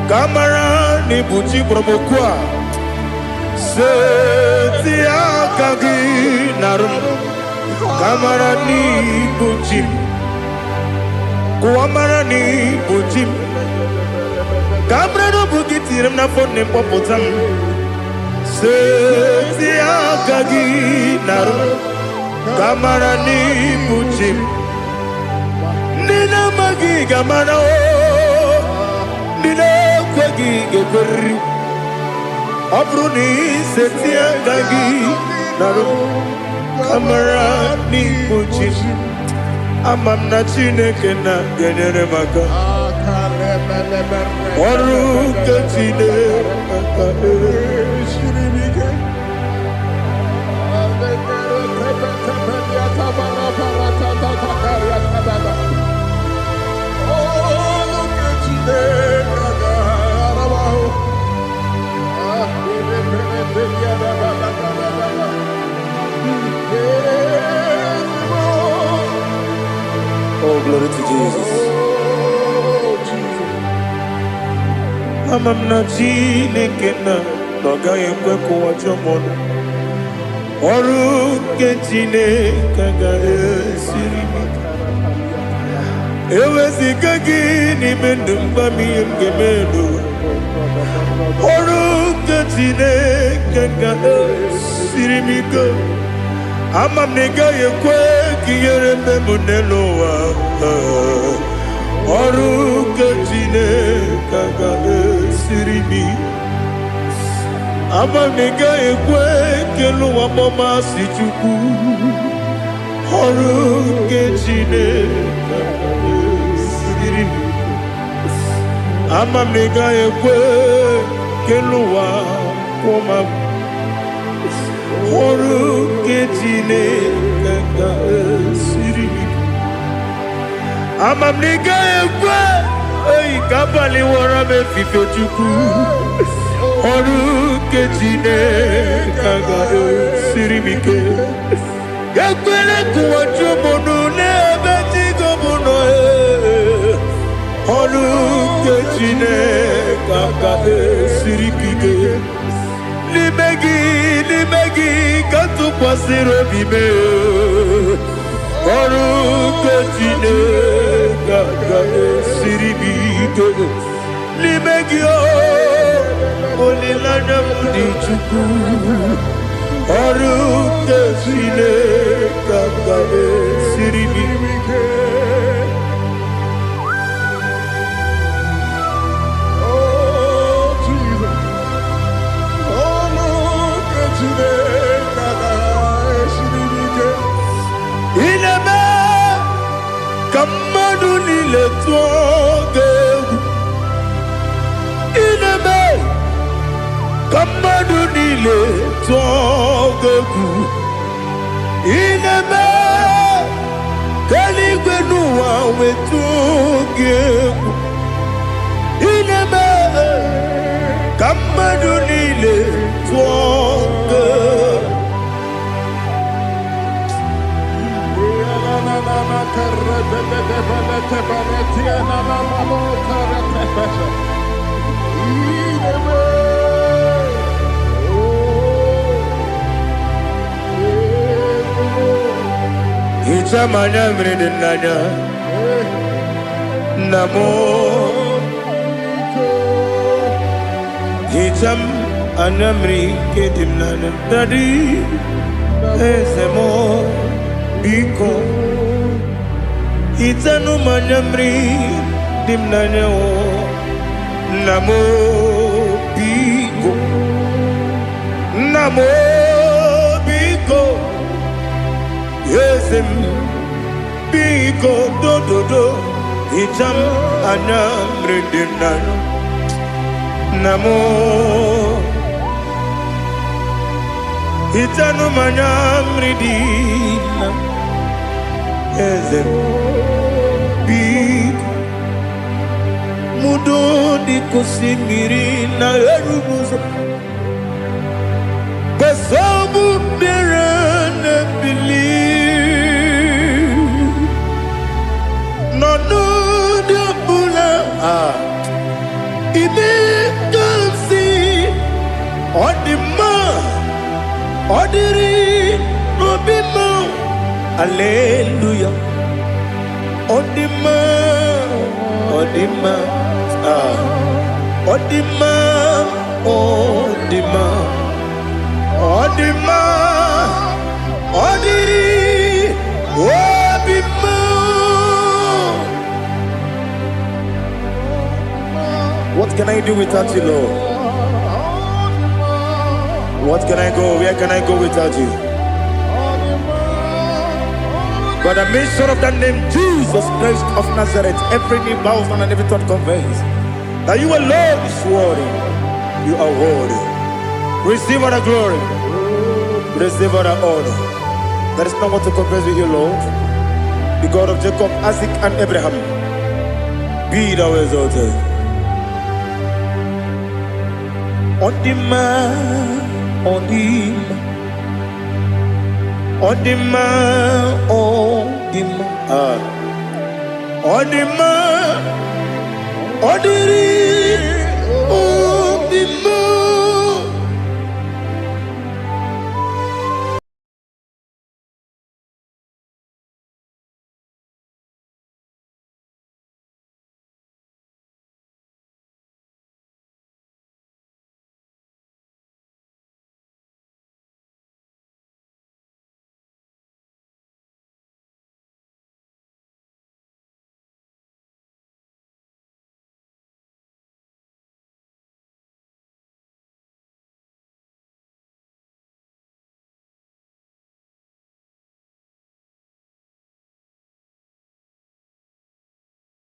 Kamara ni buchi promokwa. Setia kagi narum. Kamara ni buchim. Kuamara ni buchim. Kamara no bukitirim na phone ne popotam. Setia kagi naru. Kamara ni buchim. Nina magi kamara o. Nina kwagi gekori. Abruni setia kagi naru. Kamara ni buchim. Amam na chineke na genere maka. Oru kachine maka. Oh, glory to Jesus. Amam na chineke na noga yekwe kuwa chomono. Oru ke chineke ga esirimi. Ewe sikagi ni mendumba miyemge mendo. Oru ke chineke ga esirimi go. Amam nega yekwe kiyere mbe muneloa. Oru ke chineke ga esirimi. Amam nega yekwe kelu wamoma si chuku. Oru ke chineke ga esirimi. Amamega ekwe keluwa koma Oru ketine kaka siri Amamega ekwe Ei kabali wara me fifetuku Oru ketine kaka siri mike Yakwele kuwa chomono nebe tigo mono Oru ketine kaka siri kike Limegi katu pasiro bime Oru ketine kaka siri bike Limegi olilanya mudi chuku Oru ketine kaka siri bike Kamadu nile togeku Ineme Kaligwe nuwa wetogeku Ineme Kamadu nile togeku Itamanya mridinanya Namo Itam anamri kedimnana Dadi Ezemo Biko Itanu manyamri dimnanya Namo Biko Namo Biko Yesem Biko do Itam anamri dimnanya Namo Itanu manyamri dimnanya Yesem Biko Mudo di kusimiri na erumuzo Besobu mirane believe No de bula Ibe kansi Odima Odiri Obima Alleluia Odima Odima Odima Odima Odima Odiri Obima What can I do without you, Lord? What can I go? Where can I go without you? By the mention of that name, Jesus Christ of Nazareth, every knee bows down and every tongue confesses that you alone is worthy. You are worthy. Receive all the glory. Receive all the honor. There is no one to confess with you, Lord. The God of Jacob, Isaac, and Abraham. Be thou exalted. Odima, Odima. Odima, Odima, Odima, Odiri, Odima.